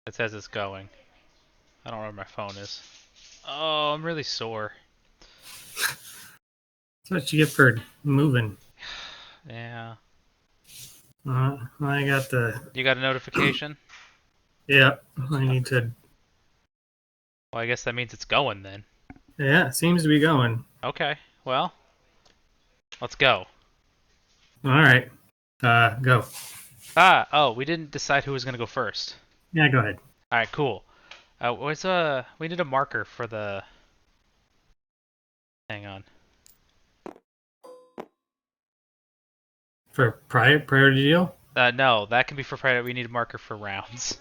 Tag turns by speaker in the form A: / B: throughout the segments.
A: It says it's going. I don't know where my phone is. Oh, I'm really sore.
B: That's what you get for moving.
A: Yeah.
B: I got the.
A: You got a notification?
B: Yeah, I need to.
A: Well, I guess that means it's going then.
B: Yeah, it seems to be going.
A: Okay. Well, let's go.
B: All right. Go.
A: Oh, we didn't decide who was gonna go first.
B: Yeah, go ahead.
A: All right, cool. We need a marker for the. Hang on.
B: For priority deal?
A: No, that can be for priority. We need a marker for rounds.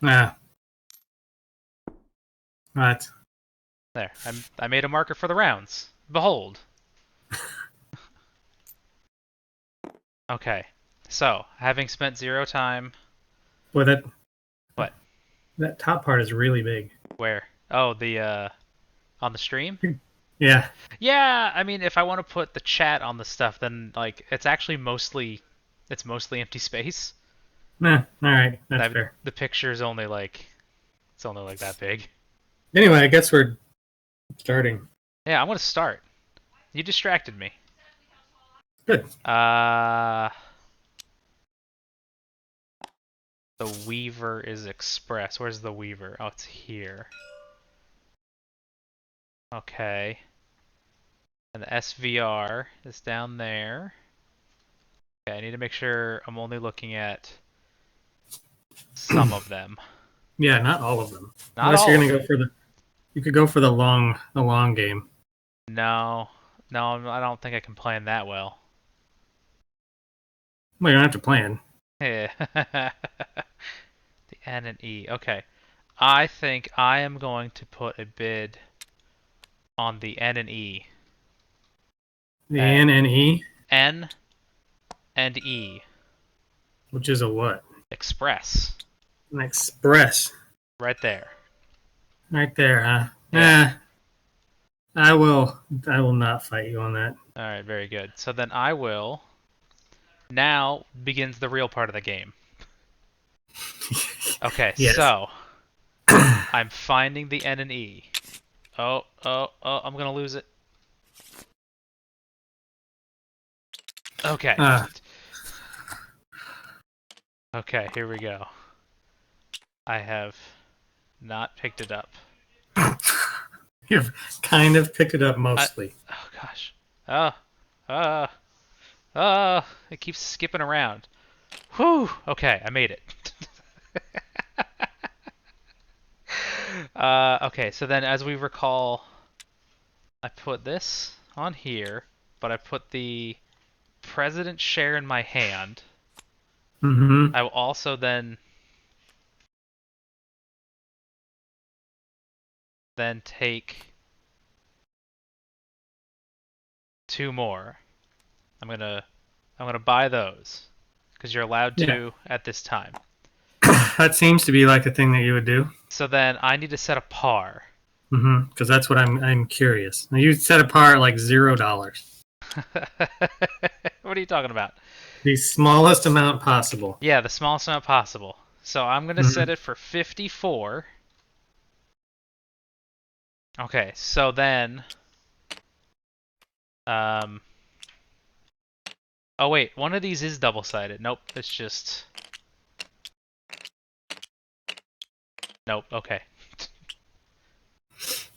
B: Ah, what?
A: There. I made a marker for the rounds. Behold. Okay. So, having spent 0 time.
B: Boy,
A: What?
B: that top part is really big.
A: Where? Oh, on the stream?
B: Yeah.
A: Yeah, I mean, if I want to put the chat on the stuff, then like it's mostly empty space.
B: Nah, all right. That's
A: That
B: fair.
A: the picture's only like it's only like that big.
B: Anyway, I guess we're starting.
A: Yeah, I'm gonna start. You distracted me.
B: Good.
A: The Weaver is Express. Where's the Weaver? Oh, it's here. Okay. And the SVR is down there. Okay, I need to make sure I'm only looking at some of them.
B: Yeah, not all of them.
A: Not
B: Unless
A: all
B: you're
A: of
B: gonna go
A: them.
B: for the. You could go for the long game.
A: No. No, I don't think I can plan that well.
B: Well, you don't have to plan.
A: Yeah. The N and E. Okay. I think I am going to put a bid on the N and E.
B: The
A: Uh,
B: N and E,
A: N and E.
B: which is a what?
A: Express.
B: An express.
A: Right there.
B: Right there, huh?
A: Yeah.
B: I will. I will not fight you on that.
A: Alright, very good. So then I will. Now begins the real part of the game. Okay,
B: Yes.
A: so I'm finding the N and E. Oh, I'm gonna lose it. Okay.
B: Uh,
A: Okay, here we go. I have not picked it up.
B: you've kind of picked it up
A: I,
B: mostly.
A: oh gosh. Oh, uh, oh, it keeps skipping around. Whew. Okay, I made it. Okay, so then as we recall, I put this on here, but I put the president share in my hand.
B: Mm-hmm.
A: I will also then take 2 more. I'm gonna buy those because you're allowed
B: Yeah,
A: to at this time.
B: that seems to be like a thing that you would do.
A: So then I need to set a par.
B: Mm-hmm. Because that's what I'm curious. Now you set apart like $0,
A: What are you talking about?
B: the smallest amount possible.
A: Yeah, the smallest amount possible. So I'm gonna set
B: Mm-hmm.
A: it for 54. Okay, so then um oh wait, one of these is double-sided. Nope, it's just nope, okay.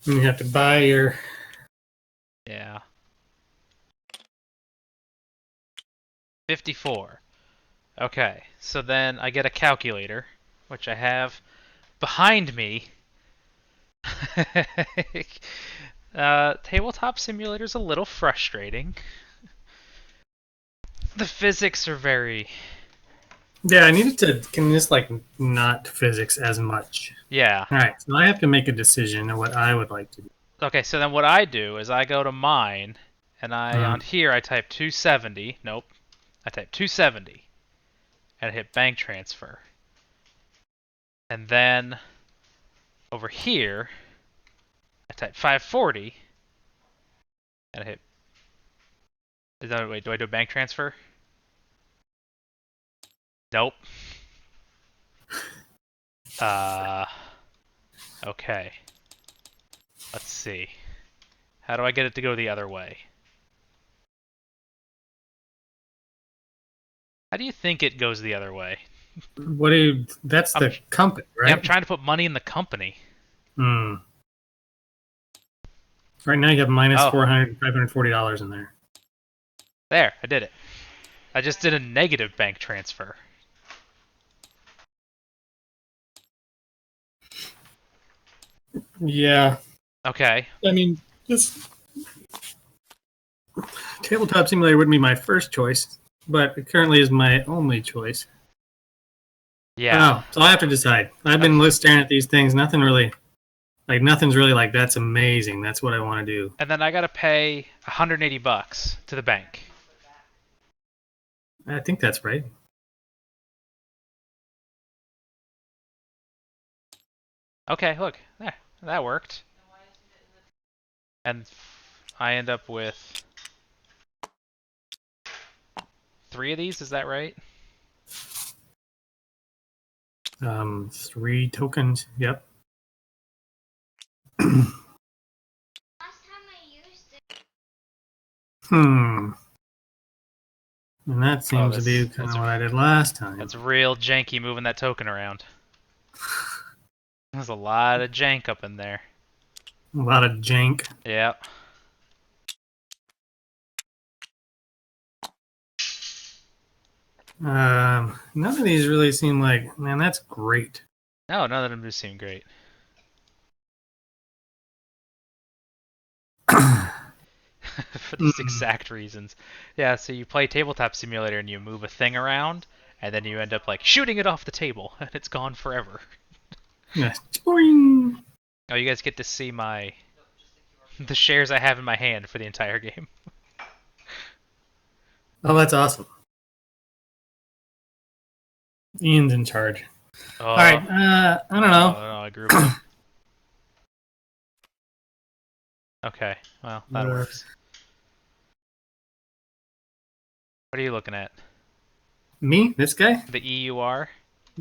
B: And you have to buy your.
A: Yeah. 54. Okay, so then I get a calculator, which I have behind me. Tabletop Simulator is a little frustrating. The physics are very.
B: Yeah, I needed to can just like not physics as much.
A: Yeah.
B: All right, so I have to make a decision on what I would like to do.
A: Okay, so then what I do is I go to mine, and on
B: Um,
A: here I type 270. Nope. I type 270, and I hit bank transfer. And then over here, I type 540, and I hit. Wait, do I do a bank transfer? Nope. Okay. Let's see. How do I get it to go the other way? How do you think it goes the other way?
B: That's
A: I'm
B: the company,
A: Yeah, I'm
B: right?
A: trying to put money in the company.
B: Hmm. Right now you have minus
A: Oh,
B: $540 in there.
A: there, I did it. I just did a negative bank transfer.
B: Yeah.
A: Okay.
B: I mean, this Tabletop Simulator wouldn't be my first choice, but it currently is my only choice.
A: Yeah.
B: Oh, so I have to decide. I've been
A: Okay.
B: staring at these things. Nothing's really like, that's amazing. That's what I want to do.
A: And then I gotta pay 180 bucks to the bank.
B: I think that's right.
A: Okay, look. There, that worked. And I end up with 3 of these, is that right?
B: 3 tokens. Yep. Hmm. And that
A: Oh,
B: seems to be kind
A: that's
B: of what I did last time.
A: that's real janky moving that token around. There's a lot of jank up in there.
B: A lot of jank.
A: Yeah.
B: None of these really seem like, man, that's great.
A: No, none of them just seem great. For these
B: Hmm.
A: exact reasons. Yeah, so you play Tabletop Simulator and you move a thing around, and then you end up like shooting it off the table, and it's gone forever.
B: Yeah. Boing.
A: Oh, you guys get to see my the shares I have in my hand for the entire game.
B: Oh, that's awesome. Ian's in charge. All right.
A: Oh,
B: I don't
A: oh
B: know.
A: no, I grouped them. Okay, well that
B: Uh,
A: works. What are you looking at?
B: Me? This guy?
A: The EUR?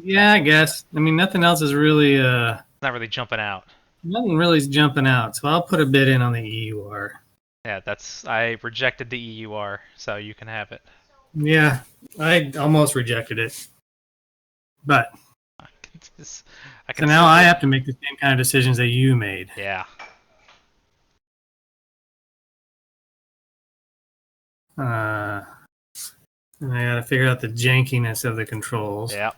B: Yeah, I guess. I mean, nothing else is really,
A: Not really jumping out.
B: nothing really is jumping out. So I'll put a bid in on the EUR.
A: Yeah, I rejected the EUR, so you can have it.
B: Yeah, I almost rejected it. But
A: I
B: so
A: can
B: now
A: still
B: I
A: get.
B: have to make the same kind of decisions that you made.
A: Yeah.
B: Uh, and I got to figure out the jankiness of the controls.
A: Yeah.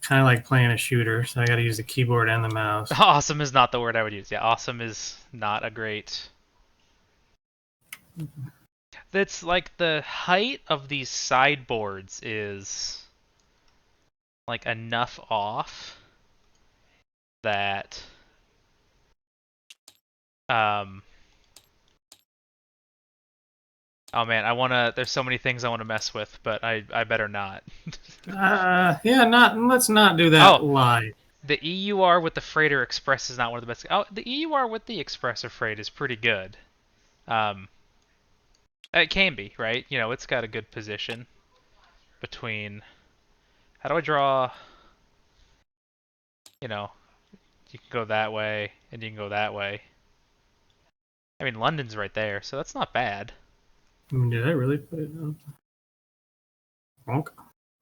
B: Kind of like playing a shooter, so I got to use the keyboard and the mouse.
A: Awesome is not the word I would use. Yeah, awesome is not a great. That's like the height of these sideboards is like enough off that um oh man, I wanna there's so many things I wanna mess with, but I better not.
B: Yeah, not. Let's not do that
A: Oh,
B: live.
A: the EUR with the Freighter Express is not one of the best. Oh, the EUR with the Express or Freight is pretty good. Um, it can be, right? You know, it's got a good position between. How do I draw? You know, you can go that way and you can go that way. I mean, London's right there, so that's not bad.
B: I mean, did I really put it on? Bonk.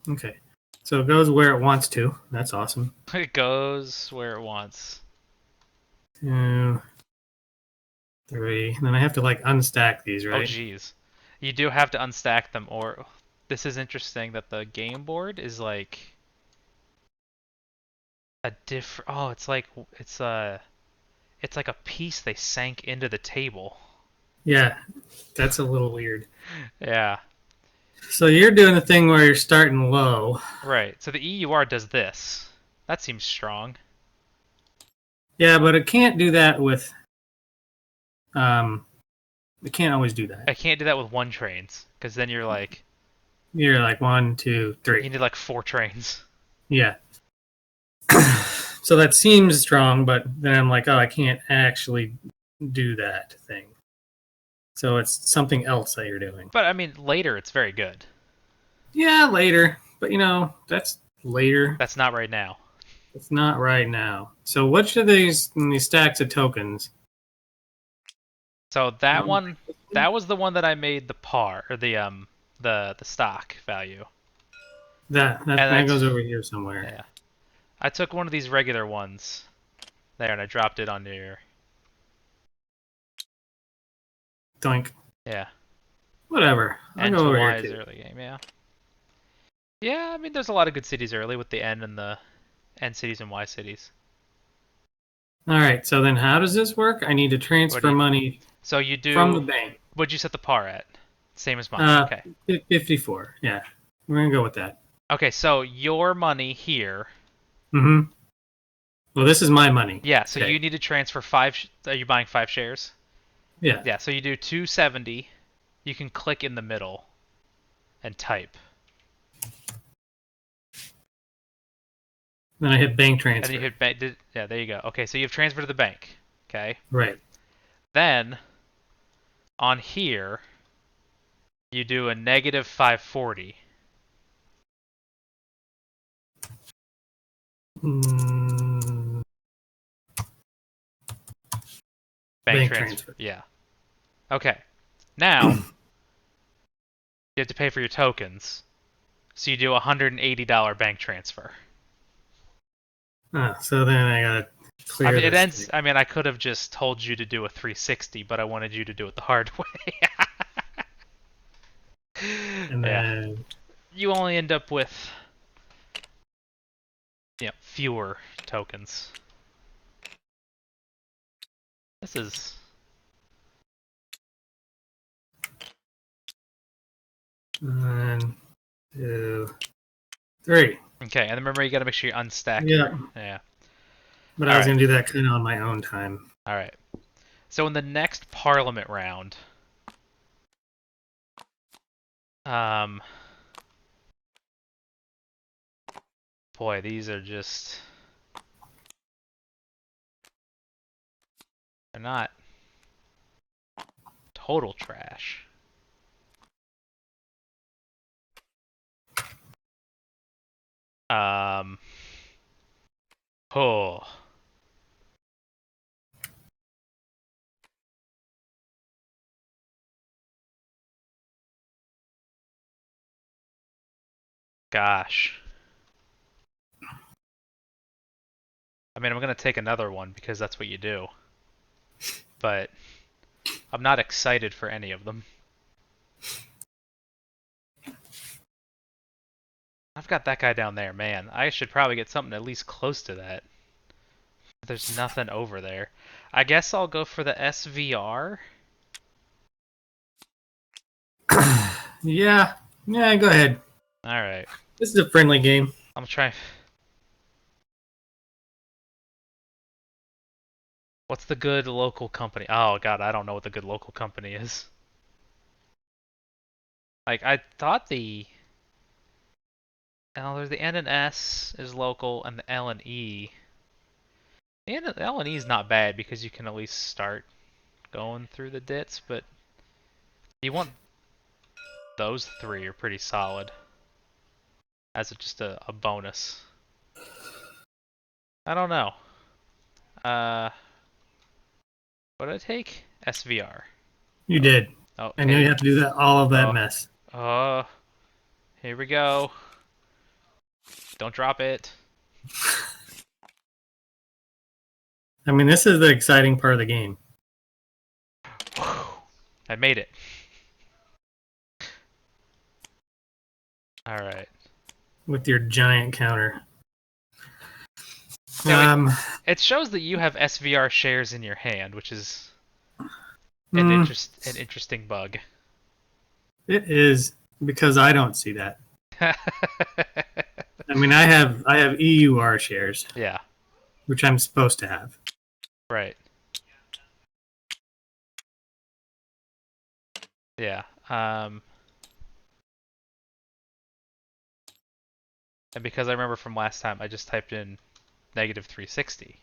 B: Okay. So it goes where it wants to. That's awesome.
A: It goes where it wants.
B: 2, 3. And then I have to like unstack these,
A: Oh,
B: right?
A: geez. You do have to unstack them, or this is interesting that the game board is like a different. Oh, it's like a piece they sank into the table.
B: Yeah, that's a little weird.
A: Yeah,
B: So you're doing the thing where you're starting low.
A: right. So the EUR does this. That seems strong.
B: Yeah, but it can't do that with. Um, it can't always do that.
A: I can't do that with one trains, because then
B: You're like 1, 2,
A: you
B: 3.
A: need like 4 trains.
B: Yeah. So that seems strong, but then I'm like, oh, I can't actually do that thing. So it's something else that you're doing.
A: But I mean, later it's very good.
B: Yeah, later. but that's later.
A: That's not right now.
B: It's not right now. So which of these stacks of tokens?
A: So that one, that was the one that I made the par or the stock value.
B: That goes over here somewhere.
A: Yeah, I took one of these regular ones there and I dropped it on your.
B: Doink.
A: Yeah.
B: Whatever. I'll
A: N
B: go
A: to
B: over
A: Y
B: here
A: is
B: too.
A: early game. Yeah. Yeah, I mean, there's a lot of good cities early with the N and the N cities and Y cities.
B: All right. So then, how does this work? I need to
A: What do
B: transfer
A: you?
B: money
A: So you
B: from the
A: do.
B: bank.
A: What'd you set the par at? Same as mine.
B: Uh,
A: Okay.
B: 54. Yeah, we're gonna go with that.
A: Okay, so your money here.
B: Mm-hmm. Well, this is my money.
A: Yeah, so
B: Okay.
A: you need to transfer five. Are you buying 5 shares?
B: Yeah.
A: Yeah, so you do 270. You can click in the middle and type.
B: Then I hit bank
A: And then you
B: transfer.
A: hit bank. Yeah, there you go. Okay, so you've transferred to the bank. Okay.
B: Right.
A: Then on here, you do a negative 540.
B: Mm,
A: Bank
B: bank
A: transfer.
B: transfer.
A: Yeah. Okay. Now you have to pay for your tokens. So you do a $180 bank transfer.
B: So then I gotta
A: I
B: clear
A: mean, it
B: this
A: ends.
B: thing.
A: I mean, I could have just told you to do a 360, but I wanted you to do it the hard way.
B: And
A: Yeah.
B: then
A: You only end up with, fewer tokens. This is
B: 1, 2, 3.
A: okay. And remember, you got to make sure you unstack
B: Yeah.
A: your. Yeah.
B: But I
A: All
B: was
A: right.
B: gonna do that kind of on my own time.
A: All right. So in the next Parliament round, um, boy, these are just. They're not total trash. Um. Oh. Gosh. I mean, I'm gonna take another one because that's what you do. But I'm not excited for any of them. I've got that guy down there, man. I should probably get something at least close to that. There's nothing over there. I guess I'll go for the SVR.
B: Yeah. Yeah. Go ahead.
A: All right.
B: This is a friendly game.
A: I'm trying. What's the good local company? Oh god, I don't know what the good local company is. Like I thought the there's the N and S is local and the L and E. The L and E is not bad because you can at least start going through the dits, but you want those three are pretty solid as just a bonus. I don't know. Uh, what did I take? SVR.
B: You
A: Oh,
B: did. I knew you
A: okay.
B: have to do that. All of that
A: Oh,
B: mess.
A: oh, here we go. Don't drop it.
B: I mean, this is the exciting part of the game.
A: I made it. All right.
B: With your giant counter.
A: Now it shows that you have SVR shares in your hand, which is an
B: mm,
A: interesting bug.
B: it is because I don't see that. I mean, I have EUR shares,
A: Yeah.
B: which I'm supposed to have.
A: Right. Yeah. And because I remember from last time, I just typed in negative 360.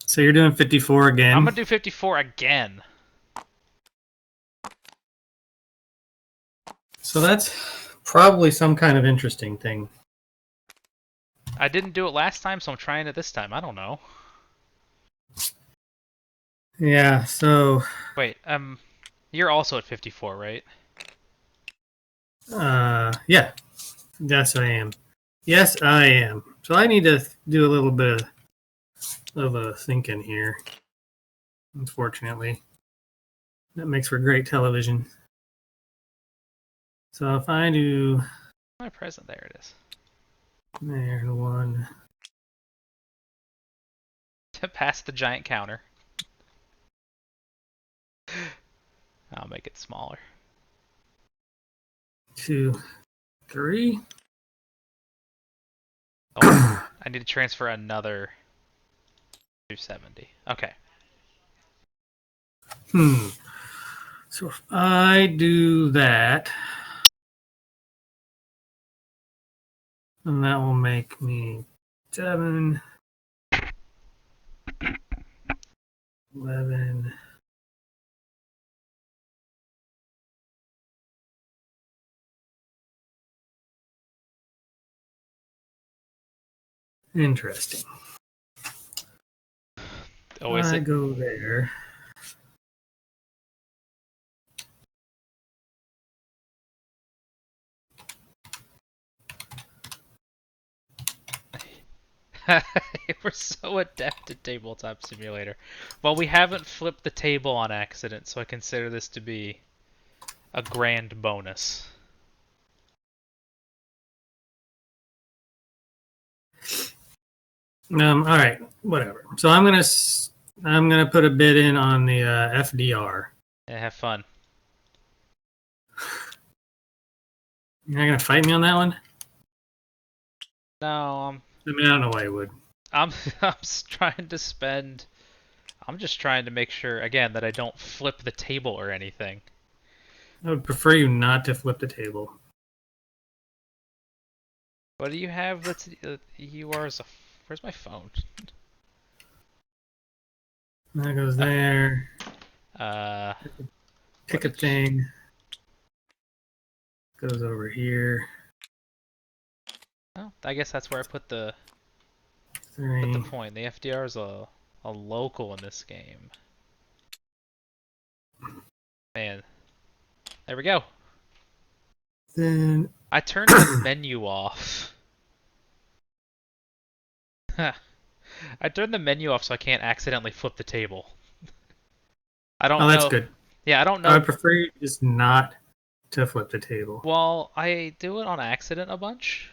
B: So you're doing 54
A: I'm
B: again.
A: gonna do 54 again.
B: So that's probably some kind of interesting thing.
A: I didn't do it last time, so I'm trying it this time. I don't know.
B: Yeah, so
A: Wait, you're also at 54, right?
B: yeah, yes I am. Yes, I am. So I need to do a little bit of a thinking here. Unfortunately, that makes for great television. So if I do
A: My present, there it is.
B: there one,
A: Past the giant counter. I'll make it smaller.
B: 2, 3.
A: Oh, I need to transfer another 270. Okay.
B: So if I do that, then that will make me 7, 11. Interesting.
A: Oh, is
B: I
A: it?
B: go there.
A: We're so adept at Tabletop Simulator. Well, we haven't flipped the table on accident, so I consider this to be a grand bonus.
B: All right, whatever. So I'm gonna put a bid in on the FDR.
A: Yeah, have fun.
B: You're not gonna fight me on that one?
A: No,
B: I mean, I don't know why you would.
A: I'm I'm just trying to spend. I'm just trying to make sure again that I don't flip the table or anything.
B: I would prefer you not to flip the table.
A: What do you have? That's yours. Where's my phone?
B: That goes there.
A: Uh,
B: Pick a thing. Goes over here.
A: well, I guess that's where I put the
B: 3.
A: point. The FDR is a local in this game. Man, there we go.
B: Then
A: I turned the menu off. I turned the menu off so I can't accidentally flip the table. I don't
B: oh, that's
A: know.
B: good.
A: Yeah, I don't
B: I
A: know.
B: would prefer you just not to flip the table.
A: Well, I do it on accident a bunch.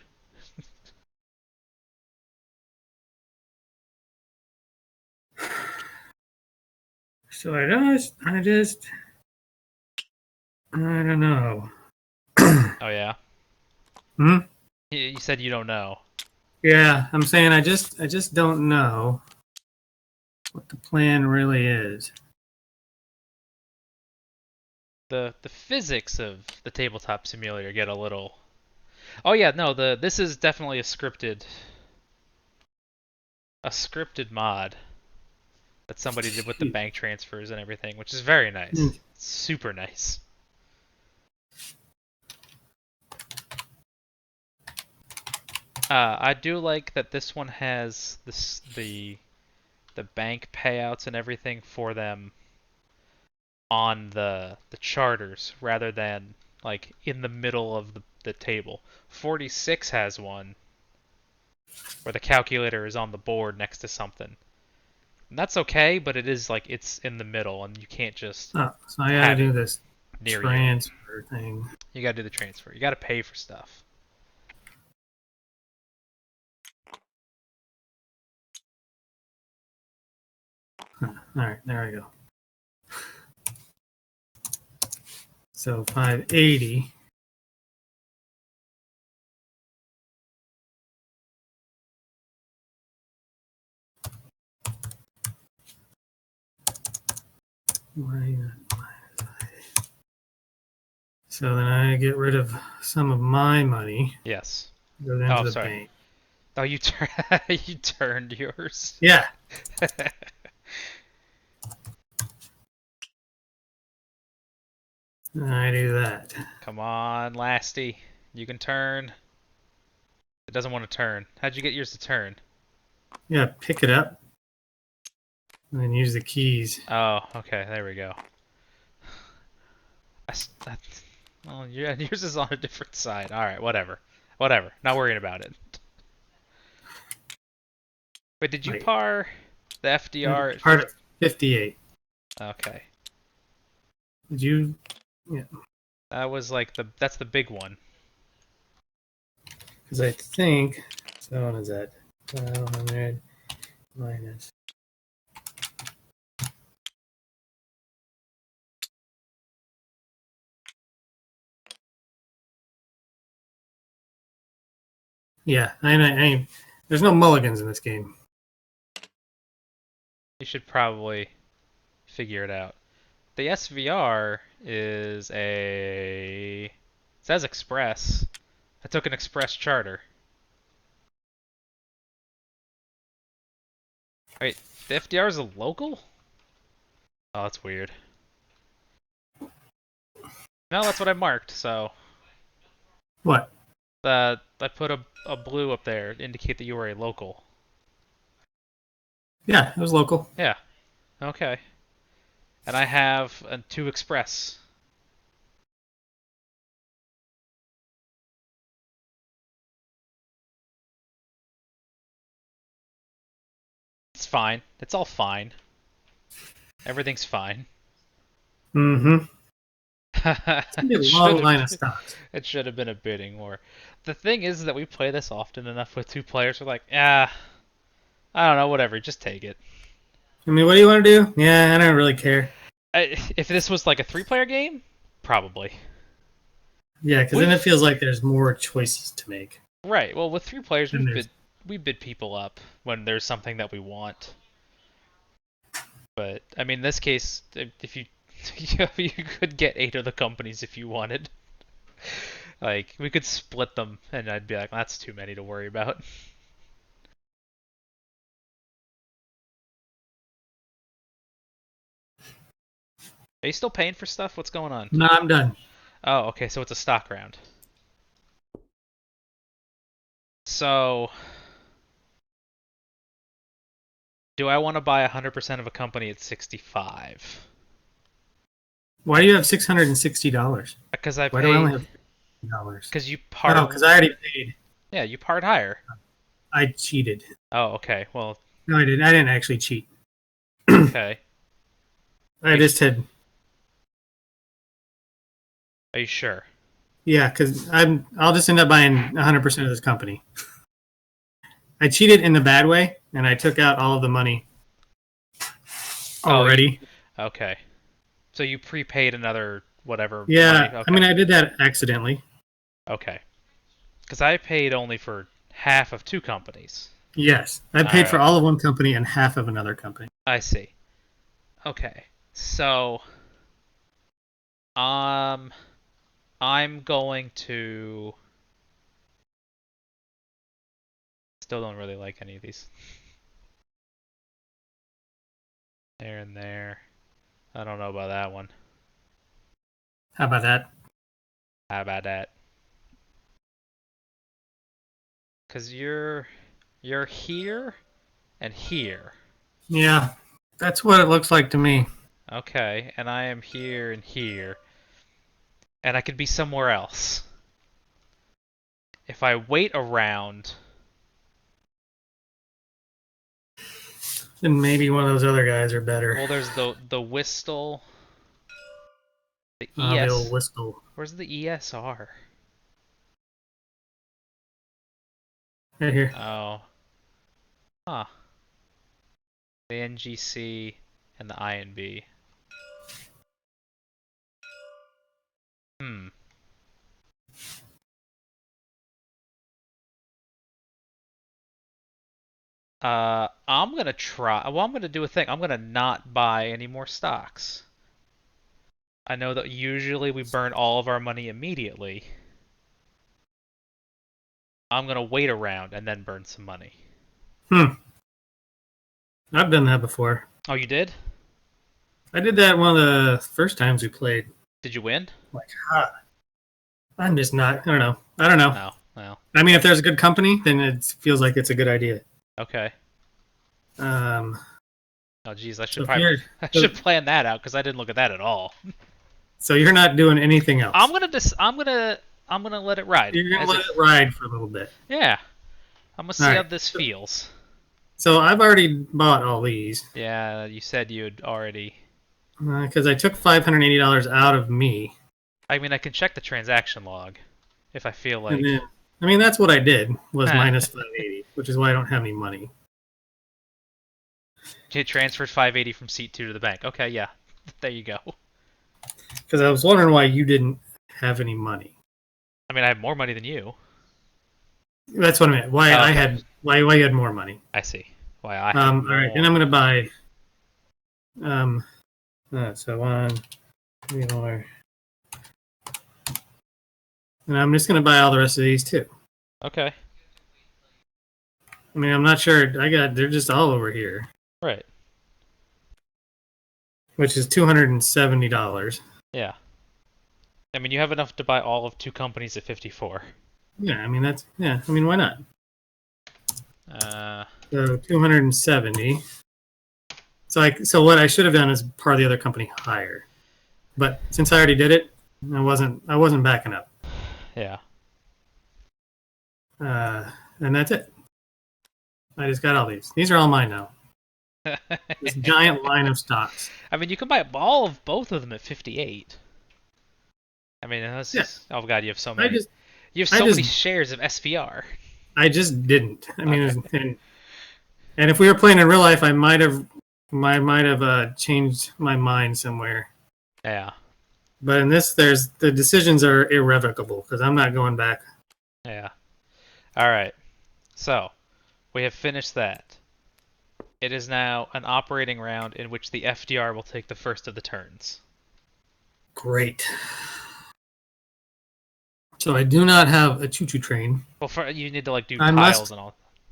B: So I don't know.
A: Oh yeah.
B: Hmm?
A: You said you don't know.
B: Yeah, I'm saying I just don't know what the plan really is.
A: The physics of the tabletop simulator get a little. Oh yeah, no. This is definitely a scripted mod that somebody did with the bank transfers and everything, which is very nice. Super nice. I do like that this one has the bank payouts and everything for them on the charters rather than like in the middle of the table. 46 has one where the calculator is on the board next to something. And that's okay, but it is like it's in the middle and you can't just
B: Oh, so I gotta
A: have it
B: do this
A: near you.
B: transfer thing.
A: You gotta do the transfer. You gotta pay for stuff.
B: Huh. All right, there we go. So 580. So then I get rid of some of my money.
A: Yes.
B: Goes into
A: Oh,
B: the
A: sorry.
B: bank.
A: Oh, you turned yours.
B: Yeah. I do that.
A: Come on, Lasty. You can turn. It doesn't want to turn. How'd you get yours to turn?
B: Yeah, pick it up and then use the keys.
A: Oh, okay. There we go. Oh, yeah, yours is on a different side. All right, whatever. Whatever. Not worrying about it. Wait, did you
B: Like
A: par the FDR at
B: part
A: 50?
B: of 58.
A: Okay.
B: Did you? Yeah,
A: That was like that's the big one.
B: because I think so. What is that? 1200 minus. Yeah, there's no mulligans in this game.
A: You should probably figure it out. The SVR is a it says Express. I took an Express charter. Wait, the FDR is a local? Oh, that's weird. No, that's what I marked. So
B: What?
A: I put a blue up there to indicate that you were a local.
B: Yeah, it was local.
A: Yeah. Okay. And I have two Express. It's fine. It's all fine. Everything's fine.
B: Mm-hmm. It's gonna be a
A: it
B: long
A: should have
B: line of stocks.
A: it should have been a bidding war. The thing is that we play this often enough with two players. We're like, ah, I don't know, whatever, just take it.
B: I mean, what do you want to do? Yeah, I don't really care.
A: If this was like a three-player game, probably.
B: Yeah, because then it
A: With
B: feels like there's more choices to make.
A: right, well, with three players,
B: And there's
A: we bid people up when there's something that we want. But I mean, in this case, if you you could get 8 of the companies if you wanted. Like we could split them, and I'd be like, that's too many to worry about. Are you still paying for stuff? What's going on?
B: no, I'm done.
A: Oh, okay, so it's a stock round. So, do I want to buy 100% of a company at 65?
B: Why do you have $660?
A: Because I
B: Why do I only
A: paid.
B: have $50?
A: Because you
B: Oh,
A: part.
B: because I already paid.
A: Yeah, you part higher.
B: I cheated.
A: Oh, okay. Well,
B: No, I didn't. I didn't actually cheat.
A: okay.
B: I just had.
A: Are you sure?
B: Yeah, because I'll just end up buying 100% of this company. I cheated in the bad way, and I took out all of the money
A: Oh, you.
B: already.
A: Okay. So you prepaid another whatever money.
B: Yeah, I
A: Okay.
B: mean, I did that accidentally.
A: Okay. Because I paid only for half of two companies.
B: Yes, I
A: All
B: paid for
A: right.
B: all of one company and half of another company.
A: I see. Okay. So, um, I'm going to. Still don't really like any of these. There and there. I don't know about that one.
B: How about that?
A: How about that? Cause you're here and here.
B: Yeah, that's what it looks like to me.
A: Okay, and I am here and here. And I could be somewhere else. If I wait around,
B: And maybe one of those other guys are better.
A: well, there's the Whistle, the
B: The old
A: ES.
B: whistle
A: Where's the ESR?
B: right here.
A: Oh, huh. The NGC and the INB. Hmm. I'm gonna try. Well, I'm gonna do a thing. I'm gonna not buy any more stocks. I know that usually we burn all of our money immediately. I'm gonna wait around and then burn some money.
B: Hmm. I've done that before.
A: Oh, you did?
B: I did that one of the first times we played.
A: Did you win?
B: Like, I'm just not. I don't know. I don't know.
A: No. Well.
B: I mean, if there's a good company, then it feels like it's a good idea.
A: Okay.
B: Um,
A: Oh, geez, I
B: so
A: should
B: if you're,
A: probably I should plan that out because I didn't look at that at all.
B: so you're not doing anything
A: I'm
B: else.
A: gonna just I'm gonna let it ride.
B: You're gonna
A: As
B: let
A: if
B: it ride for a little bit.
A: yeah, I'm gonna
B: All
A: see how
B: right.
A: this feels.
B: So I've already bought all these
A: Yeah, you said you'd already.
B: because I took $580 out of me,
A: I mean, I can check the transaction log if I feel
B: and
A: like.
B: then I mean that's what I did was minus 580, which is why I don't have any money.
A: You transferred 580 from seat 2 to the bank. Okay, yeah. There you go.
B: Because I was wondering why you didn't have any money.
A: I mean, I have more money than you.
B: That's what I meant. Why
A: Oh,
B: I
A: okay.
B: had why you had more money.
A: I see. Why I have
B: All right, then
A: more.
B: I'm gonna buy. Um, so one, three more, and I'm just gonna buy all the rest of these too.
A: Okay.
B: I mean, I'm not sure. They're just all over here,
A: Right.
B: which is $270.
A: Yeah. I mean, you have enough to buy all of 2 companies at 54.
B: Yeah, I mean that's yeah. I mean, why not?
A: Uh,
B: So 270. So what I should have done is part of the other company higher, but since I already did it, I wasn't backing up.
A: yeah.
B: And that's it. I just got all these. These are all mine now. This giant line of stocks.
A: I mean, you can buy all of both of them at 58. I mean, that's
B: Yeah,
A: just, oh god, you have so
B: I
A: many.
B: just
A: You have
B: I
A: so many
B: just
A: shares of SVR.
B: I just didn't. I mean,
A: Okay.
B: and if we were playing in real life, I might have changed my mind somewhere.
A: Yeah.
B: But in this, there's the decisions are irrevocable because I'm not going back.
A: Yeah. All right. So, we have finished that. It is now an operating round in which the FDR will take the first of the turns.
B: Great. So I do not have a choo-choo train.
A: Well, you need to like do
B: I
A: tiles
B: must.
A: and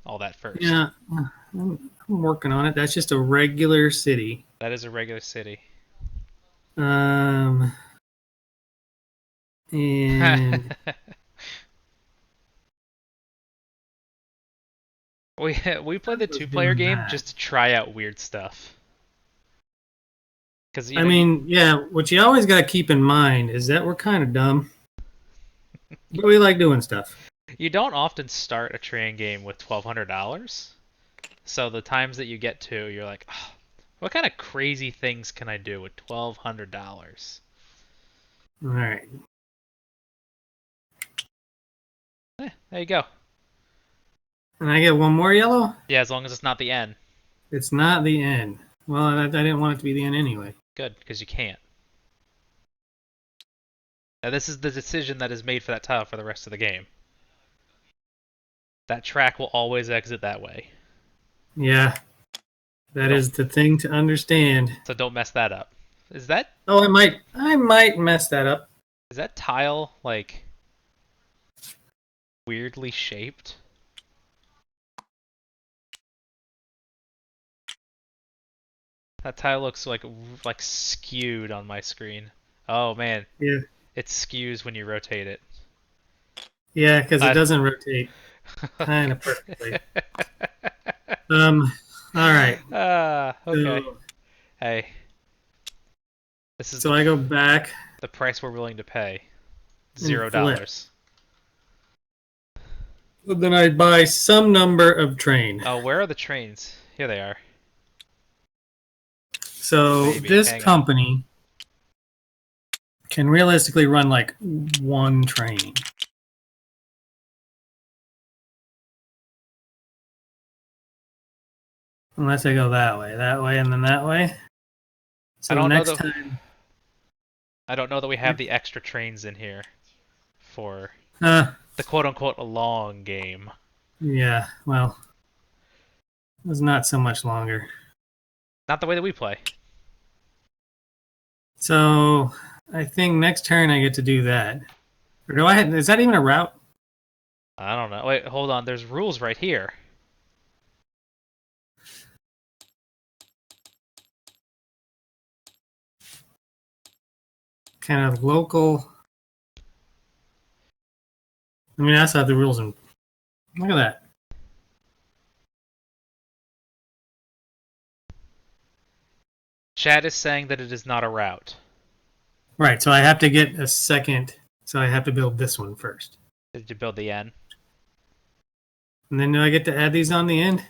A: all that first.
B: Yeah, I'm working on it. That's just a regular city.
A: That is a regular city.
B: Um, and
A: we played the
B: was
A: 2-player
B: doing
A: game
B: that.
A: just to try out weird stuff. Because
B: I mean, yeah, what you always got to keep in mind is that we're kind of dumb, but we like doing stuff.
A: you don't often start a train game with $1,200. So the times that you get to, you're like, oh, what kind of crazy things can I do with $1,200?
B: All right.
A: There you go.
B: And I get one more yellow?
A: Yeah, as long as it's not the end.
B: It's not the end. Well, I didn't want it to be the end anyway.
A: Good, because you can't. Now this is the decision that is made for that tile for the rest of the game. That track will always exit that way.
B: Yeah, that is the thing to understand.
A: So don't mess that up. Is that
B: Oh, I might mess that up.
A: is that tile like weirdly shaped? That tile looks like skewed on my screen. Oh man,
B: Yeah,
A: it skews when you rotate it.
B: yeah, because it
A: I...
B: doesn't rotate kind of perfectly. Um, all right.
A: Okay.
B: So,
A: Hey, this is
B: so I go back
A: the price we're willing to pay.
B: and
A: $0.
B: flip. But then I buy some number of train.
A: Oh, where are the trains? Here they are.
B: So
A: Maybe.
B: this
A: Hang on.
B: company can realistically run like one train. Unless I go that way, and then that way. So
A: I don't know
B: next
A: that
B: time,
A: I don't know that we have the extra trains in here for
B: uh,
A: the quote-unquote long game.
B: yeah, well, it was not so much longer.
A: Not the way that we play.
B: So I think next turn I get to do that. Or do I? Is that even a route?
A: I don't know. Wait, hold on. There's rules right here.
B: kind of local. I mean, that's how the rules. And look at that.
A: Chat is saying that it is not a route.
B: Right. So I have to get a second. So I have to build this one first.
A: Did you build the N?
B: And then do I get to add these on the end?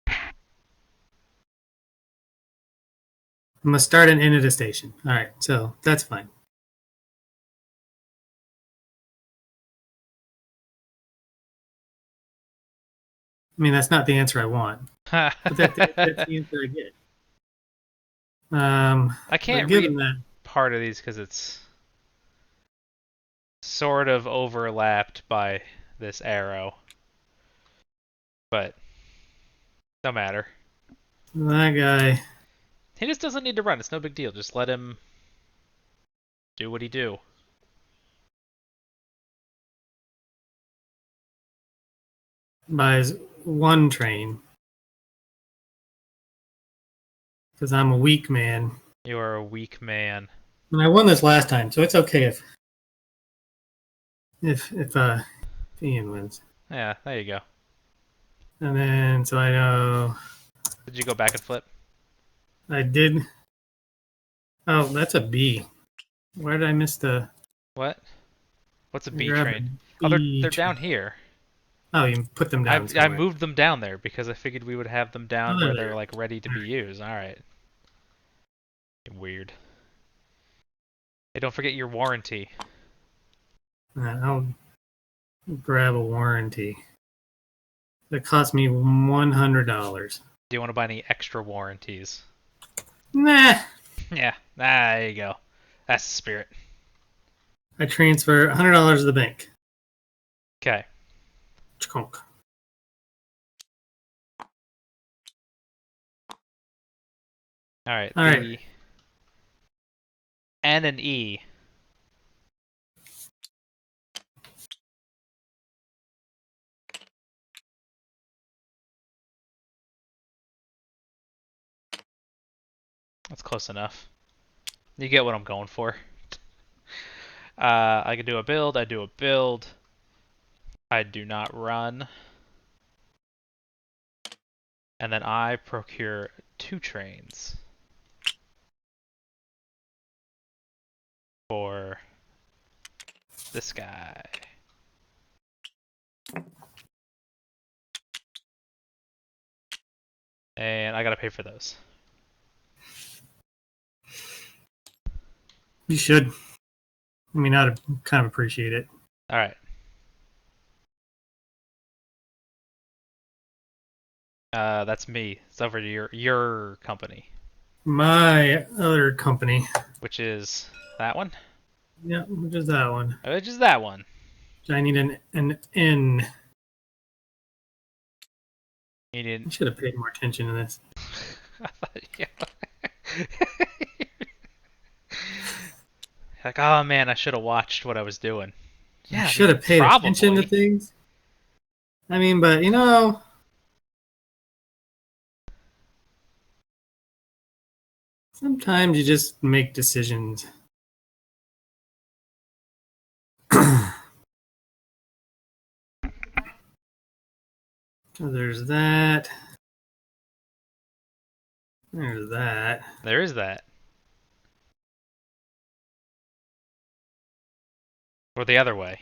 B: I must start and end at a station. All right. So that's fine. I mean, that's not the answer I want, but that's the answer I get.
A: I can't read part of these because it's sort of overlapped by this arrow, but no matter.
B: That guy.
A: He just doesn't need to run. It's no big deal. Just let him do what he do.
B: Buys one train because I'm a weak man.
A: You are a weak man.
B: And I won this last time, so it's okay if Ian wins.
A: Yeah, there you go.
B: And then so I know.
A: Did you go back and flip?
B: I did. Oh, that's a B. Why did I miss the?
A: What? What's a B
B: Grab
A: train?
B: a
A: Oh,
B: B
A: they're
B: train.
A: down here.
B: Oh, you put them down.
A: I moved them down there because I figured we would have them down
B: Oh,
A: where
B: there.
A: they're like ready to be used. All right. Weird. Hey, don't forget your warranty.
B: I'll grab a warranty. That cost me $100.
A: Do you want to buy any extra warranties?
B: Nah.
A: Yeah, there you go. That's the spirit.
B: I transfer $100 to the bank.
A: Okay.
B: Chunk.
A: All right.
B: All right.
A: N and E. That's close enough. You get what I'm going for. I can do a build. I do a build. I do not run. And then I procure 2 trains. For this guy. And I gotta pay for those.
B: You should. I mean, I'd kind of appreciate it.
A: All right. That's me. It's over to your company.
B: My other company.
A: Which is that one?
B: Yeah, which is that one.
A: Which is that one.
B: I need an N.
A: You didn't.
B: I should have paid more attention to this.
A: I thought, yeah. Like, oh man, I should have watched what I was doing. Yeah,
B: I should have paid attention to things. I mean, but you know, sometimes you just make decisions. So there's that. There's that.
A: There is that. Or the other way.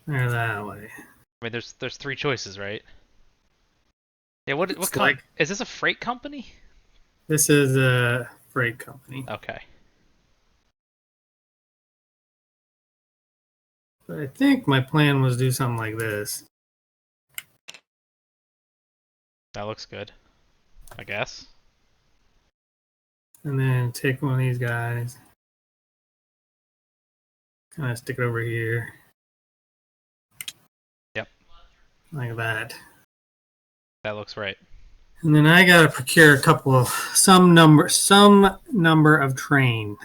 B: There's that way.
A: I mean, there's 3 choices, right? Yeah. What kind? Is this a freight company?
B: This is a freight company.
A: Okay.
B: But I think my plan was to do something like this.
A: That looks good. I guess.
B: And then take one of these guys. Kind of stick it over here.
A: Yep.
B: Like that.
A: That looks right.
B: And then I gotta procure a couple of some number of train.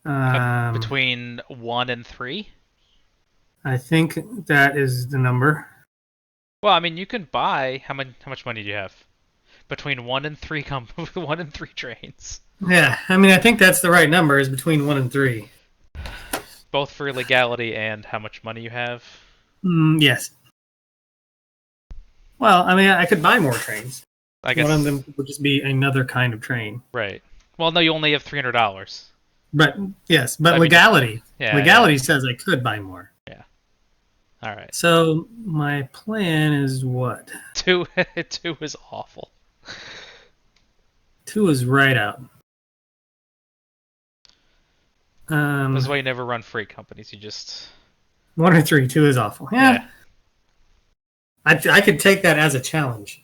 A: Between 1 and 3?
B: I think that is the number.
A: Well, I mean, you can buy. How much money do you have? between 1 and 3 1 and 3 trains,
B: Yeah, I mean, I think that's the right number, is between 1 and 3.
A: both for legality and how much money you have.
B: Yes. Well, I mean, I could buy more trains.
A: I
B: One of
A: guess.
B: them would just be another kind of train.
A: Right. Well, no, you only have $300.
B: But, yes, but
A: I mean,
B: legality.
A: yeah, yeah,
B: Legality says I could buy more.
A: yeah. All right.
B: So, my plan is what?
A: 2 2 is awful.
B: 2 is right out.
A: That's why you never run freight companies. You just
B: 1 or 3, 2 is awful. Yeah.
A: yeah.
B: I could take that as a challenge.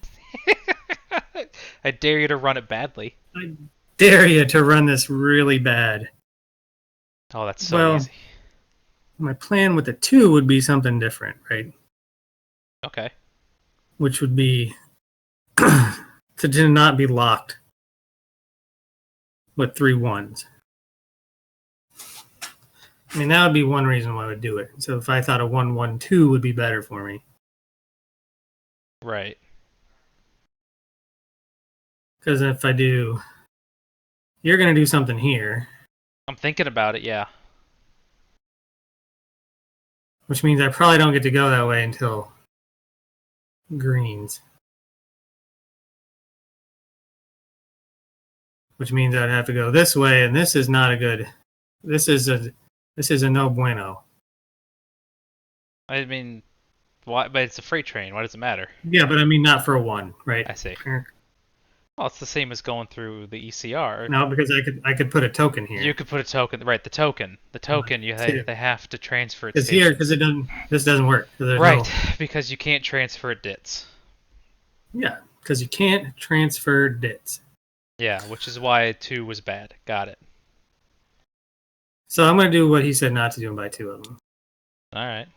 A: I dare you to run it badly.
B: I dare you to run this really bad.
A: Oh, that's so
B: Well,
A: easy.
B: my plan with the 2 would be something different, right?
A: Okay.
B: Which would be to not be locked with 3 1s. I mean, that would be one reason why I would do it. So if I thought a 1-1-2 would be better for me.
A: Right.
B: Because if I do, you're going to do something here,
A: I'm thinking about it, yeah.
B: which means I probably don't get to go that way until greens. Which means I'd have to go this way, and this is not a good. This is a no bueno.
A: I mean, why? But it's a freight train. Why does it matter?
B: Yeah, but I mean not for a 1, right?
A: I see. Well, it's the same as going through the ECR.
B: No, because I could put a token here.
A: You could put a token, right? The token. They have to transfer it.
B: It's here because this doesn't work.
A: Right, because you can't transfer dits.
B: Yeah, because you can't transfer dits.
A: Yeah, which is why 2 was bad. Got it.
B: So I'm going to do what he said not to do and buy 2 of them.
A: All right.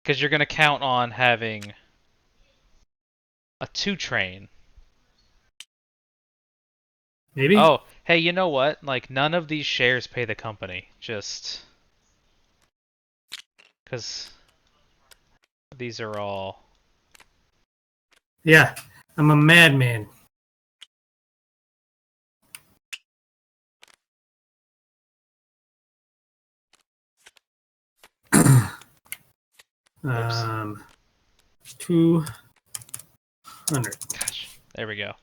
A: Because you're going to count on having a 2 train.
B: Maybe?
A: Oh, hey, you know what? Like, none of these shares pay the company. Just because these are all...
B: Yeah, I'm a madman.
A: Oops.
B: 200.
A: Gosh, there we go.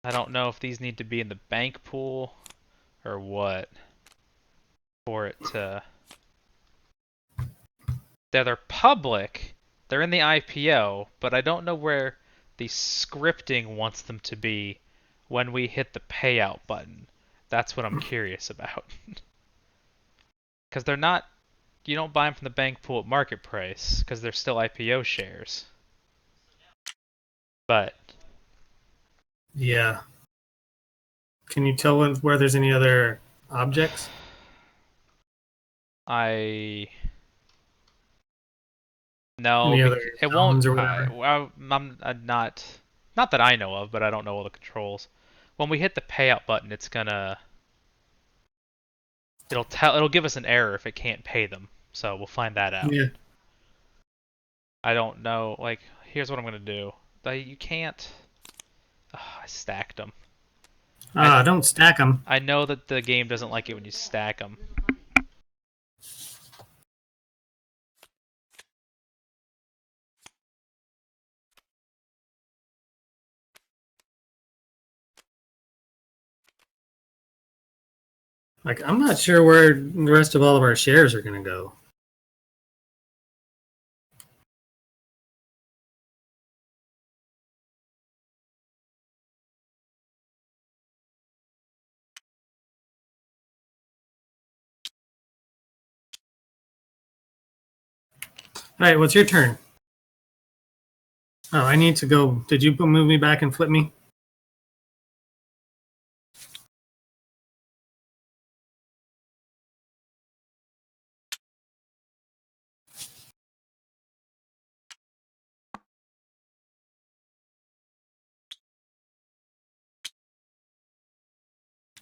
A: I don't know if these need to be in the bank pool or what for it to... They're public. They're in the IPO, but I don't know where the scripting wants them to be when we hit the payout button. That's what I'm curious about. Because they're not... You don't buy them from the bank pool at market price, because they're still IPO shares. But...
B: Yeah. Can you tell where there's any other objects?
A: No,
B: Any other
A: it won't.
B: zones or whatever?
A: I'm not. Not that I know of, but I don't know all the controls. When we hit the payout button, it's gonna. It'll give us an error if it can't pay them. So we'll find that out.
B: Yeah.
A: I don't know. Like, here's what I'm gonna do. You can't. Oh, I stacked them.
B: Don't stack them.
A: I know that the game doesn't like it when you stack them.
B: Like, I'm not sure where the rest of all of our shares are going to go. All right, what's your turn? Oh, I need to go. Did you move me back and flip me?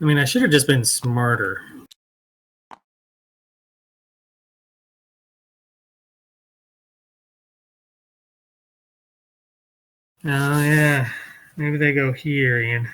B: I mean, I should have just been smarter. Oh yeah, maybe they go here, Ian.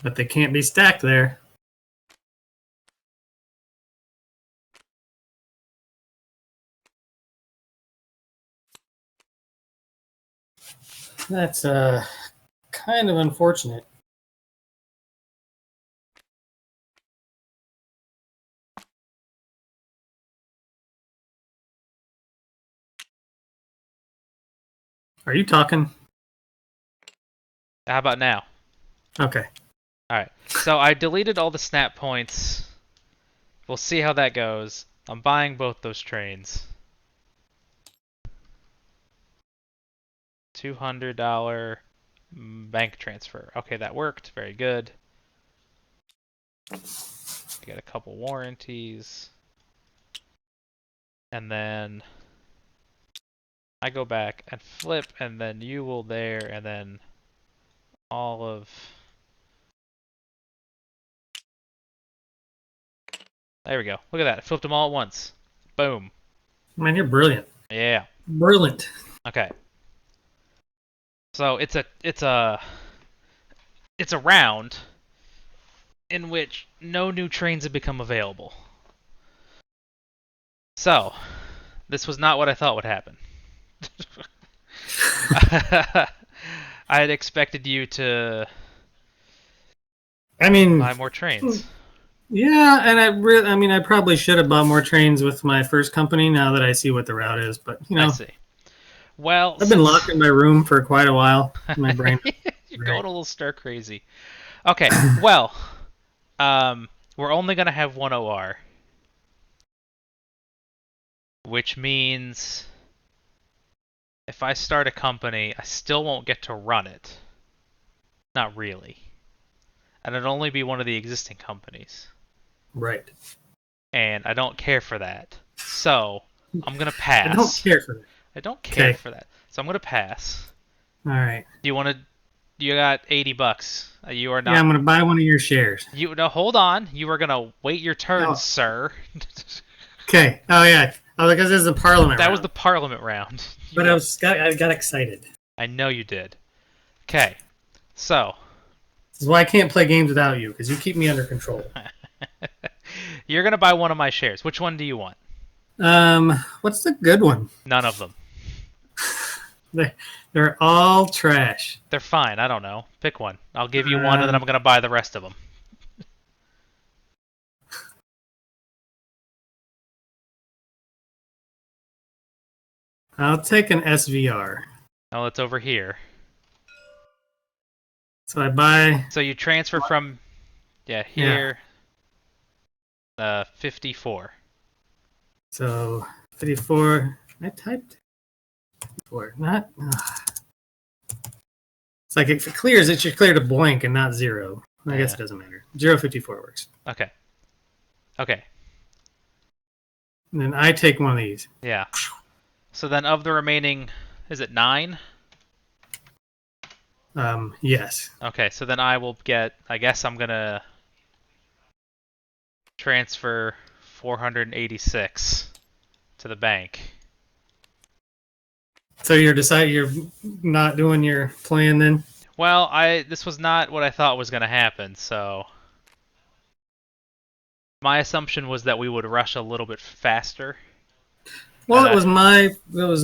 B: But they can't be stacked there. That's kind of unfortunate. Are you talking?
A: How about now?
B: Okay.
A: Alright, so I deleted all the snap points. We'll see how that goes. I'm buying both those trains. $200 bank transfer. Okay, that worked. Very good. Get a couple warranties. And then I go back and flip, and then you will there, and then all of... There we go. Look at that. I flipped them all at once. Boom.
B: Man, you're brilliant.
A: Yeah.
B: Brilliant.
A: Okay. So it's a round in which no new trains have become available. So, this was not what I thought would happen. I had expected you to
B: I mean,
A: buy more trains.
B: yeah, and I probably should have bought more trains with my first company now that I see what the route is, but
A: I see. Well,
B: I've been locked in my room for quite a while. My brain.
A: You're going a little stir crazy. Okay, well, we're only gonna have one OR, which means if I start a company, I still won't get to run it. Not really. And it'll only be one of the existing companies.
B: Right.
A: And I don't care for that. So, I'm gonna pass.
B: I don't care for that.
A: I don't care
B: Okay.
A: for that. So I'm gonna pass.
B: All right.
A: Do you want to? You got $80. You are not.
B: Yeah, I'm gonna buy one of your shares.
A: You no, hold on. You are gonna wait your turn,
B: Oh.
A: sir.
B: Okay. Oh yeah. Oh, because this is the Parliament.
A: That
B: round.
A: was the Parliament round.
B: But I got excited.
A: I know you did. Okay, so
B: This is why I can't play games without you because you keep me under control.
A: you're gonna buy one of my shares. Which one do you want?
B: What's the good one?
A: None of them.
B: They're all trash.
A: They're fine. I don't know. Pick one. I'll give you one, and then I'm gonna buy the rest of them.
B: I'll take an SVR.
A: Oh, it's over here.
B: So I buy.
A: So you transfer from, here. 54.
B: So 54. I typed 54. Not. It's like if it clears, it should clear to blank and not zero. I guess it doesn't matter. 054 works.
A: Okay. Okay.
B: And then I take one of these.
A: Yeah. So then of the remaining, is it 9?
B: Yes.
A: Okay, so then I will get, I guess I'm gonna transfer 486 to the bank.
B: So you're not doing your plan then?
A: Well, this was not what I thought was gonna happen, so my assumption was that we would rush a little bit faster.
B: Well, it was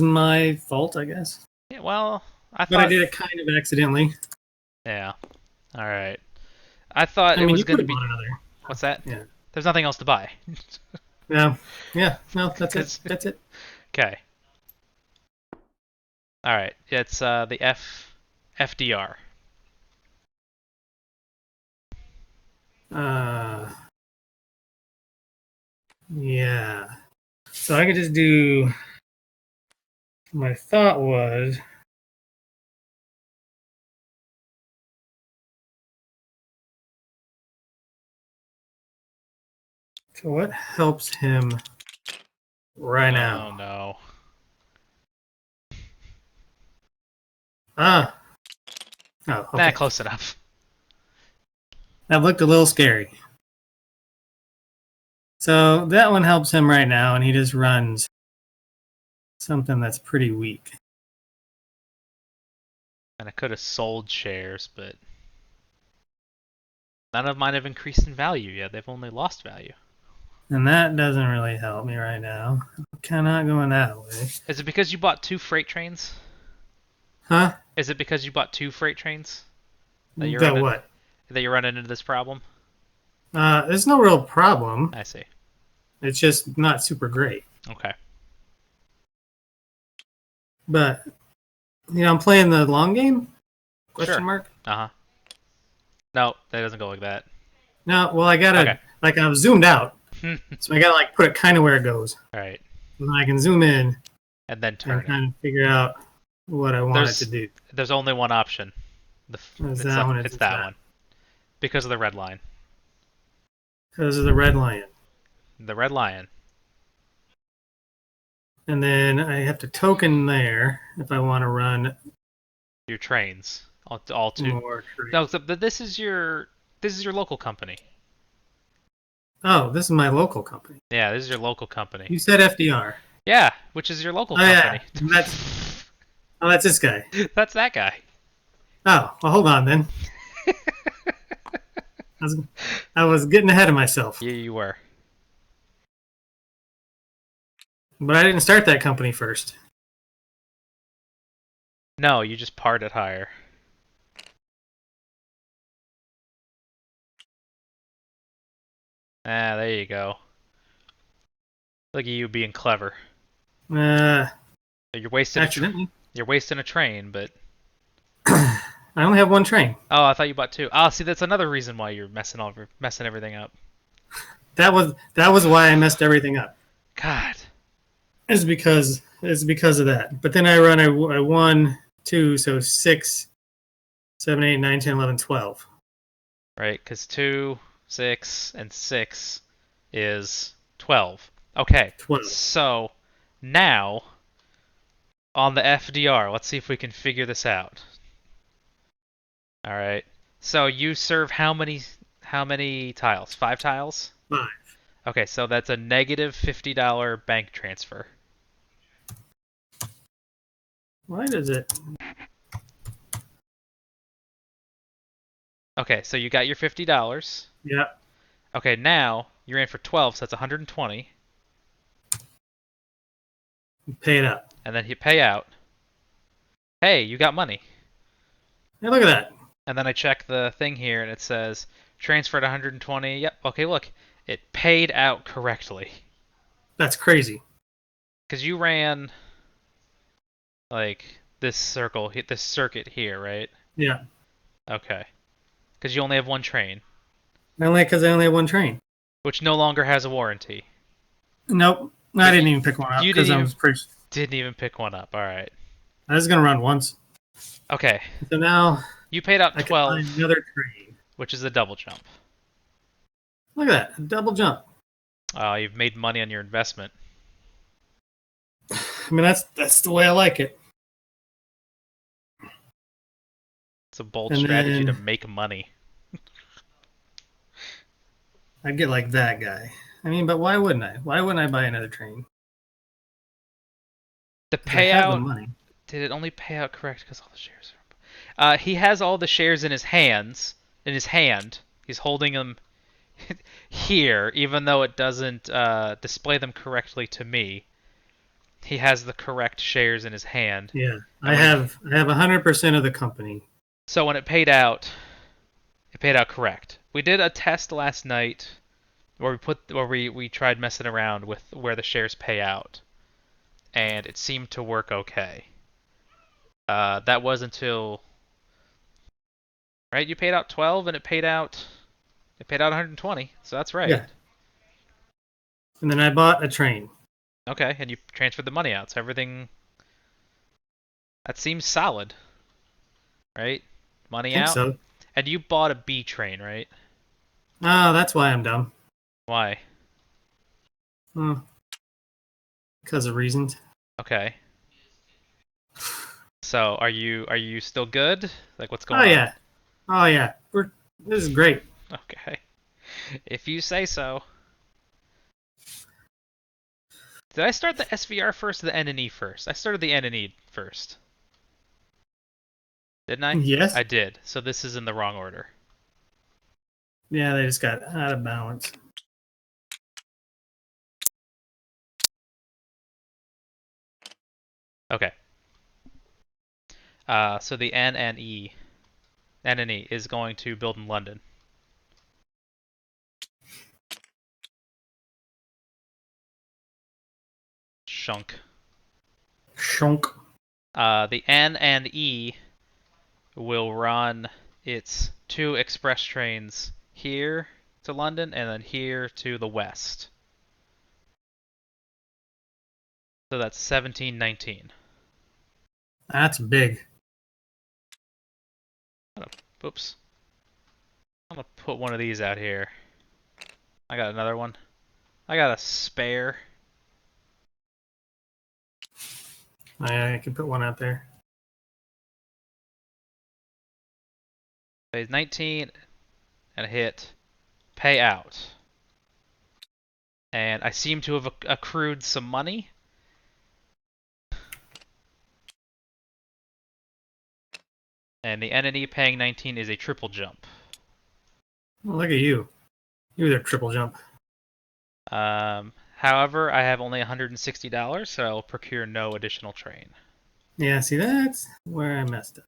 B: my fault, I guess.
A: Yeah, well, I
B: But I did it kind of accidentally.
A: Yeah. All right. I thought it
B: mean,
A: was
B: you
A: going to
B: could
A: be.
B: have bought another.
A: What's that?
B: Yeah.
A: There's nothing else to buy.
B: Yeah. Yeah. No, that's it. That's it.
A: Okay. All right, it's the FDR.
B: Uh, yeah. So I could just do. My thought was. So what helps him right
A: Oh
B: now?
A: no.
B: Ah. Oh,
A: Nah,
B: okay.
A: close enough.
B: That looked a little scary. So that one helps him right now, and he just runs something that's pretty weak.
A: And I could have sold shares, but none of mine have increased in value yet. They've only lost value.
B: And that doesn't really help me right now. I'm cannot going that way.
A: Is it because you bought 2 freight trains?
B: Huh?
A: Is it because you bought 2 freight trains that you're
B: That
A: running
B: what?
A: into this problem?
B: There's no real problem.
A: I see.
B: It's just not super great.
A: Okay.
B: But I'm playing the long game? Question
A: Sure.
B: mark?
A: Uh-huh. No, that doesn't go like that.
B: No, well I gotta
A: Okay.
B: I was zoomed out.
A: All
B: So I gotta put it kinda where it goes.
A: right.
B: And then I can zoom in
A: And then
B: and
A: turn it.
B: kind of figure out what I want it to do.
A: There's only one option.
B: Is that one?
A: It's
B: It's
A: that
B: that.
A: one because of the red line.
B: Because of the red lion.
A: The red lion.
B: And then I have to token there if I want to run
A: Your trains. All two.
B: more
A: No,
B: trade.
A: this is your local company.
B: Oh, this is my local company.
A: Yeah, this is your local company.
B: You said FDR.
A: Yeah, which is your local
B: Oh yeah,
A: company.
B: that's this guy.
A: That's that guy.
B: Oh, well, hold on then. I was, I was getting ahead of myself,
A: Yeah, you were.
B: but I didn't start that company first.
A: No, you just parted higher. Ah, there you go. Look at you being clever.
B: Uh,
A: You're wasting
B: accidentally.
A: you're wasting a train, but
B: I only have one train.
A: oh, I thought you bought 2. Oh, see, that's another reason why you're messing everything up.
B: That was why I messed everything up.
A: God.
B: It's because of that. But then I run a 1, 2, so 6, 7, 8, 9, 10, 11, 12.
A: Right, because 2, 6, and 6 is 12. Okay,
B: 12.
A: so now on the FDR, let's see if we can figure this out. All right. So you serve how many tiles? 5 tiles?
B: 5.
A: Okay, so that's a negative $50 bank transfer.
B: Why does it?
A: Okay, so you got your $50.
B: Yeah,
A: Okay, now you're in for 12, so that's 120,
B: pay it up.
A: and then you pay out. Hey, you got money.
B: Hey, look at that.
A: And then I check the thing here, and it says transferred 120. Yep. Okay, look, it paid out correctly
B: That's crazy.
A: because you ran like this circuit here, right?
B: Yeah,
A: Okay. Because you only have one train,
B: because I only have one train.
A: which no longer has a warranty.
B: Nope, I
A: But
B: didn't even pick one up
A: you
B: because I was pretty.
A: didn't even pick one up. All right.
B: I was gonna run once,
A: Okay.
B: so now
A: You paid out
B: I can find
A: 12,
B: another train.
A: which is a double jump.
B: Look at that, a double jump.
A: You've made money on your investment.
B: I mean, that's the way I like it.
A: It's a bold
B: And
A: strategy to
B: then
A: make money.
B: I'd get like that guy. I mean, but why wouldn't I? Why wouldn't I buy another train?
A: The
B: Because I have the
A: payout,
B: money.
A: did it only pay out correct because all the shares are... he has all the shares in his hand. He's holding them here, even though it doesn't display them correctly to me. He has the correct shares in his hand.
B: Yeah,
A: And
B: I
A: when
B: have 100% of the company.
A: so when it paid out correct. We did a test last night where we tried messing around with where the shares pay out, and it seemed to work okay. That was until right. You paid out 12, and it paid out 120. So that's right.
B: Yeah. And then I bought a train.
A: Okay, and you transferred the money out. So everything that seems solid, right?
B: I
A: Money
B: think
A: out,
B: so.
A: and you bought a B train, right?
B: Oh, that's why I'm dumb.
A: Why?
B: Hmm. Because of reasons.
A: Okay. So are you still good? Like what's
B: Oh
A: going on?
B: yeah. Oh yeah. This is great.
A: Okay. If you say so. Did I start the SVR first or the N and E first? I started the N and E first. Didn't I?
B: Yes.
A: I did. So this is in the wrong order.
B: Yeah, they just got out of balance.
A: Okay. So the N and E is going to build in London. Shunk.
B: Shunk.
A: The N and E will run its 2 express trains here to London and then here to the west. So that's 1719.
B: That's big.
A: Oops. I'm gonna put one of these out here. I got another one. I got a spare.
B: I can put one out there.
A: Phase 19 and hit pay out. And I seem to have accrued some money. And the entity paying 19 is a triple jump.
B: Oh, look at you. You with a triple jump.
A: However, I have only $160, so I'll procure no additional train.
B: Yeah, see, that's where I messed up.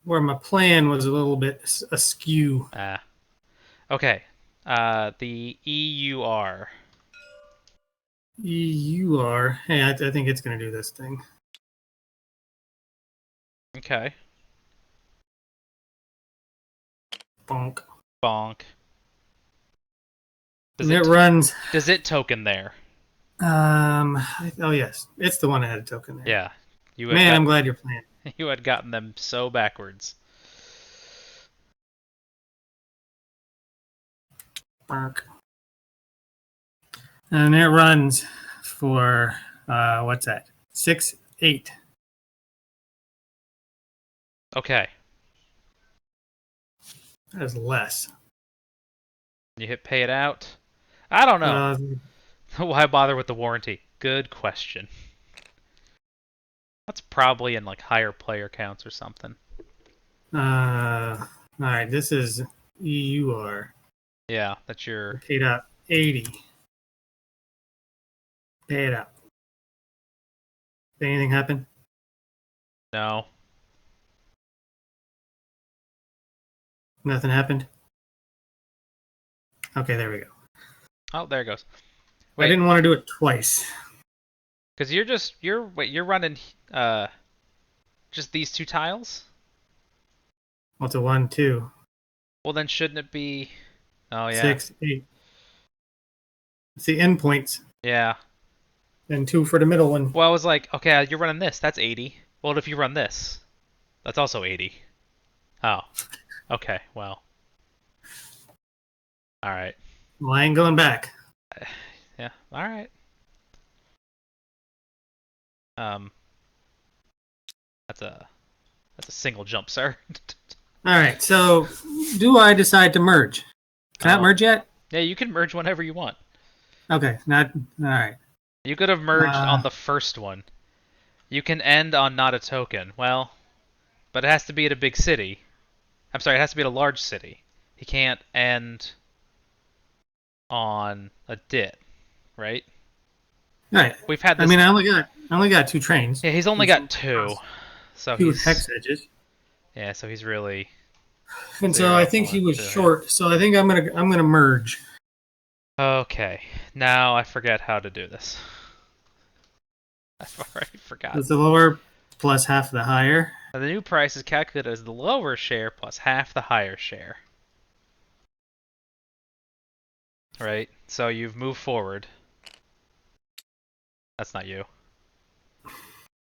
B: Where my plan was a little bit askew.
A: Ah. Okay. The EUR.
B: You are. Hey, I think it's going to do this thing.
A: Okay.
B: Bonk.
A: Bonk.
B: And it runs.
A: Does it token there?
B: Oh, yes. It's the one that had a token there.
A: Yeah. You had
B: Man,
A: got
B: I'm glad you're playing.
A: you had gotten them so backwards.
B: Bonk. And it runs for, what's that? 6, 8.
A: Okay.
B: That is less.
A: You hit pay it out. I don't know.
B: Uh,
A: Why bother with the warranty? Good question. That's probably in like higher player counts or something.
B: all right. This is EUR.
A: Yeah, that's your.
B: Paid out 80. Pay it out. Did anything happen?
A: No.
B: Nothing happened? Okay, there we go.
A: Oh, there it goes.
B: I
A: Wait,
B: didn't want to do it twice.
A: because you're running just these 2 tiles?
B: What's a 1, 2,
A: Well, then shouldn't it be? Oh yeah,
B: 6, 8? It's the endpoints.
A: yeah.
B: And 2 for the middle one.
A: Well, I was like, okay, you're running this. That's 80. Well, if you run this, that's also 80. Oh, okay. Well, all right.
B: Well, I ain't going back.
A: Yeah, all right. Um, that's a single jump, sir.
B: All right, so do I decide to merge? Can I
A: Oh,
B: merge yet?
A: yeah, you can merge whenever you want.
B: Okay, not all right.
A: You could have merged
B: Uh,
A: on the first one. You can end on not a token. Well, but it has to be at a big city. I'm sorry, it has to be at a large city. He can't end on a dit, right?
B: all right.
A: We've had
B: I
A: this.
B: mean, I only got 2 trains.
A: Yeah, he's only got 2, so
B: 2
A: he's
B: hex edges.
A: yeah, so he's really
B: And so
A: 0,
B: I think he
A: 1,
B: was
A: 2. Yeah.
B: short. So I think I'm gonna merge.
A: Okay, now I forget how to do this. I've already
B: Does
A: forgotten.
B: the lower plus half the higher.
A: Now, the new price is calculated as the lower share plus half the higher share. Right? So you've moved forward. That's not you.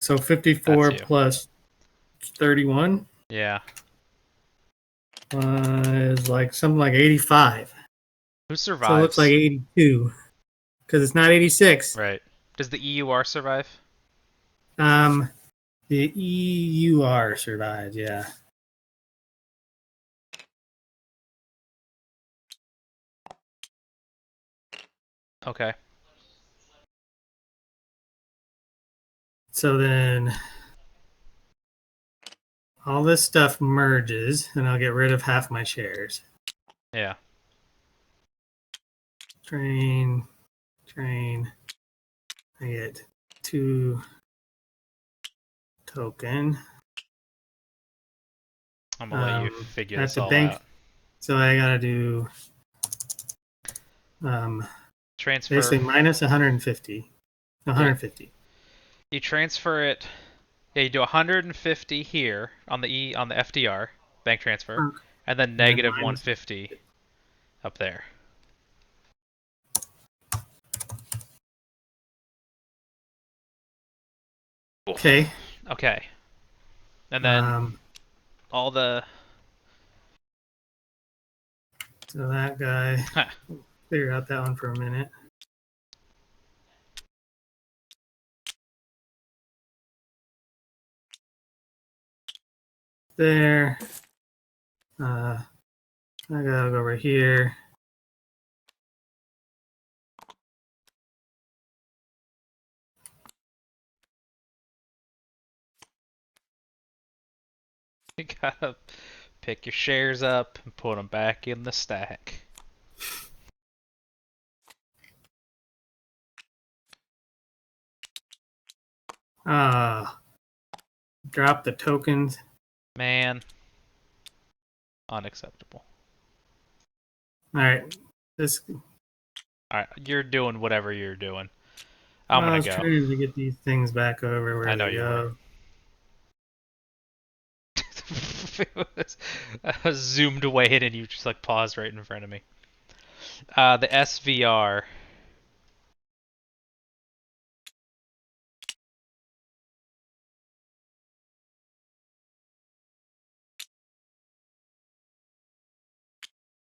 B: So 54
A: That's you.
B: plus 31
A: Yeah.
B: is like something like 85.
A: Who
B: So it looks like
A: survives?
B: 82 because it's not 86.
A: Right. Does the EUR survive?
B: Um, the EUR survived, yeah.
A: Okay.
B: So then all this stuff merges, and I'll get rid of half my shares.
A: Yeah.
B: Train. I get 2 token.
A: I'm gonna let you figure
B: At
A: this
B: the
A: all
B: bank,
A: out.
B: so I gotta do
A: Transfer.
B: basically minus 150.
A: Yeah.
B: 150.
A: You transfer it. Yeah, you do 150 here on the FDR bank transfer, and then
B: And then
A: negative
B: minus.
A: 150 up there.
B: Okay.
A: Okay. And then all the
B: So that guy,
A: huh,
B: figure out that one for a minute. There. I gotta go over here.
A: you gotta pick your shares up and put them back in the stack.
B: Drop the tokens.
A: Man, unacceptable.
B: All right. This.
A: All right, you're doing whatever you're doing. I'm
B: Well, I
A: gonna
B: was
A: go.
B: trying to get these things back over
A: I
B: where
A: know
B: they
A: you were.
B: go.
A: I was zoomed away and you just like paused right in front of me. The SVR.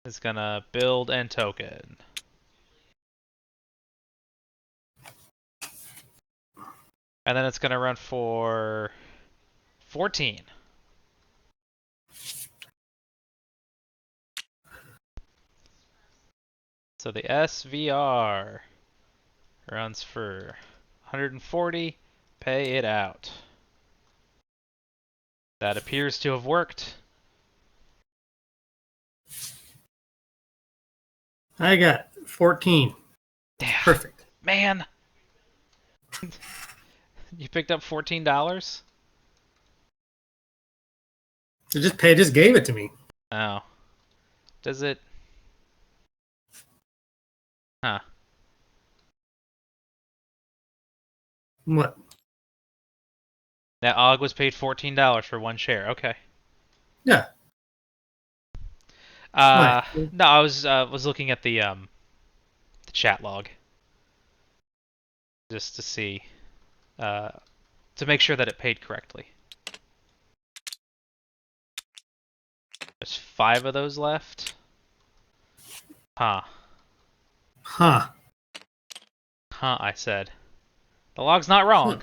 A: Is gonna build and token. And then it's gonna run for 14. So the SVR runs for 140. Pay it out. That appears to have worked.
B: I got 14.
A: Damn.
B: Perfect.
A: Man. You picked up $14?
B: It just gave it to me.
A: Oh. Does it? Huh.
B: What?
A: That Og was paid $14 for one share. Okay.
B: Yeah. Why?
A: No, I was looking at the chat log just to see uh to make sure that it paid correctly. There's 5 of those left. Huh.
B: Huh.
A: Huh, I said. The log's not
B: Huh.
A: wrong.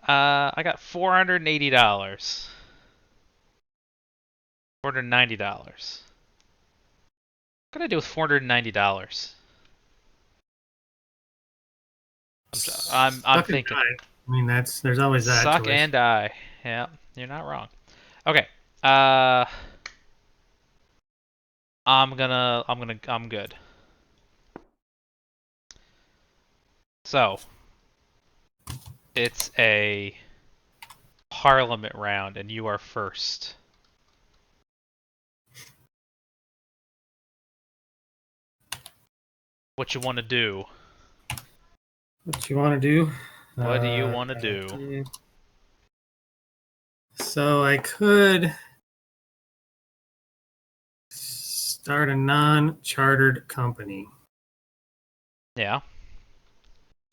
A: I got $480. $490. What can I do with $490? I'm
B: Suck and
A: thinking.
B: die. I mean, there's always that
A: Suck
B: choice.
A: and die. Yeah, you're not wrong. Okay. Uh, I'm good. So, it's a Parliament round, and you are first. What you want to do?
B: What you want to do?
A: What do you want to do?
B: So I could start a non-chartered company.
A: Yeah.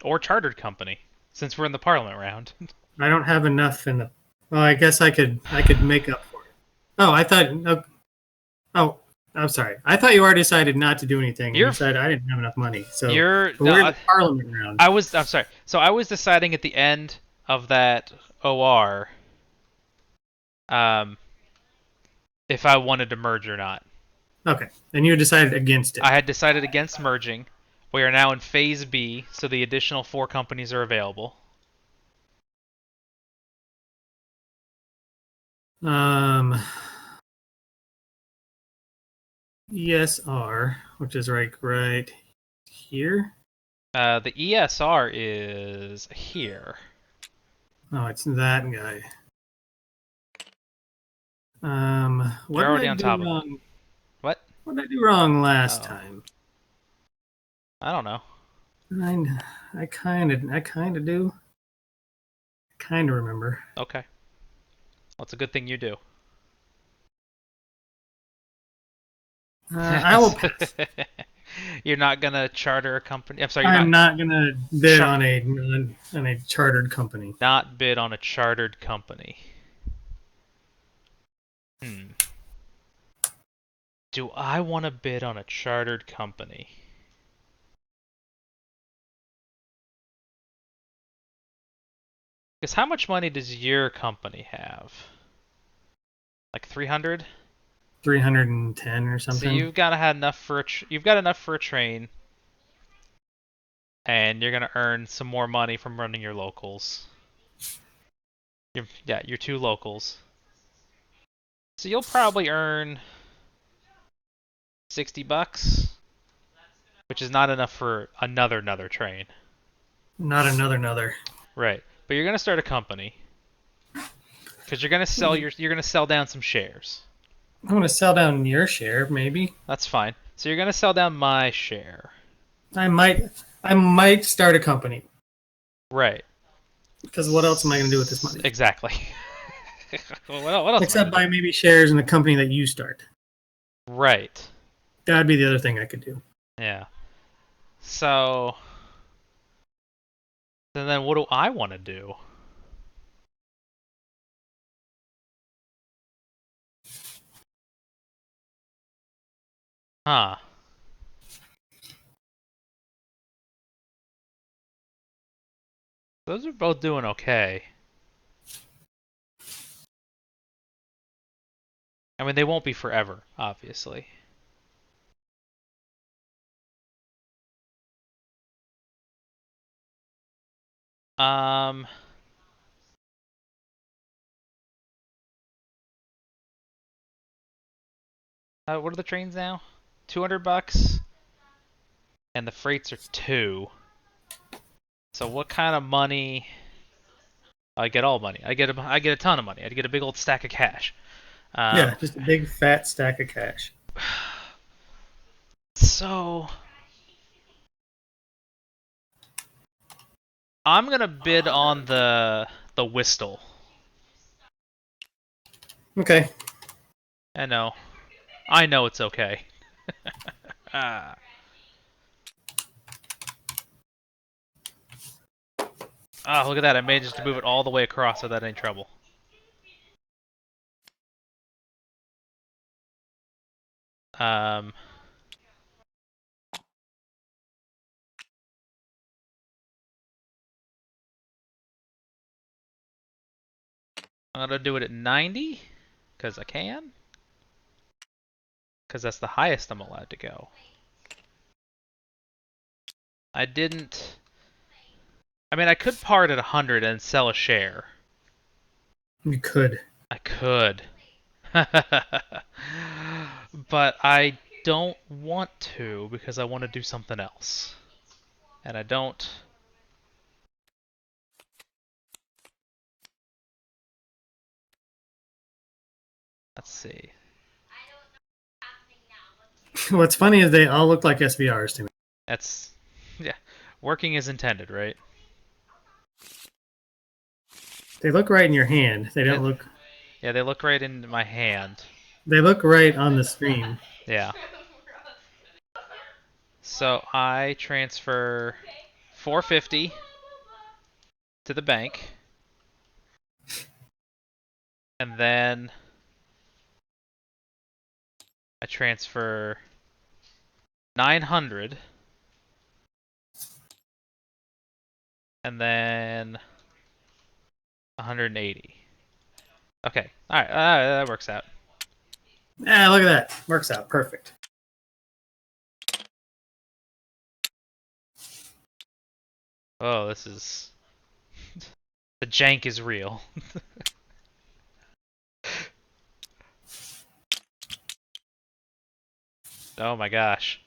A: Or chartered company, since we're in the Parliament round.
B: I don't have enough in the. Well, I guess I could make up for it. Oh, I thought. Oh, I'm sorry. I thought you already decided not to do anything.
A: You're
B: You said I didn't have enough money. So
A: You're
B: but we're in
A: no,
B: the Parliament round.
A: I'm sorry. So I was deciding at the end of that OR, um, if I wanted to merge or not.
B: Okay, and you decided against it.
A: I had decided against merging. We are now in Phase B, so the additional 4 companies are available.
B: Um, ESR, which is right here.
A: The ESR is here.
B: Oh, it's that guy. What
A: You're
B: did
A: already
B: I
A: on
B: do
A: top of it.
B: wrong?
A: What?
B: What did I do wrong last
A: Oh,
B: time?
A: I don't know.
B: I kind of do. Kind of remember.
A: Okay. Well, it's a good thing you do.
B: I will pass.
A: You're not gonna charter a company. I'm sorry, you're
B: I'm
A: not
B: not gonna bid
A: char-
B: on a chartered company.
A: not bid on a chartered company. Hmm. Do I want to bid on a chartered company? Because how much money does your company have? Like 300?
B: 310 or
A: So
B: something.
A: you've got to have enough for you've got enough for a train, and you're gonna earn some more money from running your locals. Your 2 locals. So you'll probably earn $60, which is not enough for another train.
B: Not another.
A: Right. But you're gonna start a company because you're gonna sell down some shares.
B: I'm gonna sell down your share, maybe.
A: That's fine. So you're gonna sell down my share.
B: I might start a company.
A: Right.
B: Because what else am I gonna do with this money?
A: Exactly. Well, what else am I
B: Except
A: gonna
B: buy
A: do?
B: maybe shares in the company that you start.
A: Right.
B: That'd be the other thing I could do.
A: Yeah. So then what do I want to do? Huh. Those are both doing okay. I mean, they won't be forever, obviously. Um, what are the trains now? $200, and the freights are 2. So what kind of money? I get all money. I get a ton of money. I get a big old stack of cash.
B: Yeah, just a big fat stack of cash.
A: So I'm gonna bid on the Whistle.
B: Okay.
A: I know it's okay. Ah. Oh, look at that! I managed to move it all the way across without any trouble. Um, I'm gonna do it at 90 because I can. Because that's the highest I'm allowed to go. I didn't. I mean, I could part at 100 and sell a share.
B: You could.
A: I could. But I don't want to because I want to do something else. And I don't. Let's see.
B: What's funny is they all look like SVRs to me.
A: That's. Yeah. Working as intended, right?
B: They look right in your hand. They don't look.
A: Yeah, they look right in my hand.
B: They look right on the screen.
A: Yeah. So I transfer 450 to the bank, and then I transfer 900, and then 180. Okay, all right, that works out.
B: Ah, look at that. Works out perfect.
A: Oh, this is the jank is real. Oh my gosh.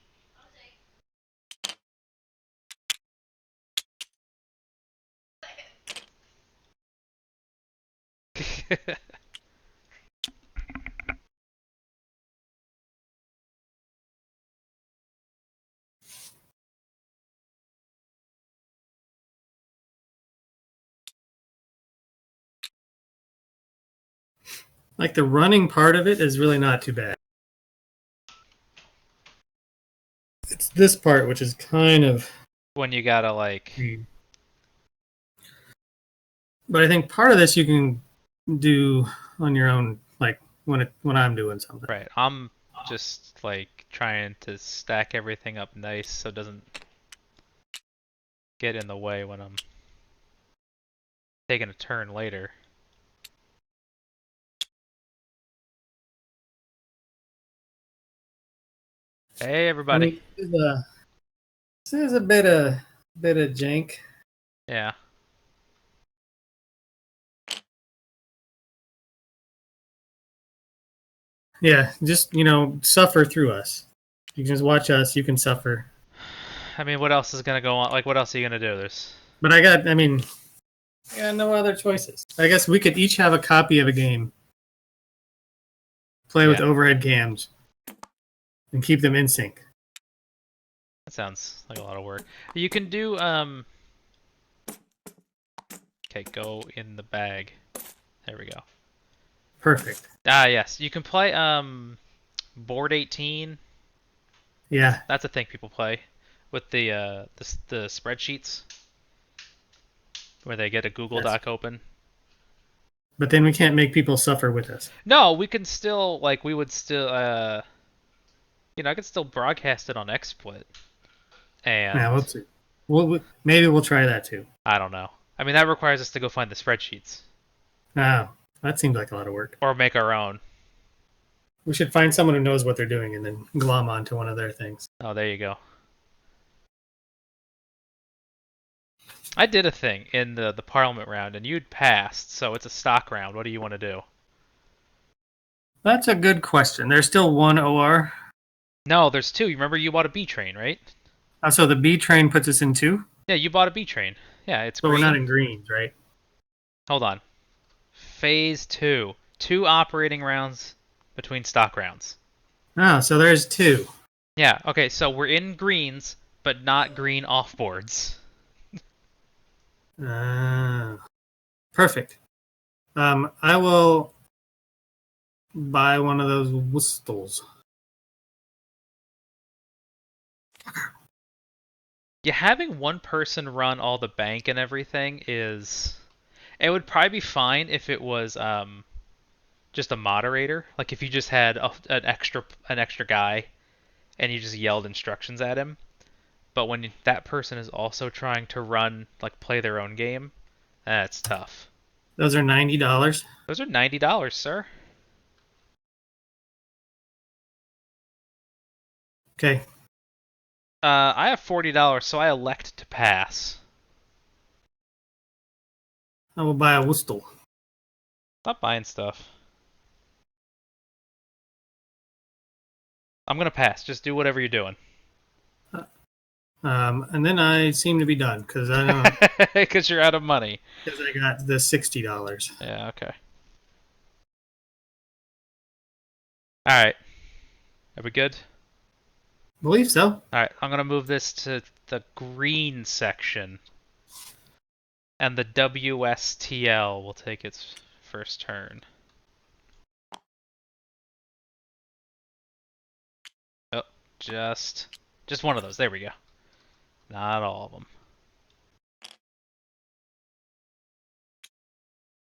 B: Like the running part of it is really not too bad. It's this part which is kind of.
A: When you gotta like.
B: But I think part of this you can do on your own, like when I'm doing something.
A: Right, I'm just like trying to stack everything up nice so it doesn't get in the way when I'm taking a turn later. Hey
B: I
A: everybody.
B: mean, this is a bit of jank.
A: Yeah.
B: Yeah, just suffer through us. You can just watch us. You can suffer.
A: I mean, what else is gonna go on? Like, what else are you gonna do? There's.
B: But I got no other choices. I guess we could each have a copy of a game, play with
A: Yeah.
B: overhead cams, and keep them in sync.
A: That sounds like a lot of work. You can do Okay, go in the bag. There we go.
B: Perfect.
A: Ah, yes. You can play Board 18.
B: Yeah.
A: That's a thing people play with the spreadsheets where they get a Google
B: Yes.
A: Doc open.
B: But then we can't make people suffer with us.
A: No, we can still we would still I could still broadcast it on XSplit.
B: Yeah,
A: And
B: we'll see. Maybe we'll try that too.
A: I don't know. I mean, that requires us to go find the spreadsheets
B: Oh, that seems like a lot of work.
A: or make our own.
B: We should find someone who knows what they're doing and then glom onto one of their things.
A: Oh, there you go. I did a thing in the Parliament round, and you'd passed, so it's a stock round. What do you want to do?
B: That's a good question. There's still one OR.
A: No, there's two. You remember you bought a B train, right?
B: Oh, so the B train puts us in two?
A: Yeah, you bought a B train. Yeah, it's
B: But
A: green.
B: we're not in greens, right?
A: Hold on. Phase 2. 2 operating rounds between stock rounds.
B: Oh, so there's two.
A: Yeah, okay, so we're in greens, but not green offboards.
B: Perfect. I will buy one of those whistles.
A: Yeah, having one person run all the bank and everything is... It would probably be fine if it was just a moderator. Like if you just had an extra guy and you just yelled instructions at him. But when that person is also trying to run, play their own game, that's tough.
B: Those are $90.
A: Those are $90, sir.
B: Okay.
A: I have $40, so I elect to pass.
B: I will buy a whistle.
A: Stop buying stuff. I'm gonna pass. Just do whatever you're doing.
B: And then I seem to be done because I don't.
A: Because you're out of money.
B: Because I got the $60.
A: Yeah. Okay. All right. Are we good?
B: I believe so.
A: All right. I'm gonna move this to the green section. And the WSTL will take its first turn. Oh, just one of those. There we go. Not all of them.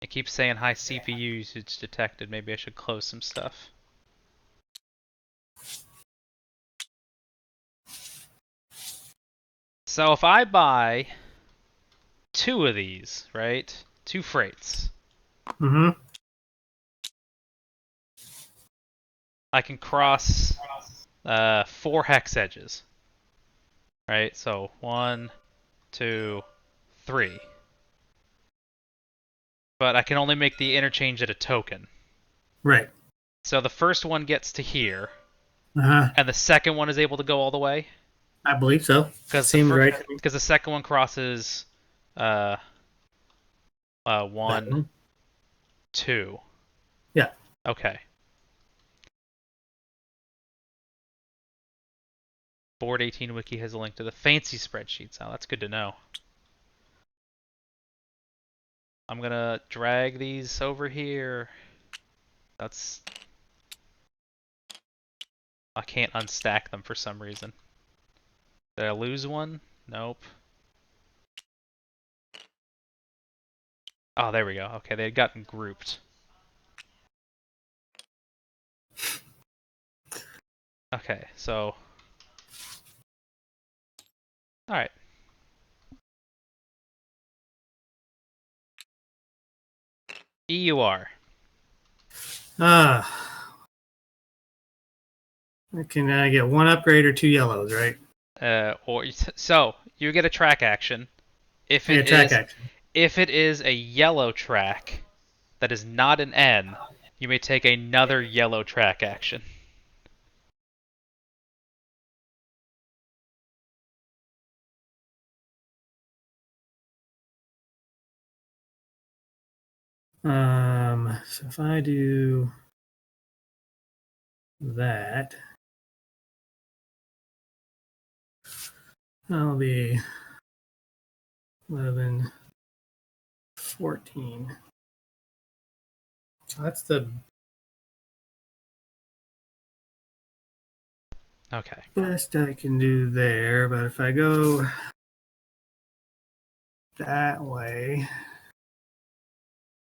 A: It keeps saying high CPU usage detected. Maybe I should close some stuff. So if I buy 2 of these, right? 2 freights.
B: Mm-hmm.
A: I can cross 4 hex edges. Right? So 1, 2, 3. But I can only make the interchange at a token.
B: Right.
A: So the first one gets to here,
B: Uh-huh.
A: and the second one is able to go all the way.
B: I believe so.
A: Because
B: Seems right.
A: Because the second one crosses 1,
B: That one.
A: 2.
B: Yeah.
A: Okay. Board 18 Wiki has a link to the fancy spreadsheets. Now that's good to know. I'm gonna drag these over here. That's... I can't unstack them for some reason. Did I lose one? Nope. Oh, there we go. Okay, they had gotten grouped. Okay, so... Alright. EUR.
B: Can I get 1 upgrade or 2 yellows, right?
A: So you get a track action. If
B: Yeah,
A: it
B: track
A: is
B: action.
A: if it is a yellow track that is not an N, you may take another yellow track action.
B: So if I do that, that'll be 11, 14. So that's the
A: Okay.
B: best I can do there. But if I go that way,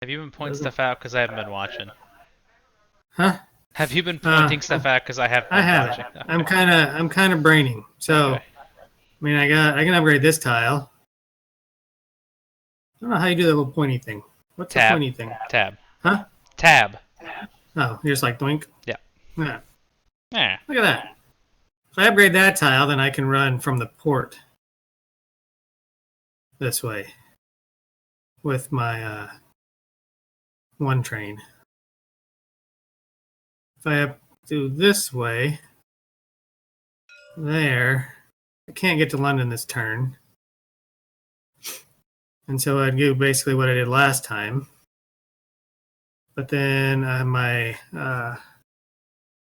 A: Have you been pointing
B: doesn't...
A: stuff out because I haven't been watching?
B: Huh?
A: Have you been pointing stuff out because I haven't
B: I
A: been
B: have
A: watching?
B: it.
A: Okay.
B: I'm kind of braining. So,
A: Okay.
B: I mean, I can upgrade this tile. I don't know how you do that little pointy thing. What's the
A: Tab.
B: pointy thing?
A: Tab.
B: Huh?
A: Tab.
B: Oh, you're just like doink.
A: Yeah.
B: Yeah.
A: Yeah.
B: Look at that. If I upgrade that tile, then I can run from the port this way with my 1 train. If I do this way, there, I can't get to London this turn. And so I'd do basically what I did last time. But then my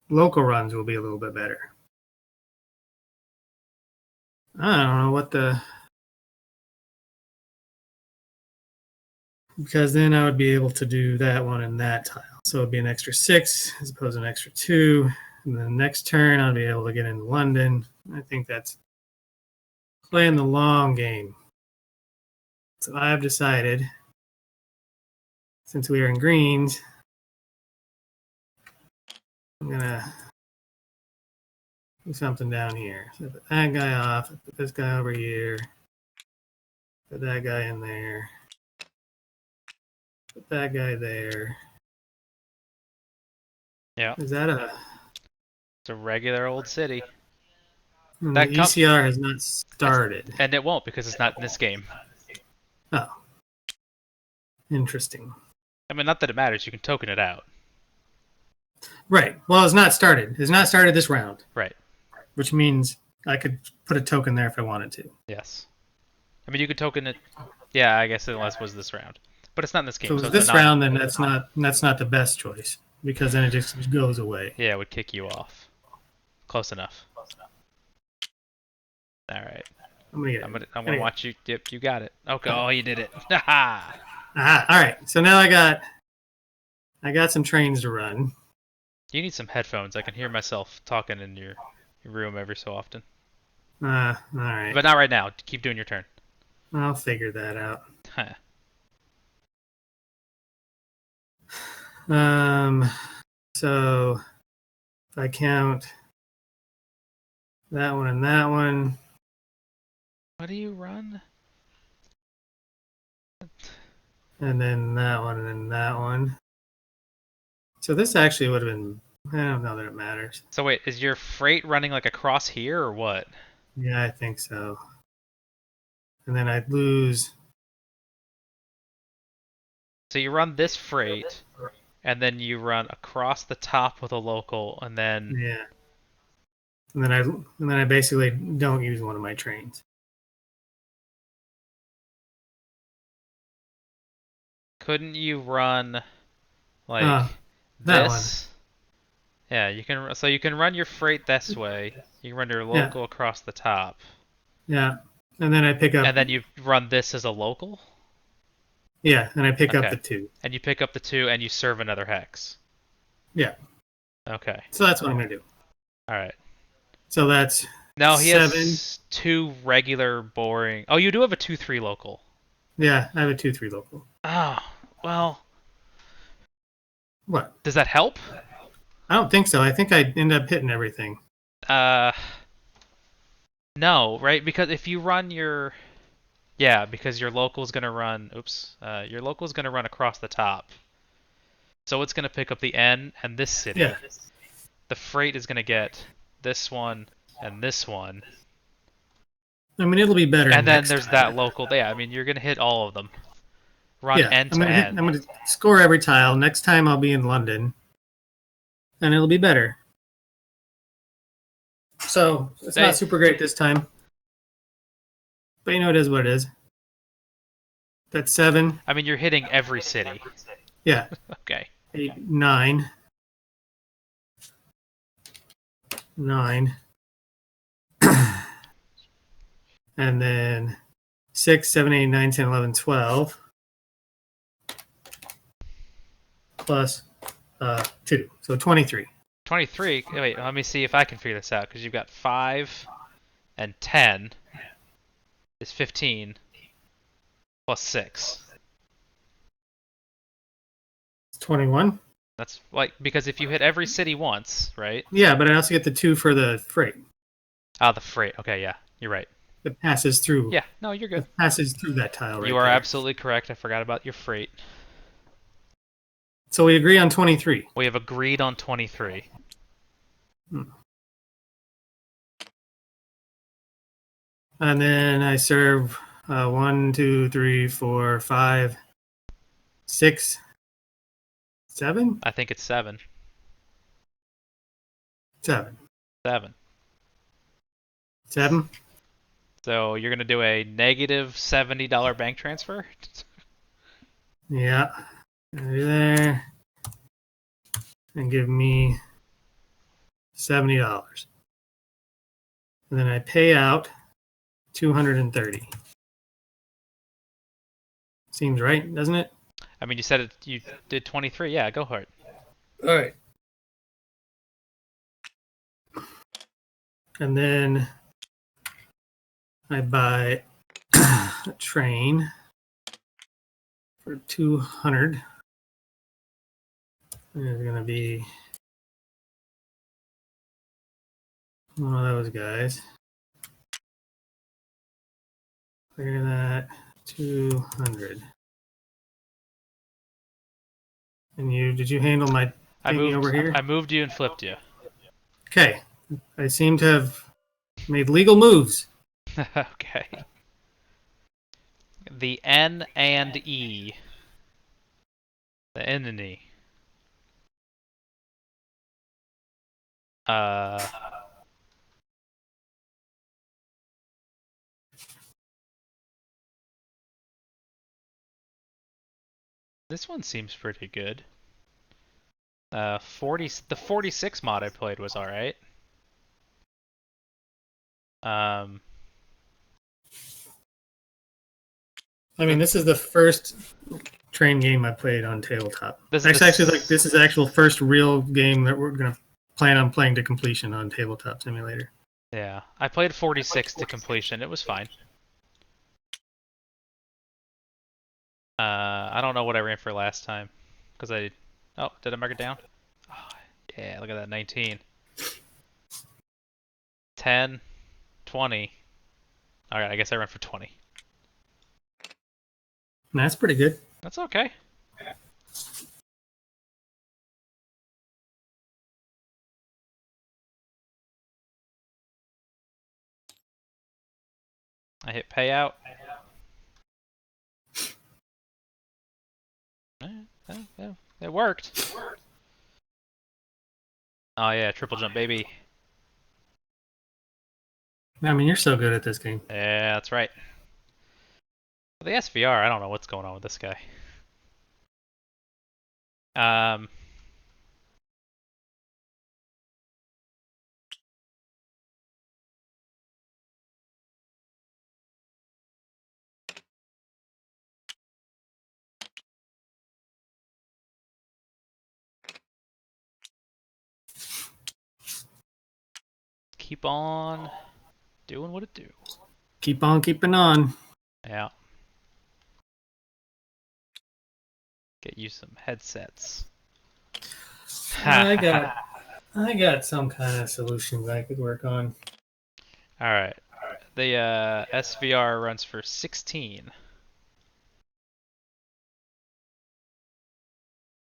B: local runs will be a little bit better. I don't know what the... Because then I would be able to do that one and that tile. So it'd be an extra 6 as opposed to an extra 2. And then next turn I'll be able to get into London. I think that's playing the long game. So I've decided, since we are in greens, I'm gonna do something down here. So put that guy off, put this guy over here, put that guy in there, put that guy there.
A: Yeah.
B: Is that a...
A: It's a regular old city.
B: The ECR has not started.
A: And it won't because it's not in this game.
B: Oh. Interesting.
A: I mean, not that it matters. You can token it out.
B: Right. Well, it's not started. It's not started this round.
A: Right.
B: Which means I could put a token there if I wanted to.
A: Yes. I mean, you could token it. Yeah, I guess unless it was this round, but it's not in this game.
B: If it was
A: so
B: this round, then that's not the best choice because then it just goes away.
A: Yeah, it would kick you off. Close enough. All right.
B: I'm gonna get
A: I'm
B: it.
A: gonna watch you. Yep, you got it. Okay. Oh, you did it. Haha.
B: All right. So now I got some trains to run.
A: You need some headphones. I can hear myself talking in your room every so often.
B: All right.
A: But not right now. Keep doing your turn.
B: I'll figure that out.
A: Huh.
B: So if I count that one and that one,
A: What do you run?
B: and then that one and then that one. So this actually would have been. I don't know that it matters.
A: So wait, is your freight running like across here or what?
B: Yeah, I think so. And then I'd lose.
A: So you run this freight, and then you run across the top with a local, and then
B: Yeah. And then I basically don't use one of my trains.
A: couldn't you run like
B: That one.
A: this? Yeah, you can. So you can run your freight this way. You can run your
B: Yeah.
A: local across the top,
B: Yeah. And then I pick up.
A: and then you run this as a local.
B: Yeah, and I pick up
A: Okay.
B: the two.
A: And you pick up the two, and you serve another hex.
B: Yeah.
A: Okay.
B: So that's what I'm gonna do.
A: All right.
B: So that's
A: No, he
B: 7.
A: has two regular boring. Oh, you do have a 2-3 local.
B: Yeah, I have a 2-3 local.
A: Oh, well,
B: What?
A: does that help?
B: I don't think so. I think I end up hitting everything.
A: Uh, no, right? Because if you run your, yeah, because your local's gonna run. Oops, your local's gonna run across the top. So it's gonna pick up the N and this city.
B: Yeah.
A: The freight is gonna get this one and this one.
B: I mean, it'll be better.
A: And then
B: next
A: there's
B: time.
A: that local. Yeah, I mean, you're gonna hit all of them. Run
B: Yeah,
A: end
B: I'm
A: to
B: gonna hit,
A: end.
B: I'm gonna score every tile. Next time I'll be in London, and it'll be better. So it's
A: Hey.
B: not super great this time, but you know it is what it is. That's 7.
A: I mean, you're hitting every city.
B: Yeah.
A: Okay.
B: 8, 9, 9, and then 6, 7, 8, 9, 10, 11, 12, plus 2, so 23.
A: 23. Wait, let me see if I can figure this out. Because you've got 5 and 10 is 15 plus 6.
B: It's 21.
A: That's like, because if you hit every city once, right?
B: Yeah, but I also get the 2 for the freight.
A: Ah, the freight. Okay, yeah, you're right.
B: That passes through.
A: Yeah, no, you're good.
B: That passes through that tile right
A: You are
B: there.
A: absolutely correct. I forgot about your freight.
B: So we agree on 23.
A: We have agreed on 23.
B: And then I serve 1, 2, 3, 4, 5, 6, 7?
A: I think it's 7.
B: 7.
A: 7.
B: 7?
A: So you're going to do a negative $70 bank transfer?
B: Yeah. Over there. And give me $70. And then I pay out 230. Seems right, doesn't it?
A: I mean, you said you did 23. Yeah, go for it.
B: All right. And then I buy a train for 200. There's going to be one of those guys. Clear that. 200. And did you handle my thingy over here?
A: I moved you and flipped you.
B: Okay. I seem to have made legal moves.
A: Okay. The N and E. The N and E. This one seems pretty good. The 46 mod I played was alright.
B: I mean, this is the first train game I played on tabletop.
A: This
B: This
A: is
B: actually, like, this is the actual first real game that we're gonna plan on playing to completion on Tabletop Simulator.
A: Yeah, I played 46 to completion. It was fine. I don't know what I ran for last time, because I... Oh, did I mark it down? Oh, yeah, look at that, 19. 10, 20. Alright, I guess I ran for 20.
B: And that's pretty good.
A: That's okay. I hit payout. It worked. Oh yeah, triple jump, baby.
B: I mean, you're so good at this game.
A: Yeah, that's right. The SVR, I don't know what's going on with this guy. Um, keep on doing what it do.
B: Keep on keeping on.
A: Yeah. Get you some headsets.
B: I got some kind of solutions I could work on.
A: All right. The SVR runs for 16.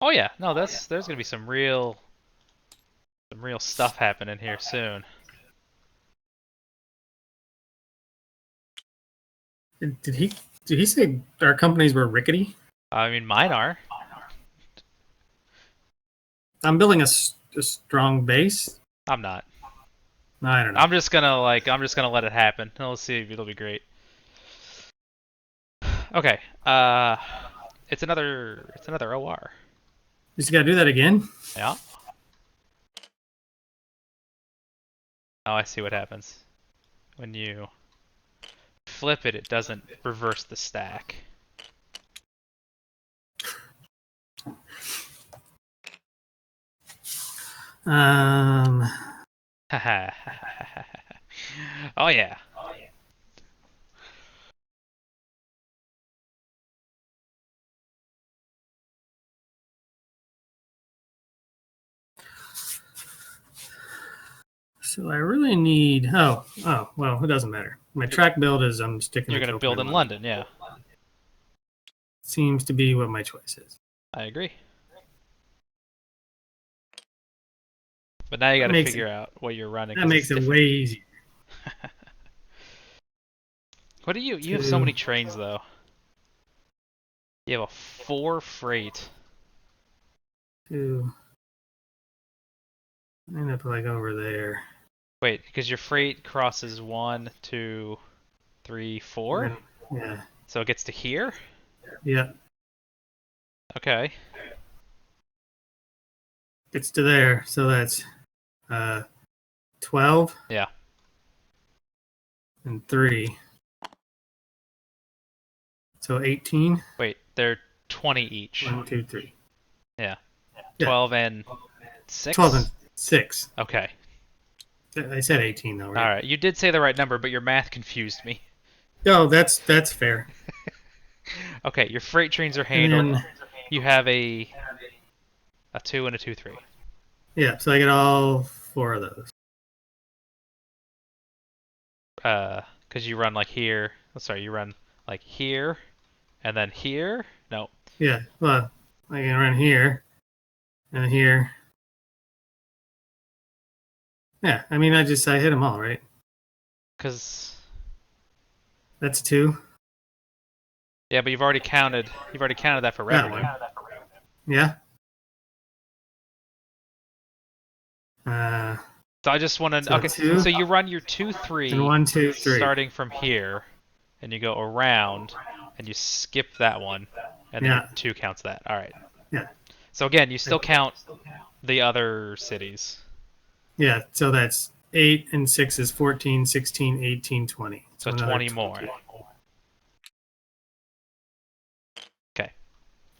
A: Oh yeah, no, there's gonna be some real stuff happening here soon.
B: Did he say our companies were rickety?
A: I mean, mine are.
B: I'm building a strong base.
A: I'm not.
B: I don't know.
A: I'm just gonna let it happen. We'll see. It'll be great. Okay. It's another OR.
B: Just gotta do that again.
A: Yeah. Oh, I see what happens. When you flip it, it doesn't reverse the stack. Oh yeah.
B: So I really need. Oh, well, it doesn't matter. My track build is I'm sticking.
A: You're gonna build in London, yeah.
B: Seems to be what my choice is.
A: I agree. But now you gotta figure out what you're running.
B: That makes it way easier.
A: What do you? You have so many trains though. You have a 4 freight.
B: Two. I end up like over there.
A: Wait, because your freight crosses 1, 2, 3, 4?
B: Yeah.
A: So it gets to here?
B: Yeah.
A: Okay.
B: Gets to there, so that's 12.
A: Yeah.
B: And 3. So 18.
A: Wait, they're 20 each.
B: 1, 2, 3.
A: Yeah. 12 and 6?
B: 12 and 6.
A: Okay.
B: I said 18 though, right?
A: Alright, you did say the right number, but your math confused me.
B: No, that's fair.
A: Okay, your freight trains are handled.
B: Then,
A: You have a 2 and a 2, 3.
B: yeah, so I get all 4 of those.
A: Because you run like here. Oh, sorry, you run like here, and then here. No.
B: Yeah, well, I can run here and here. Yeah, I mean, I hit them all, right?
A: Because
B: That's 2.
A: yeah, but you've already counted that for
B: That
A: revenue.
B: one. Yeah.
A: So I just want to.
B: So
A: Okay,
B: 2
A: so you run your 2, 3,
B: and 1, 2, 3.
A: starting from here, and you go around, and you skip that one, and then
B: Yeah.
A: your 2 counts that. All right.
B: Yeah.
A: So again, you still count the other cities.
B: Yeah, so that's 8 and 6 is 14, 16, 18, 20.
A: So 20 more.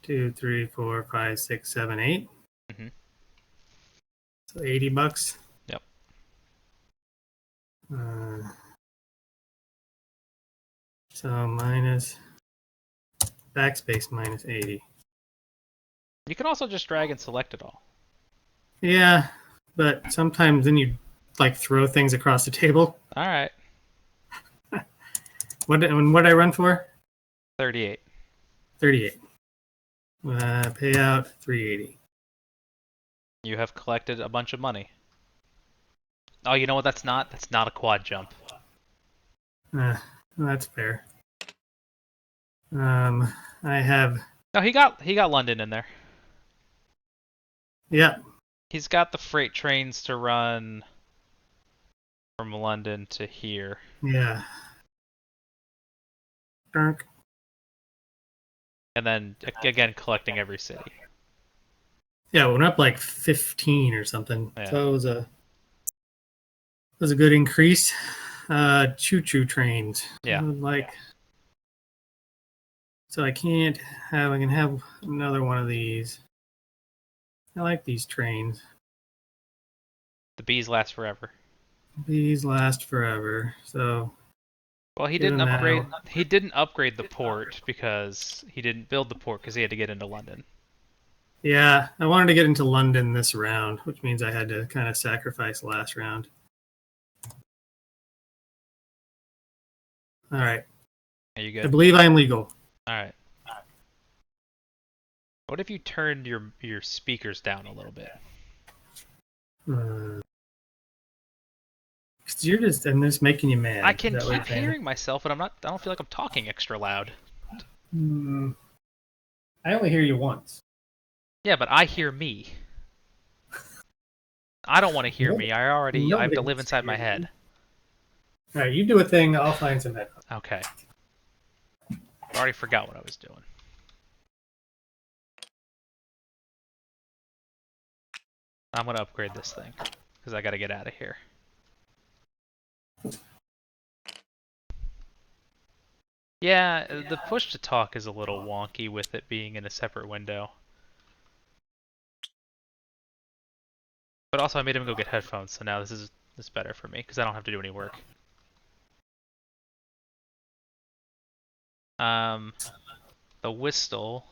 B: 2, 3, 4, 5, 6, 7, 8.
A: Mm-hmm.
B: So $80.
A: Yep.
B: So minus backspace minus 80.
A: You can also just drag and select it all.
B: Yeah, but sometimes then you like throw things across the table.
A: All right.
B: What did I run for?
A: 38.
B: 38. Payout 380.
A: You have collected a bunch of money. Oh, you know what? That's not. That's not a quad jump.
B: Well, that's fair. I have.
A: No, he got London in there.
B: Yeah.
A: He's got the freight trains to run from London to here.
B: Yeah. Dark.
A: And then again collecting every city.
B: Yeah, we went up like 15 or something.
A: Yeah.
B: So it was a good increase. Choo-choo trains.
A: Yeah.
B: So I can have another one of these. I like these trains.
A: The bees last forever.
B: These last forever. So
A: Well, he didn't upgrade. He didn't upgrade the port because he didn't build the port because he had to get into London.
B: yeah, I wanted to get into London this round, which means I had to kind of sacrifice last round. All right.
A: Are you good?
B: I believe I am legal.
A: All right. What if you turned your speakers down a little bit?
B: Cause I'm just making you mad.
A: I can keep hearing myself, and I don't feel like I'm talking extra loud.
B: I only hear you once.
A: Yeah, but I hear me. I don't want to hear me. I have to live inside my head.
B: All right, you do a thing. I'll find some headphones.
A: Okay. I already forgot what I was doing. I'm gonna upgrade this thing because I gotta get out of here. Yeah, the push to talk is a little wonky with it being in a separate window. But also I made him go get headphones, so now this is better for me because I don't have to do any work. The Whistle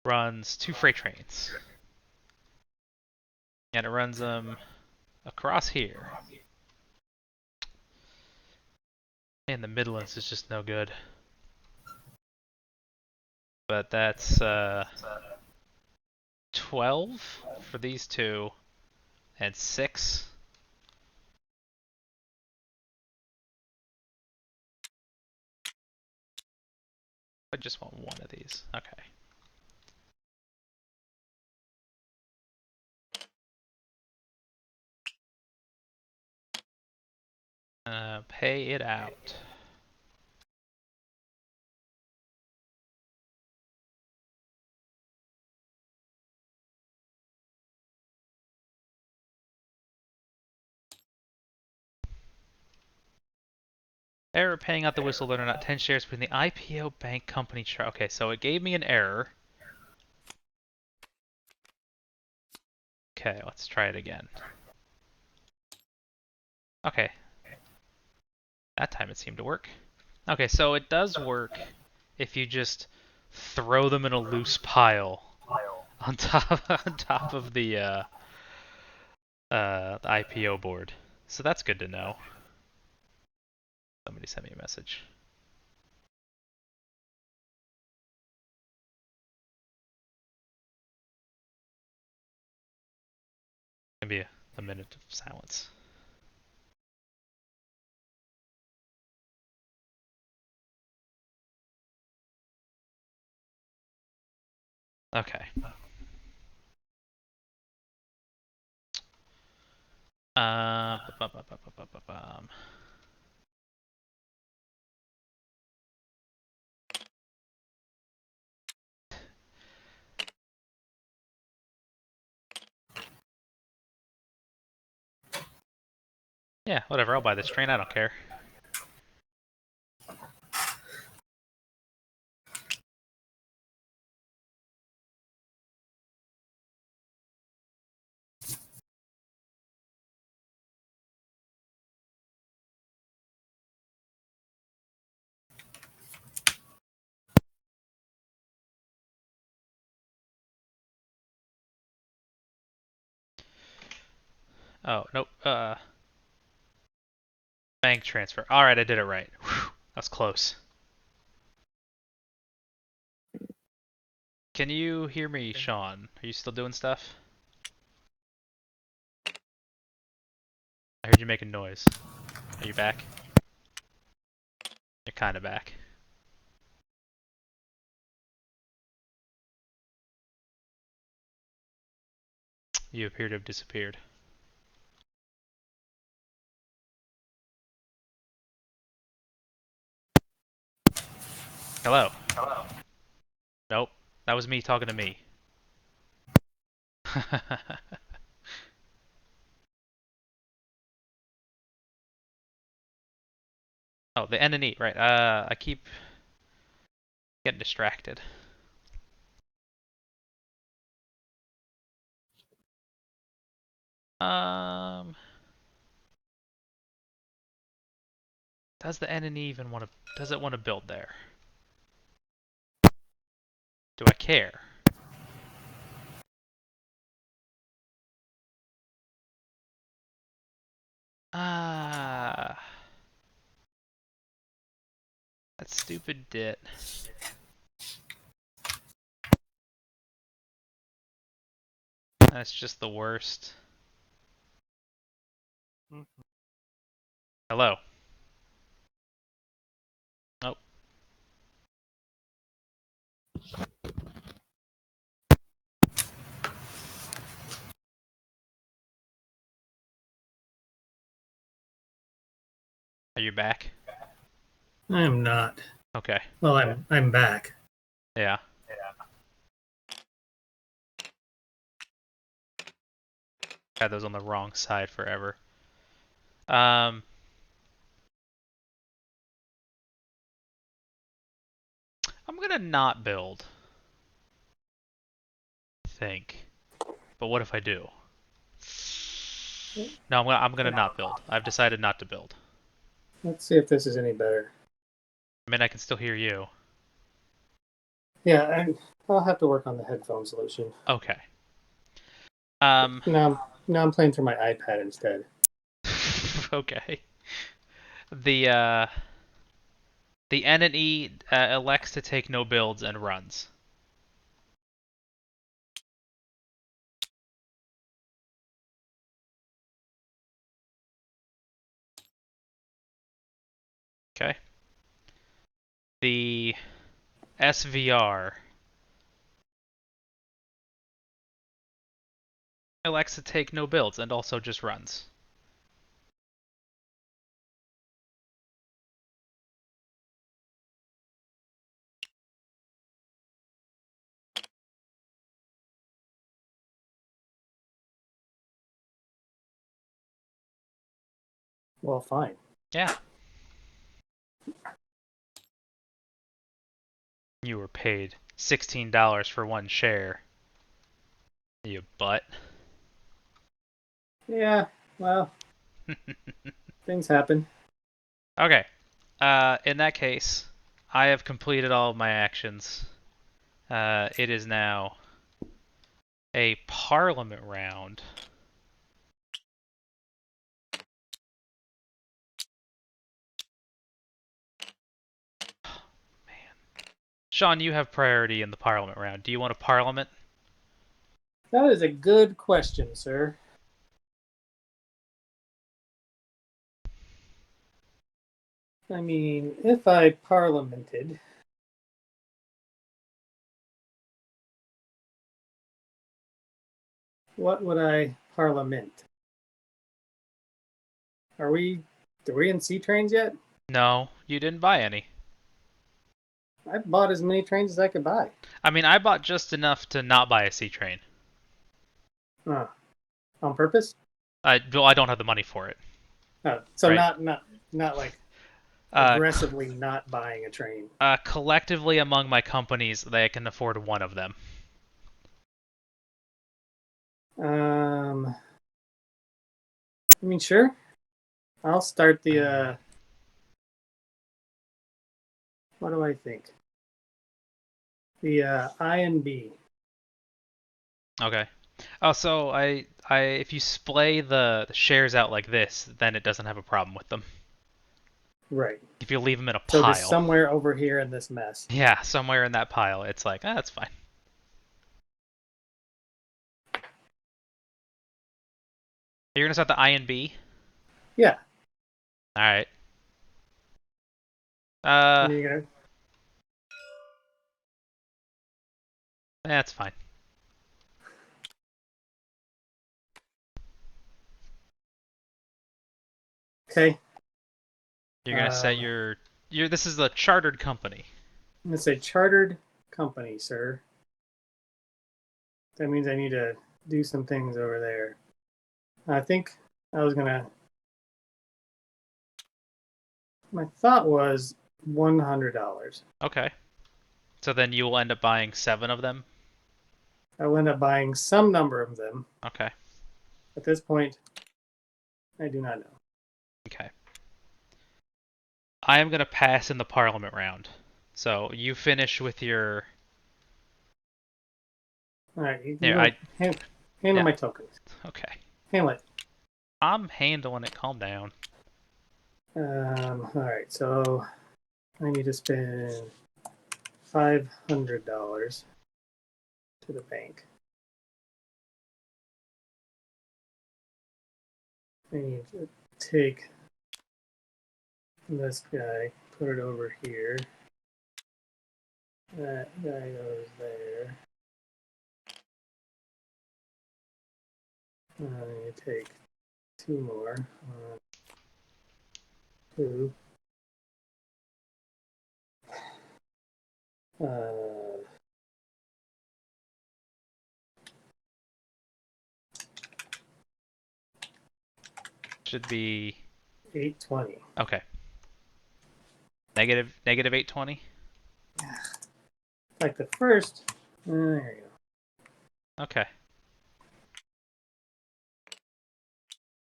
A: runs 2 freight trains. And it runs them across here. And the Midlands is just no good. But that's 12 for these two, and 6. I just want one of these. Okay. Pay it out. Error paying out the Whistle loaner, not 10 shares between the IPO bank company chart. Okay, so it gave me an error. Okay, let's try it again. Okay. That time it seemed to work. Okay, so it does work if you just throw them in a loose pile on top of the IPO board. So that's good to know. Somebody sent me a message. Maybe a minute of silence. Okay. Uh, Yeah, whatever. I'll buy this train. I don't care. Oh, nope. Bank transfer. Alright, I did it right. Whew, that's close. Can you hear me, Shawn? Are you still doing stuff? I heard you making noise. Are you back? You're kinda back. You appear to have disappeared. Hello.
C: Hello.
A: Nope. That was me talking to me. Oh, the N and E, right. I keep getting distracted. Um, does the N and E even want to, does it want to build there? Do I care? Ah, that stupid dit. That's just the worst. Hello. Oh, are you back?
B: I am not.
A: Okay.
B: Well, I'm back.
A: Yeah. Had those on the wrong side forever. Um, I'm gonna not build. I think. But what if I do? No, I'm gonna not build. I've decided not to build.
B: Let's see if this is any better.
A: I mean, I can still hear you.
B: Yeah, I'll have to work on the headphone solution.
A: Okay. Um,
B: Now I'm playing through my iPad instead.
A: okay. The uh, the N and E elects to take no builds and runs. Okay. The SVR elects to take no builds and also just runs.
B: Well, fine.
A: Yeah. You were paid $16 for one share. You butt.
B: Yeah, well, things happen.
A: Okay. In that case, I have completed all of my actions. It is now a parliament round. Man. Shawn, you have priority in the parliament round. Do you want a parliament?
B: That is a good question, sir. I mean, if I parliamented, what would I parliament? Are we in C trains yet?
A: No, you didn't buy any.
B: I bought as many trains as I could buy.
A: I mean, I bought just enough to not buy a C train.
B: Uh, on purpose?
A: Well, I don't have the money for it,
B: So
A: right?
B: not like
A: Uh,
B: aggressively not buying a train.
A: collectively among my companies, they can afford one of them.
B: I mean, sure. I'll start the. What do I think? The I and B.
A: Okay. Oh, so if you splay the shares out like this, then it doesn't have a problem with them.
B: Right.
A: If you leave them in a
B: So just
A: pile,
B: somewhere over here in this mess.
A: yeah, somewhere in that pile, it's like, ah, that's fine. You're gonna start the I and B.
B: Yeah.
A: All right. Uh,
B: And you're gonna.
A: that's fine.
B: Okay.
A: You're gonna set your. This is a chartered company.
B: It's a chartered company, sir. That means I need to do some things over there. I think I was gonna. My thought was $100.
A: Okay. So then you will end up buying 7 of them.
B: I will end up buying some number of them.
A: Okay.
B: At this point, I do not know.
A: Okay. I am gonna pass in the Parliament round. So you finish with your.
B: All right, you can
A: Here,
B: go handle
A: yeah.
B: my tokens.
A: Okay.
B: Handle it.
A: I'm handling it. Calm down.
B: All right, so I need to spend $500 to the bank. I need to take this guy, put it over here. That guy goes there. I need to take 2 more. 2. Uh,
A: Should be
B: 820.
A: okay. Negative 820.
B: Like the first. There you
A: Okay.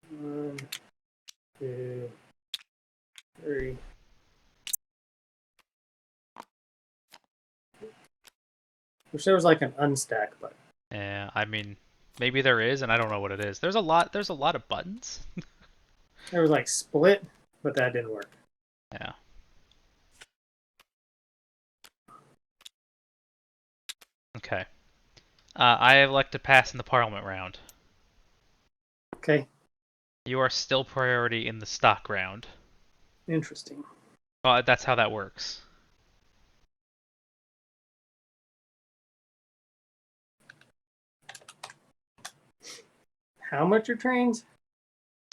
B: go. 1, 2, 3. Wish there was like an unstack button.
A: Yeah, I mean, maybe there is, and I don't know what it is. There's a lot. There's a lot of buttons.
B: There was like split, but that didn't work.
A: Yeah. Okay. I elect to pass in the Parliament round.
B: Okay,
A: You are still priority in the stock round.
B: interesting.
A: Well, that's how that works.
B: How much are trains?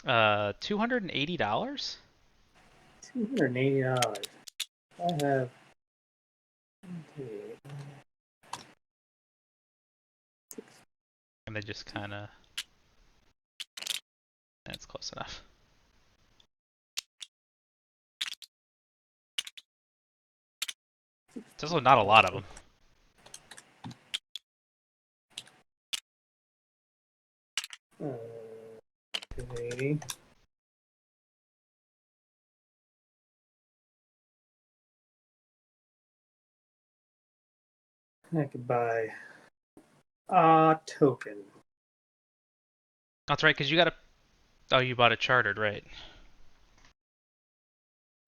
A: $280.
B: $280. I have.
A: And they just kind of. That's close enough. There's also not a lot of them.
B: 280. I could buy a token.
A: That's right, because you got a. Oh, you bought it chartered, right?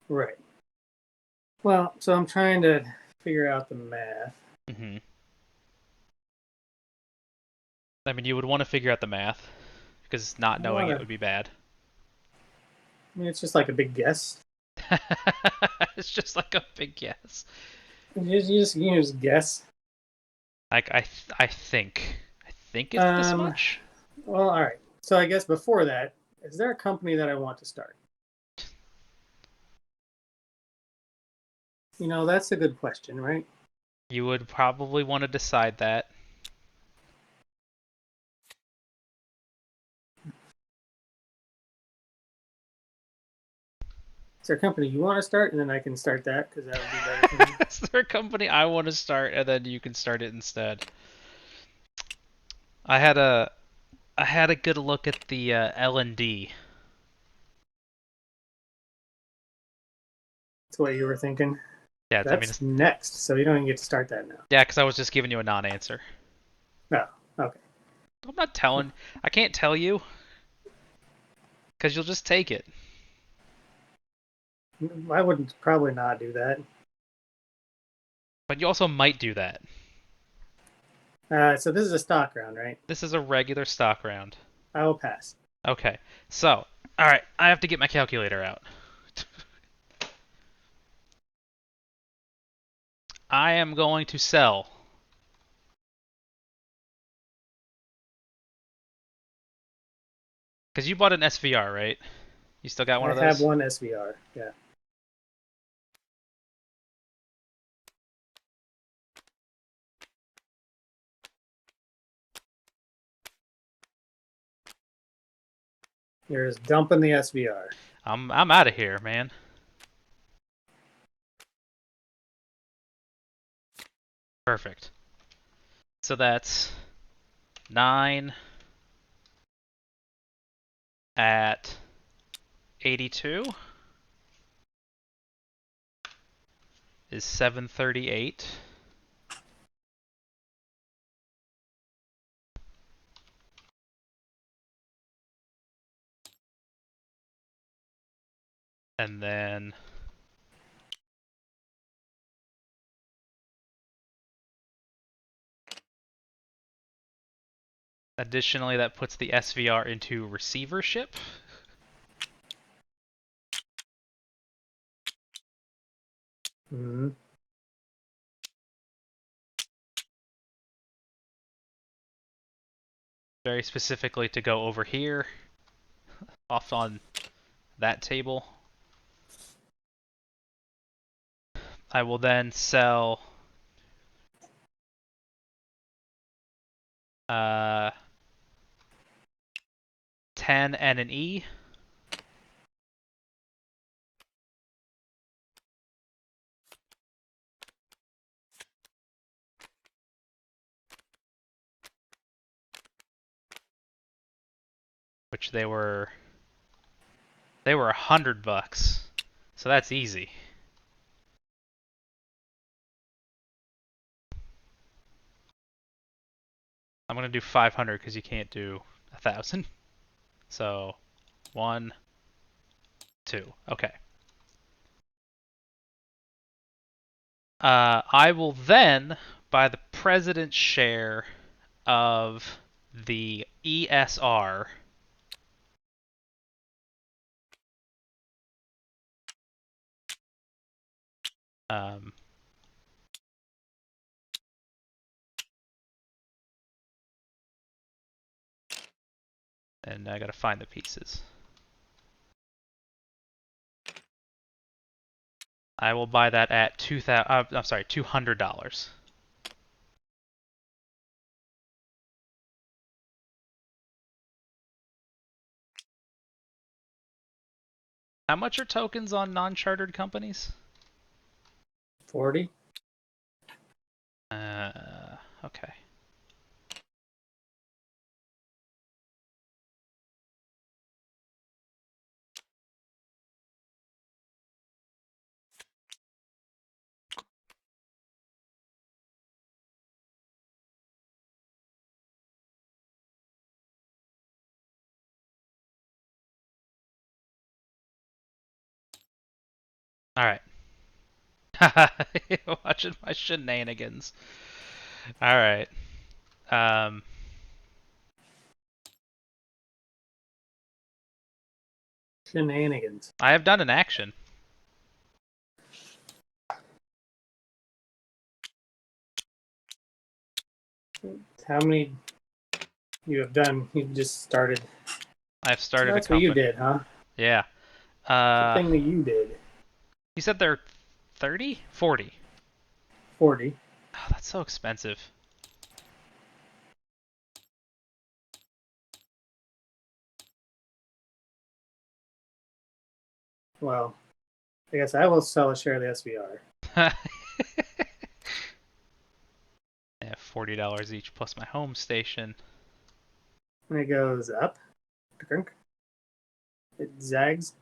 B: Right. Well, so I'm trying to figure out the math.
A: Mm-hmm. I mean, you would want to figure out the math, because not
B: I
A: knowing
B: want
A: it
B: to.
A: would be bad.
B: I mean, it's just like a big guess.
A: It's just like a big guess.
B: You just guess.
A: Like I think it's this
B: Um.
A: much.
B: Well, all right. So I guess before that, is there a company that I want to start? That's a good question, right?
A: You would probably want to decide that.
B: Is there a company you want to start, and then I can start that because that would be better for me.
A: Is there a company I want to start, and then you can start it instead? I had a I had a good look at the L&D.
B: That's what you were thinking.
A: Yeah, I mean,
B: That's next, so you don't even get to start that now.
A: yeah, because I was just giving you a non-answer.
B: Oh, okay.
A: I'm not telling. I can't tell you because you'll just take it.
B: I would probably not do that.
A: But you also might do that.
B: So this is a stock round, right?
A: This is a regular stock round.
B: I will pass.
A: Okay. So, all right. I have to get my calculator out. I am going to sell. Because you bought an SVR, right? You still got one
B: I
A: of
B: have
A: those?
B: one SVR. Yeah. You're just dumping the SVR.
A: I'm out of here, man. Perfect. So that's 9 at 82 is 738. And then additionally, that puts the SVR into receivership.
B: Mm-hmm.
A: Very specifically to go over here, off on that table. I will then sell 10 and an E. Which they were $100, so that's easy. I'm gonna do 500 because you can't do 1,000. So 1, 2. Okay. I will then buy the president's share of the ESR. Um, and I gotta find the pieces. I will buy that at $200. How much are tokens on non-chartered companies?
B: 40.
A: Okay. All right. Watching my shenanigans. All right. Um,
B: Shenanigans.
A: I have done an action.
B: How many you have done? You just started.
A: I've started a
B: That's what you
A: company.
B: did, huh?
A: Yeah.
B: The thing that you did.
A: You said they're 30? 40.
B: 40.
A: Oh, that's so expensive.
B: Well, I guess I will sell a share of the SVR.
A: Yeah, $40 each plus my home station.
B: And it goes up. It zags.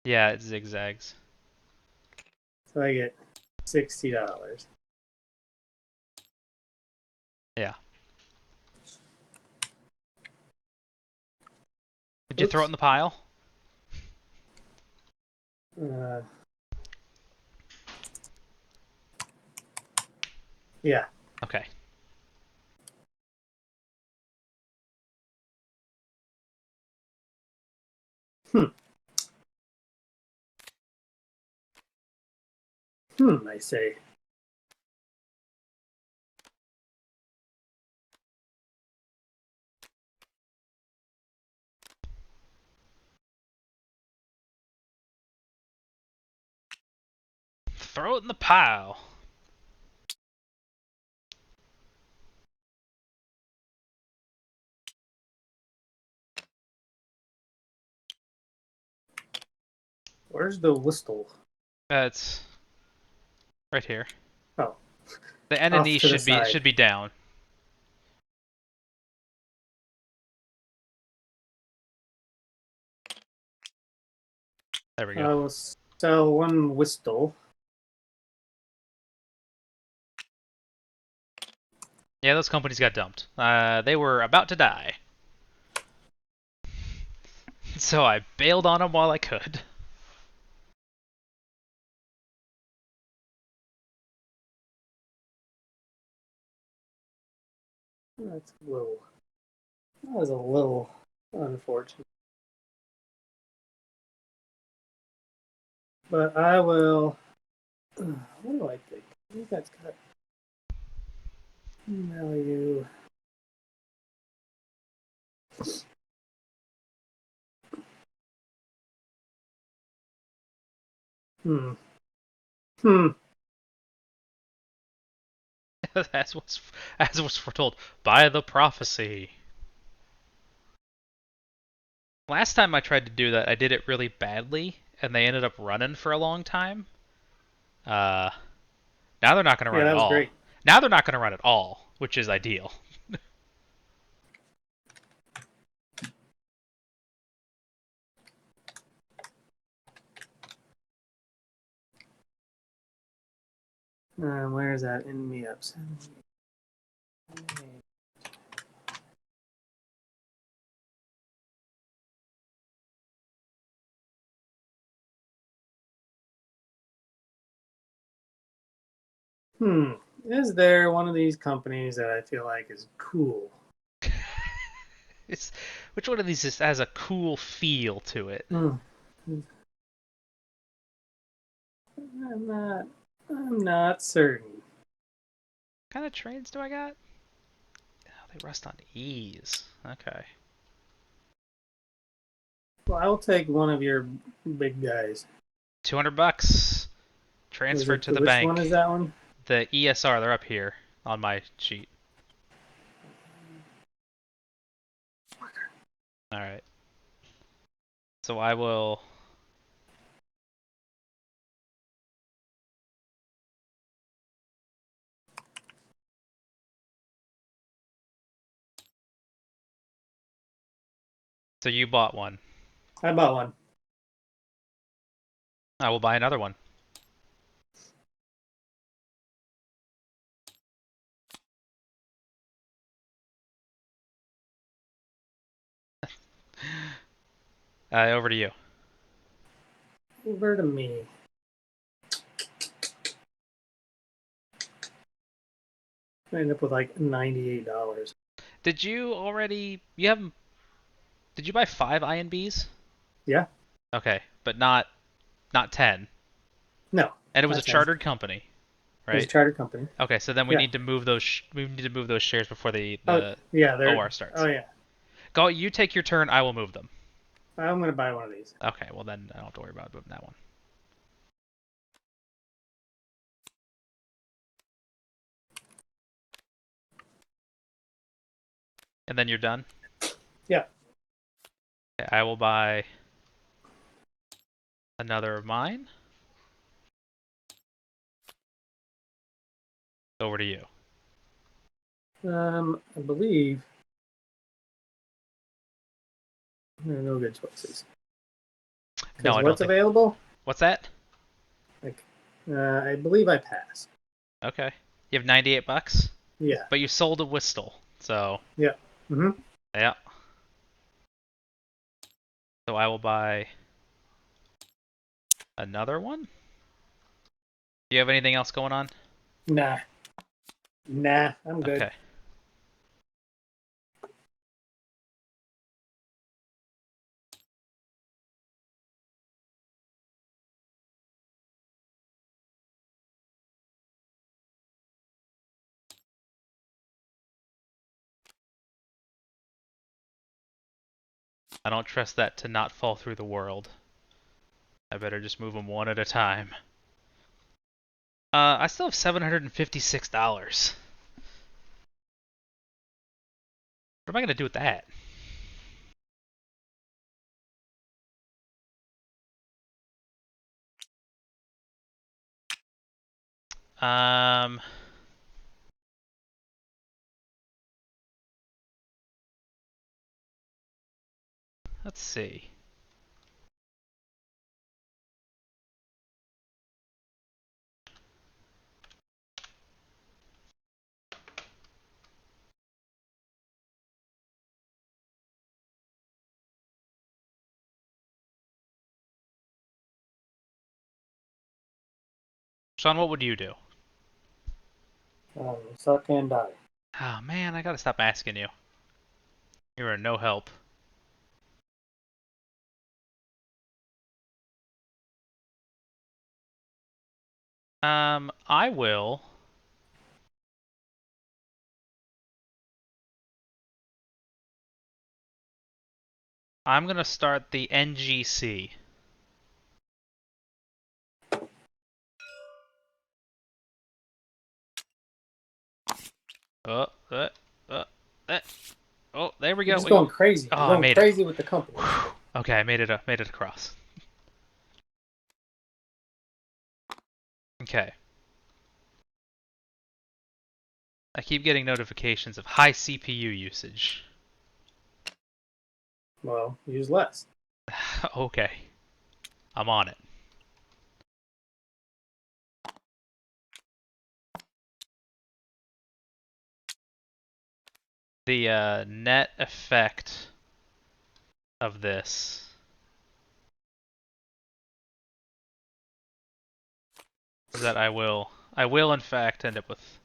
A: Yeah, it zigzags.
B: So I get $60.
A: Yeah. Did you throw it in the pile?
B: Yeah.
A: Okay.
B: I say.
A: Throw it in the pile.
B: Where's the whistle?
A: It's right here.
B: Oh,
A: The N and
B: off
A: E
B: to the side.
A: should be down. There we go.
B: I will sell one whistle.
A: Yeah, those companies got dumped. They were about to die. So I bailed on them while I could.
B: That was a little unfortunate. But I will. What do I think? I think that's got value. Hmm. Hmm.
A: as was foretold by the prophecy. Last time I tried to do that, I did it really badly, and they ended up running for a long time. Uh, Now they're not going to
B: Yeah,
A: run at
B: that was
A: all.
B: great.
A: Now they're not going to run at all, which is ideal.
B: Where is that in me ups? Is there one of these companies that I feel like is cool?
A: Which one of these just has a cool feel to it?
B: Hmm. I'm not. I'm not certain.
A: What kind of trains do I got? Oh, they rust on ease. Okay.
B: Well, I will take one of your big guys.
A: $200.
B: Was
A: Transferred
B: it
A: to the
B: which one is
A: bank.
B: that one?
A: The ESR, they're up here on my sheet. Alright. So I will. So you bought one.
B: I bought one.
A: I will buy another one. Over to you.
B: Over to me. I ended up with like $98.
A: Did you already? You haven't. Did you buy 5 INBs?
B: Yeah.
A: Okay, but not 10.
B: No.
A: And it was a
B: Not 10.
A: chartered company,
B: It was a
A: right?
B: charter company.
A: Okay, so then we
B: Yeah.
A: need to move those. We need to move those shares before
B: Oh,
A: the
B: yeah.
A: OR
B: Oh,
A: starts.
B: yeah.
A: Go. You take your turn. I will move them.
B: I'm going to buy one of these.
A: Okay. Well, then I don't have to worry about moving that one. And then you're done.
B: Yeah.
A: Okay, I will buy another of mine. Over to you.
B: I believe there are no good choices.
A: No,
B: Because
A: I don't
B: what's
A: think.
B: available?
A: What's that?
B: Like, I believe I pass.
A: Okay. You have $98,
B: Yeah.
A: but you sold a whistle, so
B: Yeah. Mm-hmm.
A: yeah. so I will buy another one. Do you have anything else going on?
B: Nah, I'm good.
A: Okay. I don't trust that to not fall through the world. I better just move them one at a time. I still have $756. What am I gonna do with that? Um, let's see. Shawn, what would you do?
B: Suck and die.
A: Oh man, I gotta stop asking you. You are no help. I will. I'm gonna start the NGC. Oh, uh, uh, uh. Oh, there we
B: You're
A: go.
B: just going crazy.
A: Oh,
B: You're
A: I
B: going
A: made it.
B: crazy with the companies.
A: Whew. Okay, I made it. Made it across. Okay. I keep getting notifications of high CPU usage.
B: Well, use less.
A: Okay, I'm on it. The net effect of this is that I will in fact end up with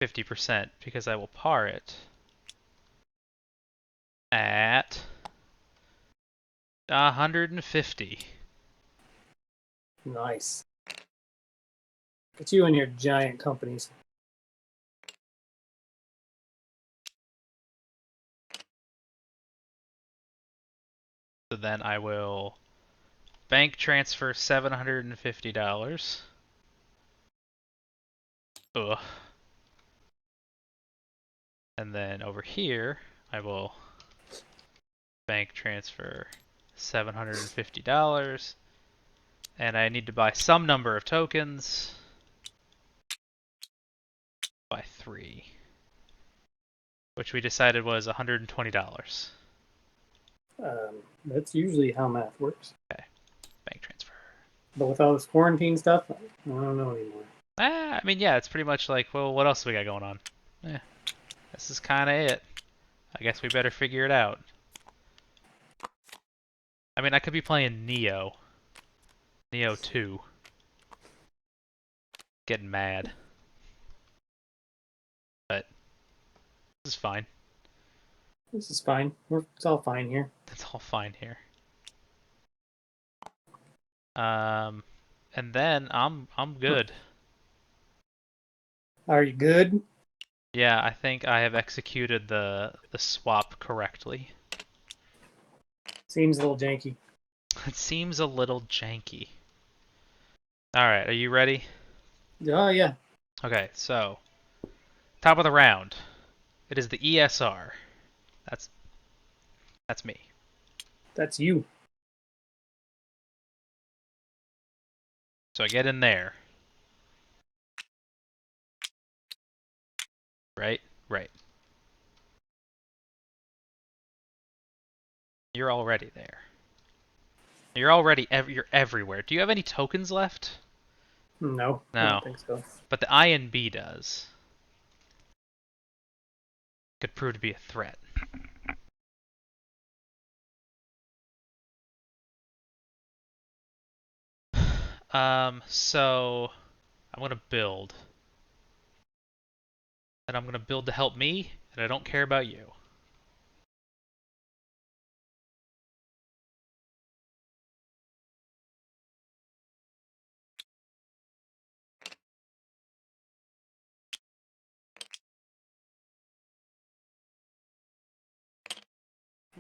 A: 50% because I will par it at 150.
B: Nice. Look at you and your giant companies.
A: So then I will bank transfer $750. Ugh. And then over here, I will bank transfer $750. And I need to buy some number of tokens. By 3. Which we decided was $120.
B: That's usually how math works.
A: Okay, bank transfer.
B: But with all this quarantine stuff, I don't know anymore.
A: I mean, yeah, it's pretty much like, well, what else we got going on? Eh, this is kind of it. I guess we better figure it out. I mean, I could be playing Neo. Neo 2. Getting mad. But this is fine.
B: This is fine. It's all fine here.
A: It's all fine here. And then I'm good.
B: Are you good?
A: Yeah, I think I have executed the swap correctly.
B: Seems a little janky.
A: It seems a little janky. All right, are you ready?
B: Oh, yeah.
A: Okay, so top of the round. It is the ESR. That's me.
B: That's you.
A: So I get in there. Right? Right. You're already there. You're everywhere. Do you have any tokens left?
B: No, I
A: No.
B: don't think so.
A: But the INB does. Could prove to be a threat. So I'm gonna build. And I'm gonna build to help me, and I don't care about you.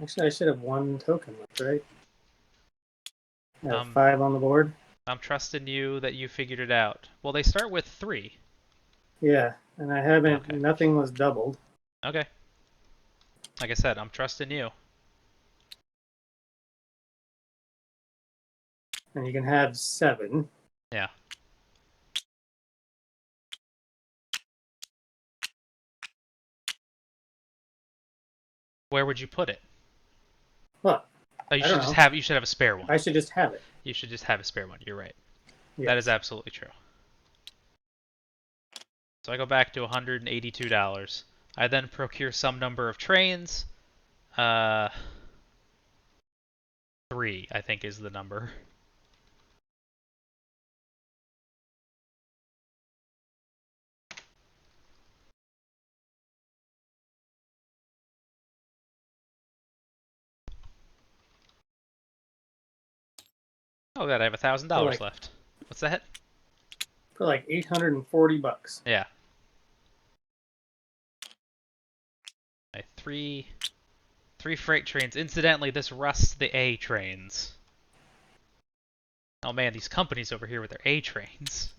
B: Actually, I should have one token left, right? I have
A: Um,
B: 5 on the board.
A: I'm trusting you that you figured it out. Well, they start with 3.
B: Yeah, and I haven't.
A: Okay.
B: Nothing was doubled.
A: Okay. Like I said, I'm trusting you.
B: And you can have 7.
A: Yeah. Where would you put it?
B: What?
A: Oh,
B: I don't know.
A: you should have a spare one.
B: I should just have it.
A: You should just have a spare one. You're right.
B: Yes.
A: That is absolutely true. So I go back to $182. I then procure some number of trains. Uh, 3, I think, is the number. Oh, God, I have
B: For
A: $1,000
B: like
A: left. What's that?
B: for like $840.
A: Yeah. Three freight trains. Incidentally, this rusts the A trains. Oh man, these companies over here with their A trains.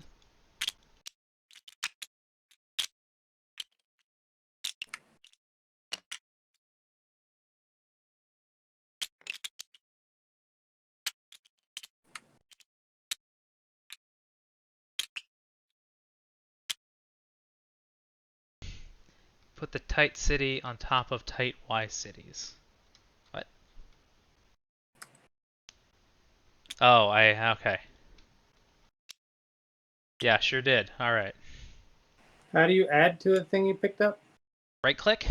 A: Put the tight city on top of tight Y cities. What? Oh, okay. Yeah, sure did. All right.
B: How do you add to a thing you picked up?
A: Right click.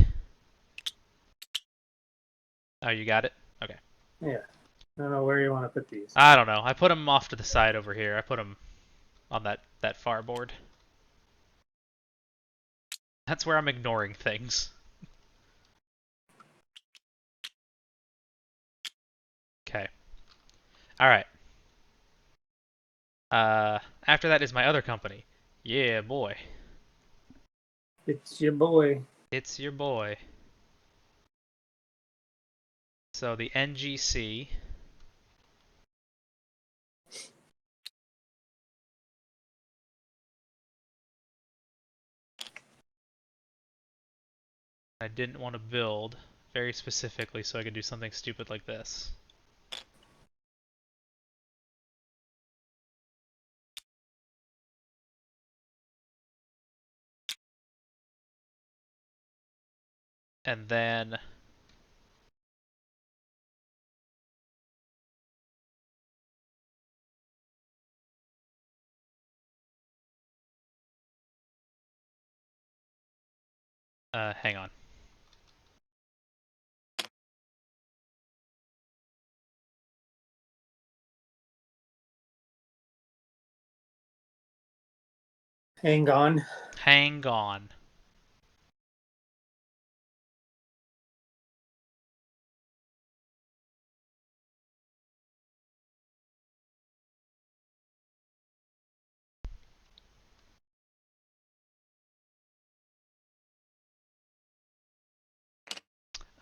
A: Oh, you got it. Okay.
B: Yeah. I don't know where you want to put these.
A: I don't know. I put them off to the side over here. I put them on that far board. That's where I'm ignoring things. Okay. All right. After that is my other company. Yeah, boy.
B: It's your boy.
A: It's your boy. So the NGC. I didn't want to build very specifically so I could do something stupid like this. And then hang on.
B: Hang on.
A: Hang on.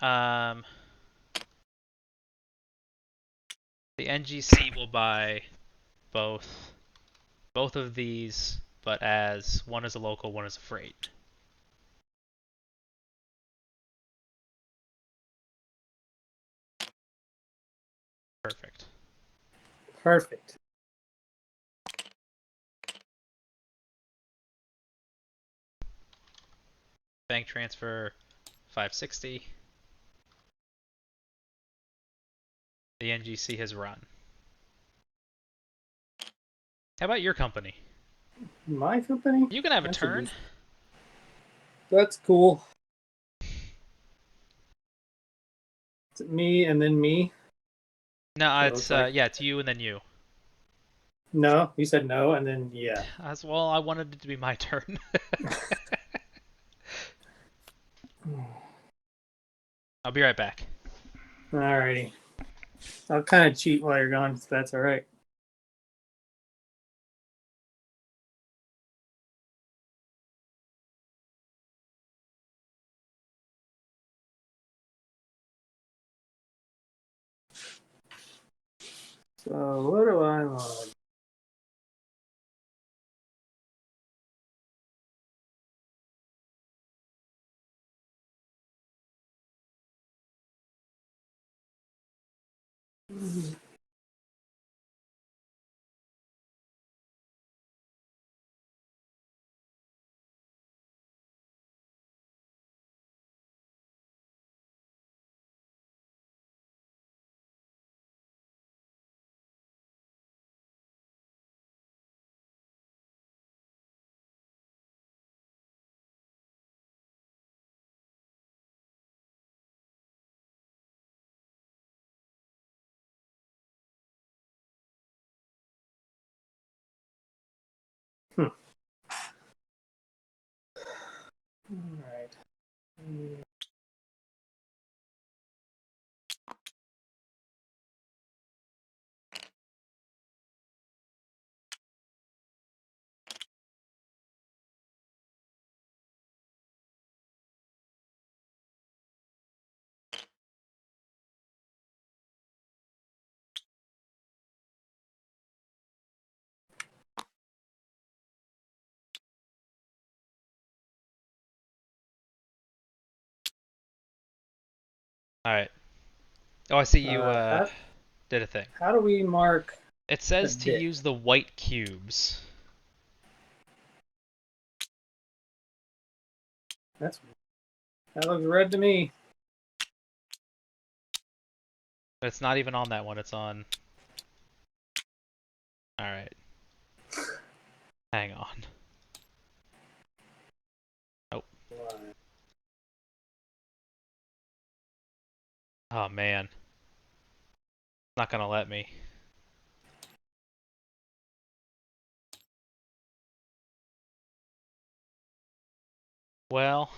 A: Um, the NGC will buy both of these, but as one is a local, one is a freight. Perfect.
B: Perfect.
A: Bank transfer 560. The NGC has run. How about your company?
B: My company?
A: You can have a
B: That should
A: turn.
B: be... That's cool. Is it me and then me?
A: No,
B: It
A: it's
B: looks like.
A: yeah, it's you and then you.
B: No, you said no, and then yeah.
A: As well, I wanted it to be my turn. I'll be right back.
B: Alrighty. I'll kind of cheat while you're gone, if that's all right. So what do I want? Hmm. All right.
A: All right. Oh, I see you
B: How
A: did a thing.
B: how do we mark
A: It
B: a
A: says to
B: dick?
A: use the white cubes.
B: That looks red to me.
A: But it's not even on that one. It's on. All right. Hang on. Oh. Oh man. It's not gonna let me. Well.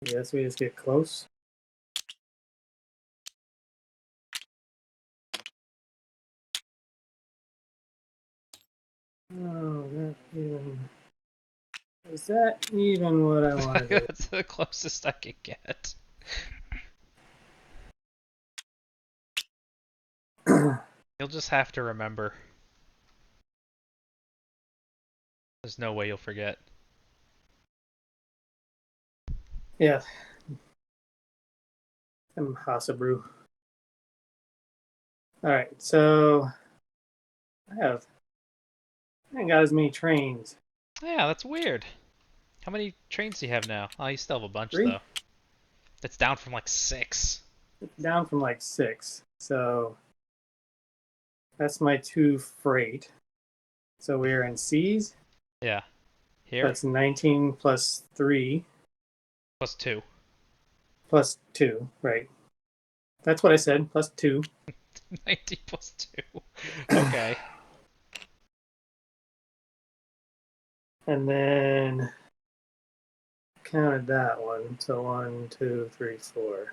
B: I guess we just get close. Oh, that even is that even what I want to do?
A: That's the closest I can get. You'll just have to remember. There's no way you'll forget.
B: Yeah, impossible. All right, so I ain't got as many trains.
A: Yeah, that's weird. How many trains do you have now? Oh, you still have a bunch
B: Three?
A: though. It's down from like 6.
B: Down from like six. So that's my two freight. So we're in C's.
A: Yeah. Here?
B: That's 19 plus 3
A: Plus 2.
B: plus 2, right? That's what I said, plus 2.
A: 90 plus 2. Okay.
B: And then counted that one. So 1, 2, 3, 4.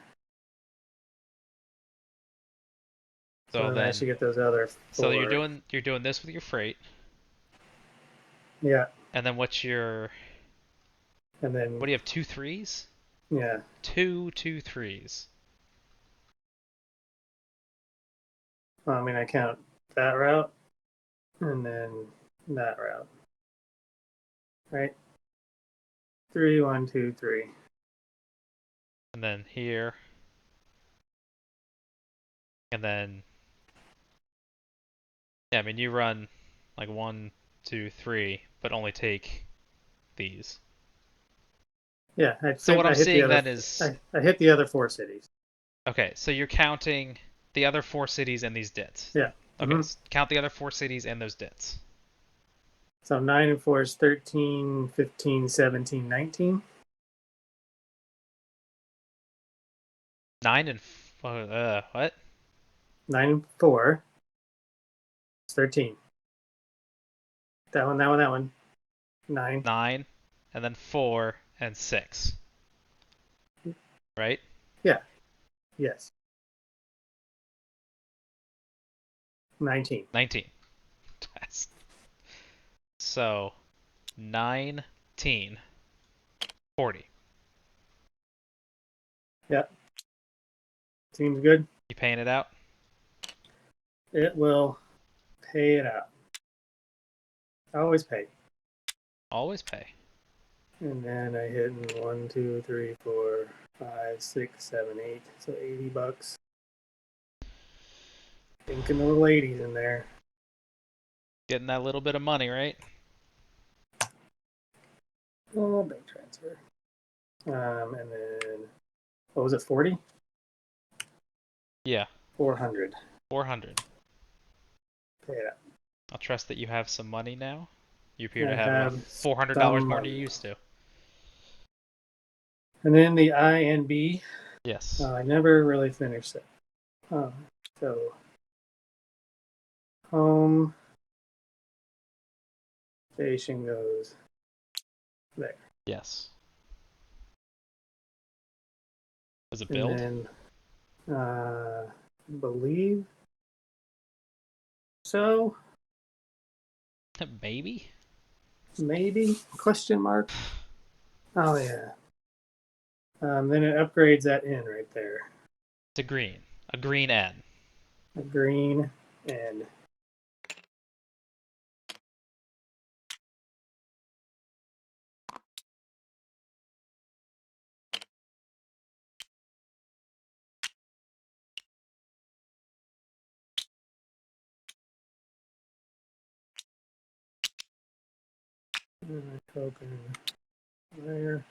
B: So
A: So
B: then I
A: then
B: should get those other
A: so
B: 4.
A: you're doing this with your freight.
B: Yeah.
A: And then what's your
B: And then,
A: what do you have, two threes?
B: yeah.
A: Two threes.
B: Well, I mean, I count that route and then that route, right? 3, 1, 2, 3.
A: And then here. And then yeah, I mean you run like 1, 2, 3, but only take these.
B: Yeah,
A: So what I'm
B: I hit the
A: seeing
B: other
A: then is
B: I hit the other 4 cities.
A: okay, so you're counting the other 4 cities and these dits.
B: Yeah.
A: Okay,
B: Mm-hmm.
A: count the other 4 cities and those dits.
B: So 9 and 4 is 13, 15, 17, 19.
A: 9 and what?
B: 9 and 4. It's 13. That one, that one, that one. 9.
A: 9, and then 4 and 6. Right?
B: Yeah. Yes. 19.
A: 19. So 19, 40.
B: Yep. Seems good.
A: You paying it out?
B: It will pay it out. I always pay.
A: Always pay.
B: And then I hit in 1, 2, 3, 4, 5, 6, 7, 8. So $80. Thinking of the ladies in there.
A: Getting that little bit of money, right?
B: Oh, bank transfer. And then what was it? 40?
A: Yeah.
B: 400.
A: 400.
B: Pay it out.
A: I'll trust that you have some money now. You appear
B: I
A: to have
B: have
A: $400
B: some
A: more than
B: money.
A: you used to.
B: And then the I and B.
A: Yes.
B: I never really finished it. So home station goes there.
A: Yes. Was it
B: And
A: build?
B: then I believe so.
A: Maybe?
B: Maybe? Question mark. Oh yeah. Then it upgrades that in right there.
A: It's a green. A green N.
B: A green and token there.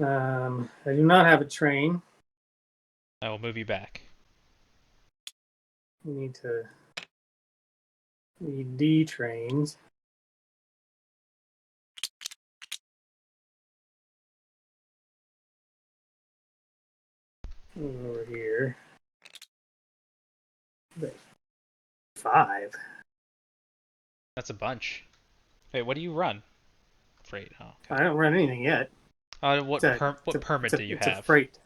B: I do not have a train.
A: I will move you back.
B: We need D trains. Over here. 5.
A: That's a bunch. Wait, what do you run? Freight. Oh, okay.
B: I don't run anything yet.
A: What permit do you
B: It's a
A: have?
B: freight.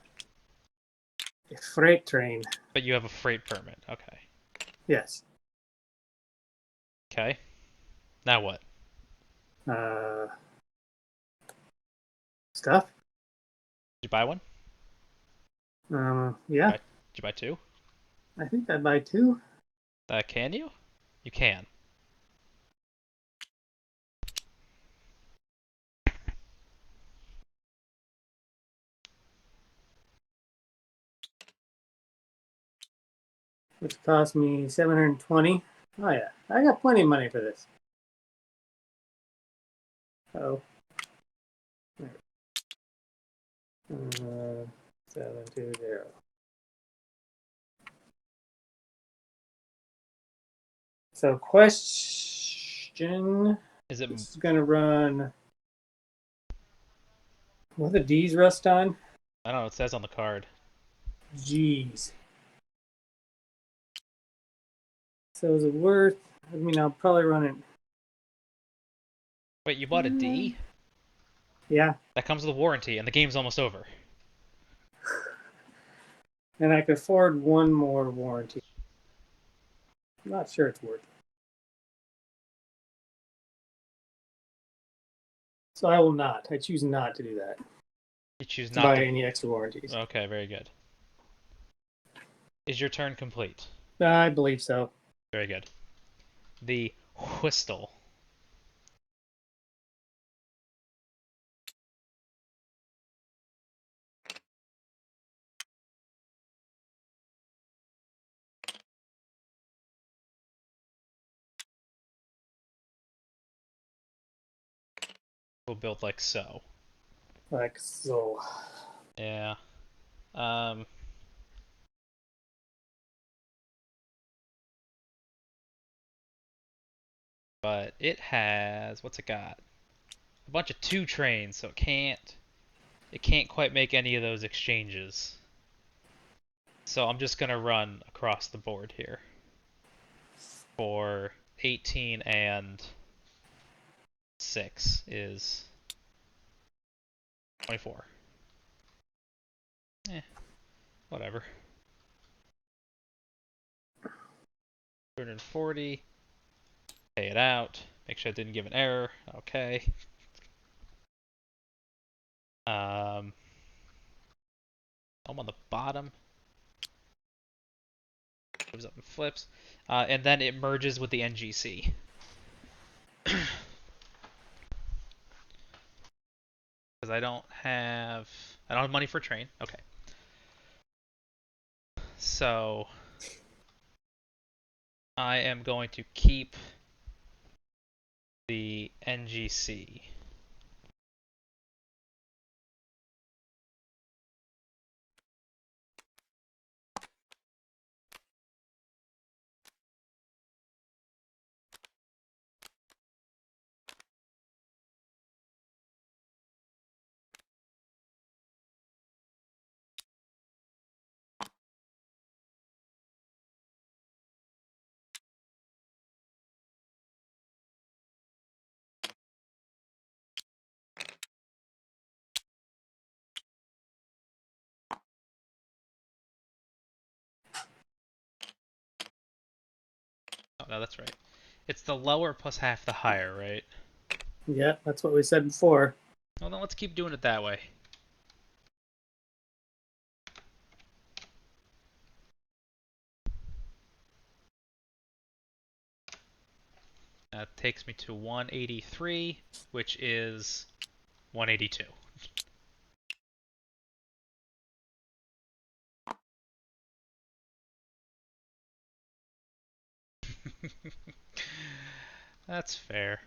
B: A freight train.
A: But you have a freight permit. Okay.
B: Yes.
A: Okay. Now what?
B: Uh, Stuff.
A: Did you buy one?
B: Yeah.
A: Did you buy two?
B: I think I'd buy 2.
A: Can you? You can.
B: Which cost me 720. Oh yeah, I got plenty of money for this. Oh. 720. So question.
A: Is it?
B: This is gonna run. What the D's rust on?
A: I don't know. It says on the card.
B: Jeez. So is it worth? I mean, I'll probably run it.
A: Wait, you bought a D?
B: Yeah,
A: That comes with a warranty, and the game's almost over.
B: and I could afford one more warranty. I'm not sure it's worth it. So I will not. I choose not to do that.
A: You choose
B: To
A: not
B: buy
A: to.
B: any extra warranties.
A: Okay, very good. Is your turn complete?
B: I believe so.
A: Very good. The whistle. Will build like so.
B: Like so.
A: Yeah. Um. But it has what's it got? A bunch of 2 trains, so it can't quite make any of those exchanges. So I'm just gonna run across the board here for 18 and 6 is 24. Eh, whatever. 240. Pay it out. Make sure I didn't give an error. Okay. I'm on the bottom. Moves up and flips. And then it merges with the NGC. Because I don't have money for train. Okay. So I am going to keep the NGC. Oh, no, that's right. It's the lower plus half the higher, right?
B: Yeah, that's what we said before.
A: Well, then let's keep doing it that way. That takes me to 183, which is 182. That's fair.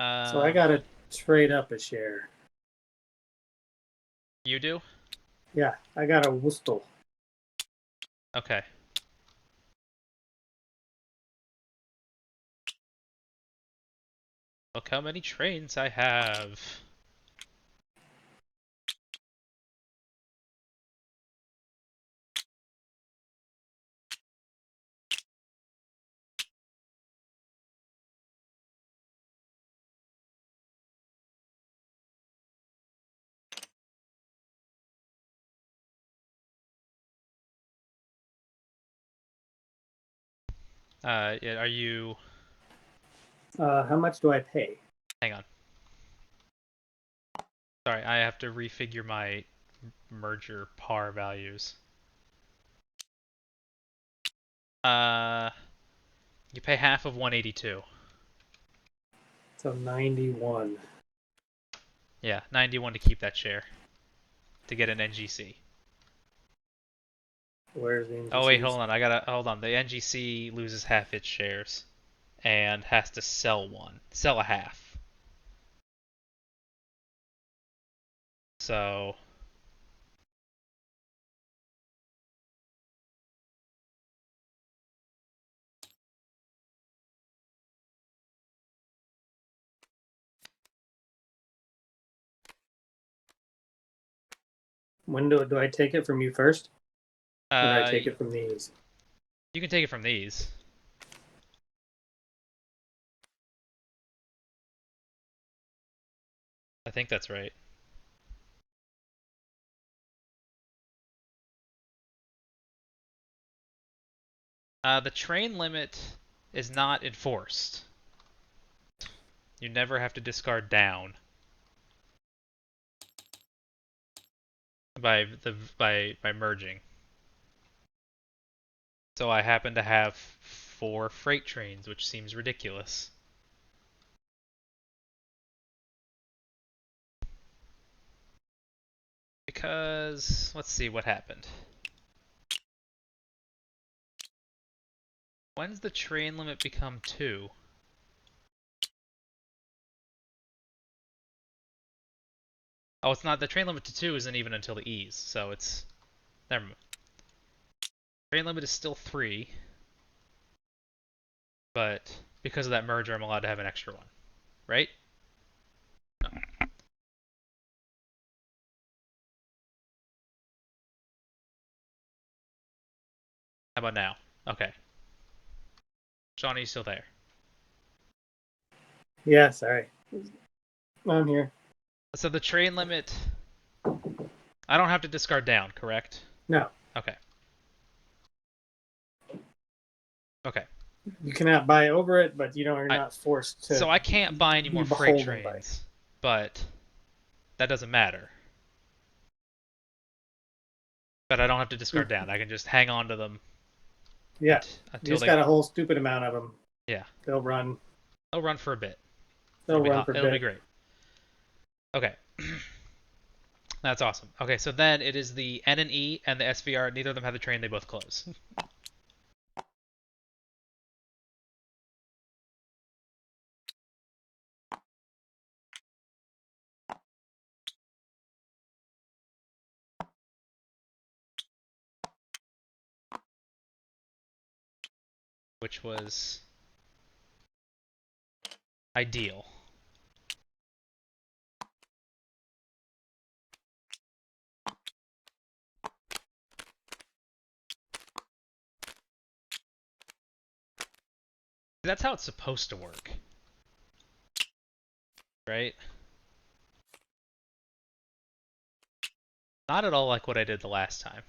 B: So I gotta trade up a share.
A: You do?
B: Yeah, I got a Wustel.
A: Okay. Look how many trains I have. Yeah, are you...
B: How much do I pay?
A: Hang on. Sorry, I have to refigure my merger par values. Uh, you pay half of 182.
B: So 91.
A: Yeah, 91 to keep that share. To get an NGC.
B: Where's the NGCs?
A: Oh wait, hold on. Hold on. The NGC loses half its shares and has to sell one. Sell a half. So
B: When do I take it from you first? Or do I
A: uh
B: take it from these?
A: you can take it from these. I think that's right. The train limit is not enforced. You never have to discard down by merging. So I happen to have 4 freight trains, which seems ridiculous. Because let's see what happened. When's the train limit become 2? Oh, it's not. The train limit to 2 isn't even until the E's, so it's... Never mind. Train limit is still 3, but because of that merger, I'm allowed to have an extra one. Right? No. How about now? Okay. Shawn, are you still there?
B: Yeah, sorry. I'm here.
A: So the train limit, I don't have to discard down, correct?
B: No,
A: Okay. Okay.
B: you cannot buy over it, but you're
A: I
B: not forced to
A: so I can't buy any
B: be
A: more freight
B: beholden by it.
A: trains, but that doesn't matter. But I don't have to discard down. I can just hang on to them
B: Yeah, you
A: until
B: just
A: they.
B: got a whole stupid amount of them.
A: Yeah,
B: They'll run.
A: they'll run for a bit.
B: They'll run for a
A: It'll be
B: bit.
A: great. Okay. That's awesome. Okay, so then it is the N and E and the SVR. Neither of them have the train. They both close. Which was ideal. That's how it's supposed to work, right? Not at all like what I did the last time.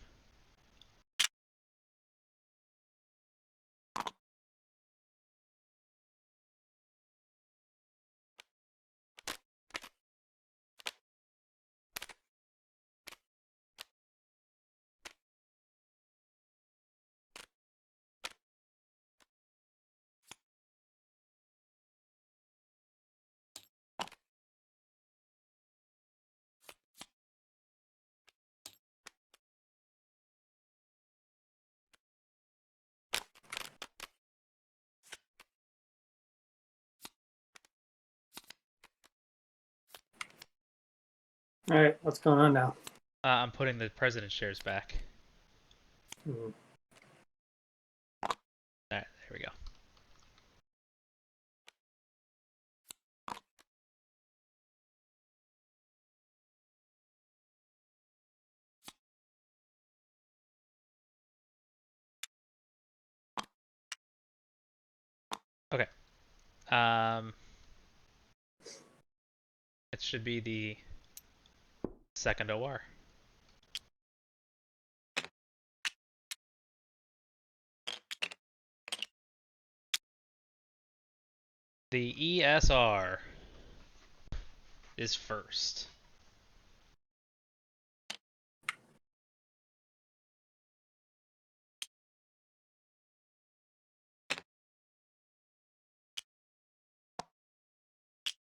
B: All right, what's going on now?
A: I'm putting the president's shares back.
B: Hmm.
A: All right, there we go. Okay. Um, it should be the second OR. The ESR is first.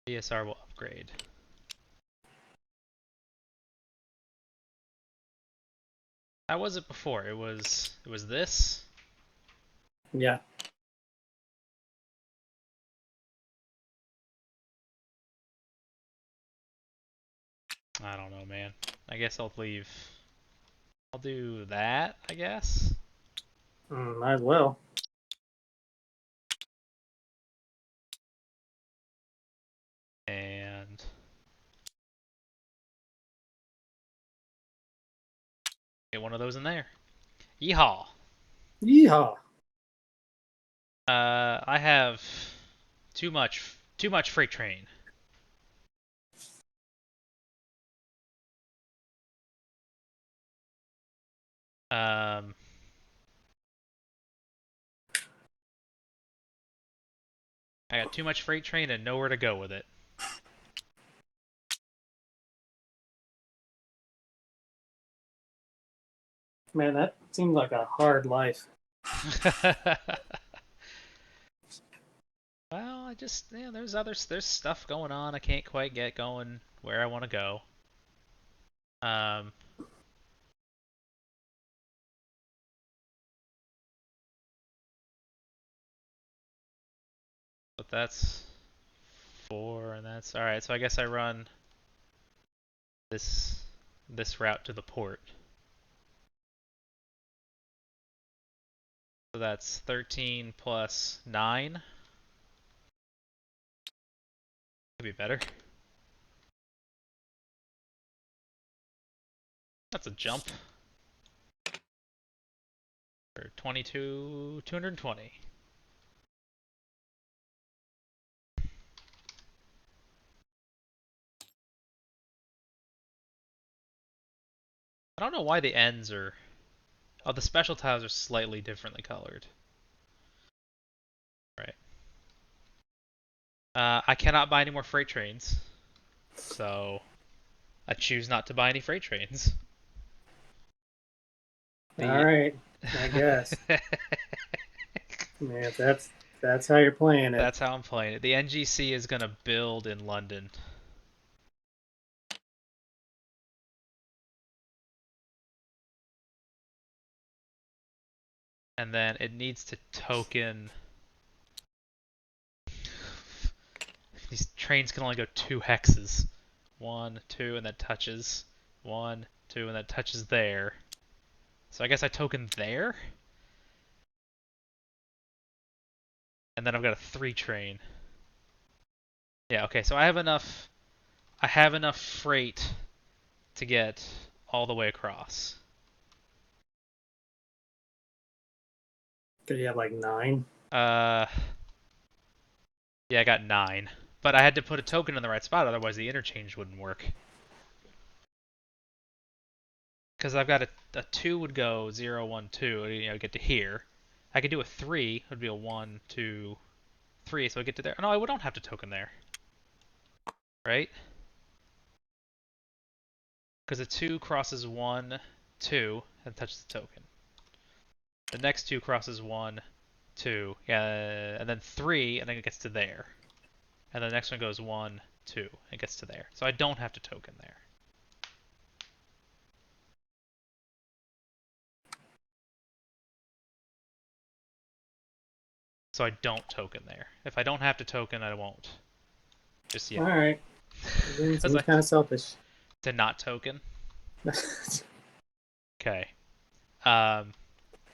A: ESR will upgrade. How was it before? It was this.
B: Yeah.
A: I don't know, man. I guess I'll leave. I'll do that, I guess.
B: Might as well.
A: And get one of those in there. Yeehaw!
B: Yeehaw.
A: I have too much freight train. Um, I got too much freight train and nowhere to go with it.
B: Man, that seems like a hard life.
A: Well, there's stuff going on. I can't quite get going where I want to go. Um, but that's four, and that's all right. So I guess I run this this route to the port. So that's 13 plus 9. Could be better. That's a jump. For 220. I don't know why the ends are... Oh, the special tiles are slightly differently colored. Right. I cannot buy any more freight trains, so I choose not to buy any freight trains.
B: All right, I guess. Man, if that's how you're playing it.
A: That's how I'm playing it. The NGC is gonna build in London. And then it needs to token... These trains can only go 2 hexes. 1, 2, and then touches. 1, 2, and then touches there. So I guess I token there? And then I've got a 3 train. Yeah, okay, so I have enough freight to get all the way across.
B: Did you have like 9?
A: Yeah, I got 9. But I had to put a token in the right spot, otherwise the interchange wouldn't work. Because I've got a 2 would go 0, 1, 2, you know, get to here. I could do a 3, it would be a 1, 2, 3, so I get to there. No, I don't have to token there. Right? Because a 2 crosses 1, 2, and touches the token. The next 2 crosses 1, 2, yeah, and then 3, and then it gets to there. And the next one goes 1, 2, and gets to there. So I don't have to token there. So I don't token there. If I don't have to token, I won't. Just yet.
B: All right. It seems kind of selfish.
A: To not token. Okay.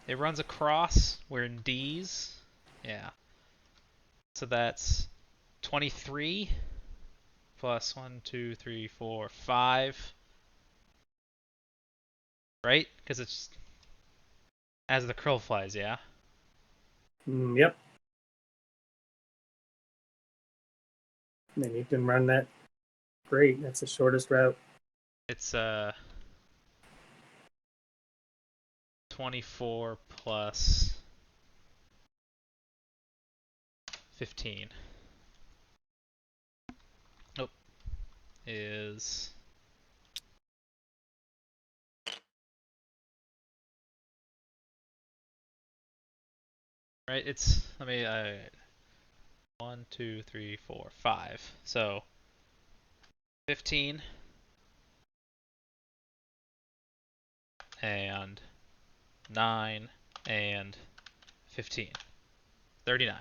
A: It runs across. We're in D's. Yeah. So that's 23 plus 1, 2, 3, 4, 5. Right? Because it's as the crow flies, yeah?
B: Yep. Then you can run that. Great. That's the shortest route.
A: It's 24 plus 15. Nope. Is right. It's let me 1, 2, 3, 4, 5. So 15 and 9 and 15. 39.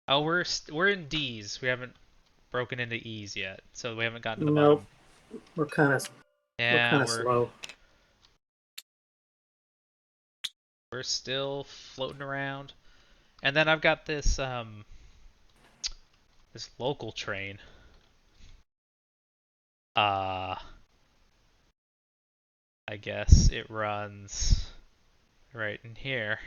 A: Oh, we're in D's. We haven't broken into E's yet, so we haven't gotten to the
B: Nope.
A: bottom.
B: We're kind of slow.
A: We're still floating around. And then I've got this this local train. I guess it runs right in here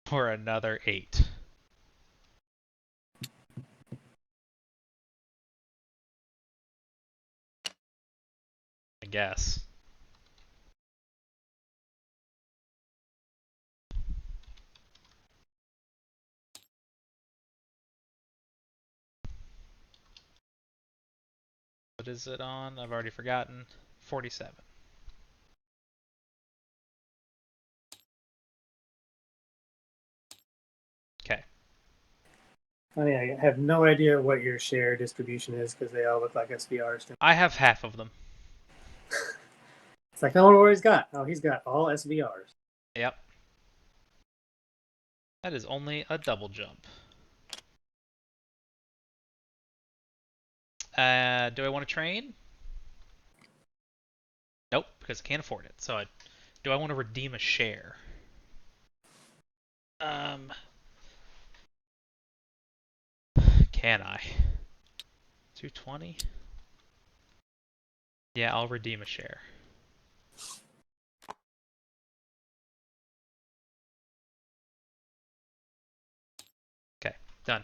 A: for another 8. I guess. What is it on? I've already forgotten. 47. Okay.
B: Funny, I have no idea what your share distribution is because they all look like SVRs to me.
A: I have half of them.
B: It's like, oh, what he's got? Oh, he's got all SVRs.
A: Yep. That is only a double jump. Do I want to train? Nope, because I can't afford it. So do I want to redeem a share? Can I? 220? Yeah, I'll redeem a share. Okay, done.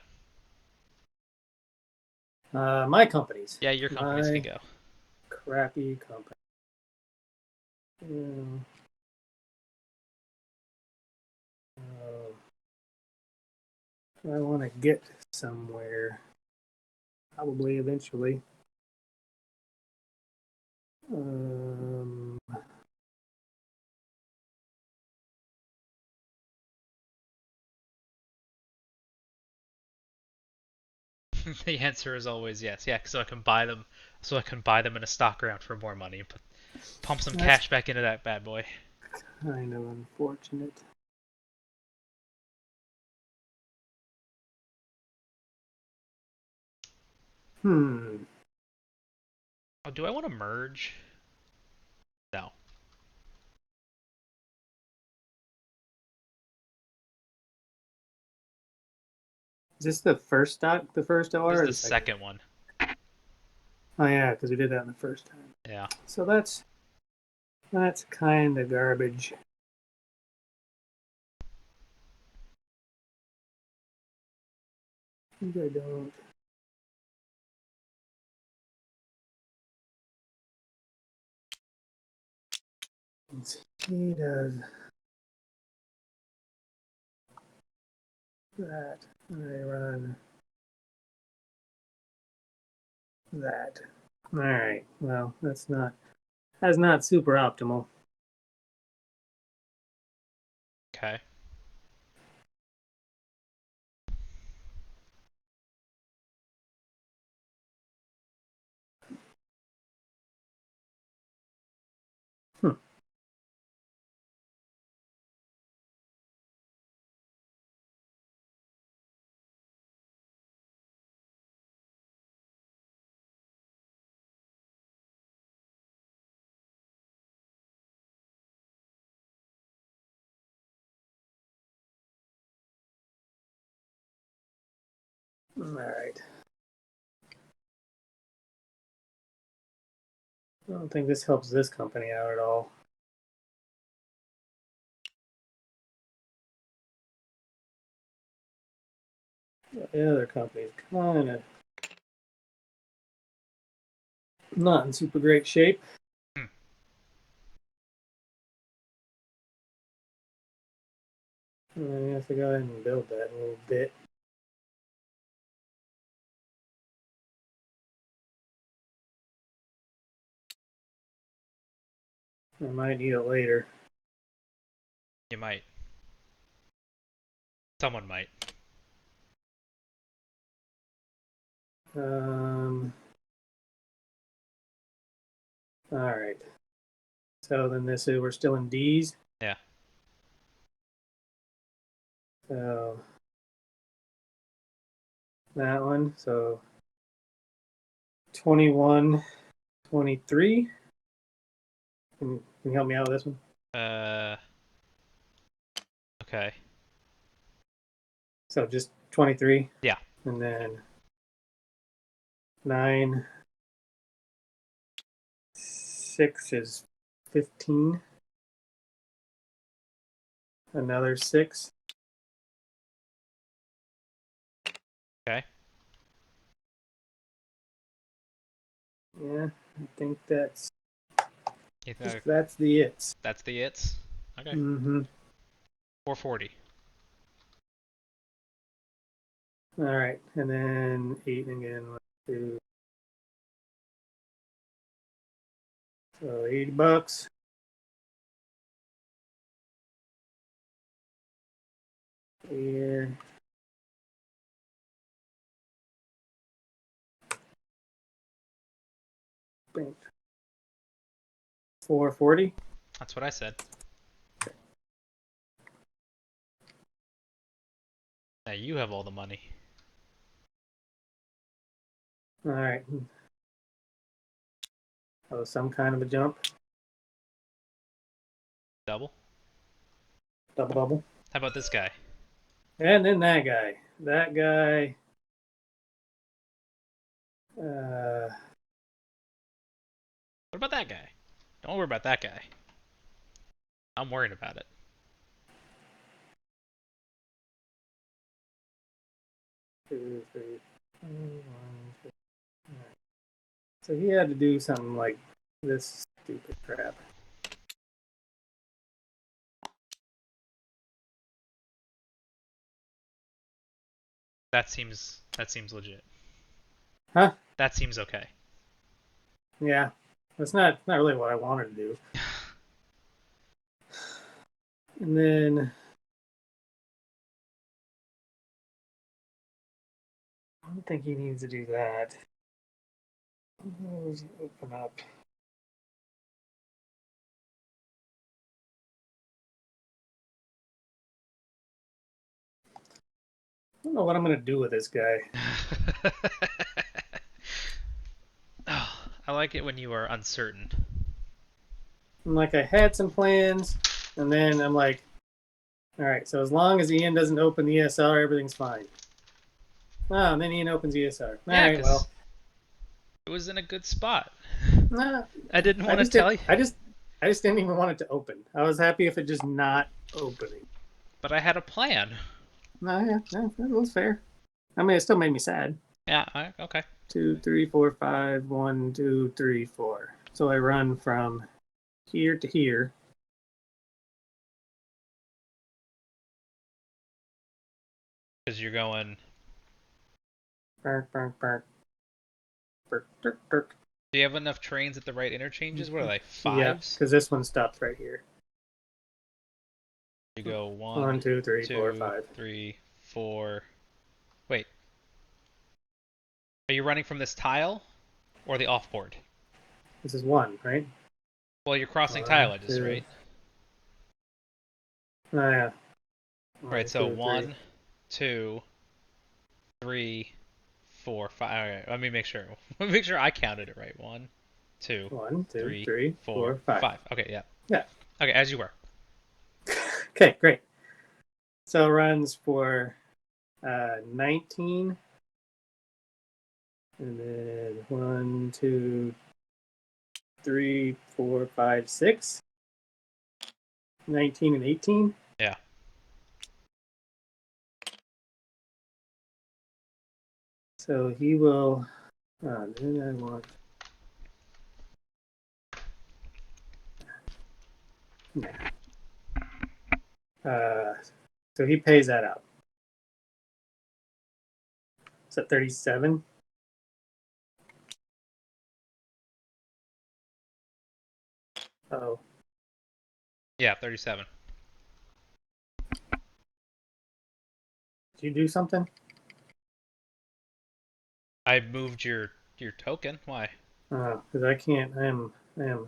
B: My companies.
A: Yeah, your companies
B: My
A: can go.
B: crappy company. Mm, I want to get somewhere. Probably eventually. Um,
A: The answer is always yes. Yeah, so I can buy them. So I can buy them in a stock round for more money and pump some
B: that's
A: cash back into that bad boy.
B: kind of unfortunate. Hmm.
A: Oh, do I want to merge? No.
B: Is this the first stock, the first
A: This
B: OR,
A: is
B: or
A: the
B: the second?
A: second one.
B: Oh yeah, because we did that in the first time.
A: Yeah.
B: So that's kind of garbage. I think I don't. He does that. I run that. All right. Well, that's not super optimal.
A: Okay.
B: Hmm. All right. I don't think this helps this company out at all. The other company's kind of not in super great shape.
A: Hmm.
B: I have to go ahead and build that a little bit. I might need it later.
A: You might. Someone might.
B: Um, all right. So then this is we're still in D's.
A: Yeah.
B: So that one. So 21, 23. Can you help me out with this one?
A: Okay.
B: So just 23.
A: Yeah.
B: And then 9, 6 is 15. Another 6.
A: Okay.
B: Yeah, I think that's
A: You think
B: that's the it's.
A: that's the its? Okay.
B: Mm-hmm.
A: 440.
B: All right, and then 8 again. 1, 2. So $80. Here. Bing. 440.
A: That's what I said. Now you have all the money.
B: All right. Oh, some kind of a jump.
A: Double.
B: Double double.
A: How about this guy?
B: And then that guy. That guy. Uh,
A: What about that guy. Don't worry about that guy. I'm worried about it.
B: Two, three, four, one, two. All right. So he had to do something like this stupid crap.
A: That seems legit.
B: Huh?
A: That seems okay.
B: Yeah. That's not really what I wanted to do. And then I don't think he needs to do that. Open up. I don't know what I'm gonna do with this guy.
A: Oh, I like it when you are uncertain.
B: I'm like, I had some plans, and then I'm like, all right, so as long as Ian doesn't open the ESR, everything's fine. Oh, and then Ian opens ESR. All
A: Yeah,
B: right,
A: because
B: well,
A: it was in a good spot.
B: nah,
A: I didn't
B: I
A: want to
B: just did.
A: tell you,
B: I just didn't even want it to open. I was happy if it just not opening.
A: but I had a plan.
B: No, yeah, that was fair. I mean, it still made me sad.
A: Yeah, okay.
B: 2, 3, 4, 5, 1, 2, 3, 4. So I run from here to here.
A: Because you're going.
B: Burk, burk, burk, burk, burk, burk.
A: Do you have enough trains at the right interchanges? What are they?
B: Yeah,
A: Fives?
B: because this one stops right here.
A: You go one,
B: 1, 2, 3, 4,
A: two,
B: 5.
A: 3, 4. Wait. Are you running from this tile or the off board?
B: This is 1, right?
A: Well, you're crossing
B: 1,
A: tile edges,
B: 2.
A: right?
B: Oh, yeah.
A: Right,
B: 1,
A: so
B: 2, 3.
A: 1, 2, 3, 4, 5. Alright, let me make sure. Let me make sure I counted it right. 1, 2,
B: 1, 2,
A: 3,
B: 3,
A: 4,
B: 4, 5.
A: 5. Okay, yeah.
B: Yeah.
A: Okay, as you were.
B: Okay, great. So it runs for 19. And then 1, 2, 3, 4, 5, 6. 19 and 18.
A: Yeah.
B: So he will. Then I want. Yeah. So he pays that out. Is that 37? Oh,
A: Yeah, 37.
B: did you do something?
A: I moved your token. Why?
B: Because I can't. I am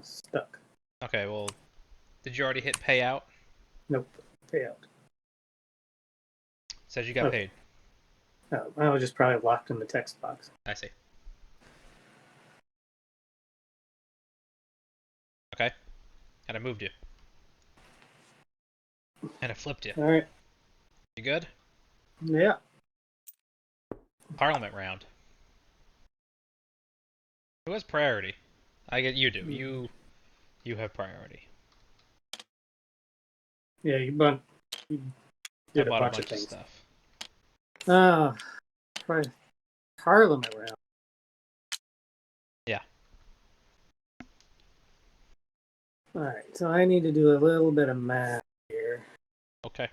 B: stuck.
A: Okay, well, did you already hit payout?
B: Nope. Payout.
A: Says you got
B: Okay.
A: paid.
B: Oh, I was just probably locked in the text box.
A: I see. Okay. And I moved you. And I flipped you.
B: All right.
A: You good?
B: Yeah.
A: Parliament round. Who has priority? I get you do. You have priority.
B: Yeah. You
A: I
B: did a
A: bought a
B: bunch of
A: bunch of
B: things.
A: stuff.
B: Probably Parliament round.
A: Yeah.
B: All right. So I need to do a little bit of math here.
A: Okay.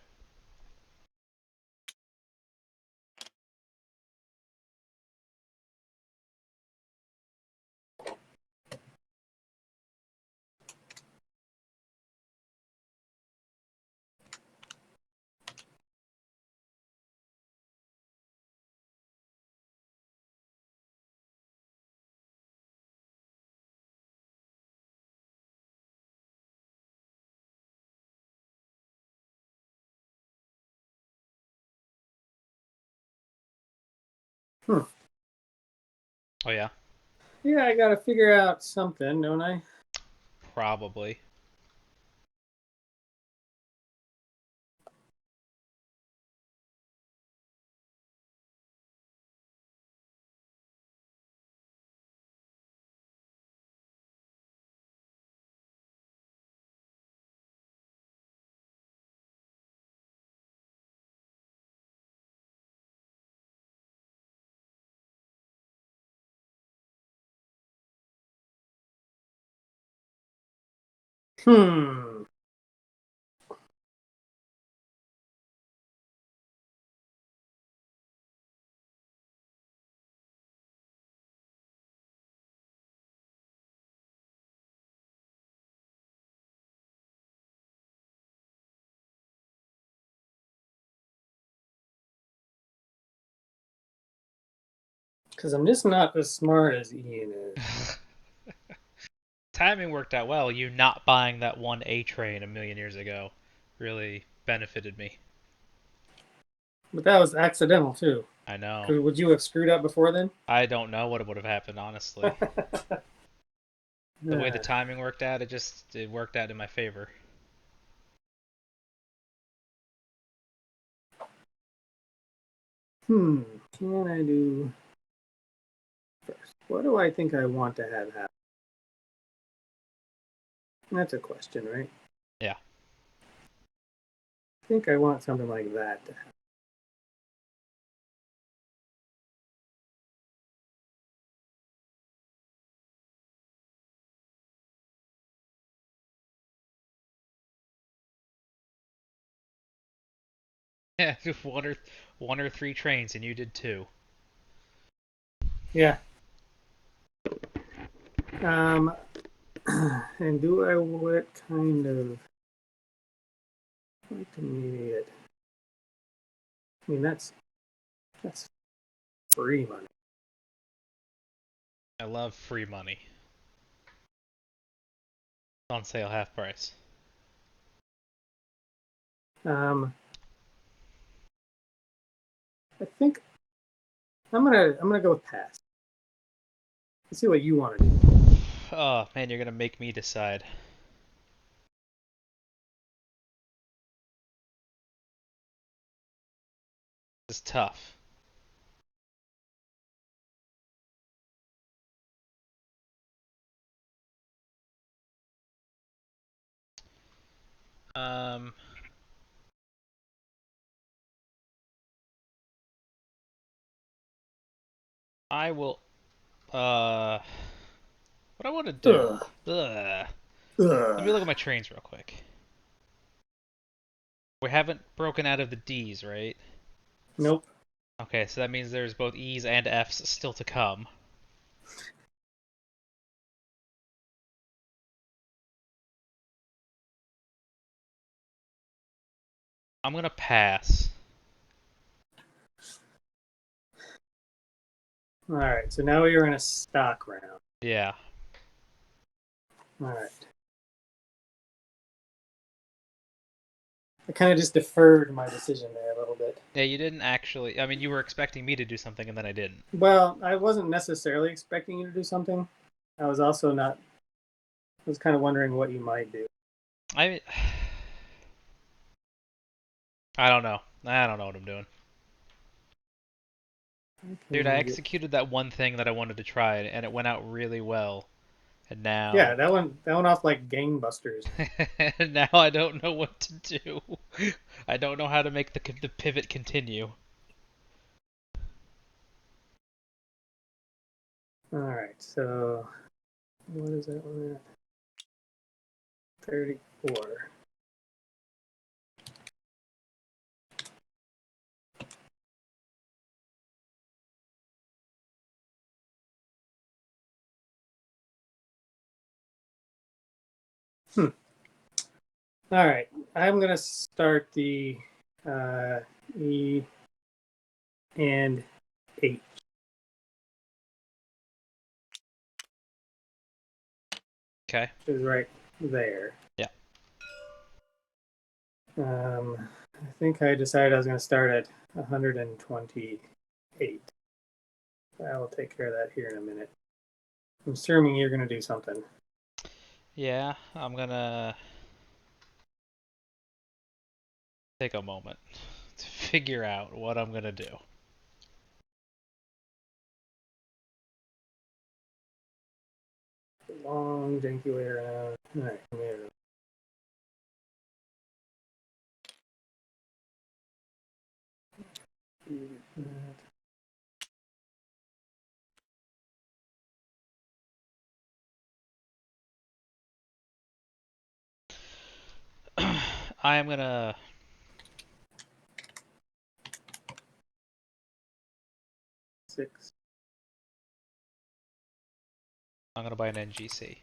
B: Hmm.
A: Oh yeah.
B: Yeah, I got to figure out something, don't I?
A: Probably.
B: Hmm. Because I'm just not as smart as Ian is.
A: Timing worked out well. You not buying that one A train a million years ago really benefited me.
B: But that was accidental, too.
A: I know.
B: Because would you have screwed up before then?
A: I don't know what would have happened, honestly. The way the
B: Uh,
A: timing worked out, it worked out in my favor.
B: Can I do first? What do I think I want to have happen? That's a question, right?
A: Yeah.
B: I think I want something like that to happen.
A: Yeah, one or three trains, and you did two.
B: Yeah. Um, and do I what kind of like immediate? I mean, that's free money.
A: I love free money. On sale half price.
B: Um, I think I'm gonna go with pass. Let's see what you want to do.
A: Oh man, you're gonna make me decide. This is tough. Um, I will. What I want to do?
B: Ugh.
A: Ugh. Let me
B: Ugh.
A: look at my trains real quick. We haven't broken out of the D's, right?
B: Nope.
A: Okay, so that means there's both E's and F's still to come. I'm gonna pass.
B: All right. So now we are in a stock round.
A: Yeah.
B: All right. I kind of just deferred my decision there a little bit.
A: Yeah, you didn't actually. I mean, you were expecting me to do something, and then I didn't.
B: Well, I wasn't necessarily expecting you to do something. I was also not. I was kind of wondering what you might do.
A: I. I don't know. I don't know what I'm doing. Dude, I executed that one thing that I wanted to try, and it went out really well. And
B: Yeah,
A: now,
B: that went off like gangbusters.
A: and now I don't know what to do. I don't know how to make the pivot continue.
B: All right, so what is that one at? 34. Hmm. All right, I'm gonna start the uh, E and H
A: Okay.
B: is right there.
A: Yeah.
B: I think I decided I was gonna start at 128. I will take care of that here in a minute. I'm assuming you're gonna do something.
A: Yeah, I'm gonna take a moment to figure out what I'm gonna do.
B: Long, janky way around. All right, come here.
A: I am gonna.
B: Six.
A: I'm gonna buy an NGC.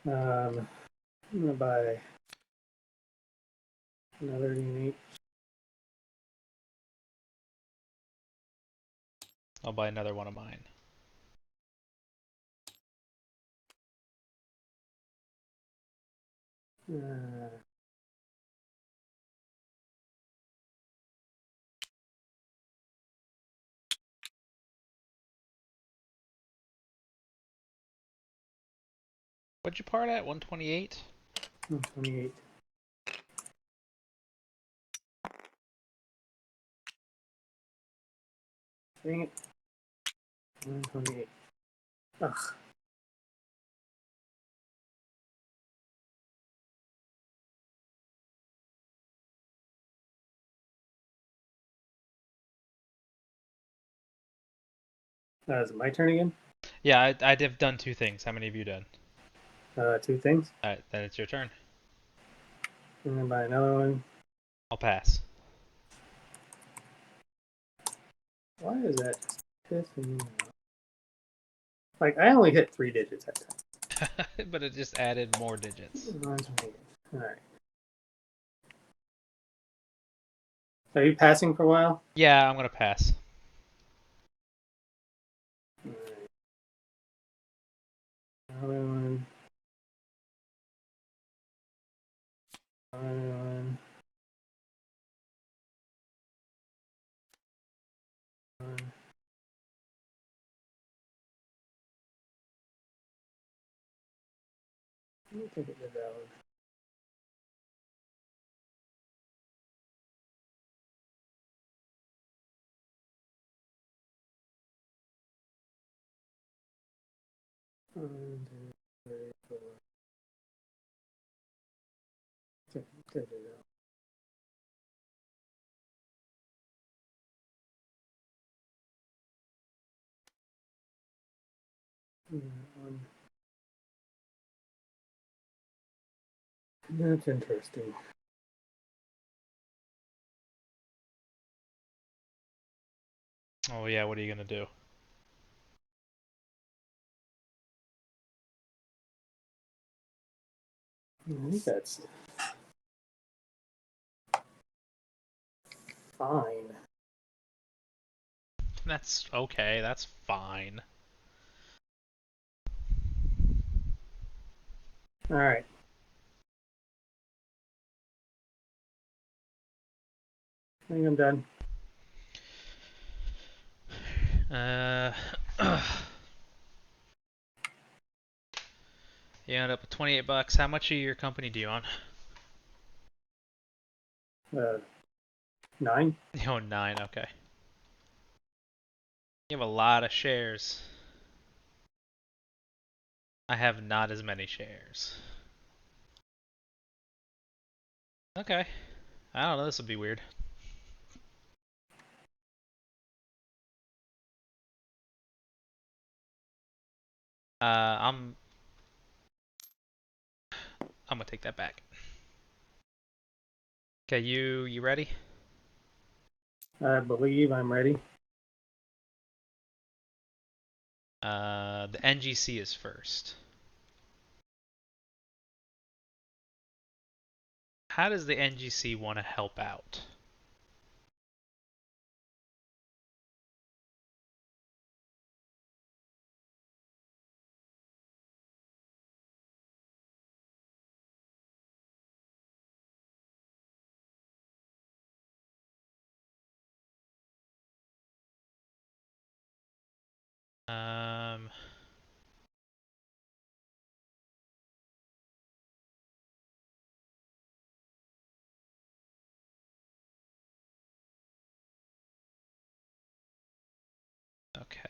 B: I'm gonna buy another unique.
A: I'll buy another one of mine. What'd you part at? 128?
B: 128. Dang it. 128. Ugh. Is it my turn again?
A: Yeah, I'd have done two things. How many have you done?
B: Two things.
A: Alright, then it's your turn.
B: I'm gonna buy another one.
A: I'll pass.
B: Why is that just pissing me off? Like, I only hit 3 digits at a time.
A: But it just added more digits.
B: 128. Alright. Are you passing for a while?
A: Yeah, I'm gonna pass.
B: Alright. Another one. Another one. I don't think it did that one. One, two, three, four. Did it out. One. That's interesting.
A: Oh yeah, what are you gonna do?
B: I think that's fine.
A: That's okay, that's fine.
B: Alright. I think I'm done.
A: Uh, you end up with 28 bucks. How much of your company do you own?
B: 9?
A: You own 9, okay. You have a lot of shares. I have not as many shares. Okay. I don't know, this will be weird. I'm gonna take that back. Okay, you ready?
B: I believe I'm ready.
A: The NGC is first. How does the NGC want to help out? Um, okay.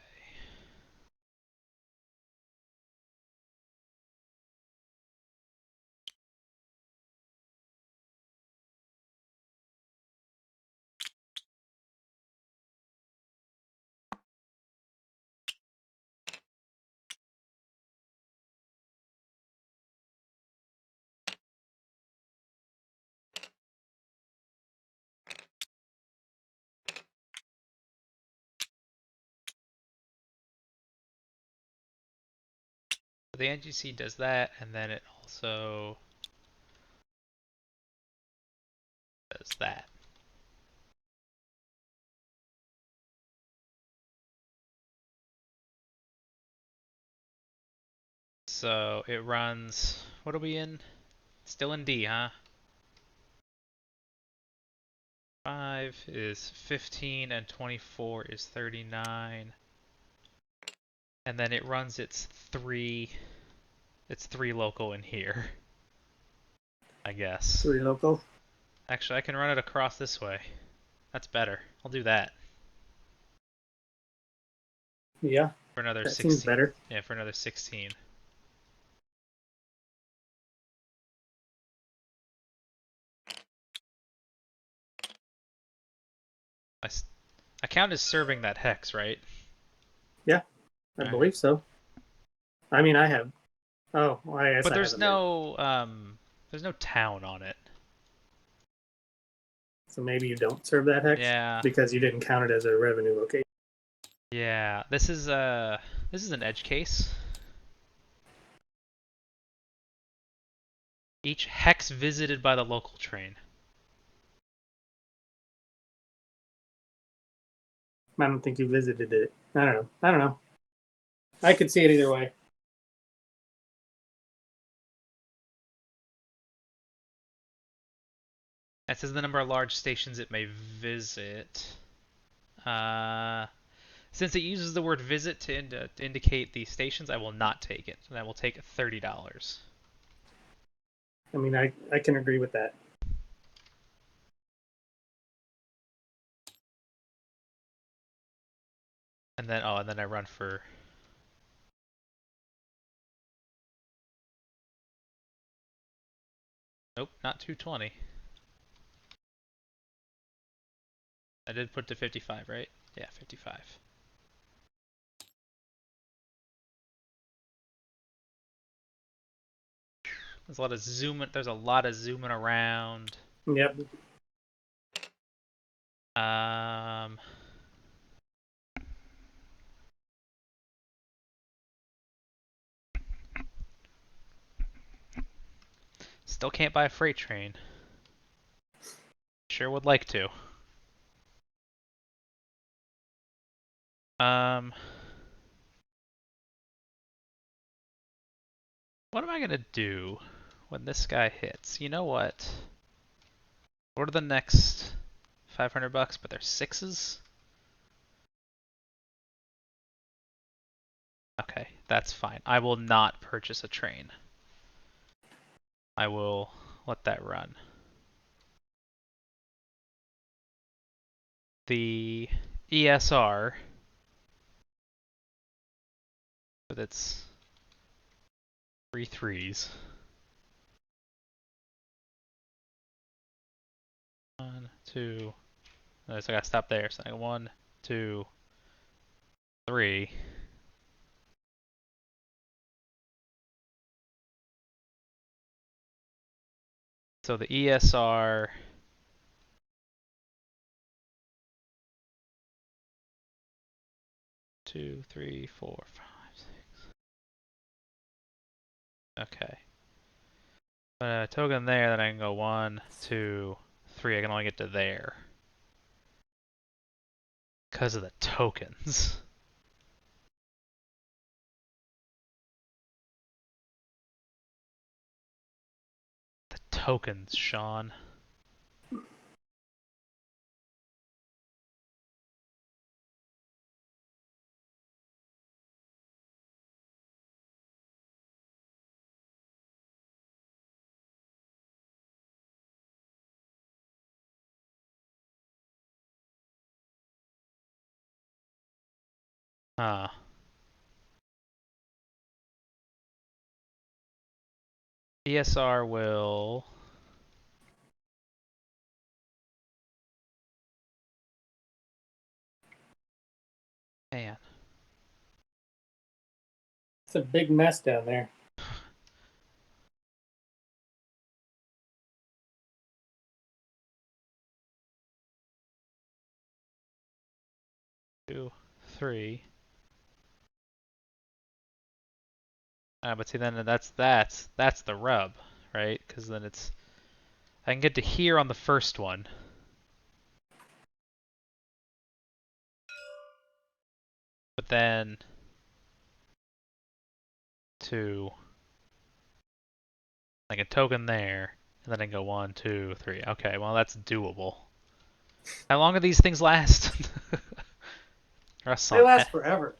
A: The NGC does that, and then it also does that. So it runs, what are we in? Still in D, huh? 5 is 15 and 24 is 39. And then it runs its three local in here, I guess.
B: 3 local.
A: Actually, I can run it across this way. That's better. I'll do that
B: Yeah,
A: for another
B: that seems
A: 16.
B: better.
A: Yeah, for another 16. I count as serving that hex, right?
B: Yeah, I
A: Alright.
B: believe so. I mean, I have. Oh, well, I guess
A: But
B: I haven't been.
A: there's no town on it.
B: So maybe you don't serve that hex
A: Yeah.
B: because you didn't count it as a revenue location.
A: Yeah. This is an edge case. Each hex visited by the local train.
B: I don't think you visited it. I don't know. I don't know. I could see it either way.
A: That says the number of large stations it may visit. Uh, since it uses the word visit to indicate the stations, I will not take it. And I will take $30.
B: I mean, I can agree with that.
A: And then I run for. Nope, not 220. I did put to 55, right? Yeah, 55. There's a lot of zooming. There's a lot of zooming around.
B: Yep.
A: Um, Still can't buy a freight train. Sure would like to. Um, what am I gonna do when this guy hits? You know what? What are the next 500 bucks? But they're sixes? Okay, that's fine. I will not purchase a train. I will let that run. The ESR with its three threes. One, two. So I gotta stop there. So I got one, two, three. So the ESR. Two, three, four, five, six. Okay. Put a token there, then I can go one, two, three. I can only get to there. Because of the tokens. The tokens, Shawn. Ah. ESR will. Man.
B: It's a big mess down there.
A: Two, three. But see, then that's the rub, right? Because then I can get to here on the first one. But then to like a token there, and then I can go 1, 2, 3. Okay, well that's doable. How long do these things last?
B: They last forever.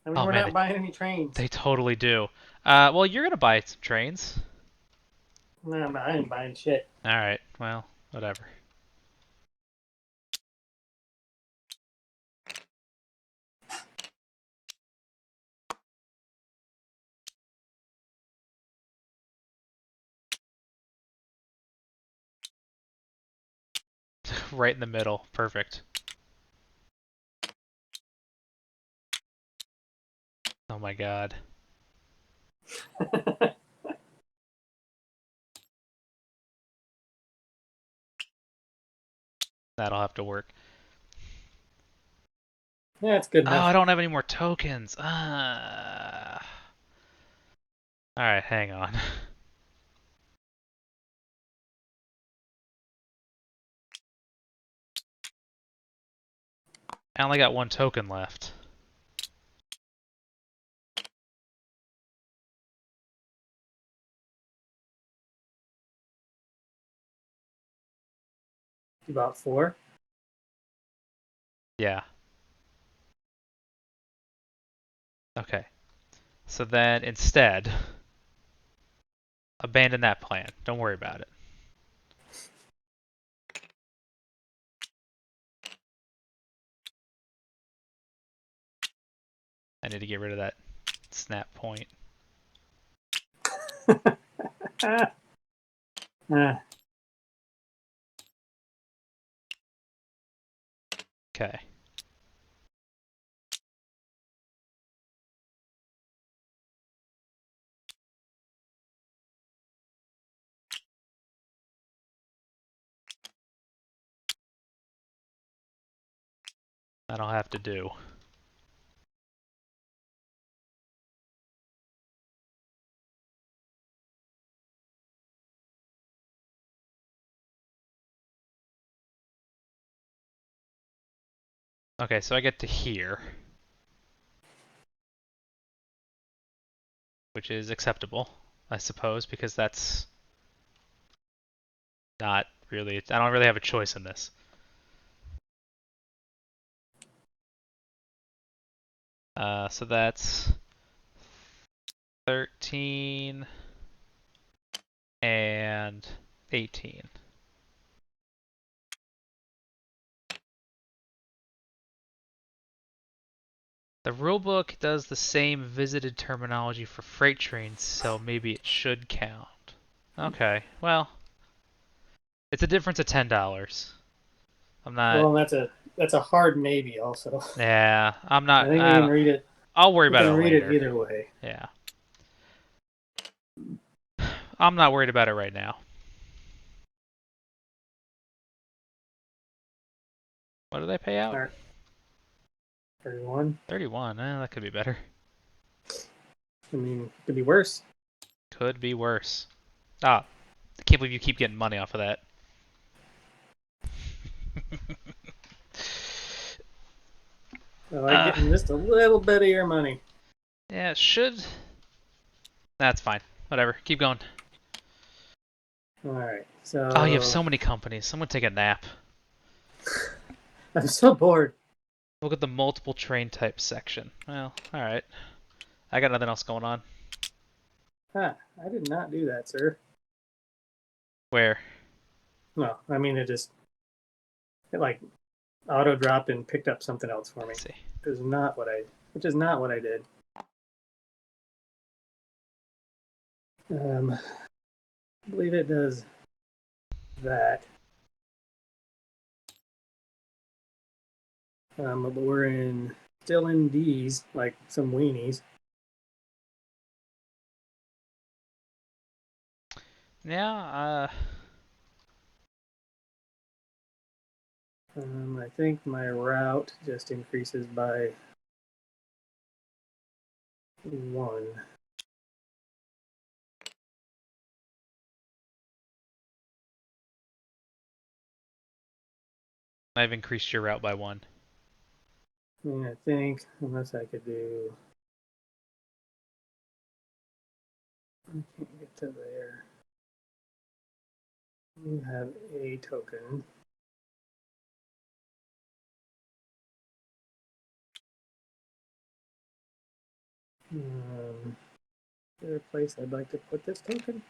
B: I mean,
A: Oh
B: we're
A: man,
B: not buying any trains.
A: they totally do. Well, you're gonna buy some trains.
B: No, I ain't buying shit.
A: All right. Well, whatever. Right in the middle. Perfect. Oh my god. That'll have to work.
B: Yeah, it's good
A: Oh,
B: enough.
A: I don't have any more tokens. Alright, hang on. I only got one token left.
B: About 4.
A: Yeah. Okay. So then instead, abandon that plan. Don't worry about it. I need to get rid of that snap point. Okay. That'll have to do. Okay, so I get to here, which is acceptable, I suppose, because that's not really, I don't really have a choice in this. So that's 13 and 18. The rulebook does the same visited terminology for freight trains, so maybe it should count. Okay, well, it's a difference of $10. I'm not.
B: Well, that's a hard maybe. Also,
A: Yeah, I'm
B: I
A: not.
B: think we can read it.
A: I'll worry
B: We
A: about
B: can
A: it
B: read it
A: later.
B: either way.
A: Yeah. I'm not worried about it right now. What do they pay out?
B: 31.
A: 31. That could be better.
B: I mean, it could be worse.
A: Could be worse. Ah, I can't believe you keep getting money off of that.
B: I like getting just a little bit of your money.
A: Yeah, it should. That's fine. Whatever. Keep going.
B: All right. So.
A: Oh, you have so many companies. Someone take a nap.
B: I'm so bored.
A: Look at the multiple train type section. Well, alright. I got nothing else going on.
B: Huh, I did not do that, sir.
A: Where?
B: No, I mean it like auto dropped and picked up something else for me.
A: Let's see.
B: Which is not what I did. I believe it does that. But we're still in D's, like some weenies.
A: Yeah,
B: I think my route just increases by 1.
A: I've increased your route by 1.
B: I mean, I think, unless I could do. I can't get to there. You have a token. Is there a place I'd like to put this token?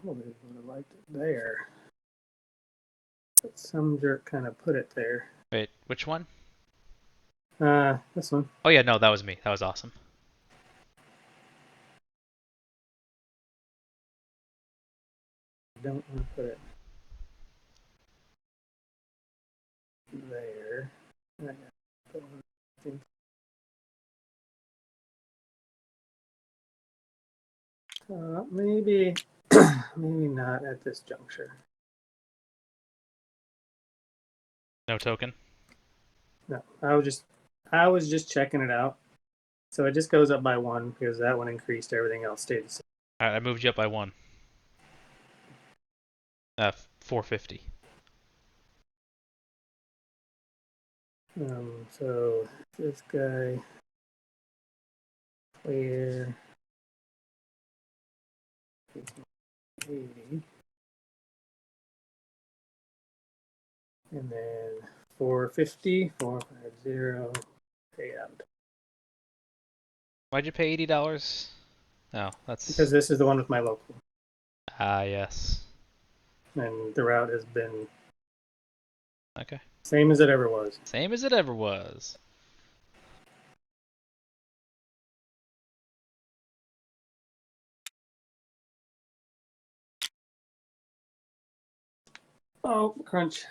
B: Probably would have liked it there. But some jerk kind of put it there.
A: Wait, which one?
B: This one.
A: Oh yeah, no, that was me. That was awesome.
B: I don't want to put it there. I got to put one, I think. Maybe, maybe not at this juncture.
A: No token.
B: No, I was just checking it out. So it just goes up by 1 because that one increased. Everything else stayed the same.
A: Alright, I moved you up by 1. 450.
B: So this guy clear 80, and then 450, 450 pay out.
A: Why'd you pay $80? No, that's
B: Because this is the one with my local,
A: yes.
B: and the route has been
A: Okay.
B: same as it ever was.
A: Same as it ever was.
B: Oh, crunch.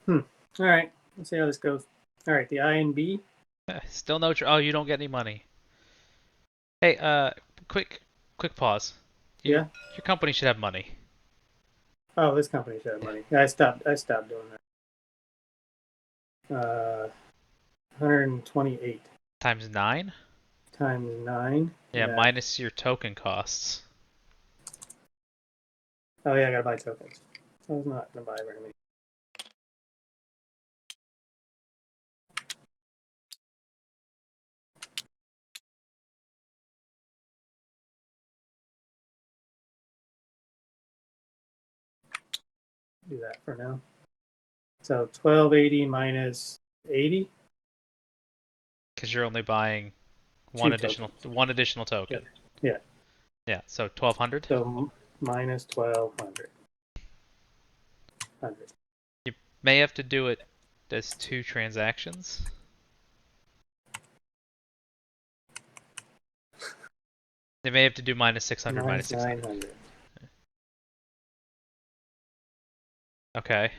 B: All right, let's see how this goes. All right, the I and B.
A: Still no. Oh, you don't get any money. Hey, quick pause.
B: Yeah.
A: Your company should have money.
B: Oh, this company should have money. Yeah, I stopped doing that. 128
A: Times 9?
B: times 9.
A: Yeah, minus your token costs.
B: Oh yeah, I gotta buy tokens. I was not gonna buy very many. Do that for now. So 1280 minus 80.
A: Because you're only buying
B: Two tokens.
A: one additional token.
B: Yeah.
A: Yeah, so 1200.
B: So minus 1200.
A: You may have to do it as 2 transactions. They may have to do minus 600, minus
B: Minus
A: 600.
B: 900.
A: Okay.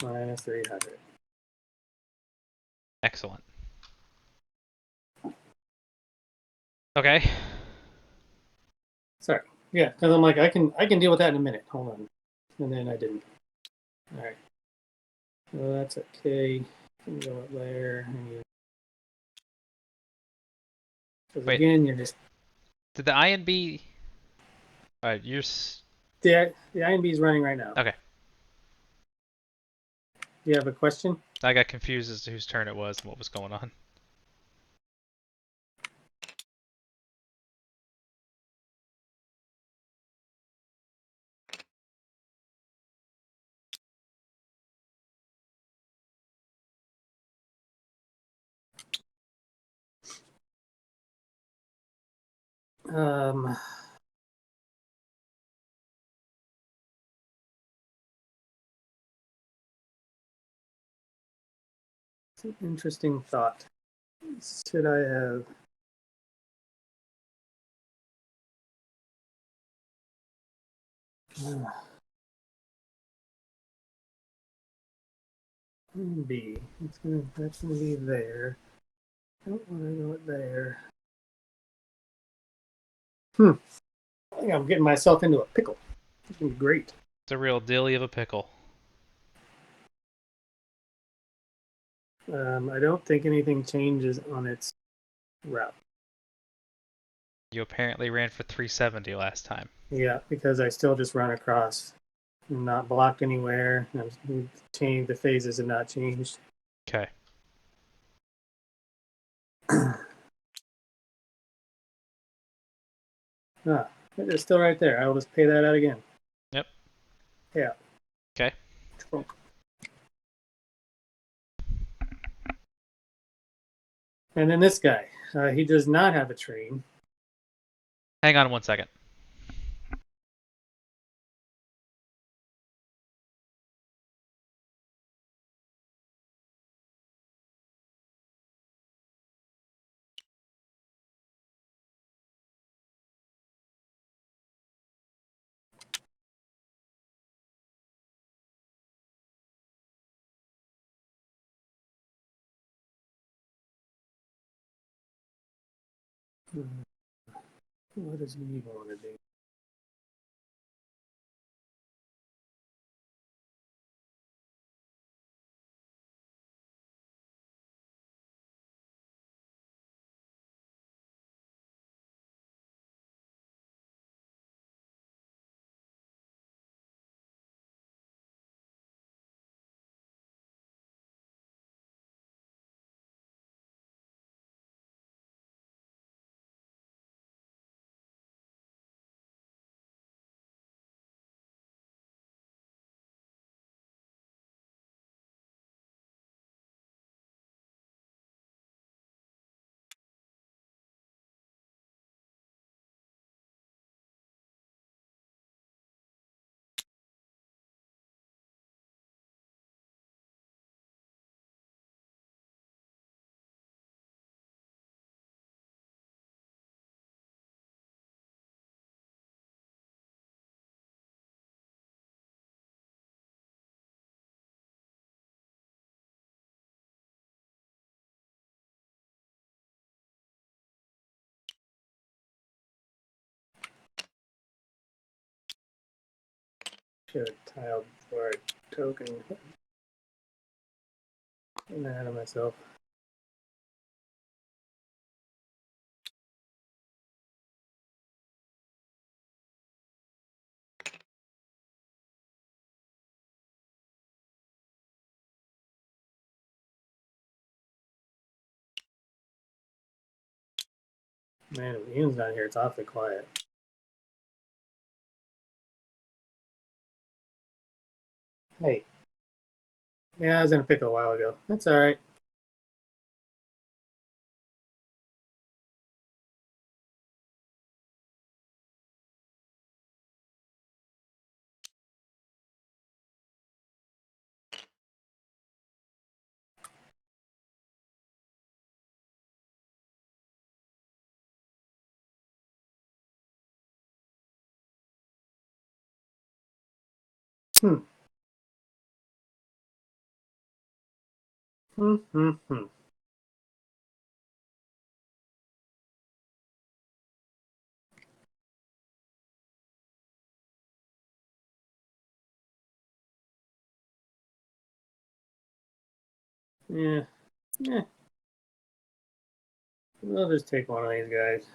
B: Minus 300.
A: Excellent. Okay.
B: Sorry. Yeah, because I'm like I can deal with that in a minute. Hold on. And then I didn't. All right. Well, that's okay. Can go up there. Because
A: Wait.
B: again, you're just
A: Did the I and B? Alright,
B: the INB is running right now.
A: Okay.
B: Do you have a question?
A: I got confused as to whose turn it was and what was going on.
B: Um, it's an interesting thought. Should I have? B. That's gonna be there. I don't want to go there. I think I'm getting myself into a pickle. It's gonna be great.
A: It's a real dilly of a pickle.
B: I don't think anything changes on its route.
A: You apparently ran for 370 last time.
B: Yeah, because I still just run across. I'm not blocked anywhere. The phases have not changed.
A: Okay.
B: It's still right there. I will just pay that out again.
A: Yep.
B: Yeah.
A: Okay.
B: Trunk. And then this guy, he does not have a train.
A: Hang on 1 second.
B: What does he want to do? Should have tiled for a token. I'm mad at myself. Man, if Ian's not here, it's awfully quiet. Hey. Yeah, I was in a pickle a while ago. That's all right. Hmm. Hmm. Yeah. Yeah. We'll just take one of these guys.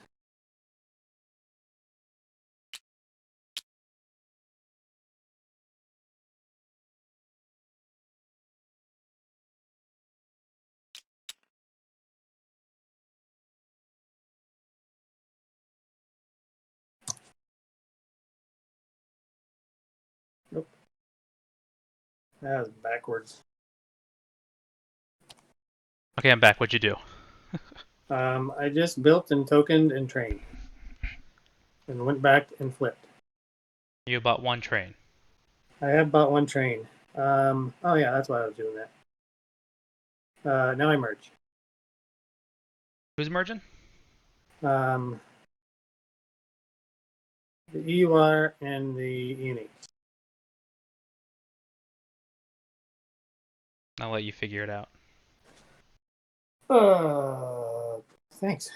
B: Nope. That was backwards.
A: Okay, I'm back. What'd you do?
B: I just built and tokened and trained. And went back and flipped.
A: You bought one train.
B: I have bought one train. Oh yeah, that's why I was doing that. Now I merge.
A: Who's merging?
B: The EUR and the ENH.
A: I'll let you figure it out.
B: Thanks.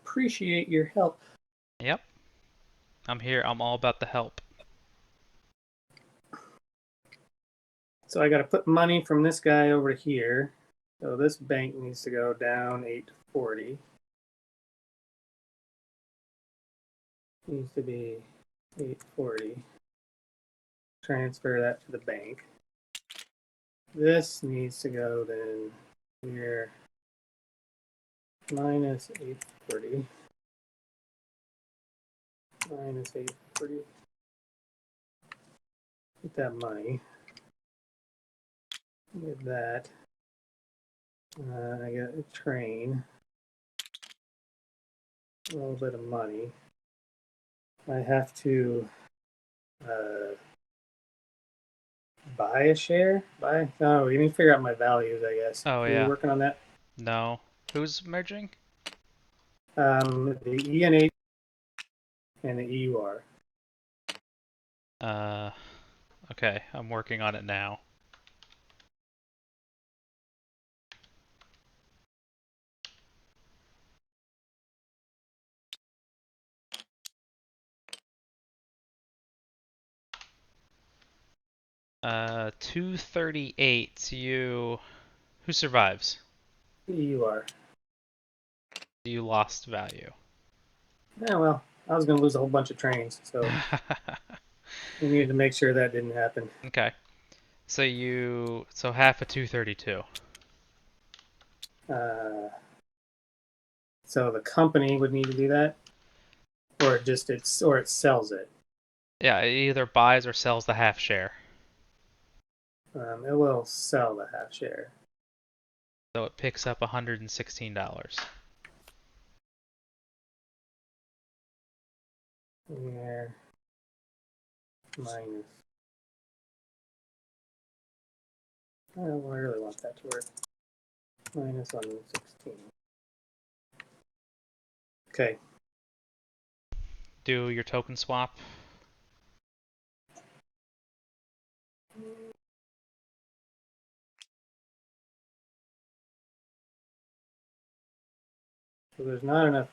B: Appreciate your help.
A: Yep. I'm here. I'm all about the help.
B: So I got to put money from this guy over here. So this bank needs to go down 840. Needs to be 840. Transfer that to the bank. This needs to go then here minus 840. Minus 840. Get that money. Get that. I got a train. A little bit of money. I have to buy a share. Buy. Oh, we need to figure out my values. I guess.
A: Oh
B: Are you
A: yeah.
B: working on that?
A: No. Who's merging?
B: The E and H and the EUR.
A: Uh, okay. I'm working on it now. 238. Who survives?
B: EUR.
A: You lost value.
B: Yeah, well, I was going to lose a whole bunch of trains, so we needed to make sure that didn't happen.
A: Okay. So half of 232.
B: So the company would need to do that, or it sells it.
A: Yeah, it either buys or sells the half share.
B: It will sell the half share.
A: So it picks up $116.
B: Here minus. Oh, I really want that to work. Minus 116. Okay.
A: Do your token swap.
B: So there's not enough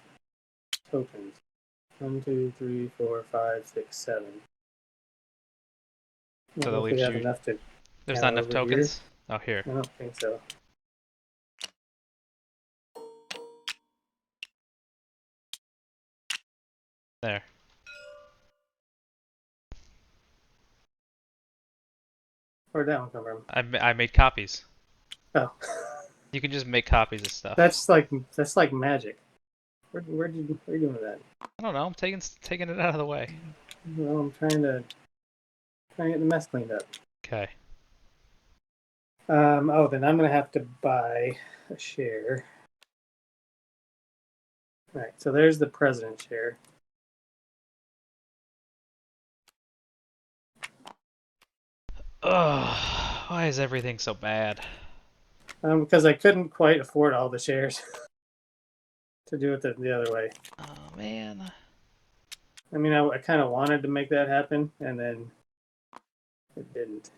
B: tokens. 1, 2, 3, 4, 5, 6, 7. I
A: So
B: don't know
A: that
B: if we
A: leaves
B: have
A: you.
B: enough to
A: There's not
B: count
A: enough
B: over here.
A: tokens? Oh, here.
B: I don't think so.
A: There.
B: Where'd that one come from?
A: I made copies.
B: Oh,
A: You can just make copies of stuff.
B: that's like magic. Where are you doing with that?
A: I don't know. I'm taking it out of the way.
B: Well, I'm trying to get the mess cleaned up.
A: Okay.
B: Oh, then I'm gonna have to buy a share. All right, so there's the president share.
A: Ugh. Why is everything so bad?
B: Because I couldn't quite afford all the shares to do it the other way.
A: Oh man.
B: I mean, I kind of wanted to make that happen, and then it didn't.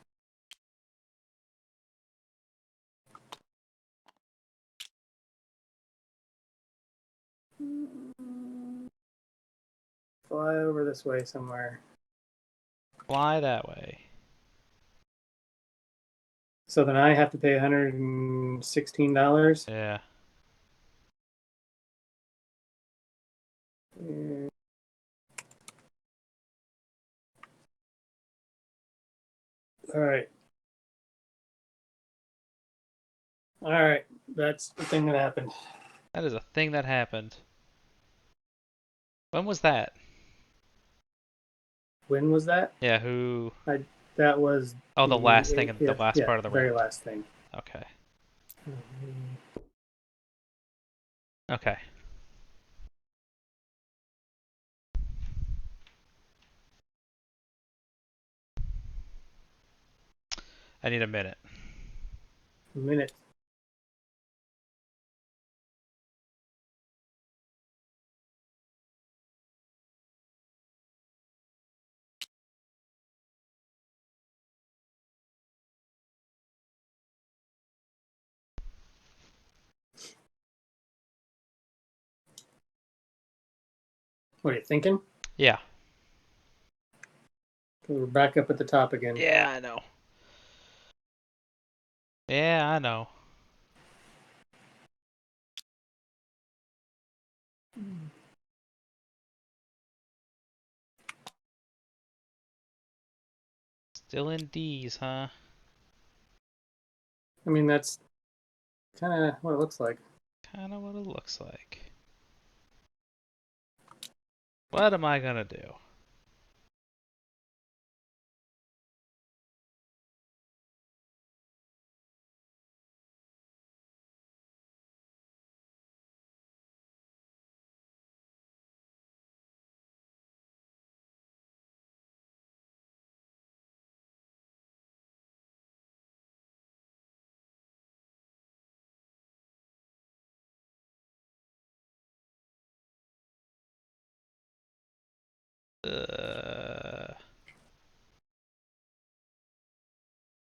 B: Fly over this way somewhere.
A: Fly that way.
B: So then I have to pay $116.
A: Yeah.
B: All right. All right. That's the thing that happened.
A: That is a thing that happened. When was that?
B: When was that?
A: Yeah, who?
B: That was
A: Oh, the last thing
B: the
A: in the last part of the
B: very
A: round.
B: last thing.
A: Okay. Okay. I need a minute.
B: A minute. What are you thinking?
A: Yeah.
B: We're back up at the top again.
A: Yeah, I know. Yeah, I know. Still in D's, huh?
B: I mean, that's kind of what it looks like.
A: Kind of what it looks like. What am I gonna do?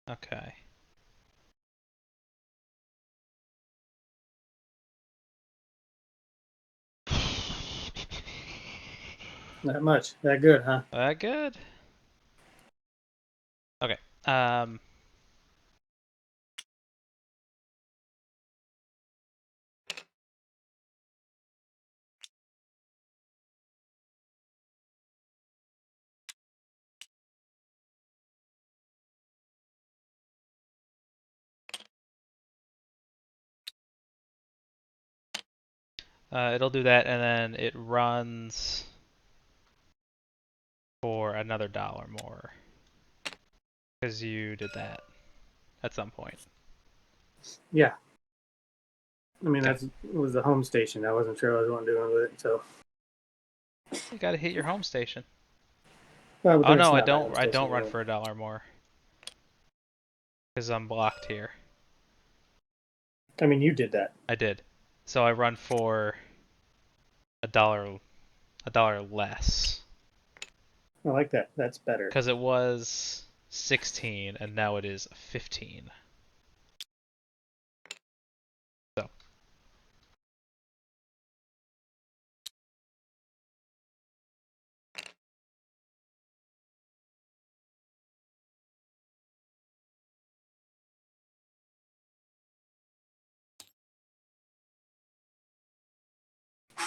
A: Okay.
B: Not much. That good, huh?
A: That good? Okay. Um. It'll do that, and then it runs for another dollar more. Because you did that at some point.
B: Yeah. I mean,
A: Okay.
B: that was the home station. I wasn't sure what I was doing with it, so.
A: You gotta hit your home station.
B: Well, but
A: Oh
B: then it's
A: no, I
B: not my home
A: don't. I
B: station
A: don't run
B: anymore.
A: for a dollar more. Because I'm blocked here.
B: I mean, you did that.
A: I did. So I run for a dollar. A dollar less.
B: I like that. That's better.
A: Because it was 16 and now it is 15. So.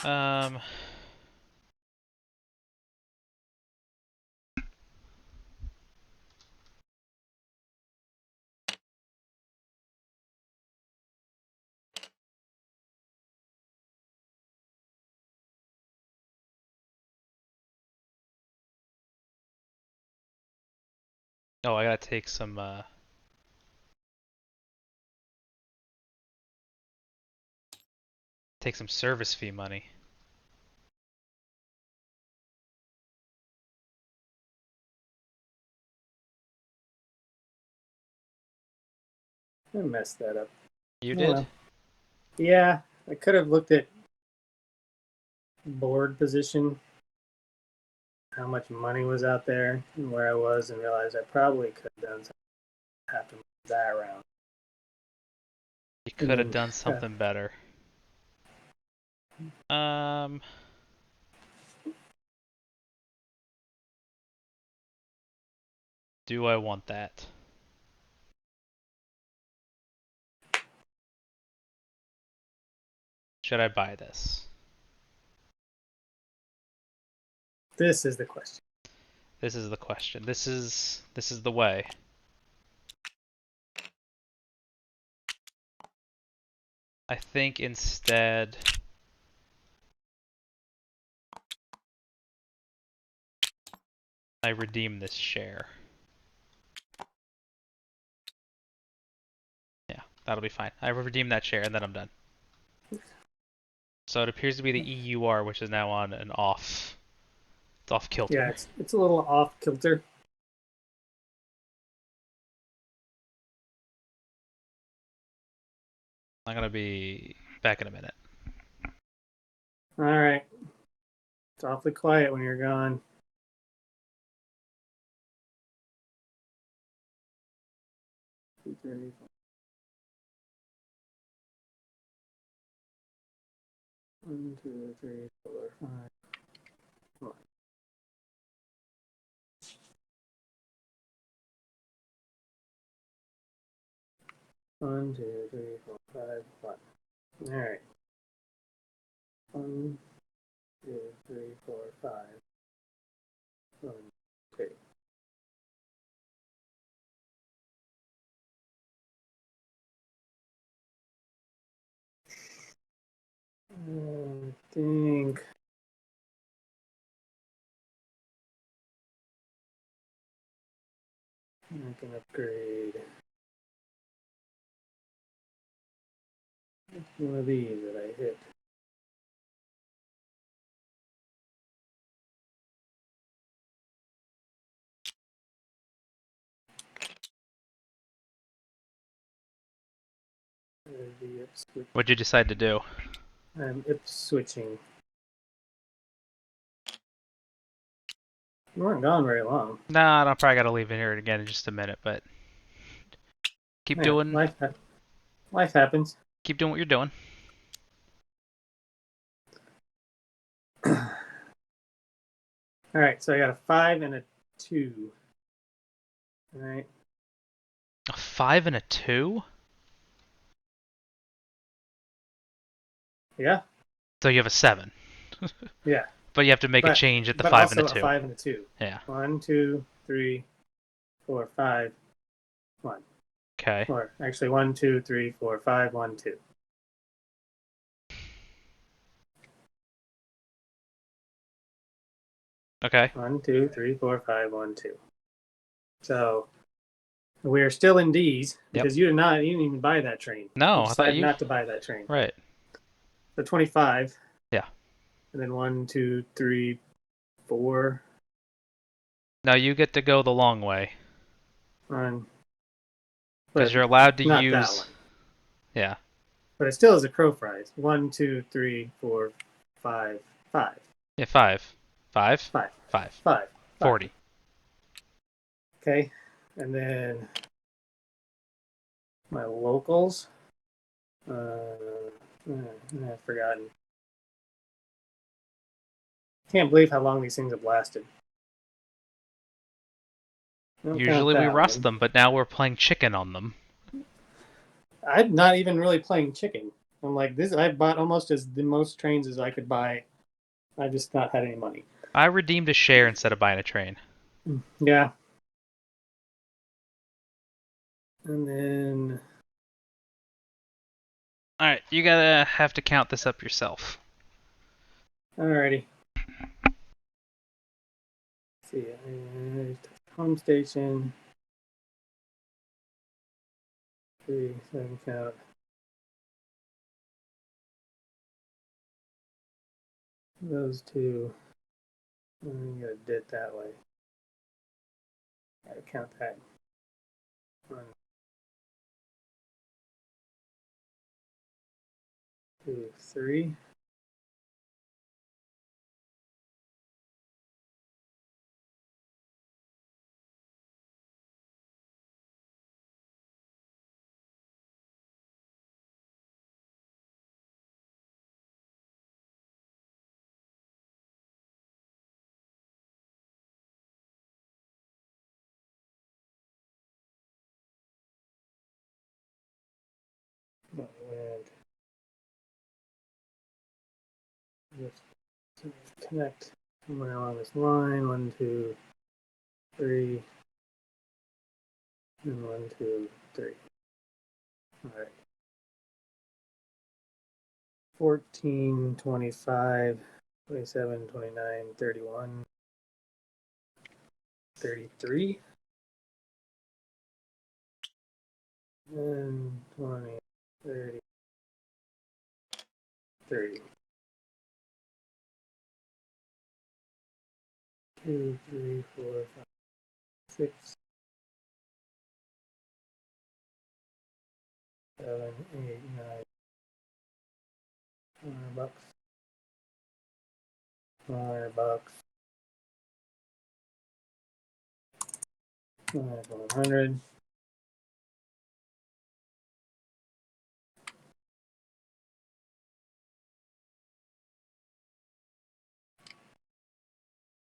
A: Um. Oh, I gotta take some. Take some service fee money.
B: I messed that up.
A: You
B: Oh
A: did?
B: well. Yeah, I could have looked at board position, how much money was out there, and where I was, and realized I probably could have done something. Have to move that around.
A: You
B: And
A: could have
B: then,
A: done something better. Um. Do I want that? Should I buy this?
B: this is the question.
A: This is the question. This is the way. I think instead I redeem this share. Yeah, that'll be fine. I redeem that share and then I'm done. So it appears to be the EUR, which is now on an off. It's off
B: Yeah,
A: kilter.
B: it's a little off kilter.
A: I'm gonna be back in a minute.
B: All right, it's awfully quiet when you're gone. One, two, three, four, five. 1, 2, 3, 4, 5, 1. All right. 1, 2, 3, 4, 5. 1, 2. I think I can upgrade one of these that I hit.
A: What'd you decide to do?
B: I'm switching. You weren't gone very long.
A: Nah, I probably gotta leave it here again in just a minute, but keep
B: Yeah,
A: doing
B: life happens.
A: keep doing what you're doing.
B: All right, so I got a 5 and a 2. All right.
A: A 5 and a 2?
B: Yeah.
A: So you have a 7.
B: Yeah.
A: But you have to make a change at the
B: but
A: 5 and
B: also
A: the 2.
B: a 5 and a 2.
A: Yeah.
B: 1, 2, 3, 4, 5, 1.
A: Okay.
B: Or actually 1, 2, 3, 4, 5, 1, 2.
A: Okay.
B: 1, 2, 3, 4, 5, 1, 2. So we are still in D's because you didn't even buy that train.
A: No,
B: You
A: I thought
B: decided
A: you.
B: not to buy that train.
A: Right.
B: So 25.
A: Yeah.
B: And then 1, 2, 3, 4.
A: Now you get to go the long way.
B: On.
A: Because you're allowed to
B: not
A: use.
B: that one.
A: Yeah.
B: But it still is a crow fries. 1, 2, 3, 4, 5, 5.
A: Yeah, 5. 5?
B: 5.
A: 5.
B: 5.
A: 40.
B: Okay. And then my locals. I've forgotten. Can't believe how long these things have lasted.
A: Usually we rust them, but now we're playing chicken on them.
B: I'm not even really playing chicken. I'm like this. I bought almost as the most trains as I could buy. I just not had any money.
A: I redeemed a share instead of buying a train.
B: Yeah. And then.
A: Alright, you gotta have to count this up yourself.
B: Alrighty. Let's see. Home station. 3, 7 count. Those two. I'm gonna do it that way. Gotta count that. 1, 2, 3. And just connect somewhere along this line. 1, 2, 3. And 1, 2, 3. All right. 14, 25, 27, 29, 31, 33, and 20, 30, 30. 2, 3, 4, 5, 6, 7, 8, 9. $100. $100. 100.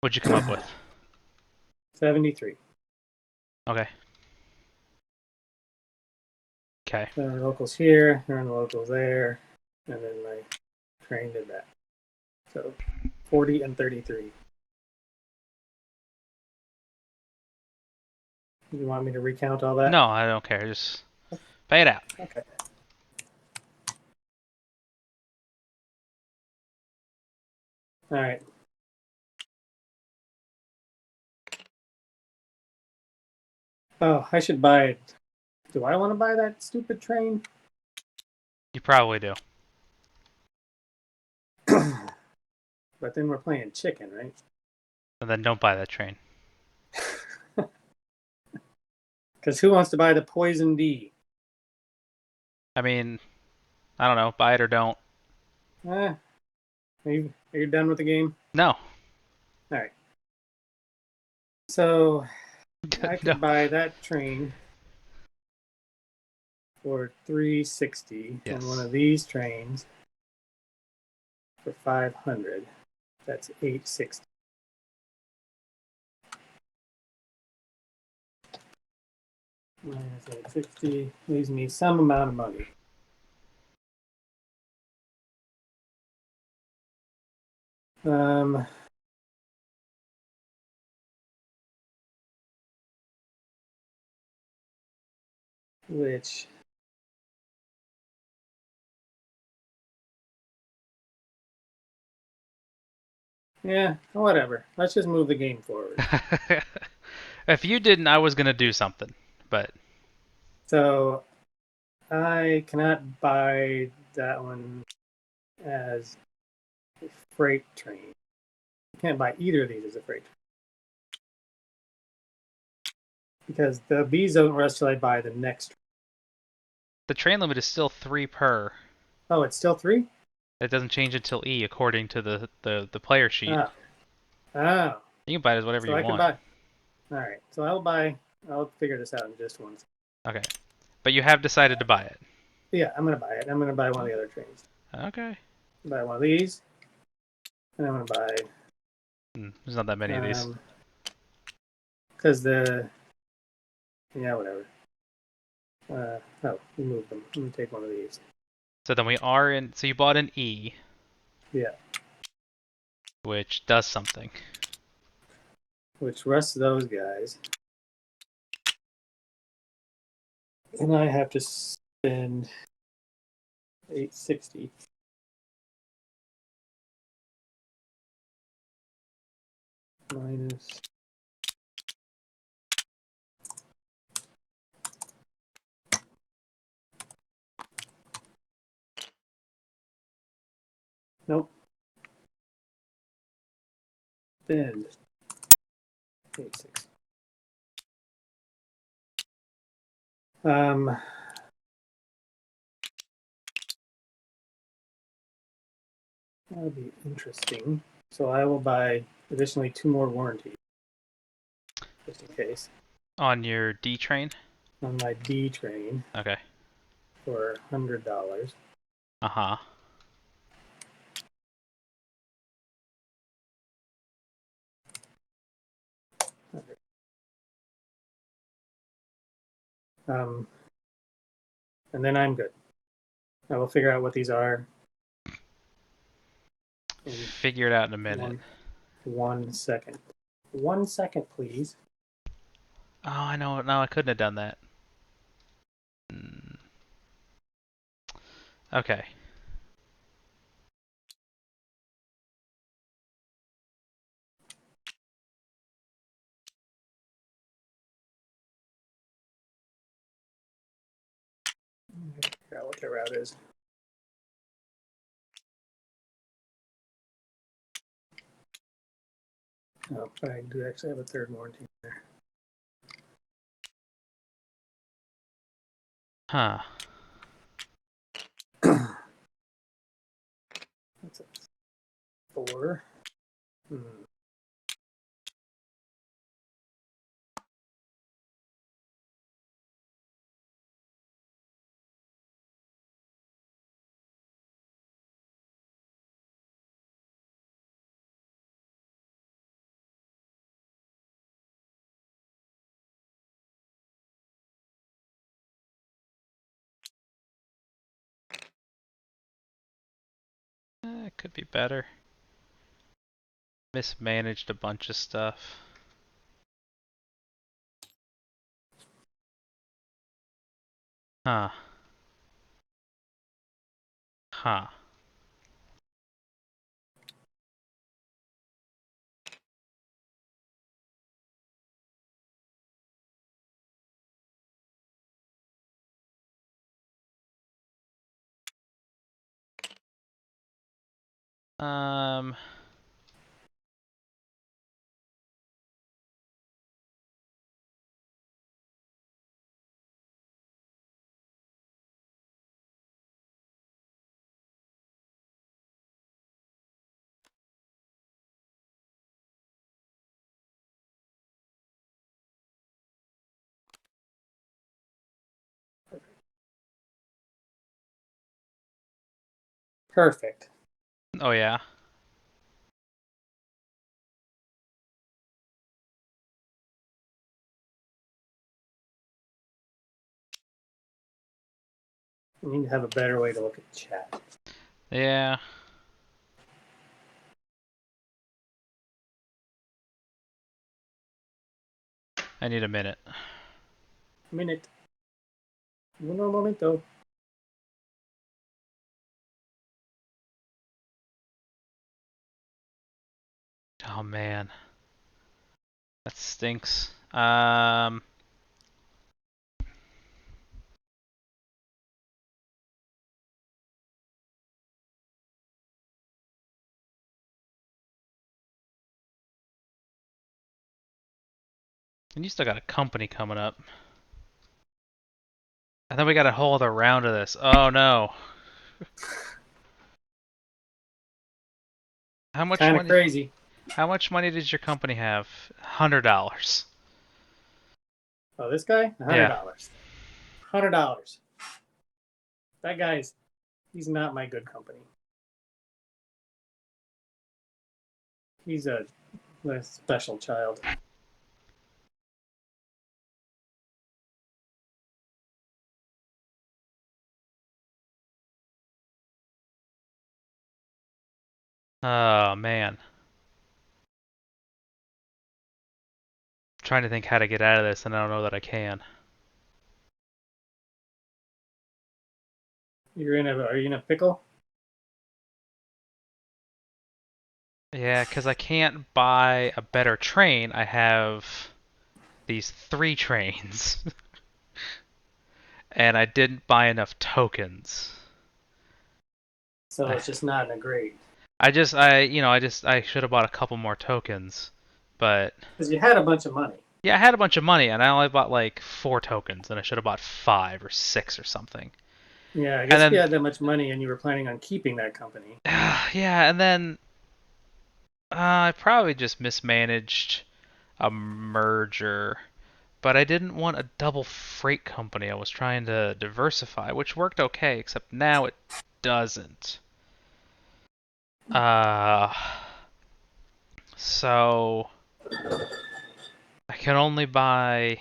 A: What'd you come up with?
B: 73.
A: Okay. Okay.
B: Then the locals here, and the locals there, and then my train did that. So 40 and 33. You want me to recount all that?
A: No, I don't care. Just pay it out.
B: Okay. All right. Oh, I should buy. Do I want to buy that stupid train?
A: You probably do.
B: But then we're playing chicken, right?
A: And then don't buy that train.
B: Because who wants to buy the Poison D?
A: I mean, I don't know. Buy it or don't.
B: Are you done with the game?
A: No.
B: All right. So I
A: No.
B: could buy that train for 360 and one
A: Yes.
B: of these trains for 500. That's 860. Minus 860 leaves me some amount of money. Which yeah, whatever. Let's just move the game forward.
A: If you didn't, I was gonna do something, but
B: So I cannot buy that one as a freight train. I can't buy either of these as a freight train. Because the B's don't rest till I buy the next.
A: the train limit is still 3 per.
B: Oh, it's still 3?
A: It doesn't change until E, according to the player sheet.
B: Oh. Oh.
A: You can buy it as whatever
B: So
A: you
B: I can
A: want.
B: buy. Alright. So I'll figure this out in just one second.
A: Okay, but you have decided to buy it.
B: Yeah, I'm gonna buy it. I'm gonna buy one of the other trains.
A: Okay.
B: Buy one of these. And I'm gonna buy
A: There's not that many of these.
B: because yeah, whatever. No, we moved them. Let me take one of these.
A: So then we are in. So you bought an E,
B: Yeah,
A: which does something.
B: which rests those guys. And I have to spend 860. Minus. Nope. Spend 860. That'll be interesting. So I will buy additionally 2 more warranties, just in case,
A: On your D train?
B: on my D train
A: Okay.
B: for $100.
A: Uh-huh.
B: And then I'm good. I will figure out what these are in
A: Figure it out in a minute.
B: 1 second. 1 second, please.
A: Oh, I know. No, I couldn't have done that. Okay.
B: Figure out what the route is. Oh, but I do actually have a third warranty there.
A: Huh.
B: That's a 4.
A: Could be better. Mismanaged a bunch of stuff. Huh. Huh. Um.
B: Perfect.
A: Oh yeah.
B: We need to have a better way to look at the chat.
A: Yeah. I need a minute.
B: Minute. Uno momento.
A: Oh man. That stinks. And you still got a company coming up. And then we got a whole other round of this. Oh no. How much
B: Kind of
A: money?
B: crazy.
A: How much money does your company have? $100.
B: Oh, this guy?
A: Yeah.
B: $100. $100. That guy's, he's not my good company. He's a special child.
A: Oh man. I'm trying to think how to get out of this, and I don't know that I can.
B: Are you in a pickle?
A: Yeah, because I can't buy a better train. I have these 3 trains, and I didn't buy enough tokens.
B: So
A: I,
B: it's just not in a great.
A: I should have bought a couple more tokens, but
B: Because you had a bunch of money.
A: yeah, I had a bunch of money, and I only bought like 4 tokens, and I should have bought 5 or 6 or something.
B: Yeah, I
A: And
B: guess if you
A: then,
B: had that much money and you were planning on keeping that company.
A: yeah, and then I probably just mismanaged a merger. But I didn't want a double freight company. I was trying to diversify, which worked okay, except now it doesn't. Uh, so I can only buy.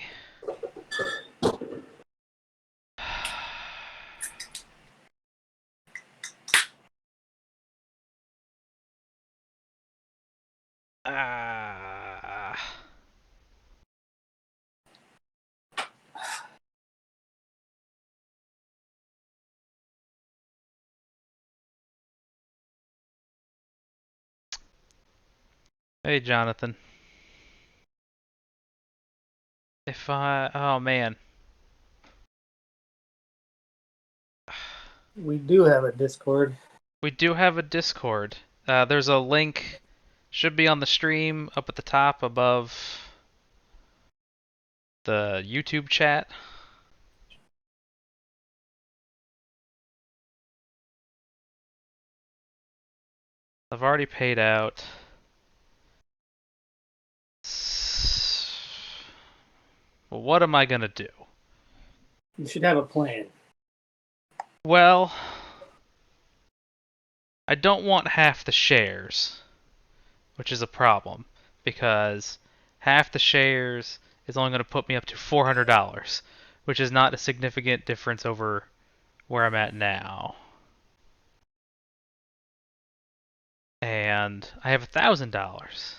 A: Uh, hey, Jonathan. Oh man.
B: We do have a Discord.
A: We do have a Discord. There's a link, should be on the stream up at the top above the YouTube chat. I've already paid out. Well, what am I gonna do?
B: You should have a plan.
A: Well, I don't want half the shares, which is a problem because half the shares is only going to put me up to $400, which is not a significant difference over where I'm at now. and I have $1,000,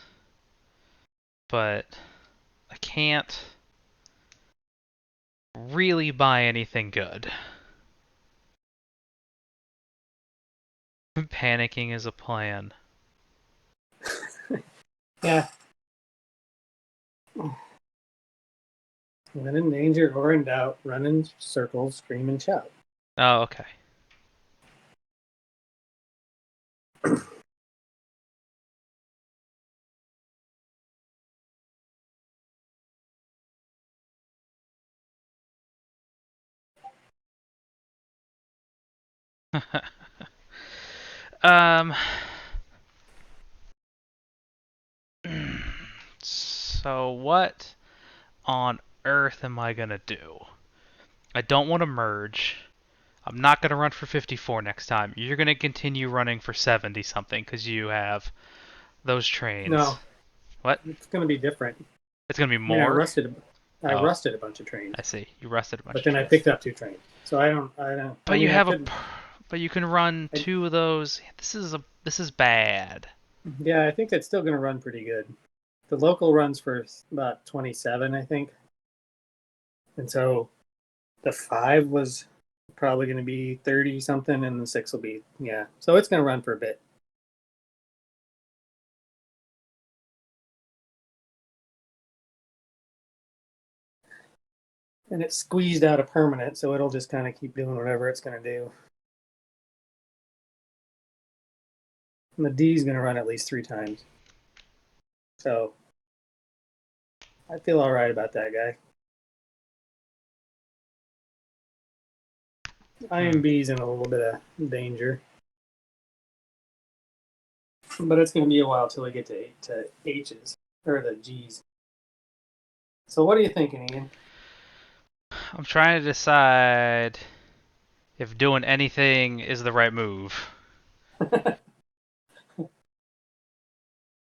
A: but I can't really buy anything good. Panicking is a plan.
B: Yeah. When in danger or in doubt, run in circles, scream and shout.
A: Oh, okay. um. So what on earth am I gonna do? I don't want to merge. I'm not gonna run for 54 next time. You're gonna continue running for 70 something because you have those trains.
B: No,
A: What?
B: it's going to be different.
A: It's gonna be
B: I mean,
A: more?
B: I
A: Oh,
B: rusted a bunch of trains,
A: I see. You rusted a bunch
B: but
A: of
B: then I
A: trains.
B: picked up 2 trains. So I
A: But you
B: mean, I
A: have a,
B: could,
A: but you can run
B: I,
A: 2 of those. This is bad.
B: yeah, I think it's still going to run pretty good. The local runs for about 27, I think. And so the 5 was probably going to be 30 something, and the 6 will be, yeah. So it's going to run for a bit. And it's squeezed out of permanent, so it'll just kind of keep doing whatever it's going to do. And the D is going to run at least 3 times. So I feel all right about that guy.
A: Hmm.
B: IMB's in a little bit of danger, but it's going to be a while till we get to H's or the G's. So what are you thinking, Ian?
A: I'm trying to decide if doing anything is the right move.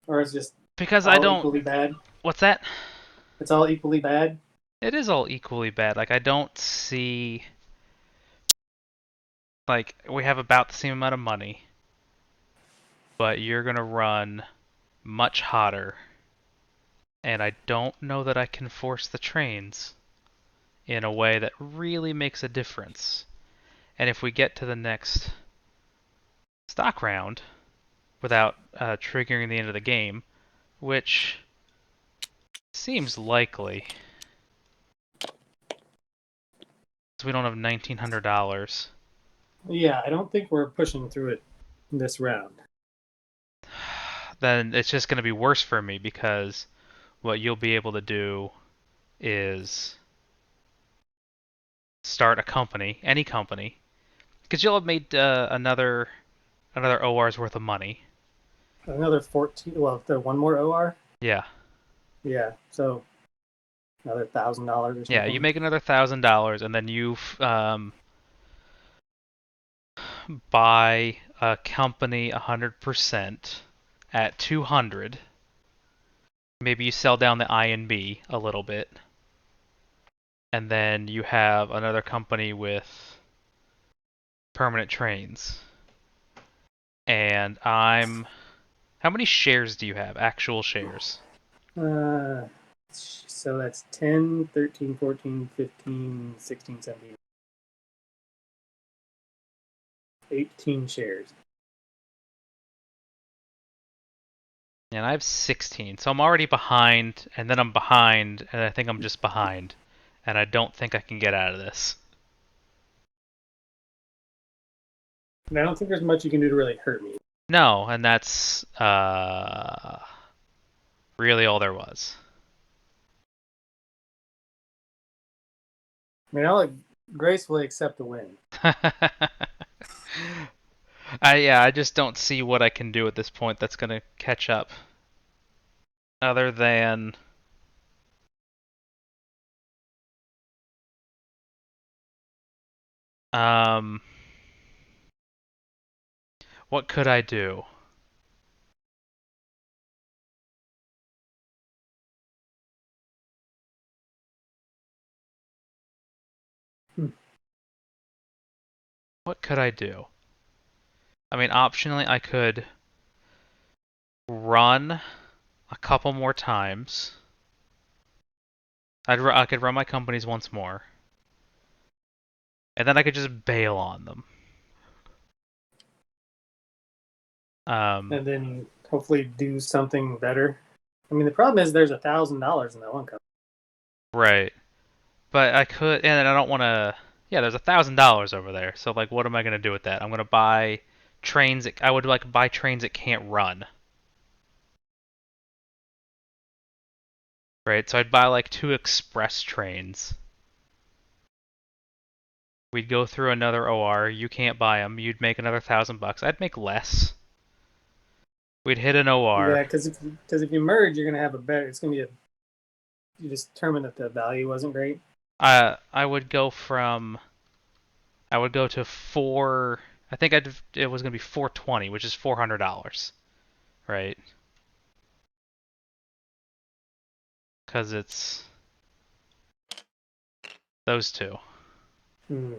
B: Or it's just
A: Because I
B: all
A: don't.
B: equally bad?
A: What's that?
B: It's all equally bad?
A: It is all equally bad. Like, I don't see. Like, we have about the same amount of money, but you're gonna run much hotter, and I don't know that I can force the trains in a way that really makes a difference. And if we get to the next stock round without triggering the end of the game, which seems likely, so we don't have $1,900,
B: Yeah, I don't think we're pushing through it this round.
A: then it's just going to be worse for me because what you'll be able to do is start a company, any company, because you'll have made another OR's worth of money.
B: Another 14. Well, if there one more OR,
A: Yeah,
B: yeah. So another $1,000 or
A: yeah. You
B: something.
A: make another $1,000, and then you buy a company 100% at 200. Maybe you sell down the I and B a little bit, and then you have another company with permanent trains. And I'm. How many shares do you have? Actual shares?
B: Uh, so that's 10, 13, 14, 15, 16, 17, 18 shares.
A: And I have 16, so I'm already behind, and then I'm behind, and I think I'm just behind. And I don't think I can get out of this.
B: And I don't think there's much you can do to really hurt me.
A: No, and that's really all there was.
B: I mean, I'll gracefully accept the win.
A: I just don't see what I can do at this point that's gonna catch up. Other than um, what could I do?
B: Hmm.
A: What could I do? I mean, optionally, I could run a couple more times. I could run my companies once more, and then I could just bail on them.
B: And then hopefully do something better. I mean, the problem is there's $1,000 in that one company.
A: Right. But I could, and I don't want to. Yeah, there's $1,000 over there. So like, what am I gonna do with that? I'm gonna buy trains. I would like buy trains that can't run. Right. So I'd buy like 2 express trains. We'd go through another OR. You can't buy them. You'd make another $1,000. I'd make less. We'd hit an OR.
B: Yeah, because if you merge, you're gonna have a better. It's gonna be a. You just determine that the value wasn't great.
A: I would go from. I would go to four. I think it was gonna be 420, which is $400, right? Because it's those two.
B: Hmm.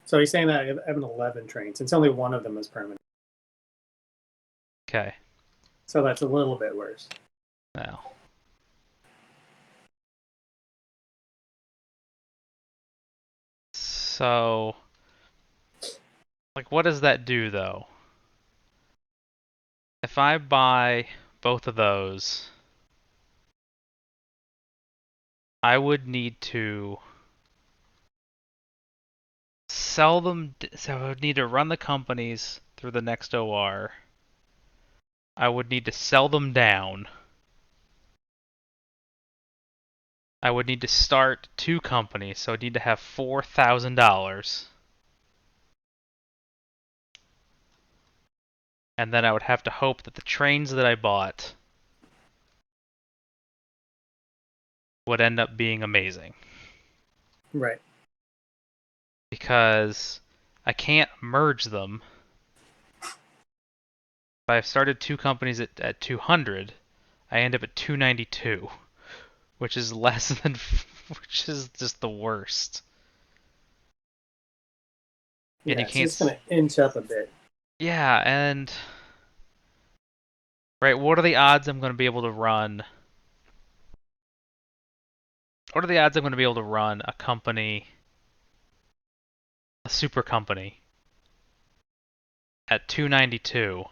B: So he's saying that I have an 11 train, since only one of them is permanent.
A: Okay.
B: So that's a little bit worse.
A: Now. So, like, what does that do though? If I buy both of those, I would need to sell them. So I would need to run the companies through the next OR. I would need to sell them down. I would need to start 2 companies, so I'd need to have $4,000. And then I would have to hope that the trains that I bought would end up being amazing.
B: Right.
A: Because I can't merge them. If I've started 2 companies at 200, I end up at 292, which is less than, which is just the worst. And
B: Yeah,
A: you
B: it's
A: can't,
B: just gonna inch up a bit.
A: yeah, and, right, what are the odds I'm going to be able to run? What are the odds I'm going to be able to run a company, a super company, at 292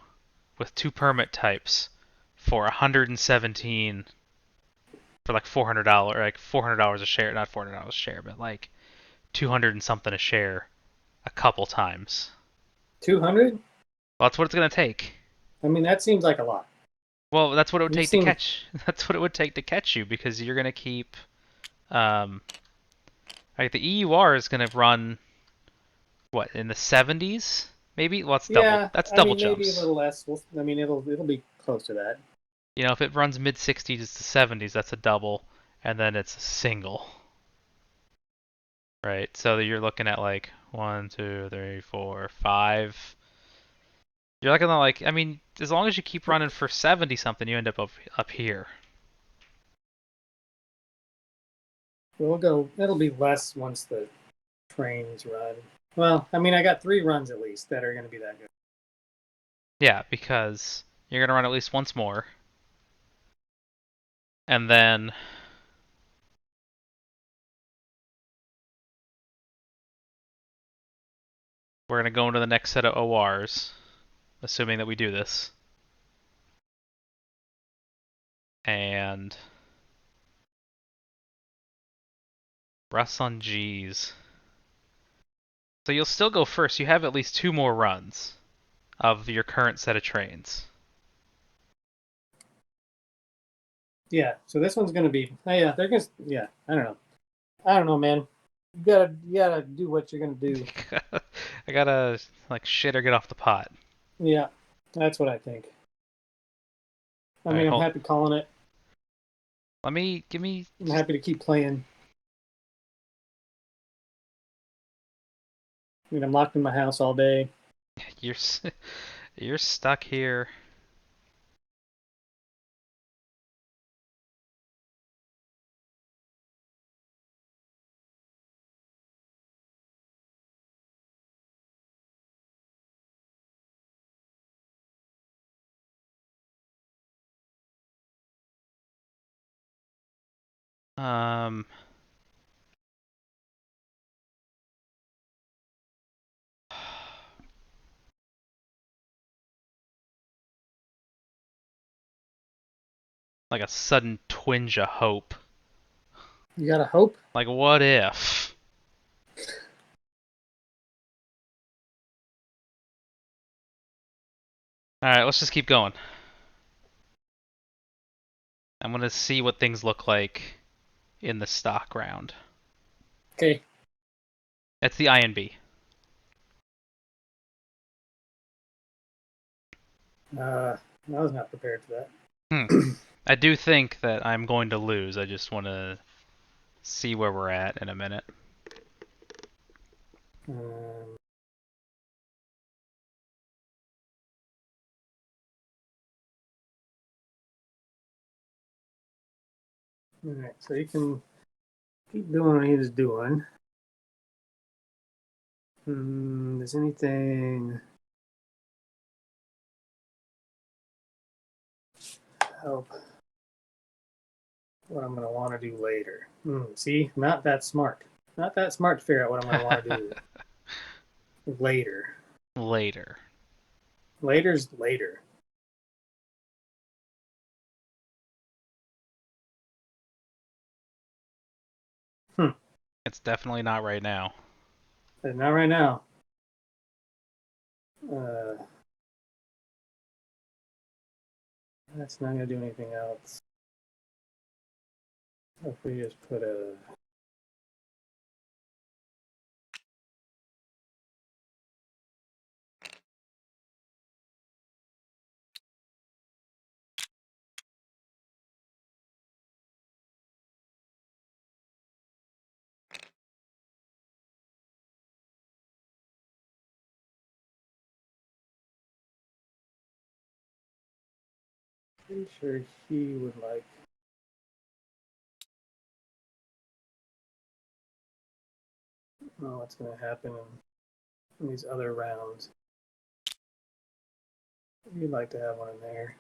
A: with 2 permit types for 117 for like $400, like $400 a share, not $400 a share, but like 200 and something a share a couple times.
B: 200?
A: Well, that's what it's gonna take.
B: I mean, that seems like a lot.
A: Well, that's what it would
B: You've
A: take to
B: seen,
A: catch. That's what it would take to catch you because you're gonna keep. Um, like the EUR is gonna run what in the 70s, maybe. Well, that's double.
B: yeah.
A: That's
B: I
A: double
B: mean, maybe a
A: jumps.
B: little less. I mean, it'll be close to that.
A: You know, if it runs mid 60s to 70s, that's a double, and then it's a single, right? So you're looking at like 1, 2, 3, 4, 5. You're looking at like, I mean, as long as you keep running for 70 something, you end up here.
B: We'll go. It'll be less once the trains run. Well, I mean, I got 3 runs at least that are going to be that good.
A: Yeah, because you're gonna run at least once more, and then we're gonna go into the next set of ORs, assuming that we do this. And Russ on G's. So you'll still go first. You have at least 2 more runs of your current set of trains.
B: Yeah. So this one's going to be. Oh, yeah, they're going to. Yeah. I don't know. I don't know, man. You gotta do what you're going to do.
A: I gotta like shit or get off the pot.
B: Yeah, that's what I think. I
A: All right,
B: mean, I'm
A: hold.
B: happy calling it.
A: Let me give me.
B: I'm happy to keep playing. I mean, I'm locked in my house all day.
A: You're you're stuck here. Um. Like a sudden twinge of hope.
B: You got a hope?
A: Like, what if? Alright, let's just keep going. I'm gonna see what things look like in the stock round.
B: Okay.
A: It's the INB.
B: I was not prepared for that.
A: I do think that I'm going to lose. I just want to see where we're at in a minute.
B: Um, all right, so you can keep doing what he was doing. Does anything help what I'm going to want to do later? See, not that smart. Not that smart to figure out what I'm going to want to do later.
A: Later.
B: Later's later.
A: It's definitely not right now.
B: But not right now. That's not going to do anything else. If we just put a... Pretty sure he would like... what's going to happen in these other rounds. You'd like to have one in there.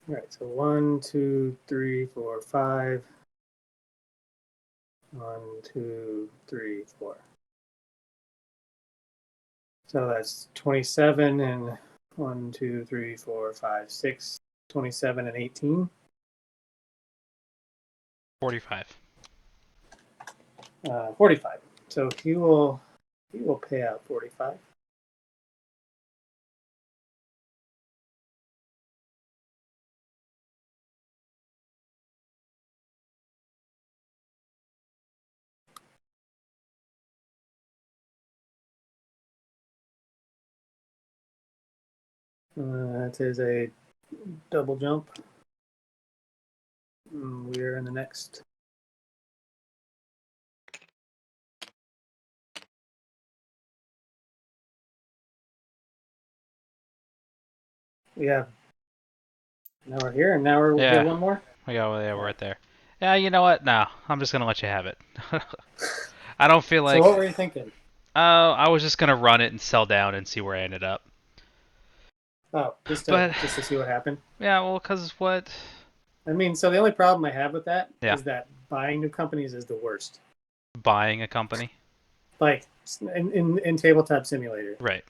B: All right, so 1, 2, 3, 4, 5. 1, 2, 3, 4. So that's 27 and 1, 2, 3, 4, 5, 6. 27 and 18.
A: 45.
B: 45. So he will pay out 45. That is a double jump. We're in the next. Yeah. Now we're here, and now we'll
A: Yeah.
B: get one more.
A: Yeah, we're right there. Yeah, you know what? No, I'm just gonna let you have it. I don't feel
B: So
A: like.
B: what were you thinking?
A: I was just gonna run it and sell down and see where I ended up.
B: Oh, just
A: But
B: to see what happened.
A: yeah, well, cause what?
B: I mean, so the only problem I have with that
A: Yeah,
B: is that buying new companies is the worst.
A: buying a company.
B: Like in Tabletop Simulator,
A: Right.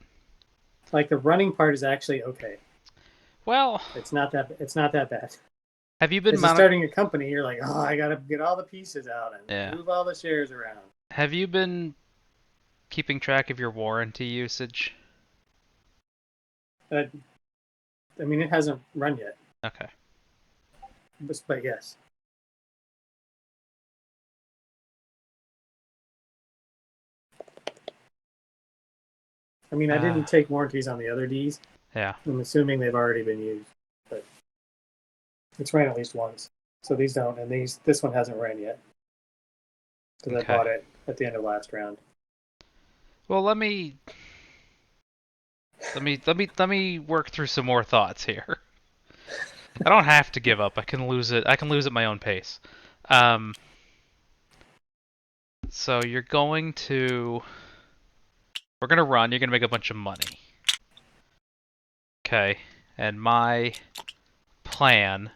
B: like the running part is actually okay.
A: Well,
B: It's not that bad.
A: have you been
B: It's just starting a company. You're like, oh, I gotta get all the pieces out and move all the shares around.
A: Have you been keeping track of your warranty usage?
B: But I mean, it hasn't run yet.
A: Okay.
B: But yes. I mean, I didn't take warranties on the other Ds.
A: Yeah.
B: I'm assuming they've already been used, but it's ran at least once. So these don't, and this one hasn't ran yet because I bought it at the end of last round.
A: Well, let me work through some more thoughts here. I don't have to give up. I can lose it. I can lose at my own pace. So you're going to. We're gonna run. You're gonna make a bunch of money. Okay. And my plan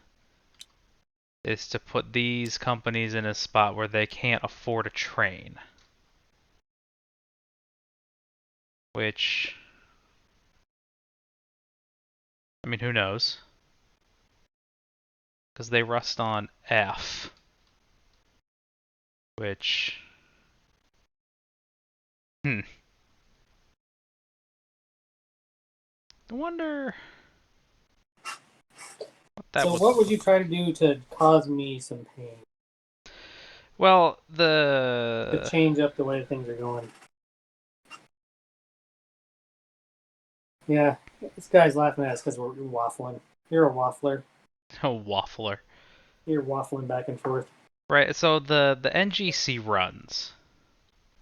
A: is to put these companies in a spot where they can't afford a train. Which, I mean, who knows? Because they rust on F. Which, I wonder what that
B: So
A: would
B: what
A: look
B: would you
A: like.
B: try to do to cause me some pain?
A: Well,
B: To change up the way things are going. Yeah, this guy's laughing at us because we're waffling. You're a waffler.
A: a waffler.
B: You're waffling back and forth.
A: Right, so the NGC runs.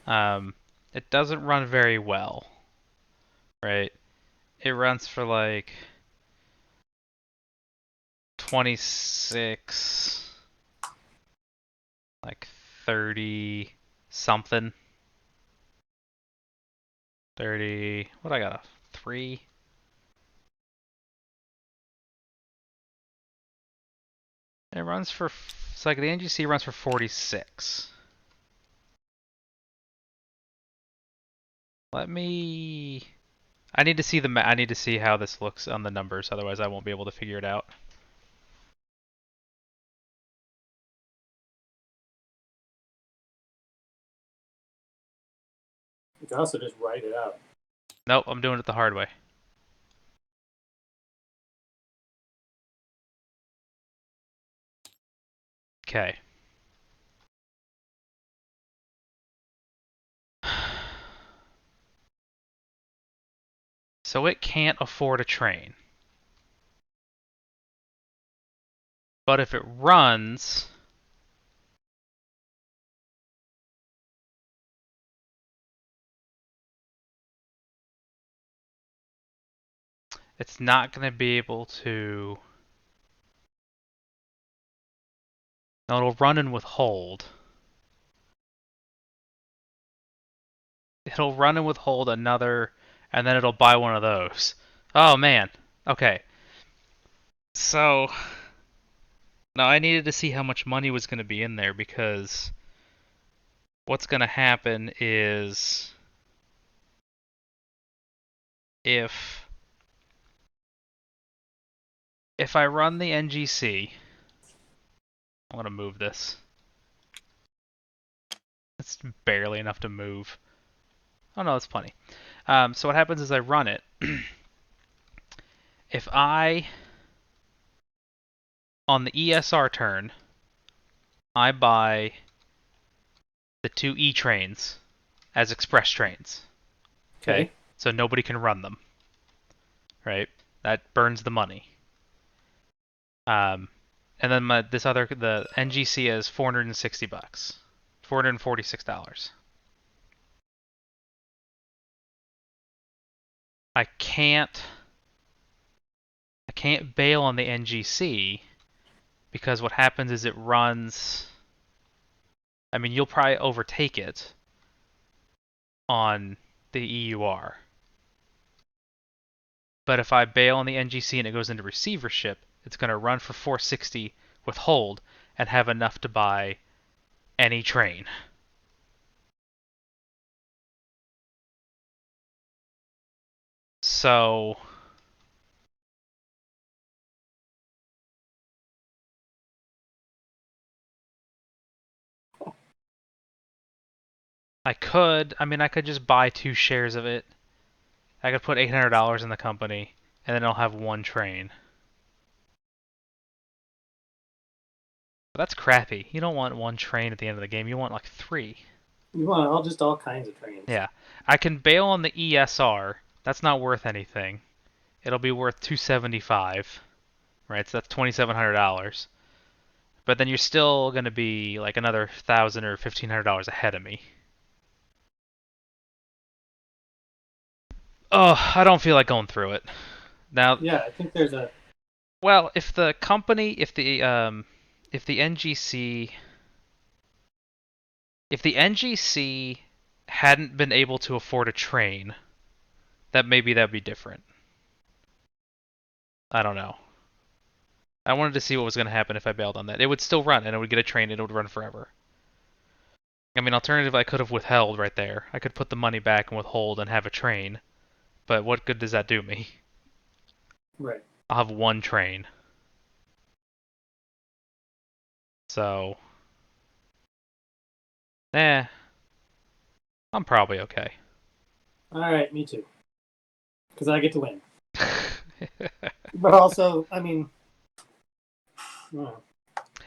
A: It doesn't run very well, right? It runs for like 26, like 30 something. 30, what I got? A 3? It runs for, it's like the NGC runs for 46. Let me, I need to see I need to see how this looks on the numbers, otherwise I won't be able to figure it out.
B: You can also just write it out.
A: Nope, I'm doing it the hard way. Okay. So it can't afford a train. But if it runs, it's not going to be able to. No, it'll run and withhold. It'll run and withhold another, and then it'll buy one of those. Oh man. Okay. So now I needed to see how much money was going to be in there because what's going to happen is if if I run the NGC, I want to move this. It's barely enough to move. Oh no, it's plenty. So what happens is I run it. If I, on the ESR turn, I buy the 2 E trains as express trains. Okay?
B: Okay.
A: So nobody can run them. Right? That burns the money. Um, and then the NGC is $460. $446. I can't bail on the NGC because what happens is it runs. I mean, you'll probably overtake it on the EUR. But if I bail on the NGC and it goes into receivership, it's going to run for 460 with hold and have enough to buy any train. So I could just buy 2 shares of it. I could put $800 in the company and then I'll have 1 train. But that's crappy. You don't want 1 train at the end of the game. You want like 3.
B: You want all kinds of trains.
A: Yeah. I can bail on the ESR. That's not worth anything. It'll be worth 275, right? So that's $2,700. But then you're still going to be like another $1,000 or $1,500 ahead of me. Oh, I don't feel like going through it. Now,
B: Yeah, I think there's a.
A: well, if the company, if the NGC, if the NGC hadn't been able to afford a train, that'd be different. I don't know. I wanted to see what was going to happen if I bailed on that. It would still run, and it would get a train, and it would run forever. I mean, alternatively, I could have withheld right there. I could put the money back and withhold and have a train. But what good does that do me?
B: Right.
A: I'll have one train. So, eh, I'm probably okay.
B: All right, me too. Because I get to win. But also, I mean, well,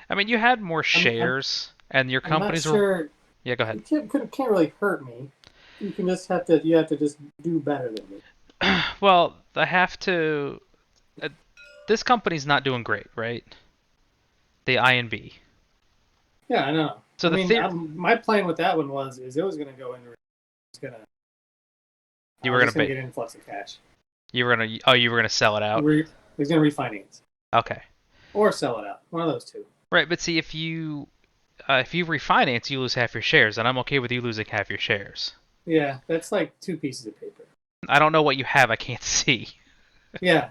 A: I mean, you had more
B: I'm
A: shares, and your
B: I'm not
A: companies were.
B: sure.
A: Yeah, go ahead.
B: You can't really hurt me. You have to just do better than me.
A: Well, I have to. This company's not doing great, right? The I and B.
B: Yeah, I know.
A: So
B: I
A: the
B: mean,
A: theory
B: my plan with that one is it was going to go into
A: you
B: I
A: were
B: was
A: gonna
B: just going
A: be,
B: to get an influx of cash.
A: you were gonna sell it out.
B: He's going to refinance
A: Okay,
B: or sell it out. One of those two.
A: right. But see, if you refinance, you lose half your shares, and I'm okay with you losing half your shares.
B: Yeah, that's like two pieces of paper.
A: I don't know what you have. I can't see.
B: Yeah,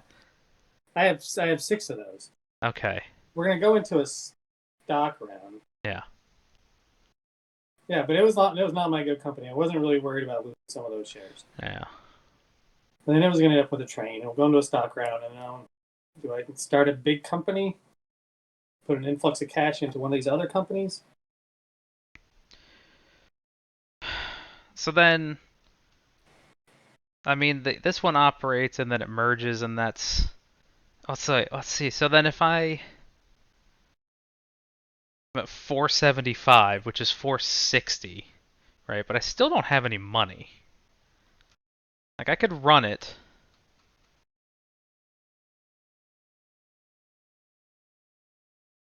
B: I have six of those.
A: Okay.
B: We're going to go into a stock round.
A: Yeah.
B: Yeah, but it was not my good company. I wasn't really worried about losing some of those shares.
A: Yeah.
B: And then it was going to end up with a train. And we'll go into a stock round, and now do I start a big company, put an influx of cash into one of these other companies?
A: So then, I mean, this one operates and then it merges, and that's. Let's see. So then, if I'm at 475, which is 460, right? But I still don't have any money. Like I could run it.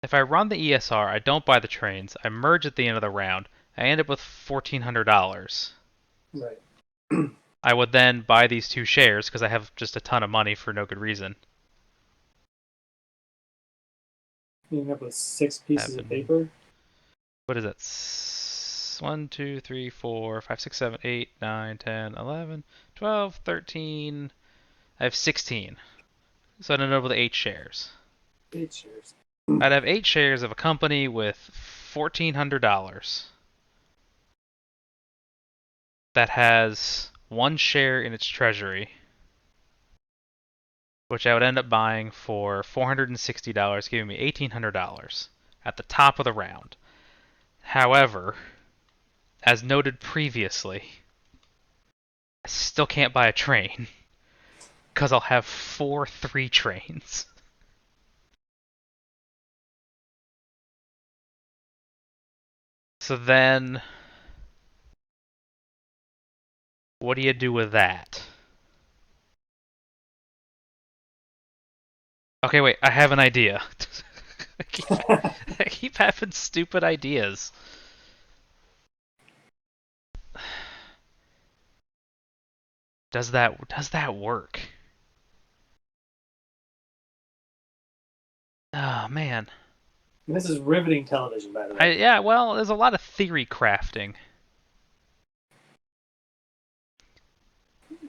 A: If I run the ESR, I don't buy the trains. I merge at the end of the round. I end up with $1,400.
B: Right.
A: I would then buy these two shares because I have just a ton of money for no good reason.
B: You end up with six pieces of
A: Seven.
B: paper.
A: What is that? 1, 2, 3, 4, 5, 6, 7, 8, 9, 10, 11, 12, 13. I have 16. So I'd end up with 8 shares.
B: 8 shares.
A: I'd have 8 shares of a company with $1,400 that has 1 share in its treasury, which I would end up buying for $460, giving me $1,800 at the top of the round. However, as noted previously, I still can't buy a train because I'll have 4 3 trains. So then, what do you do with that? Okay, wait, I have an idea. I keep having stupid ideas. Does that work? Oh man.
B: This is riveting television, by the way.
A: Yeah, well, there's a lot of theory crafting.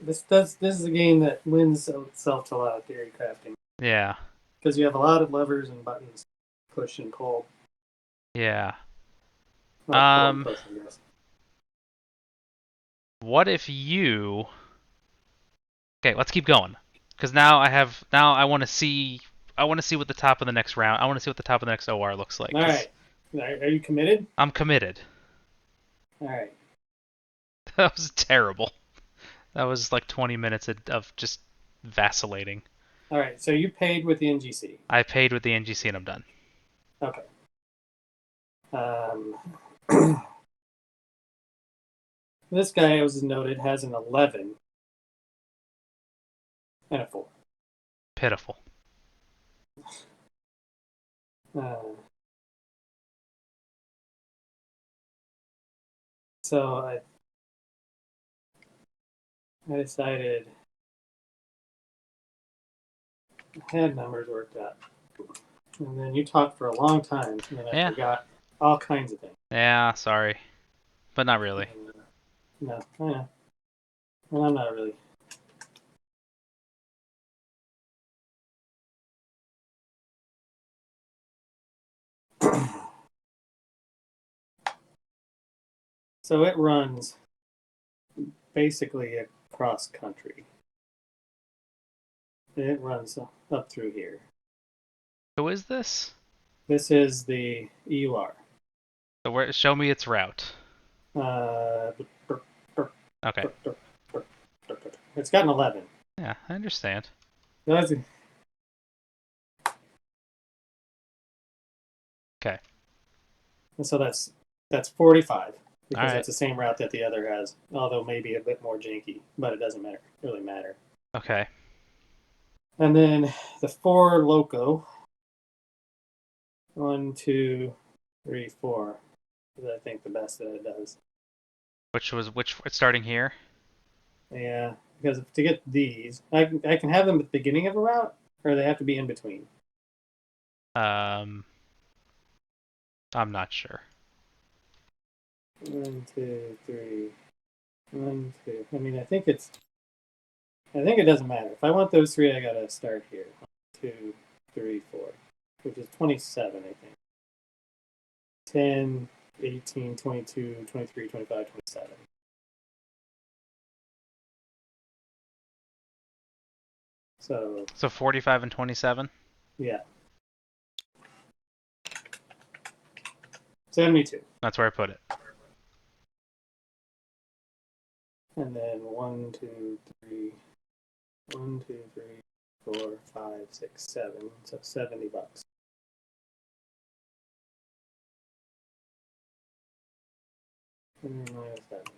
B: This is a game that lends itself to a lot of theory crafting
A: Yeah.
B: because you have a lot of levers and buttons, push and pull.
A: Yeah.
B: Well, pull and push, I guess.
A: What if you Okay, let's keep going. Cuz now I want to see what the top of the next round. I want to see what the top of the next OR looks like
B: All
A: cuz
B: right. Are you committed?
A: I'm committed.
B: All right.
A: That was terrible. That was like 20 minutes of just vacillating.
B: All right. So you paid with the NGC.
A: I paid with the NGC and I'm done.
B: Okay. Um, this guy, as noted, has an 11 and a 4.
A: Pitiful.
B: Uh, so I decided I had numbers worked out. And then you talked for a long time, and then I
A: Yeah.
B: forgot all kinds of things.
A: Yeah, sorry. But not really.
B: And, no, I know. Well, I'm not really. So it runs basically across country. It runs up through here.
A: Who is this?
B: This is the EUR.
A: So where? Show me its route.
B: Uh,
A: Okay.
B: it's got an 11.
A: Yeah, I understand.
B: That's,
A: Okay.
B: so that's 45 because
A: All right.
B: that's the same route that the other has, although maybe a bit more janky, but it doesn't really matter.
A: Okay.
B: And then the 4 loco. 1, 2, 3, 4 is I think the best that it does.
A: Which? It's starting here.
B: Yeah, because to get these, I can have them at the beginning of a route, or they have to be in between.
A: I'm not sure.
B: 1, 2, 3. 1, 2. I mean, I think it doesn't matter. If I want those 3, I gotta start here. 1, 2, 3, 4, which is 27, I think. 10, 18, 22, 23, 25, 27. So
A: 45 and 27.
B: yeah, 72.
A: That's where I put it.
B: And then 1, 2, 3, 1, 2, 3, 4, 5, 6, 7. So $70. And then minus that.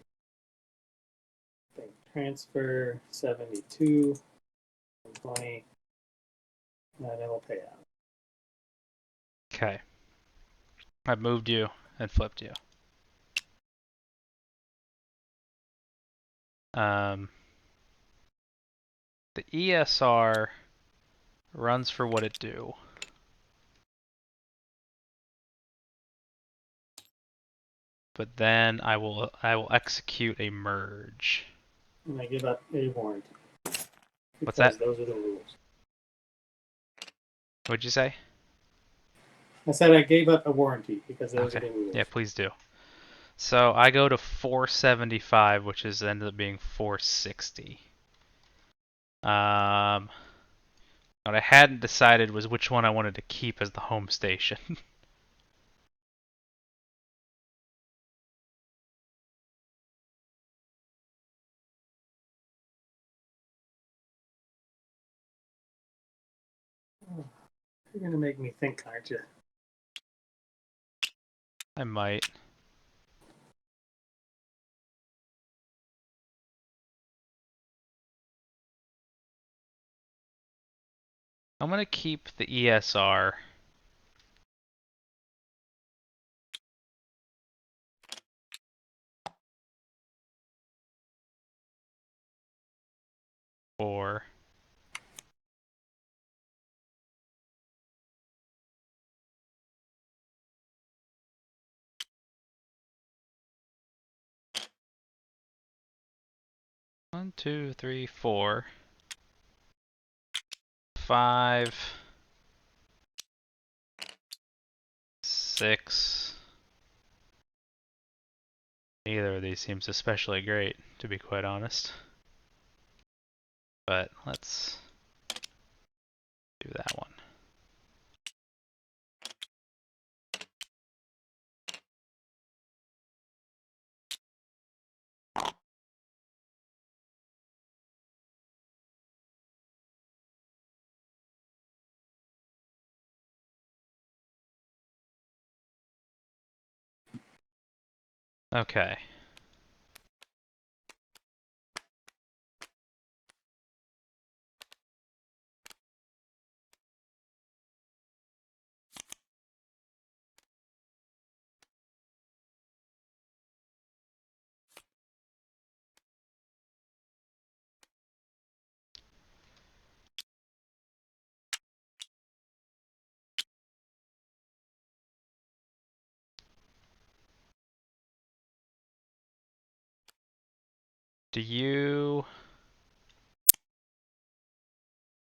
B: Bank transfer 72 and 20. And it'll pay out.
A: Okay. I've moved you and flipped you. Um, the ESR runs for what it do. But then I will execute a merge.
B: And I give up a warranty.
A: What's that?
B: Because those are the rules.
A: What'd you say?
B: I said I gave up a warranty because those are
A: Okay.
B: the rules.
A: Yeah, please do. So I go to 475, which is ended up being 460. What I hadn't decided was which one I wanted to keep as the home station.
B: You're going to make me think, aren't you?
A: I might. I'm gonna keep the ESR. For 1, 2, 3, 4, 5, 6. Neither of these seems especially great, to be quite honest. But let's do that one. Okay. Do you...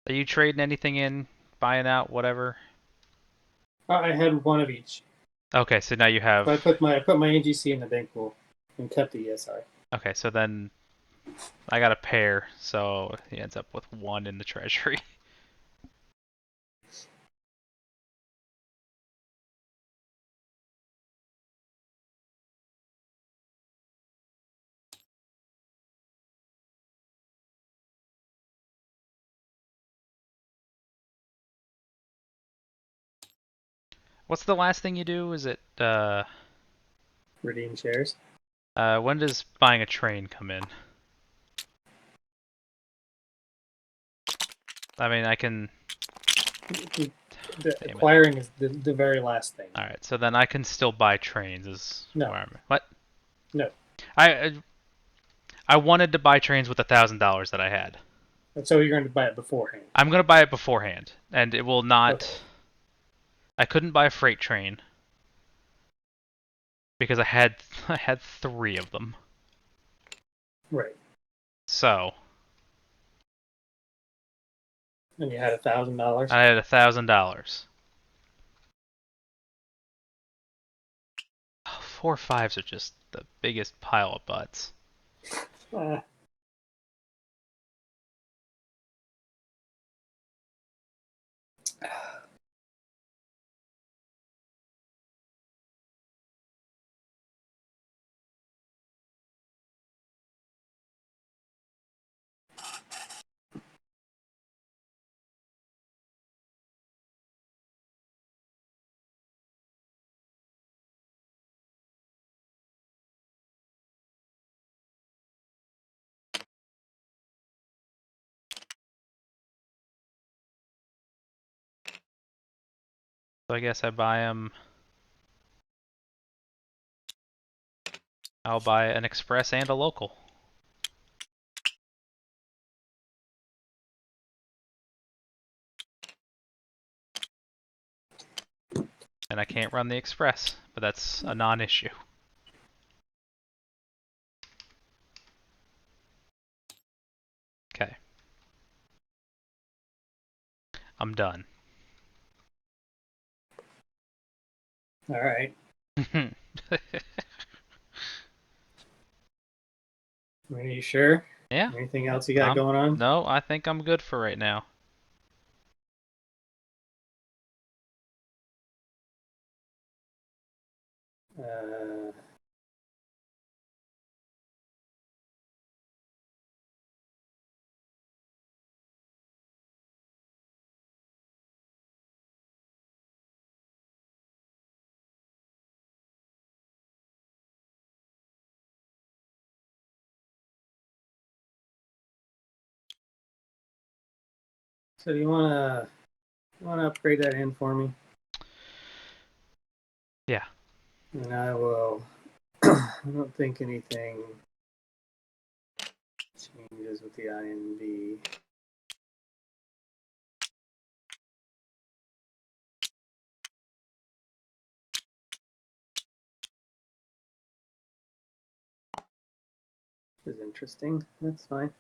A: Are you trading anything in? Buying out? Whatever?
B: I had one of each.
A: Okay, so now you have...
B: But I put my NGC in the bank pool. And kept the ESR.
A: Okay, so then I got a pair, so he ends up with 1 in the treasury. What's the last thing you do? Is it
B: Redeem shares.
A: when does buying a train come in? I mean, I can.
B: The
A: Damn it.
B: acquiring is the very last thing.
A: All right, so then I can still buy trains. Is
B: No.
A: where I'm. What?
B: No.
A: I wanted to buy trains with $1,000 that I had.
B: And so you're going to buy it beforehand.
A: I'm gonna buy it beforehand, and it will not.
B: Okay.
A: I couldn't buy a freight train because I had I had 3 of them.
B: Right.
A: So
B: And you had $1,000.
A: I had $1,000. 4 5s are just the biggest pile of butts.
B: Uh,
A: So I guess I buy them. I'll buy an express and a local. And I can't run the express, but that's a non-issue. Okay. I'm done.
B: all right. Are you sure?
A: Yeah.
B: Anything else you got going on?
A: No, I think I'm good for right now.
B: Uh, so do you wanna upgrade that in for me?
A: Yeah.
B: And I will. I don't think anything changes with the INV. Which is interesting. That's fine.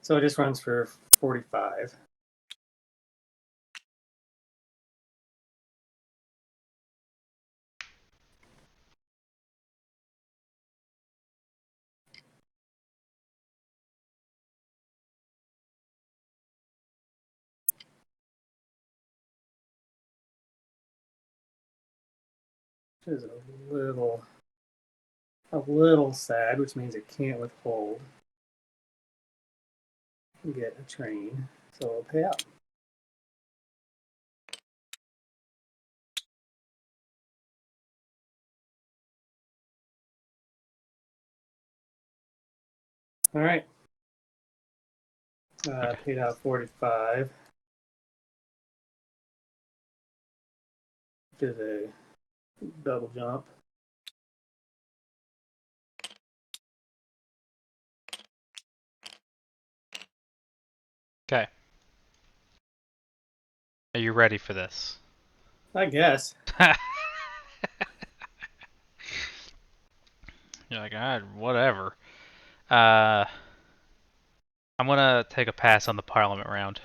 B: So it just runs for 45. Which is a little sad, which means it can't withhold and get a train, so it'll pay out. All right.
A: Okay.
B: Paid out 45. Did a double jump.
A: Okay. Are you ready for this?
B: I guess.
A: You're like, whatever. Uh, I'm gonna take a pass on the Parliament round.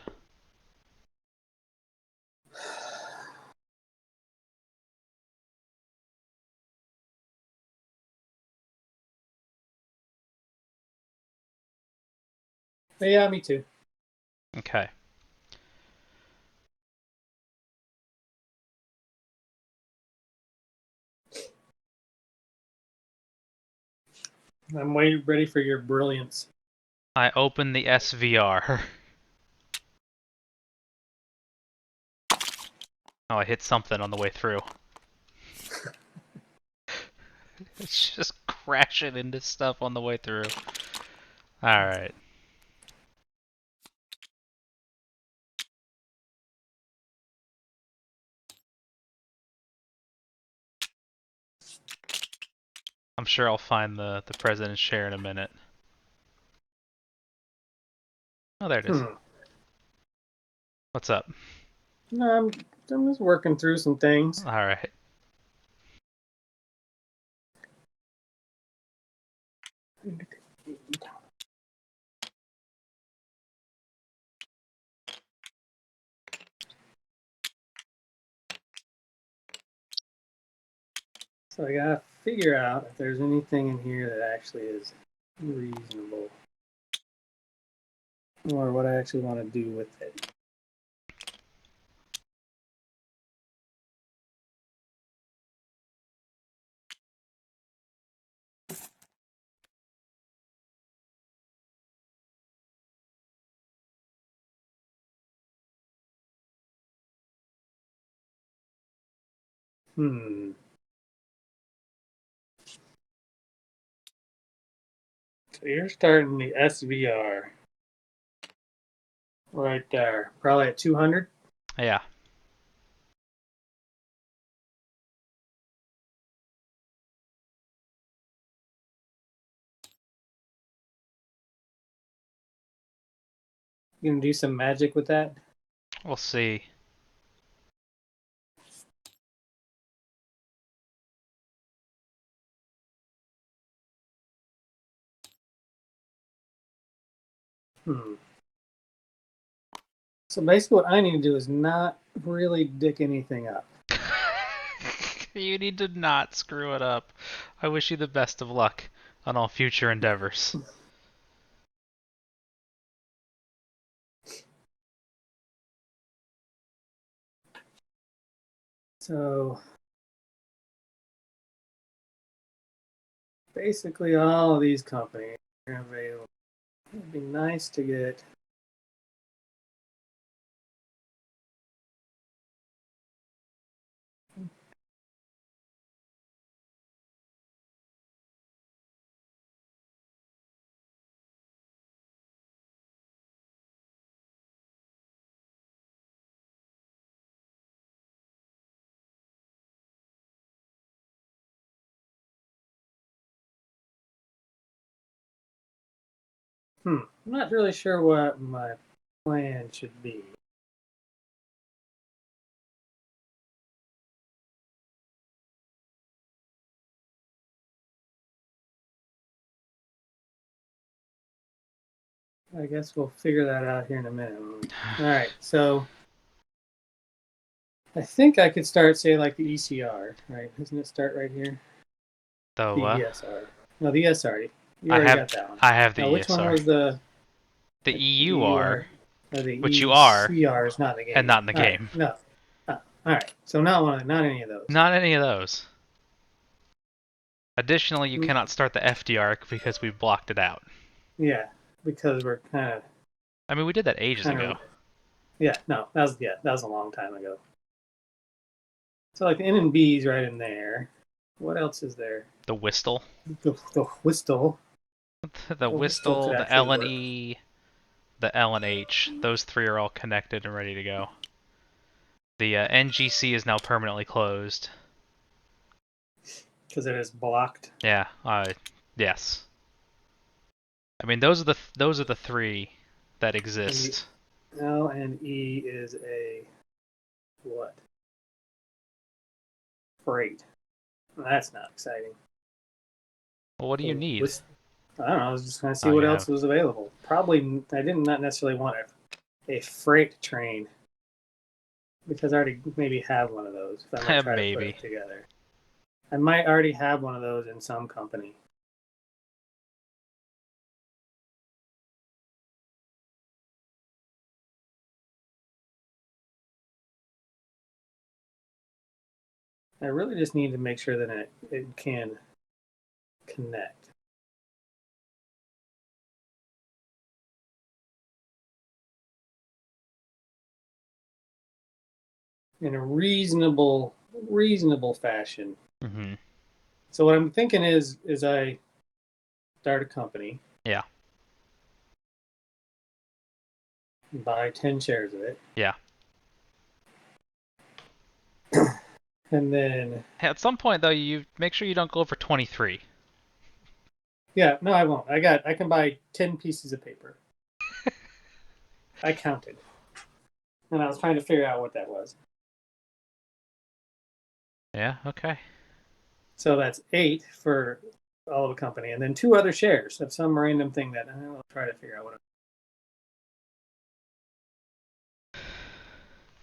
B: Yeah, me too.
A: Okay.
B: I'm way ready for your brilliance.
A: I open the SVR. Oh, I hit something on the way through. It's just crashing into stuff on the way through. Alright. I'm sure I'll find the president's chair in a minute. Oh, there it is. What's up?
B: No, I'm just working through some things.
A: Alright.
B: So I gotta figure out if there's anything in here that actually is reasonable, or what I actually want to do with it. Hmm. So you're starting the SVR right there, probably at 200.
A: Yeah.
B: You gonna do some magic with that?
A: We'll see.
B: Hmm. So basically, what I need to do is not really dick anything up.
A: You need to not screw it up. I wish you the best of luck on all future endeavors.
B: So basically, all of these companies are available. It'd be nice to get. I'm not really sure what my plan should be. I guess we'll figure that out here in a minute. All right, so I think I could start, say, like the ECR, right? Doesn't it start right here?
A: The
B: The
A: what?
B: ESR. No, the ESR. You
A: I
B: already
A: have
B: got that one.
A: I have the
B: Now, which one
A: ESR.
B: was the
A: The
B: EUR?
A: EUR,
B: No, the
A: which you are,
B: ECR is not in the
A: and
B: game.
A: not in the
B: All right,
A: game.
B: no. All right, so not one, not any of those.
A: Not any of those. Additionally, you
B: Mm,
A: cannot start the FDR because we blocked it out.
B: Yeah, because we're
A: I mean, we did that ages
B: kind
A: ago.
B: of, yeah. No, that was a long time ago. So like the N and B's right in there. What else is there?
A: The Whistle.
B: The Whistle.
A: The
B: The Whistle could
A: Whistle, the
B: actually
A: L and
B: work
A: E, the L and H. Those three are all connected and ready to go. The NGC is now permanently closed.
B: because it is blocked.
A: Yeah, yes. I mean, those are the three that
B: And the
A: exist.
B: L and E is a what? Freight. That's not exciting.
A: Well, what do you
B: The
A: need?
B: Whist- I don't know. I was just trying to see
A: Oh,
B: what
A: you
B: else
A: have.
B: was available. Probably, I did not necessarily want a freight train because I already maybe have one of those. If I'm gonna try to put
A: Maybe.
B: it together, I might already have one of those in some company. I really just need to make sure that it can connect. In a reasonable fashion.
A: Mm-hmm.
B: So what I'm thinking is I start a company.
A: Yeah.
B: Buy 10 shares of it.
A: Yeah.
B: And then
A: At some point, though, you make sure you don't go over 23.
B: yeah, no, I won't. I can buy 10 pieces of paper. I counted. And I was trying to figure out what that was.
A: Yeah, okay.
B: So that's 8 for all of a company, and then 2 other shares of some random thing that I'll try to figure out what.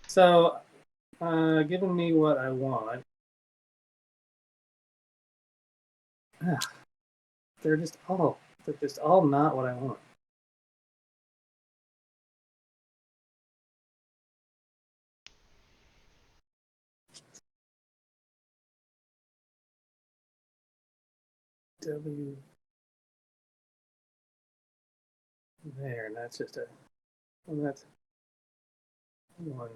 B: So, giving me what I want. Ugh, they're just all not what I want. W there, and that's just a. Well, that's one.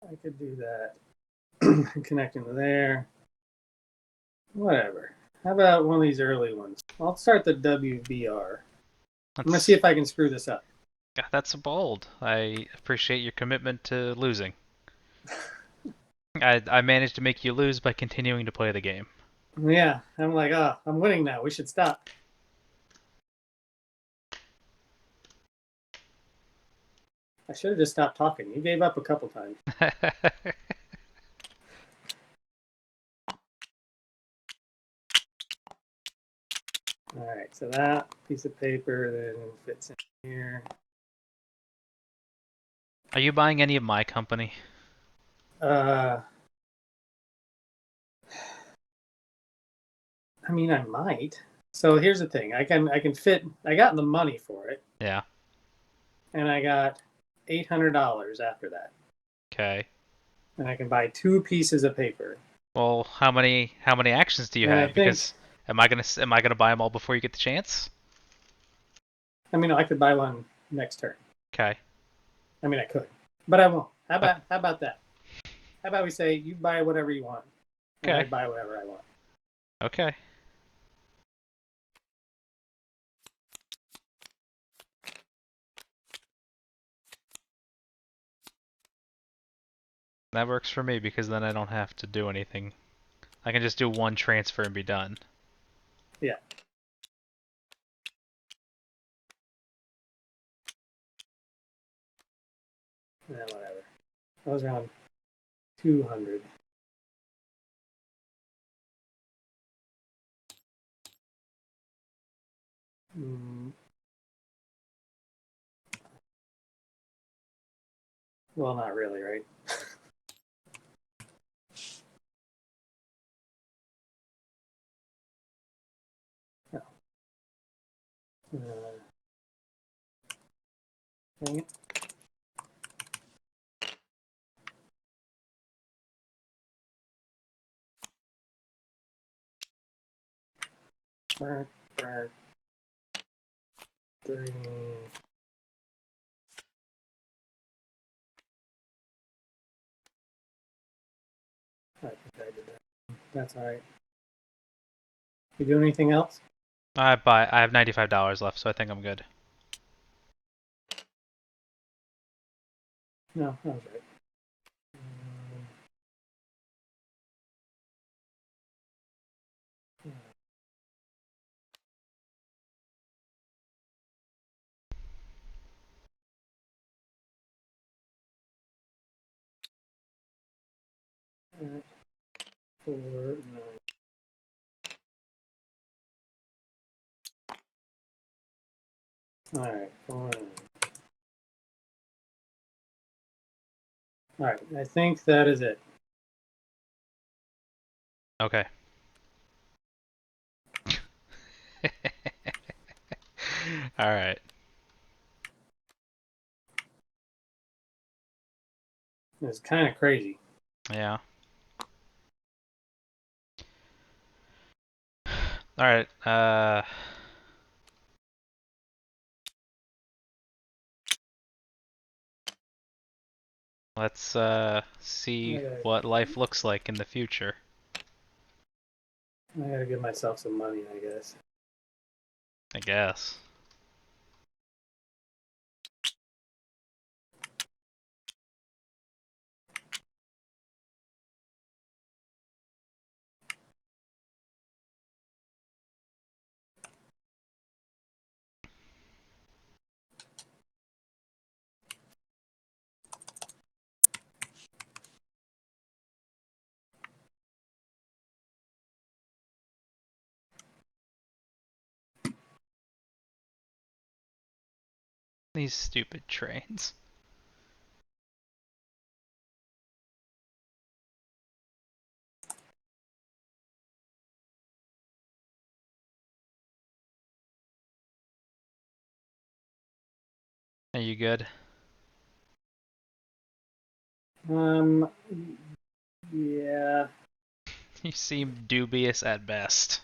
B: I could do that. Connecting to there. Whatever. How about one of these early ones? I'll start the WBR. I'm gonna see if I can screw this up.
A: That's bold. I appreciate your commitment to losing. I managed to make you lose by continuing to play the game.
B: Yeah, I'm like, I'm winning now. We should stop. I should have just stopped talking. You gave up a couple times. All right, so that piece of paper then fits in here.
A: Are you buying any of my company?
B: I mean, I might. So here's the thing: I can fit. I got the money for it,
A: Yeah.
B: and I got $800 after that,
A: Okay.
B: and I can buy 2 pieces of paper.
A: Well, how many actions do you
B: And I
A: have?
B: think,
A: Because am I gonna buy them all before you get the chance?
B: I mean, I could buy one next turn.
A: Okay.
B: I mean, I could, but I won't.
A: Uh,
B: How about that? How about we say you buy whatever you want, and I
A: Okay.
B: buy whatever I want.
A: Okay. That works for me because then I don't have to do anything. I can just do one transfer and be done.
B: Yeah. Yeah, whatever. I was around 200. Mm, well, not really, right? No. Dang it. Burn, burn, 3. I think I did that. That's all right. You do anything else?
A: I have $95 left, so I think I'm good.
B: No, that was right. All right. 4, 9. All right. 4, 9. All right. I think that is it.
A: Okay. All right.
B: It's kind of crazy.
A: Yeah. All right. Let's see what life looks like in the future.
B: I gotta give myself some money, I guess.
A: I guess. These stupid trains. Are you good?
B: Yeah.
A: You seem dubious at best.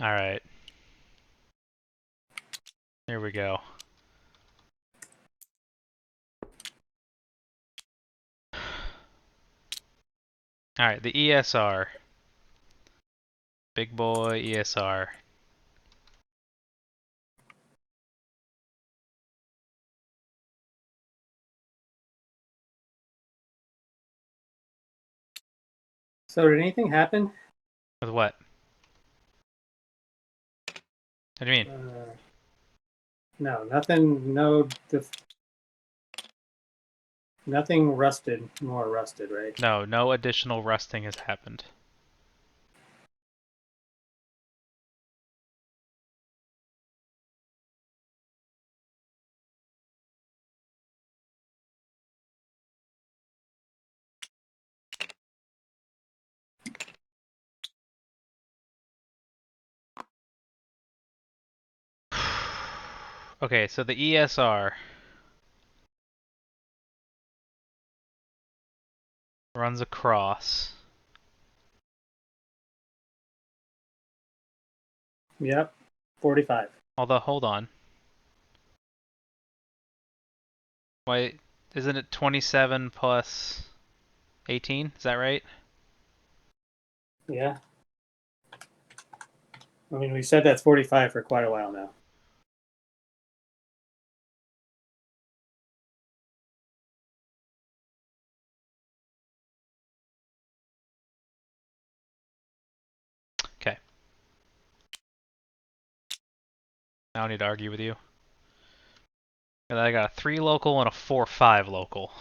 A: All right. Here we go. All right, the ESR. Big boy ESR.
B: So did anything happen?
A: With what? What do you mean?
B: No, nothing. No, nothing rusted. More rusted, right?
A: No, no additional rusting has happened. Okay, so the ESR runs across.
B: Yep. 45.
A: Although, hold on. Wait, isn't it 27 plus 18? Is that right?
B: Yeah. I mean, we said that's 45 for quite a while now.
A: Okay. I don't need to argue with you. And I got a 3 local and a 4-5 local.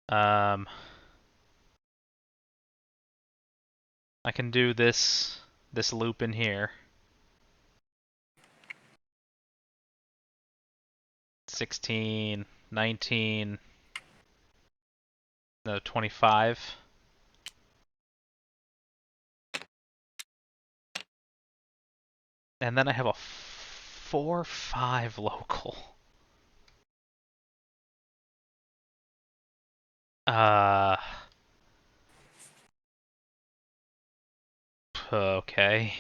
A: Um, I can do this loop in here. 16, 19, no, 25. And then I have a 4-5 local. Uh, okay.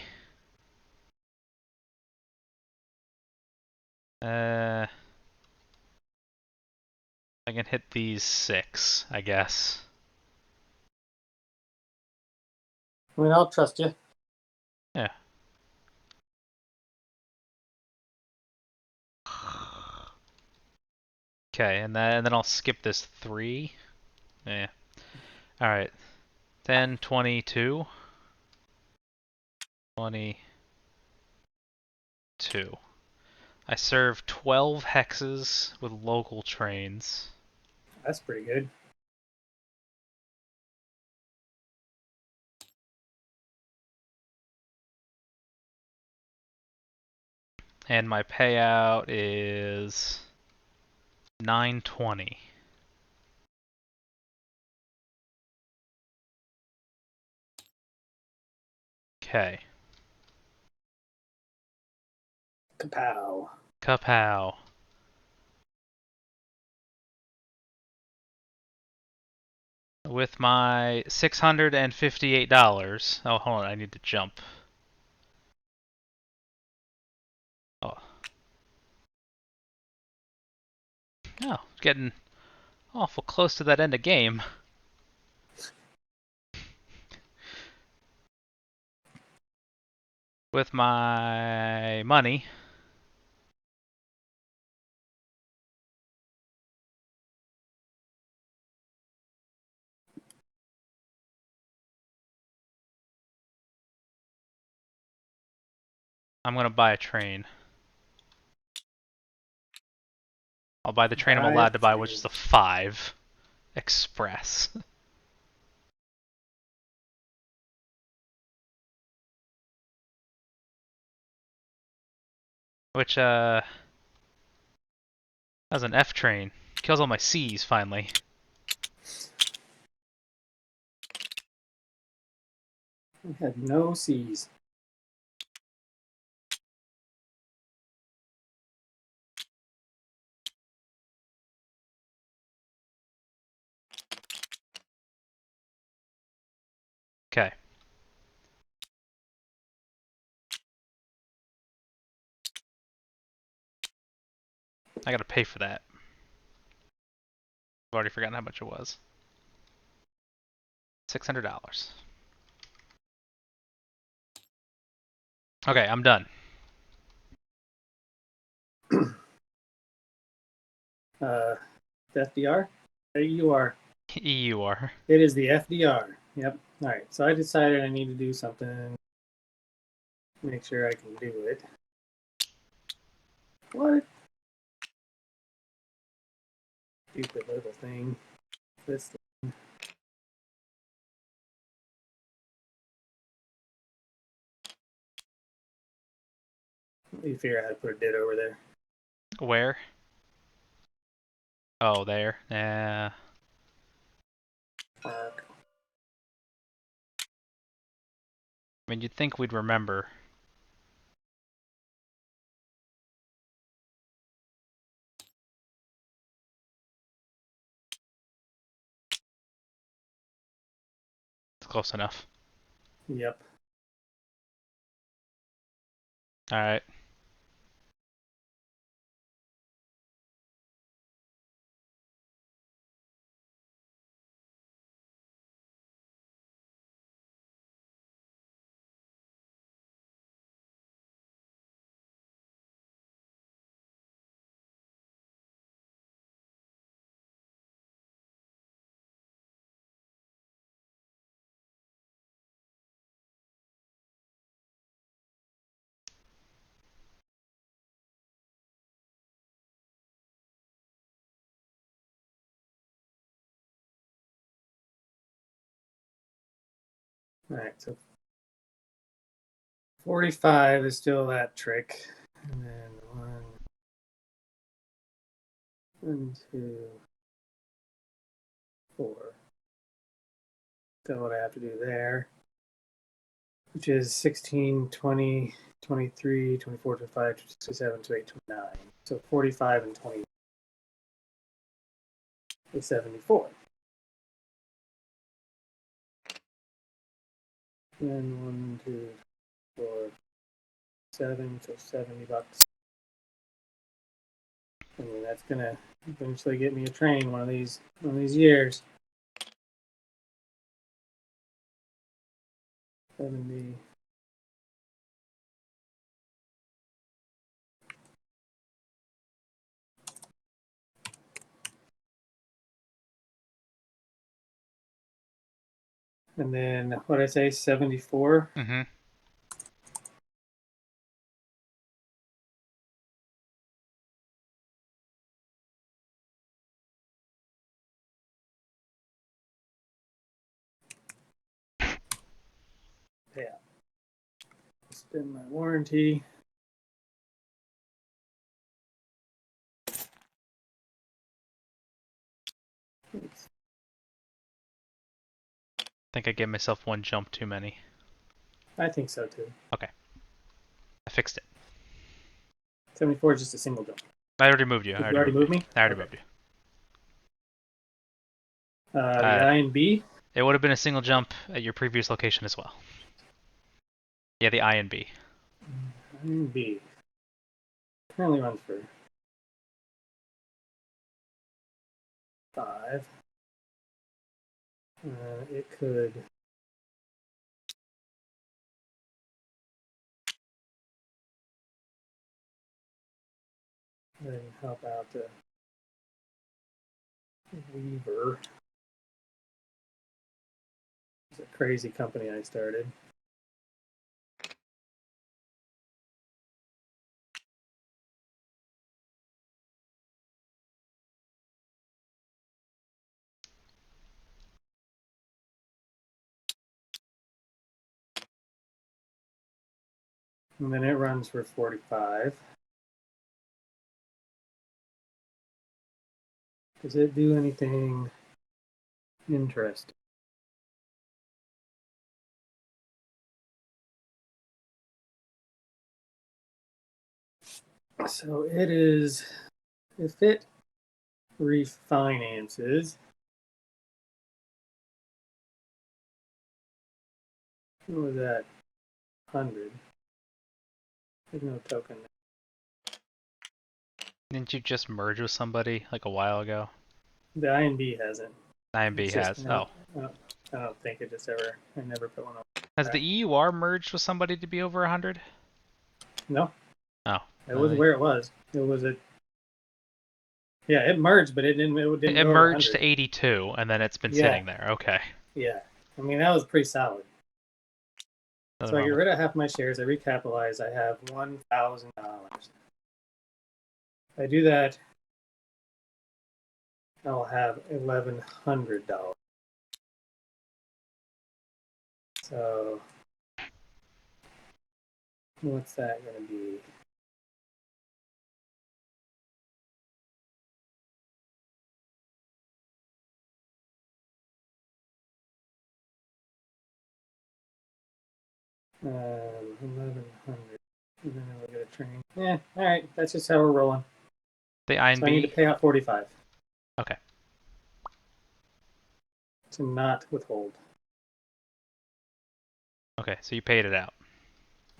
A: I can hit these 6, I guess.
B: I mean, I'll trust you.
A: Yeah. Okay, and then I'll skip this 3. Yeah. Alright. Then 22. 22. I serve 12 hexes with local trains.
B: That's pretty good.
A: And my payout is 920. Okay.
B: Kapow.
A: Kapow. With my $658. Oh, hold on, I need to jump. Oh. Oh, getting awful close to that end of game. With my money. I'm gonna buy a train. I'll buy the train I'm allowed to buy, which is a 5 Express. Which, that was an F train. Kills all my C's, finally.
B: I had no C's.
A: Okay. I gotta pay for that. I've already forgotten how much it was. $600. Okay, I'm done.
B: FDR? There you are.
A: EUR.
B: It is the FDR. Yep. All right. So I decided I need to do something. Make sure I can do it. What? Stupid little thing. This thing. Let me figure out how to put a did over there.
A: Where? Oh, there. Yeah.
B: Fuck.
A: I mean, you'd think we'd remember. It's close enough.
B: Yep.
A: Alright.
B: All right. So 45 is still that trick. And then one, two, 4. So what I have to do there, which is 16, 20, 23, 24, 25, 26, 27, 28, 29. So 45 and 20 is 74. Then 1, 2, 4, 7, so $70. I mean, that's gonna eventually get me a train one of these years. 70. And then what did I say? 74.
A: Mm-hmm.
B: Yeah. Spend my warranty.
A: I think I gave myself one jump too many.
B: I think so too.
A: Okay. I fixed it.
B: 74 is just a single jump.
A: I already moved you.
B: Did you already move me?
A: I already
B: Okay.
A: moved you.
B: The I and B.
A: It would have been a single jump at your previous location as well. Yeah, the I and B.
B: I and B. Currently runs for 5. It could. Help out the Weaver. It's a crazy company I started. And then it runs for 45. Does it do anything interesting? So it is, if it refinances, what was that? 100. There's no token.
A: Didn't you just merge with somebody like a while ago?
B: The INB hasn't.
A: IMB
B: It's just
A: has.
B: no.
A: Oh.
B: I don't think it just ever. I never put one on.
A: Has the EUR merged with somebody to be over 100?
B: No.
A: Oh.
B: It was where it was. It was a. Yeah, it merged, but it didn't
A: It
B: go over
A: merged
B: 100.
A: to 82, and then it's been
B: Yeah.
A: sitting there. Okay.
B: Yeah. I mean, that was pretty solid.
A: Nothing
B: So I
A: wrong
B: get
A: with
B: rid of half my shares. I recapitalize. I have $1,000. If I do that, I'll have $1,100. So what's that going to be? Um, 1,100. And then we'll get a train. Yeah, all right. That's just how we're rolling.
A: the
B: So I need to
A: INB.
B: pay out 45
A: Okay.
B: to not withhold.
A: Okay, so you paid it out.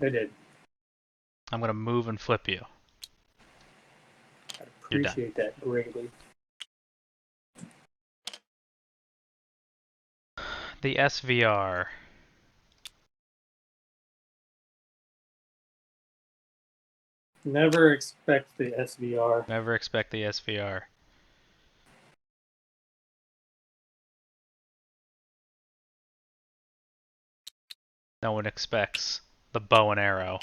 B: I did.
A: I'm gonna move and flip you.
B: I
A: You're done.
B: appreciate that greatly.
A: The SVR.
B: Never expect the SVR.
A: Never expect the SVR. No one expects the bow and arrow.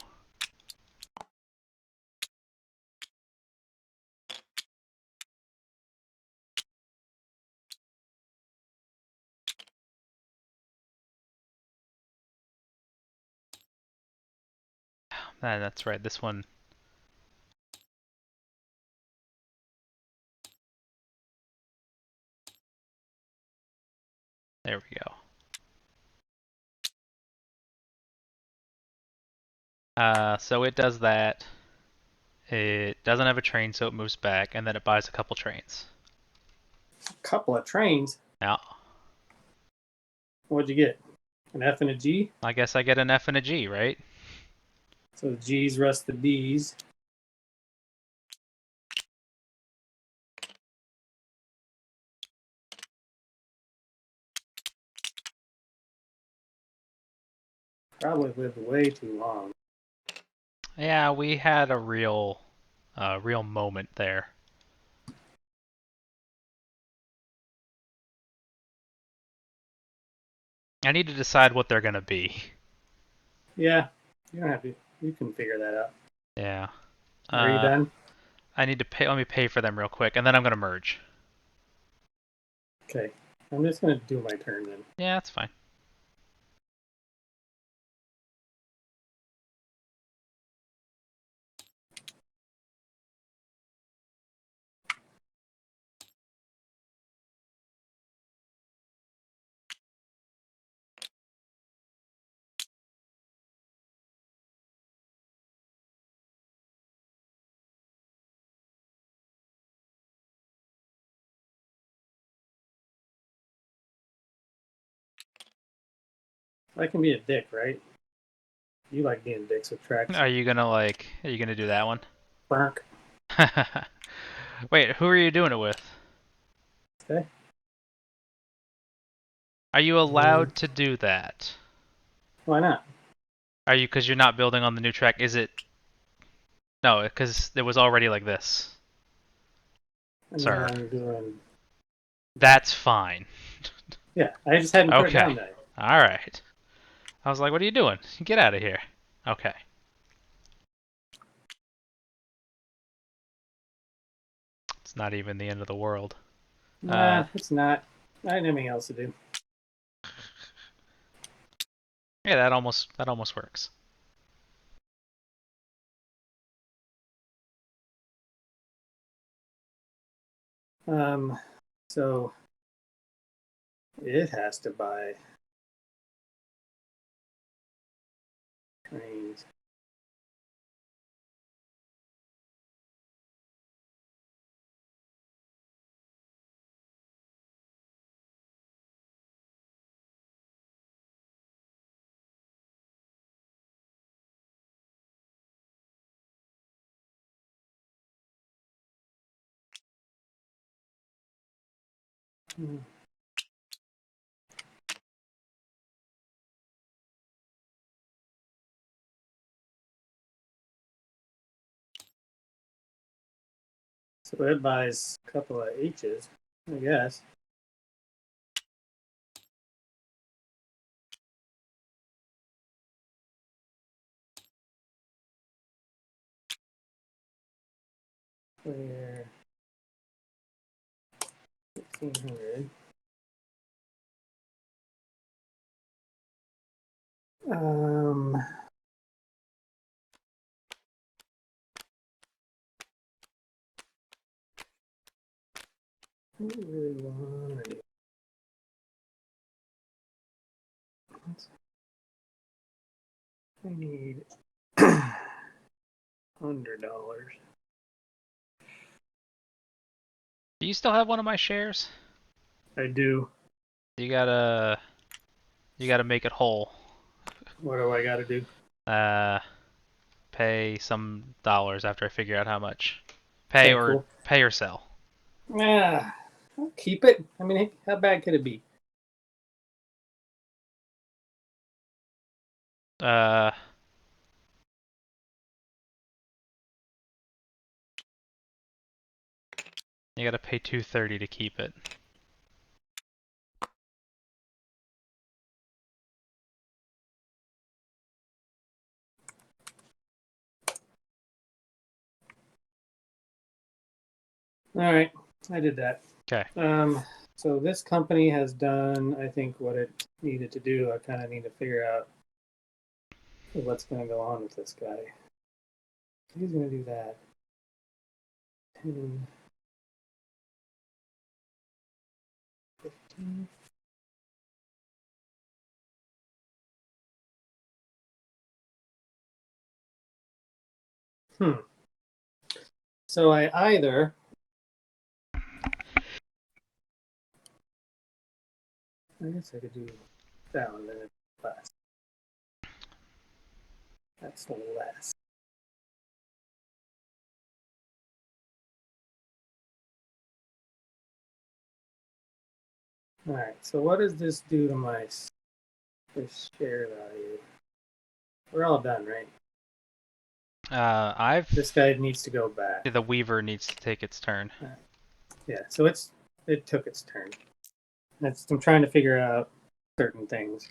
A: That's right. This one. There we go. So it does that. It doesn't have a train, so it moves back, and then it buys a couple trains.
B: A couple of trains.
A: Now,
B: What'd you get? An F and a G?
A: I guess I get an F and a G, right?
B: So the G's rust the D's. Probably lived way too long.
A: Yeah, we had a real moment there. I need to decide what they're gonna be.
B: Yeah, you don't have to. You can figure that out.
A: Yeah.
B: Are you done?
A: I need to pay. Let me pay for them real quick, and then I'm gonna merge.
B: Okay. I'm just going to do my turn then.
A: Yeah, that's fine.
B: I can be a dick, right? You like being dicks with tracks.
A: Are you gonna do that one?
B: Bark.
A: Wait, who are you doing it with?
B: Okay.
A: Are you allowed to do that?
B: Why not?
A: Are you, because you're not building on the new track? Is it? No, because it was already like this,
B: And then
A: sir.
B: I'm doing.
A: That's fine.
B: Yeah, I just hadn't put it
A: Okay.
B: down there.
A: All right. I was like, what are you doing? Get out of here. Okay. It's not even the end of the world.
B: Nah, it's not. I had anything else to do.
A: Yeah, that almost works.
B: So it has to buy trains. So it buys a couple of H's, I guess. Clear 1,500. Um, I don't really want to do. I need $100.
A: Do you still have one of my shares?
B: I do.
A: You gotta make it whole.
B: What do I got to do?
A: Pay some dollars after I figure out how much.
B: Okay, cool.
A: Pay or sell.
B: Yeah, I'll keep it. I mean, how bad could it be?
A: Uh, you gotta pay 230 to keep it.
B: All right, I did that.
A: Okay.
B: So this company has done, I think, what it needed to do. I kind of need to figure out what's going to go on with this guy. He's going to do that. 10, 15. So I either I guess I could do that one then less. That's the less. All right. So what does this do to my share value? We're all done, right? This guy needs to go back.
A: The Weaver needs to take its turn.
B: Yeah. So it took its turn. I'm trying to figure out certain things.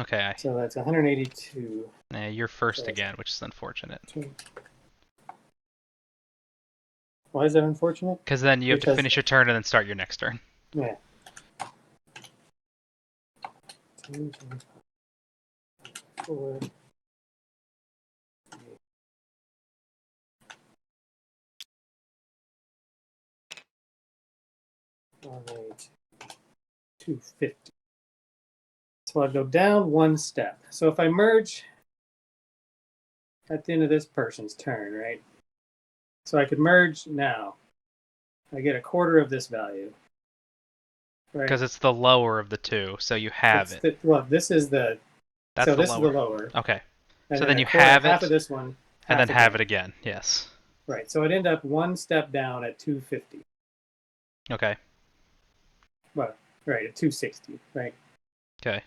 A: Okay.
B: So that's 182.
A: Yeah, you're first again, which is unfortunate.
B: Why is that unfortunate?
A: Because then you have to finish your turn and then start your next turn.
B: Yeah. Four. One, 250. So I'll go down one step. So if I merge at the end of this person's turn, right? So I could merge now. I get a quarter of this value. right?
A: Because it's the lower of the two, so you have it.
B: Well, this is the
A: That's
B: so
A: the
B: this is the
A: lower.
B: lower,
A: Okay.
B: and
A: So
B: then
A: then
B: a
A: you
B: quarter,
A: have
B: half of
A: it,
B: this one,
A: and then
B: half
A: have it
B: again.
A: again. Yes.
B: Right. So it ended up one step down at 250.
A: Okay.
B: Well, right at 260. Right
A: Okay.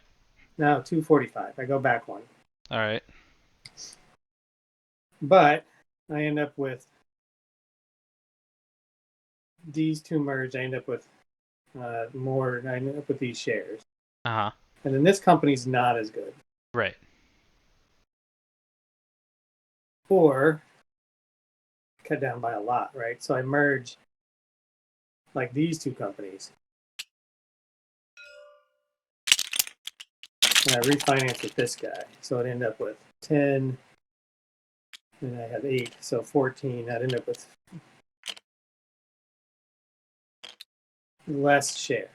B: now 245. I go back one,
A: All right.
B: but I end up with these two merged. I end up with more. I end up with these shares,
A: Uh huh.
B: and then this company's not as good.
A: Right.
B: Or cut down by a lot, right? So I merge like these two companies, and I refinance with this guy. So I'd end up with 10, and I have 8, so 14. I'd end up with less shares.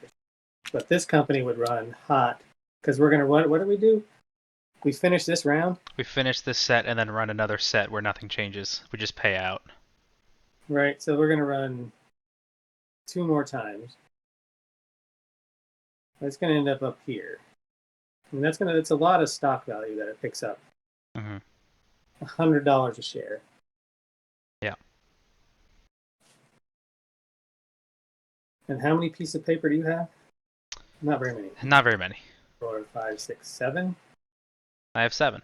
B: But this company would run hot because we're going to, what do we do? We finish this round,
A: We finish this set and then run another set where nothing changes. We just pay out.
B: right? So we're going to run 2 more times. It's going to end up here. And it's a lot of stock value that it picks up.
A: Mm-hmm.
B: $100 a share.
A: Yeah.
B: And how many pieces of paper do you have? Not very many.
A: Not very many.
B: 4, 5, 6, 7.
A: I have 7.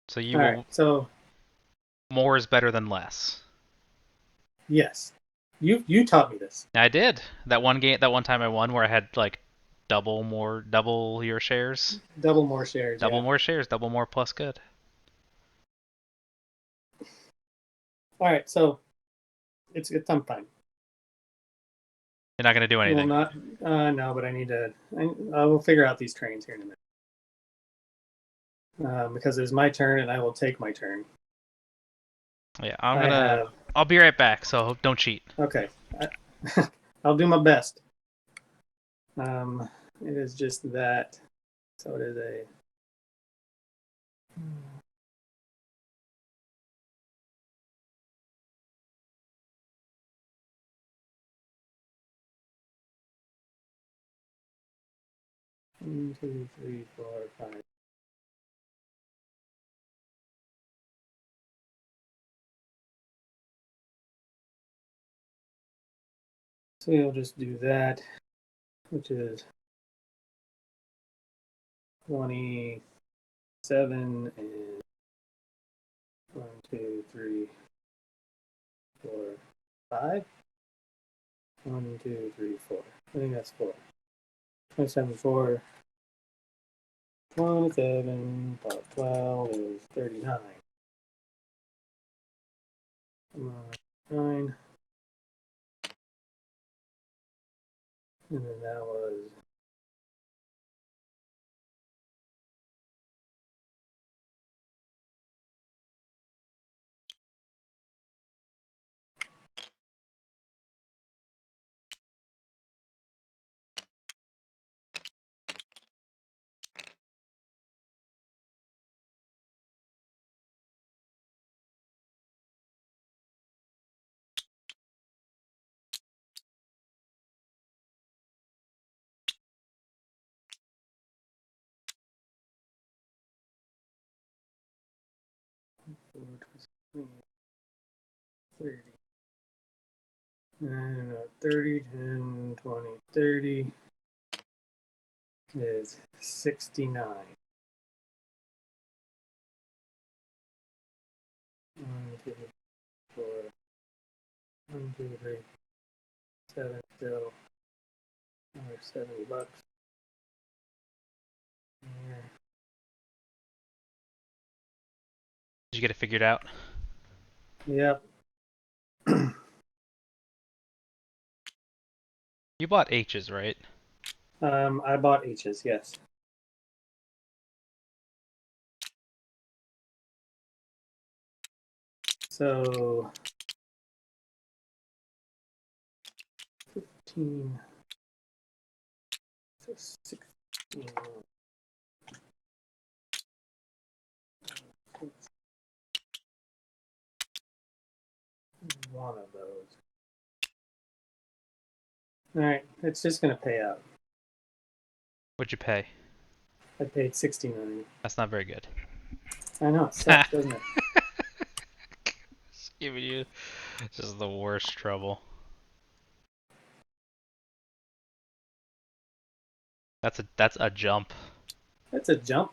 A: So you
B: All right.
A: will.
B: So
A: More is better than less.
B: yes, you taught me this.
A: I did that one game. That one time I won where I had like double your shares.
B: Double more shares.
A: Double
B: Yeah.
A: more shares. Double more plus good.
B: All right. So I'm fine.
A: You're not gonna do
B: Well,
A: anything.
B: not no, but I need to. I will figure out these trains here in a minute. Because it's my turn, and I will take my turn.
A: Yeah,
B: I have.
A: I'll be right back. So don't cheat.
B: Okay. I'll do my best. It is just that. So it is a. One, two, three, four, five. So you'll just do that, which is 27 and 1, 2, 3, 4, 5. 1, 2, 3, 4. I think that's 4. 27, 4. 27 plus 12 is 39. Come on, 9. And then that was. Four, 30. And 30, 10, 20, 30 is 69. 1, 2, 4. 1, 2, 3, 7 still. Another $70. Yeah.
A: Did you get it figured out?
B: Yep.
A: You bought H's, right?
B: I bought H's, yes. So 15, so 16. One of those. All right, it's just gonna pay out.
A: What'd you pay?
B: I paid 69.
A: That's not very good.
B: I know it sucks, doesn't it?
A: It's giving you just the worst trouble. That's a jump.
B: That's a jump.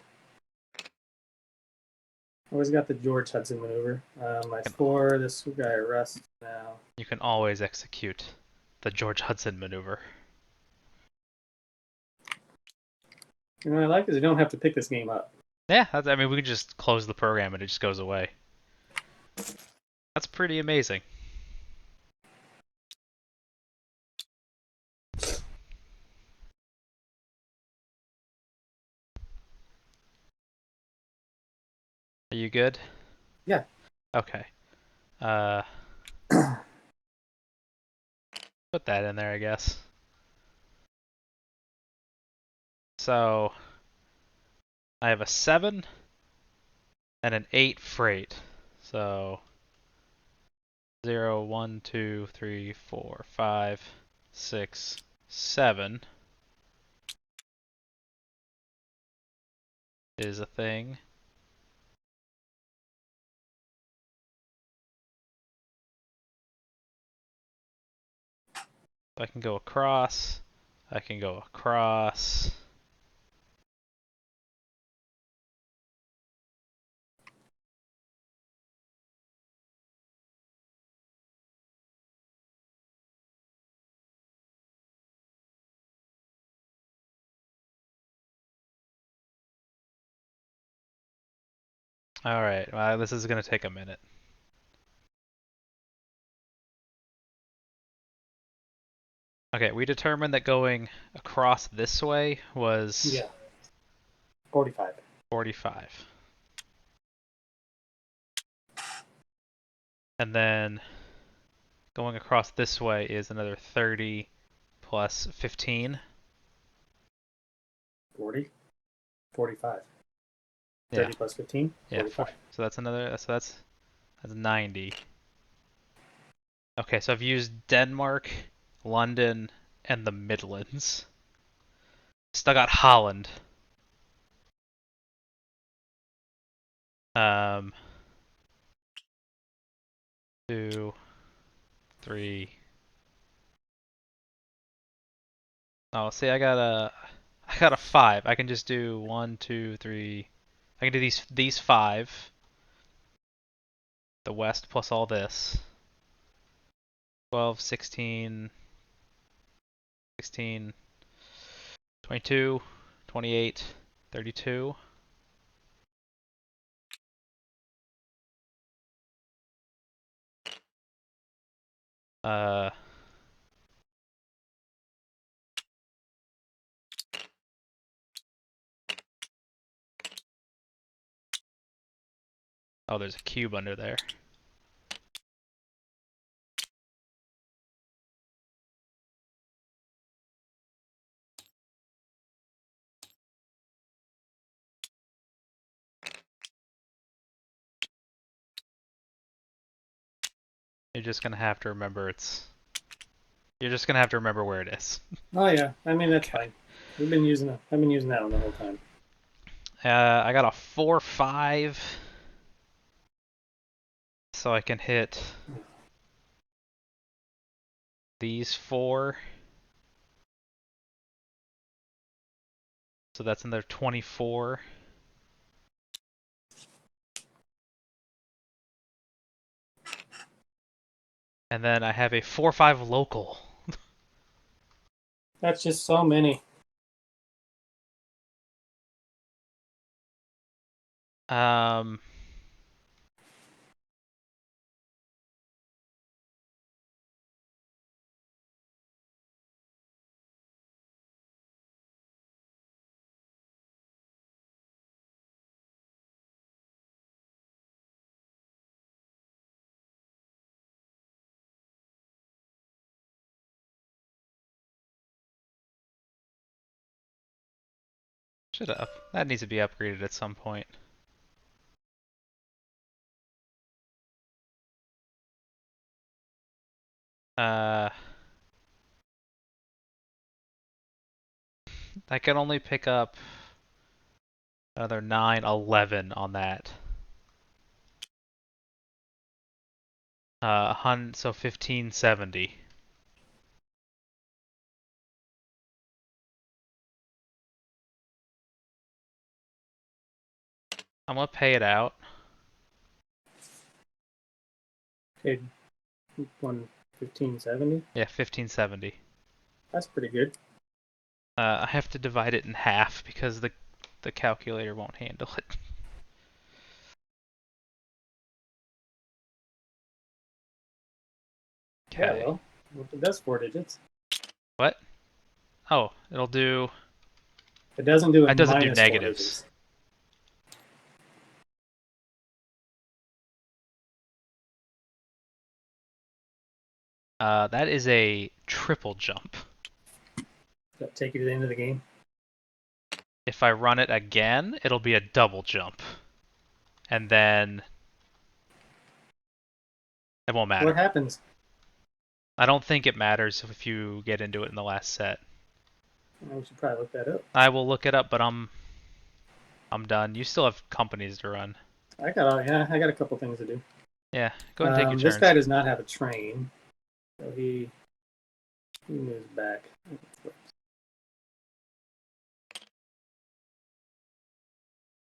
B: Always got the George Hudson maneuver. My
A: You can,
B: 4. This guy arrests now.
A: you can always execute the George Hudson maneuver.
B: You know what I like is you don't have to pick this game up.
A: Yeah, I mean, we can just close the program and it just goes away. That's pretty amazing. Are you good?
B: Yeah.
A: Okay. Uh, put that in there, I guess. So, I have a 7 and an 8 freight. So, 0, 1, 2, 3, 4, 5, 6, 7 is a thing. I can go across. I can go across. Alright, well, this is going to take a minute. Okay, we determined that going across this way was
B: Yeah. 45.
A: 45. And then going across this way is another 30 plus 15.
B: 40. 45.
A: Yeah,
B: 30 plus 15.
A: yeah,
B: 45.
A: so that's another, so that's 90. Okay, so I've used Denmark, London, and the Midlands. Still got Holland. Um, 2, 3. Oh, see, I got a 5. I can just do 1, 2, 3. I can do these 5. The west plus all this. 12, 16, 16, 22, 28, 32. Uh, oh, there's a cube under there. You're just gonna have to remember it's. You're just gonna have to remember where it is.
B: Oh yeah, I mean that's
A: Okay.
B: fine. We've been using it. I've been using that one the whole time.
A: I got a 4, 5, so I can hit these 4. So that's another 24. And then I have a 4, 5 local.
B: That's just so many.
A: Um, should have. That needs to be upgraded at some point. Uh, I can only pick up another 9, 11 on that. So 1570. I'm gonna pay it out.
B: Okay, 1570.
A: Yeah, 1570.
B: That's pretty good.
A: I have to divide it in half because the calculator won't handle it.
B: Yeah,
A: Okay.
B: well, it does 4 digits.
A: What? Oh, it'll do.
B: It doesn't do a
A: It doesn't do
B: minus 4
A: negatives.
B: digits.
A: That is a triple jump.
B: Does that take you to the end of the game?
A: If I run it again, it'll be a double jump. And then it won't matter.
B: What happens?
A: I don't think it matters if you get into it in the last set.
B: We should probably look that up.
A: I will look it up, but I'm done. You still have companies to run.
B: I got a couple things to do.
A: Yeah, go ahead and take your
B: This
A: turns.
B: guy does not have a train, so he moves back.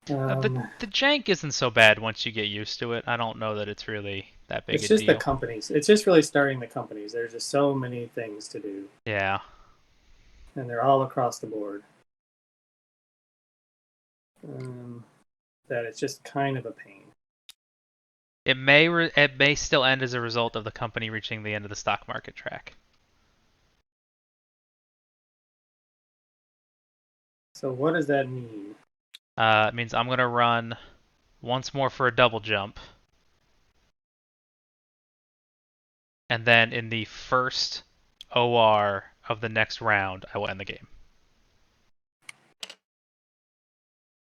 A: The jank isn't so bad once you get used to it. I don't know that it's really that big
B: It's
A: a
B: just
A: deal.
B: the companies. It's just really starting the companies. There's just so many things to do,
A: Yeah.
B: and they're all across the board. That it's just kind of a pain.
A: It may still end as a result of the company reaching the end of the stock market track.
B: So what does that mean?
A: It means I'm gonna run once more for a double jump, and then in the first OR of the next round, I will end the game.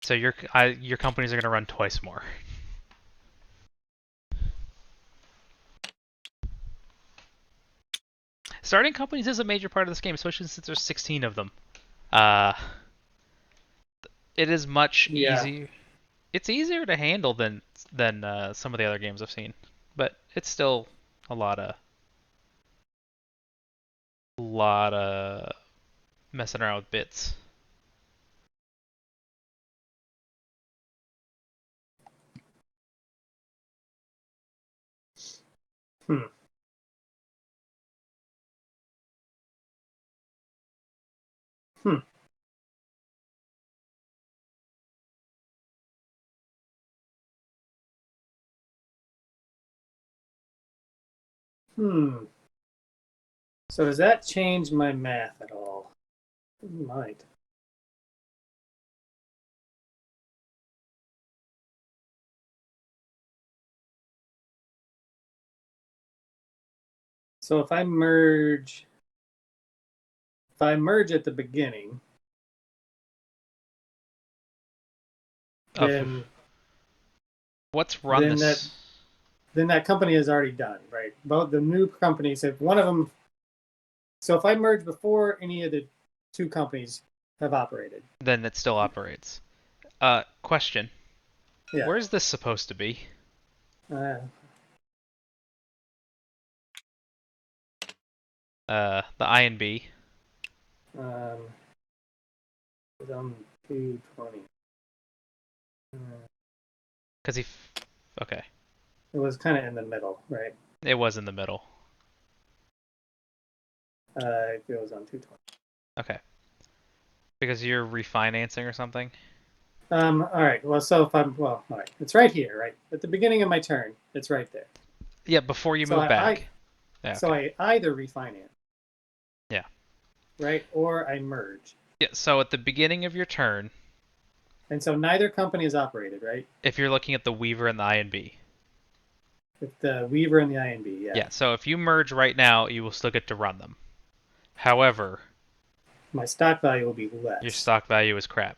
A: So your companies are gonna run twice more. Starting companies is a major part of this game, especially since there's 16 of them. It is much easier. It's easier to handle than some of the other games I've seen, but it's still a lot of messing around with bits.
B: Hmm. Hmm. Hmm. So does that change my math at all? It might. So if I merge at the beginning,
A: Of
B: then
A: what's run
B: then that
A: this?
B: then that company is already done, right? Both the new companies, if one of them, so if I merge before any of the two companies have operated,
A: Then it still operates. Question.
B: yeah.
A: Where is this supposed to be?
B: Uh,
A: The I and B.
B: it's on 220.
A: Cause okay.
B: It was kind of in the middle, right?
A: It was in the middle.
B: It was on 220.
A: Okay. Because you're refinancing or something?
B: All right. Well, so if I'm all right, it's right here, right at the beginning of my turn. It's right there.
A: Yeah, before you
B: So
A: move back. Yeah,
B: so
A: okay.
B: I either refinance,
A: Yeah.
B: right, or I merge.
A: Yeah, so at the beginning of your turn,
B: And so neither company is operated, right?
A: if you're looking at the Weaver and the I and B.
B: With the Weaver and the INB, yeah.
A: Yeah, so if you merge right now, you will still get to run them. However,
B: My stock value will be less.
A: your stock value is crap.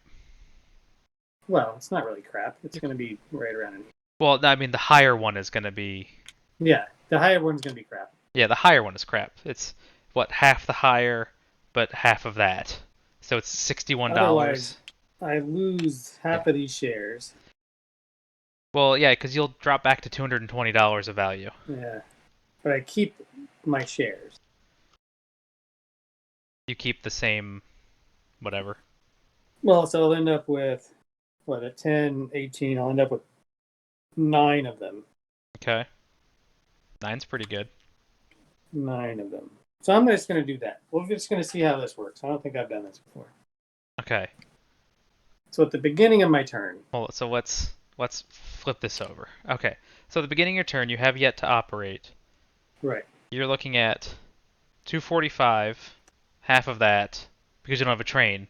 B: Well, it's not really crap. It's going to be right around in here.
A: Well, I mean, the higher one is going to be.
B: Yeah, the higher one's going to be crap.
A: Yeah, the higher one is crap. It's, what, half the higher, but half of that. So it's $61.
B: Otherwise, I lose half of these shares.
A: Well, yeah, because you'll drop back to $220 of value.
B: Yeah, but I keep my shares.
A: You keep the same whatever.
B: Well, so I'll end up with, what, at 10, 18, I'll end up with 9 of them.
A: Okay. 9's pretty good.
B: 9 of them. So I'm just going to do that. We're just going to see how this works. I don't think I've done this before.
A: Okay.
B: So at the beginning of my turn.
A: Well, so let's flip this over. Okay. So at the beginning of your turn, you have yet to operate.
B: Right.
A: You're looking at 245, half of that, because you don't have a train.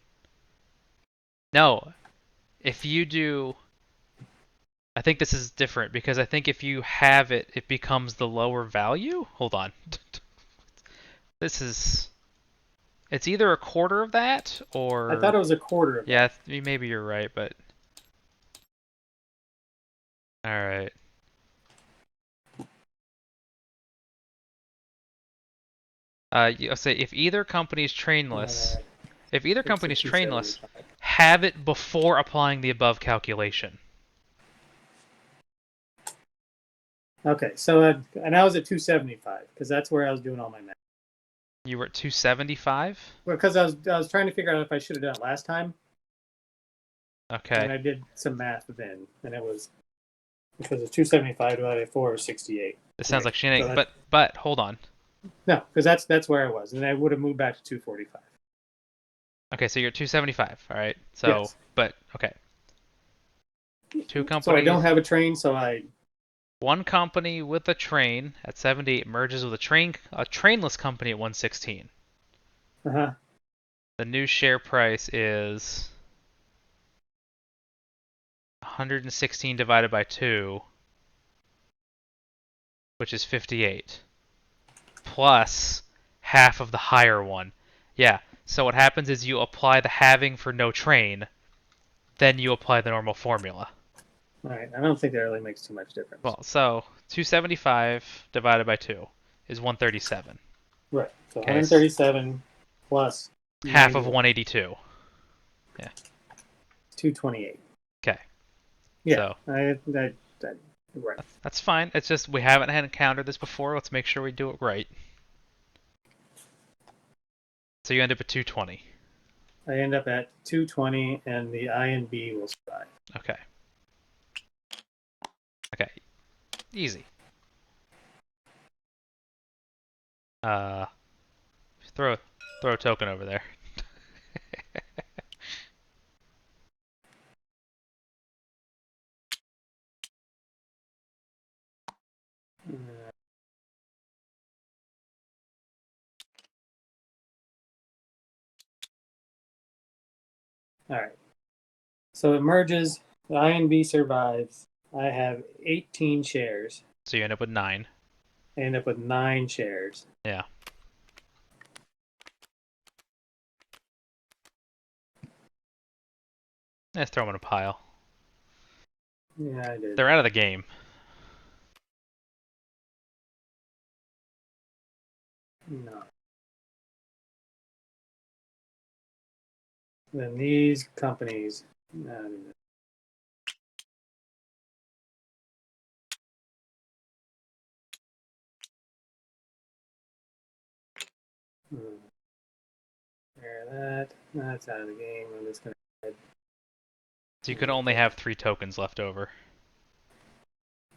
A: No, if you do, I think this is different because I think if you have it, it becomes the lower value. Hold on. This is, it's either a quarter of that
B: I thought
A: or,
B: it was a quarter of
A: yeah,
B: that.
A: maybe you're right, but all right. I'll say if either company's trainless, if either company's trainless,
B: 275.
A: have it before applying the above calculation.
B: Okay, so and I was at 275 because that's where I was doing all my math.
A: You were at 275?
B: Because I was trying to figure out if I should have done it last time,
A: Okay.
B: and I did some math then, and it was because it's 275 divided by 4 is 68.
A: This sounds
B: Right.
A: like shenanigans,
B: So
A: but hold on.
B: no, because that's where I was, and I would have moved back to 245.
A: Okay, so you're at 275, all right? So,
B: Yes.
A: but okay. Two
B: So I don't
A: companies,
B: have a train, so
A: one company with a train at 78 merges with a trainless company at 116.
B: uh-huh.
A: The new share price is 116 divided by 2, which is 58, plus half of the higher one. Yeah, so what happens is you apply the halving for no train, then you apply the normal formula.
B: All right. I don't think that really makes too much difference.
A: Well, so 275 divided by 2 is 137.
B: Right. So
A: Okay,
B: 137 plus
A: half of
B: 91,
A: 182. Yeah.
B: 228.
A: Okay.
B: Yeah.
A: So
B: Right.
A: that's fine. It's just we haven't had encountered this before. Let's make sure we do it right. So you end up at 220.
B: I end up at 220, and the I and B will survive.
A: Okay. Okay. Easy. Uh, throw a token over there.
B: Uh, all right. So it merges. The I and B survives. I have 18 shares.
A: So you end up with 9.
B: I end up with 9 shares.
A: Yeah. Let's throw them in a pile.
B: Yeah, I did.
A: They're out of the game.
B: No. Then these companies. No. There, that's out of the game. I'm just gonna.
A: So you can only have 3 tokens left over.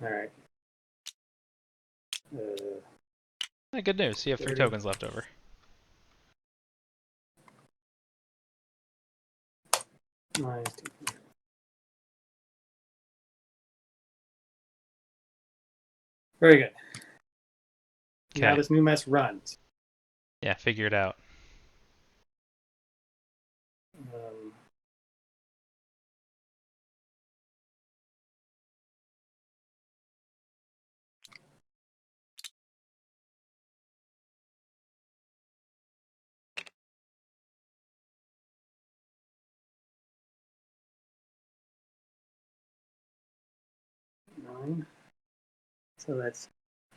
B: All right. Uh,
A: Yeah, good news. You have 3
B: 30.
A: tokens left over.
B: Minus 2. Very good. Now
A: Okay.
B: this new mess runs.
A: Yeah, figure it out.
B: Um, Nine. So that's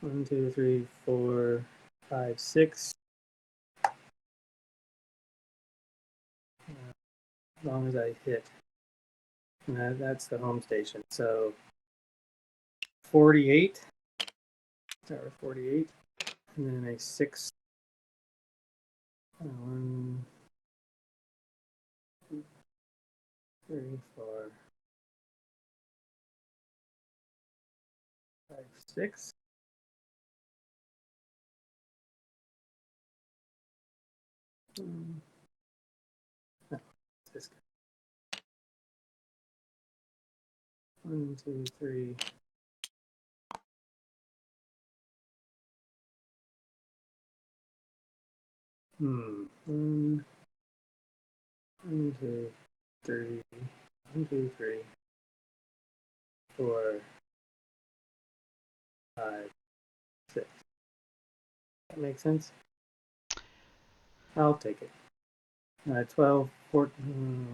B: 1, 2, 3, 4, 5, 6. long as I hit. And that's the home station. So 48. Start with 48. And then a 6. 1, 2, 3, 4, 5, 6. No, this guy. 1, 2, 3. One, 1, 2, 3. 1, 2, 3, 4, 5, 6. That makes sense? I'll take it. 12, 14.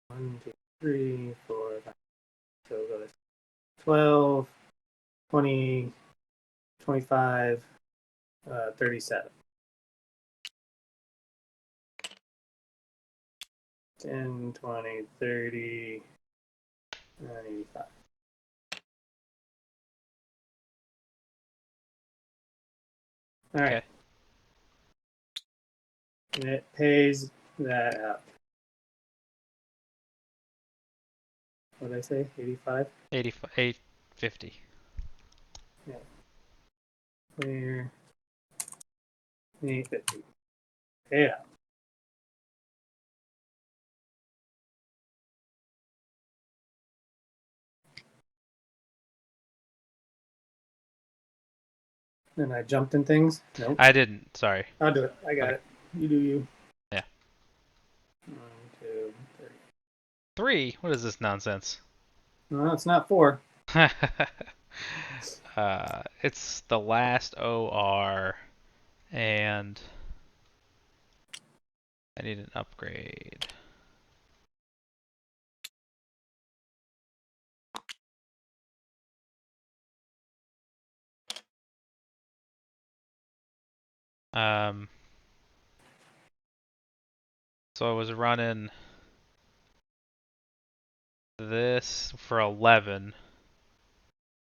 B: 1, 2, 3, 4, 5. So we'll go to 12, 20, 25, 37. 10, 20, 30, 85. All right.
A: Okay.
B: And it pays that out. What did I say? 85?
A: 850.
B: Yeah. Clear. 850. Pay it out. And I jumped in things? Nope.
A: I didn't. Sorry.
B: I'll do it. I got it. You do you.
A: Yeah.
B: 1, 2, 3.
A: 3? What is this nonsense?
B: No, it's not 4.
A: It's the last OR, and I need an upgrade. So I was running this for 11,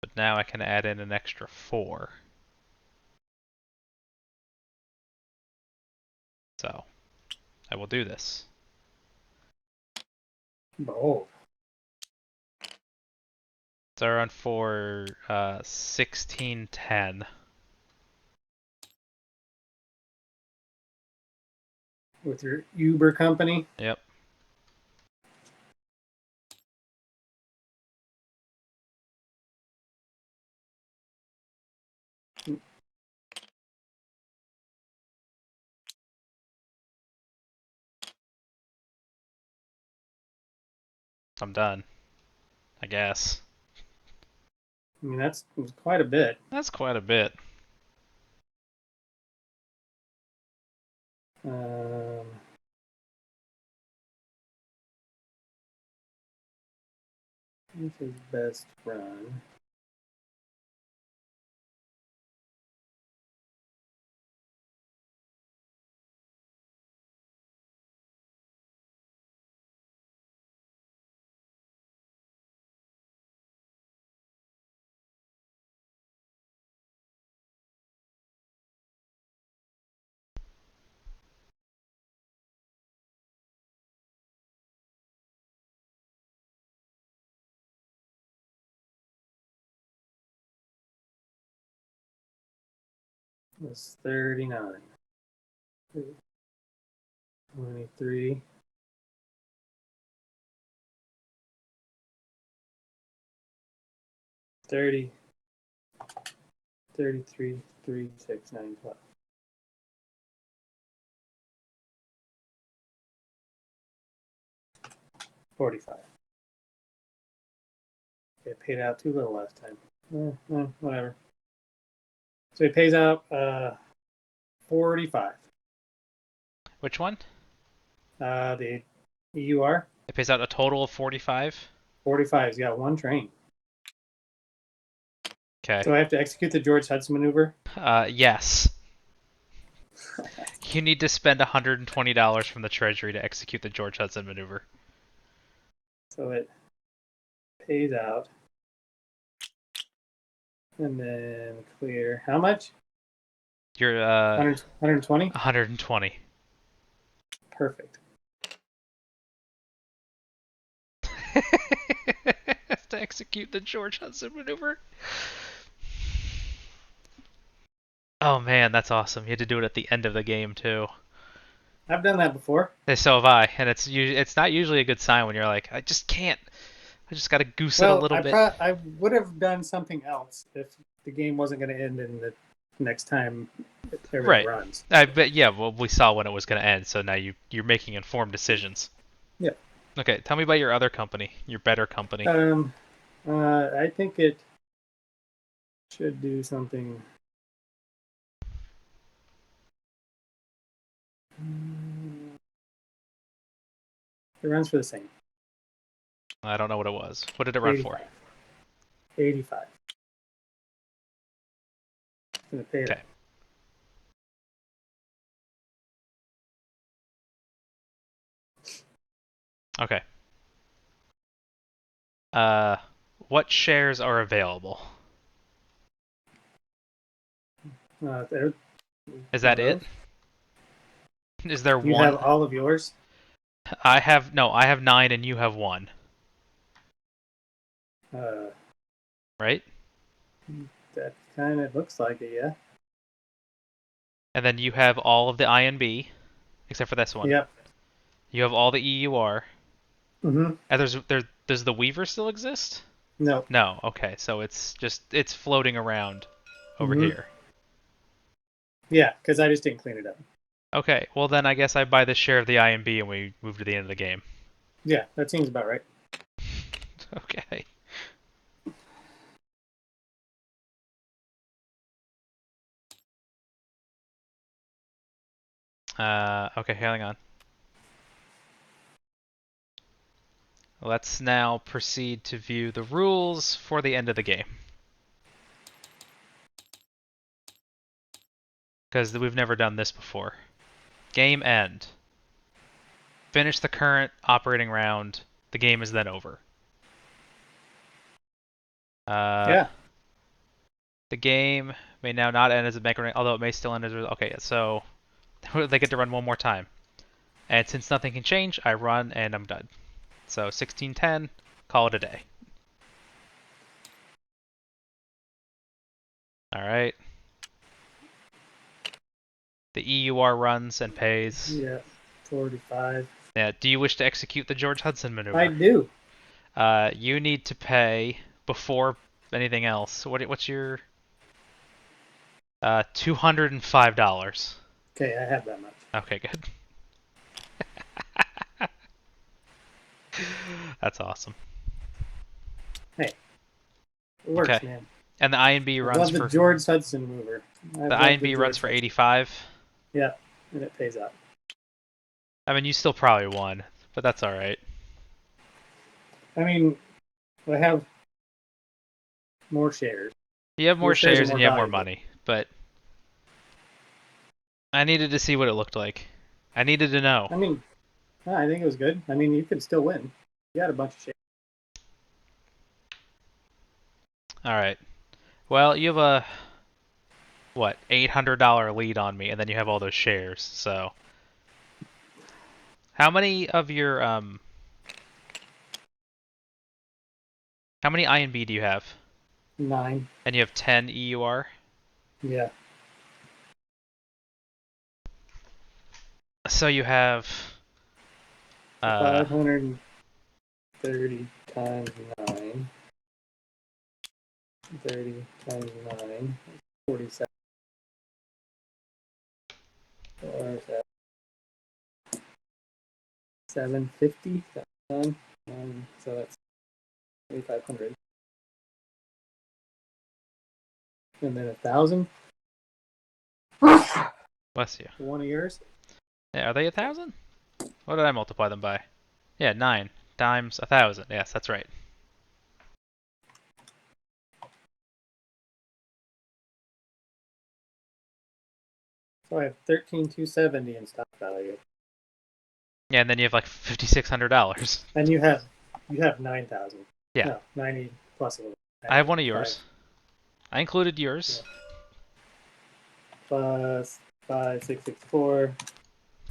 A: but now I can add in an extra 4. So I will do this.
B: Bold.
A: So I run for 1610.
B: With your Uber company?
A: Yep. I'm done, I guess.
B: I mean, that's quite a bit.
A: That's quite a bit.
B: Um, this is best run. Was 39. 23. 30. 33. 3, 6, 9, 12. 45. It paid out too little last time. Whatever. So it pays out 45.
A: Which one?
B: The EUR,
A: It pays out a total of 45?
B: 45. He's got one train.
A: Okay.
B: So I have to execute the George Hudson maneuver?
A: Yes. You need to spend $120 from the treasury to execute the George Hudson maneuver.
B: So it pays out. And then clear. How much?
A: You're
B: 120?
A: 120.
B: Perfect.
A: To execute the George Hudson maneuver. Oh man, that's awesome. You had to do it at the end of the game too.
B: I've done that before.
A: So have I, and it's not usually a good sign when you're like, I just can't. I just gotta goose it a
B: Well,
A: little bit.
B: I would have done something else if the game wasn't going to end in the next time everything
A: Right.
B: runs.
A: But yeah, well, we saw when it was gonna end, so now you're making informed decisions.
B: Yeah.
A: Okay, tell me about your other company, your better company.
B: I think it should do something. It runs for the same.
A: I don't know what it was. What did it run for?
B: 85. It's going to pay it.
A: Okay. Okay. What shares are available?
B: There,
A: Is that it? Is there
B: you
A: one?
B: have all of yours?
A: I have 9 and you have 1. Right?
B: That kind of looks like it, yeah.
A: And then you have all of the I and B, except for this one.
B: Yep.
A: You have all the EUR.
B: Mm-hmm.
A: And does the Weaver still exist?
B: No.
A: No. Okay, so it's floating around over here.
B: Yeah, because I just didn't clean it up.
A: Okay, well then I guess I buy the share of the I and B and we move to the end of the game.
B: Yeah, that seems about right.
A: Okay. Okay, hang on. Let's now proceed to view the rules for the end of the game. Because we've never done this before. Game end. Finish the current operating round. The game is then over.
B: Yeah.
A: The game may now not end as a bankruptcy, although it may still end as a... Okay, so they get to run one more time. And since nothing can change, I run and I'm done. So 1610, call it a day. Alright. The EUR runs and pays.
B: Yeah, 45.
A: Yeah, do you wish to execute the George Hudson maneuver?
B: I do.
A: You need to pay before anything else. What's your... $205.
B: Okay, I have that much.
A: Okay, good. That's awesome.
B: Hey, it works,
A: Okay.
B: man.
A: And the INB
B: I
A: runs
B: love the
A: for...
B: George Hudson mover.
A: The INB runs for 85.
B: Yeah, and it pays out.
A: I mean, you still probably won, but that's alright.
B: I mean, I have more shares.
A: You have more
B: Your shares are
A: shares and
B: more
A: you have more
B: valuable.
A: money, but I needed to see what it looked like. I needed to know.
B: I mean, I think it was good. I mean, you could still win. You had a bunch of shares.
A: Alright. Well, you have a... What? $800 lead on me, and then you have all those shares, so... How many of your, How many INB do you have?
B: 9.
A: And you have 10 EUR?
B: Yeah.
A: So you have...
B: 530 times 9. 30 times 9. 47. Or is that 750? That's done. So that's 8,500. And then 1,000.
A: Bless you.
B: One of yours.
A: Yeah, are they 1,000? What did I multiply them by? Yeah, 9 times 1,000. Yes, that's right.
B: So I have 13,270 in stock value.
A: Yeah, and then you have like $5,600.
B: And you have You have 9,000.
A: Yeah.
B: No, 90 plus a little.
A: I have one of
B: 5.
A: yours. I included yours.
B: Yeah. Plus 5,664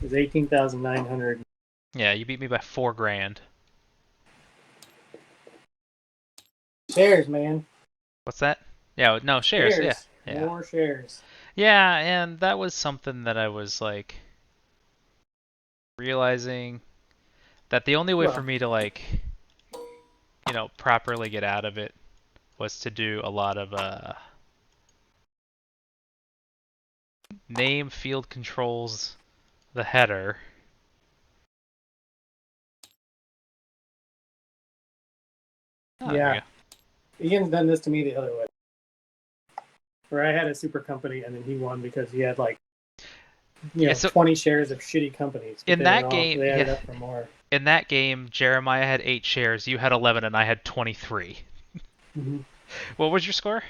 B: is 18,900.
A: Yeah, you beat me by $4,000.
B: Shares, man.
A: What's that? Yeah, no, shares. Yeah.
B: Shares.
A: Yeah.
B: More shares.
A: Yeah, and that was something that I was like realizing that the only way for
B: Well,
A: me to like, properly get out of it was to do a lot of name field controls, the header. Oh, there we
B: yeah.
A: go.
B: Ian's done this to me the other way. Where I had a super company and then he won because he had like
A: Yeah, so
B: 20 shares of shitty companies, but
A: in
B: they were
A: that
B: all
A: game,
B: they added
A: yeah,
B: up for more.
A: in that game, Jeremiah had 8 shares, you had 11, and I had 23.
B: Mm-hmm.
A: What was your score?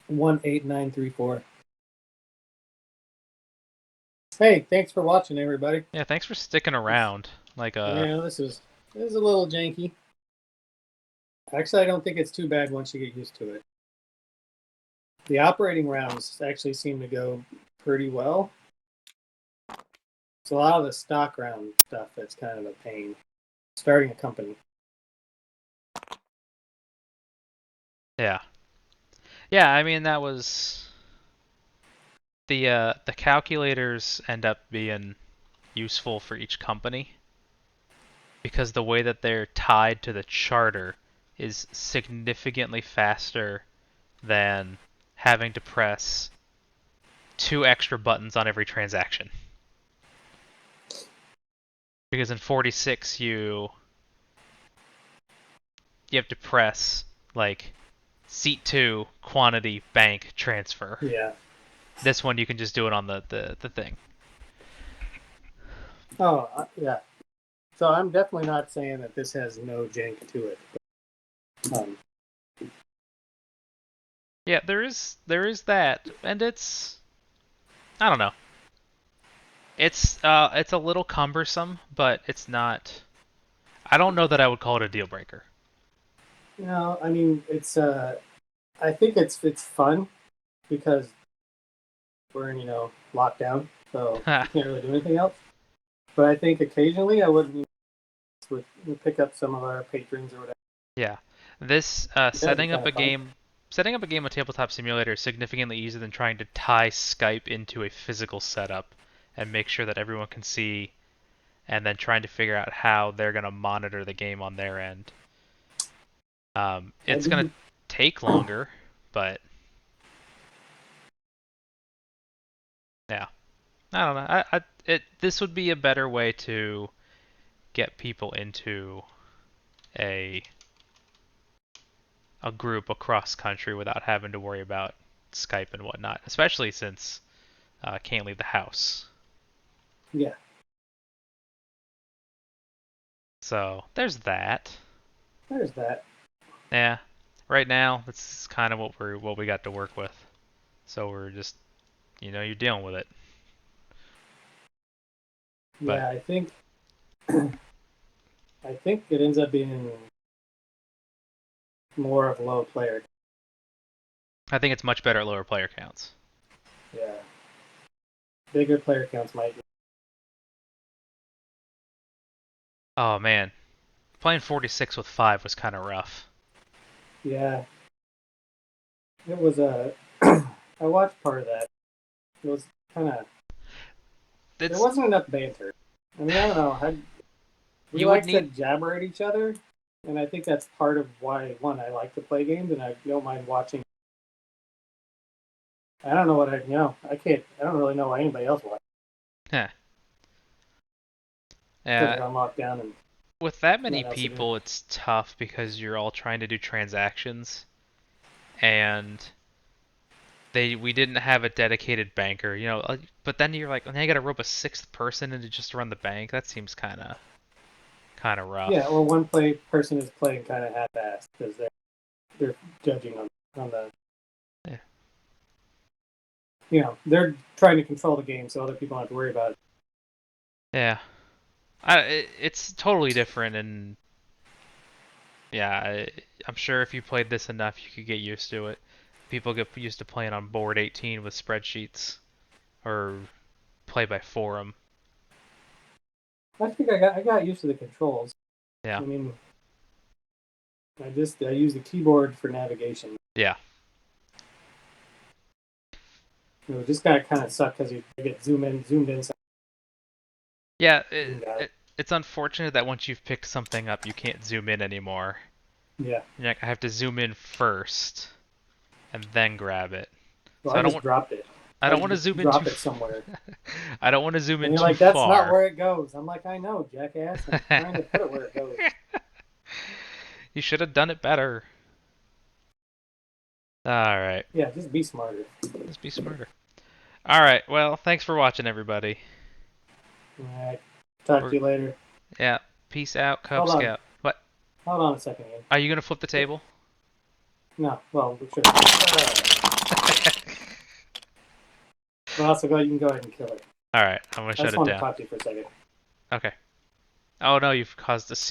B: 18934. Hey, thanks for watching, everybody.
A: Yeah, thanks for sticking around. Like,
B: Yeah, this is a little janky. Actually, I don't think it's too bad once you get used to it. The operating rounds actually seem to go pretty well. It's a lot of the stock round stuff that's kind of a pain. Starting a company.
A: yeah. Yeah, I mean, that was the calculators end up being useful for each company because the way that they're tied to the charter is significantly faster than having to press 2 extra buttons on every transaction. Because in 46 you have to press like seat 2 quantity bank transfer.
B: Yeah.
A: This one you can just do it on the thing.
B: Oh, yeah. So I'm definitely not saying that this has no jank to it. But,
A: Yeah, there is that, and I don't know. It's a little cumbersome, but it's not. I don't know that I would call it a deal breaker.
B: I mean, it's I think it's fun because we're in lockdown, so you can't really do anything else. But I think occasionally I would pick up some of our patrons or whatever.
A: Yeah, this
B: That'd be kind of fun.
A: setting up a game of Tabletop Simulator is significantly easier than trying to tie Skype into a physical setup and make sure that everyone can see, and then trying to figure out how they're gonna monitor the game on their end.
B: I
A: It's gonna
B: do.
A: take longer, but yeah, I don't know. This would be a better way to get people into a a group across country without having to worry about Skype and whatnot, especially since I can't leave the house.
B: Yeah,
A: So there's that.
B: there's that.
A: Yeah. Right now, this is kind of what we got to work with. So we're just you're dealing with it. But
B: Yeah, I think it ends up being more of low player.
A: I think it's much better at lower player counts.
B: Yeah, bigger player counts might.
A: Oh man, playing 46 with 5 was kind of rough.
B: Yeah, it was a. I watched part of that. It was kind of. There
A: It's
B: wasn't enough banter. I mean, I don't know. We
A: you would
B: like to
A: need
B: jabber at each other, and I think that's part of why I like to play games, and I don't mind watching. I don't know what I can't. I don't really know why anybody else watches
A: huh.
B: because
A: Yeah,
B: they're on lockdown and
A: with that many
B: nothing else to do.
A: people, it's tough because you're all trying to do transactions, and we didn't have a dedicated banker, but then you're like, now you got to rope a sixth person in to just run the bank. That seems kind of
B: Yeah,
A: rough.
B: or person is playing kind of half-assed because they're judging on the
A: Yeah.
B: they're trying to control the game so other people don't have to worry about it.
A: Yeah. It's totally different, and yeah, I'm sure if you played this enough, you could get used to it. People get used to playing on board 18 with spreadsheets or play by forum.
B: I think I got used to the controls.
A: Yeah.
B: I mean, I use the keyboard for navigation.
A: Yeah.
B: It just kind of suck because you get zoomed in.
A: Yeah,
B: Zoomed out.
A: it's unfortunate that once you've picked something up, you can't zoom in anymore.
B: Yeah.
A: You're like, I have to zoom in first and then grab it.
B: Well,
A: So
B: I just dropped it.
A: I don't want to zoom in
B: drop it somewhere.
A: I don't want to zoom in
B: And you're
A: too
B: like, that's not
A: far.
B: where it goes. I'm like, I know, jackass. I'm trying to put it where it goes.
A: You should have done it better. All right.
B: Yeah, just be smarter.
A: Just be smarter. All right. Well, thanks for watching, everybody.
B: All right. Talk to you later.
A: Yeah. Peace out, Cub
B: Hold on.
A: Scout. What?
B: Hold on a second, Ian.
A: Are you gonna flip the table?
B: No, well, we should. Well, so you can go ahead and kill it.
A: All right. I'm gonna
B: I
A: shut
B: just
A: it
B: want to
A: down.
B: talk to you for a second.
A: Okay. Oh no, you've caused a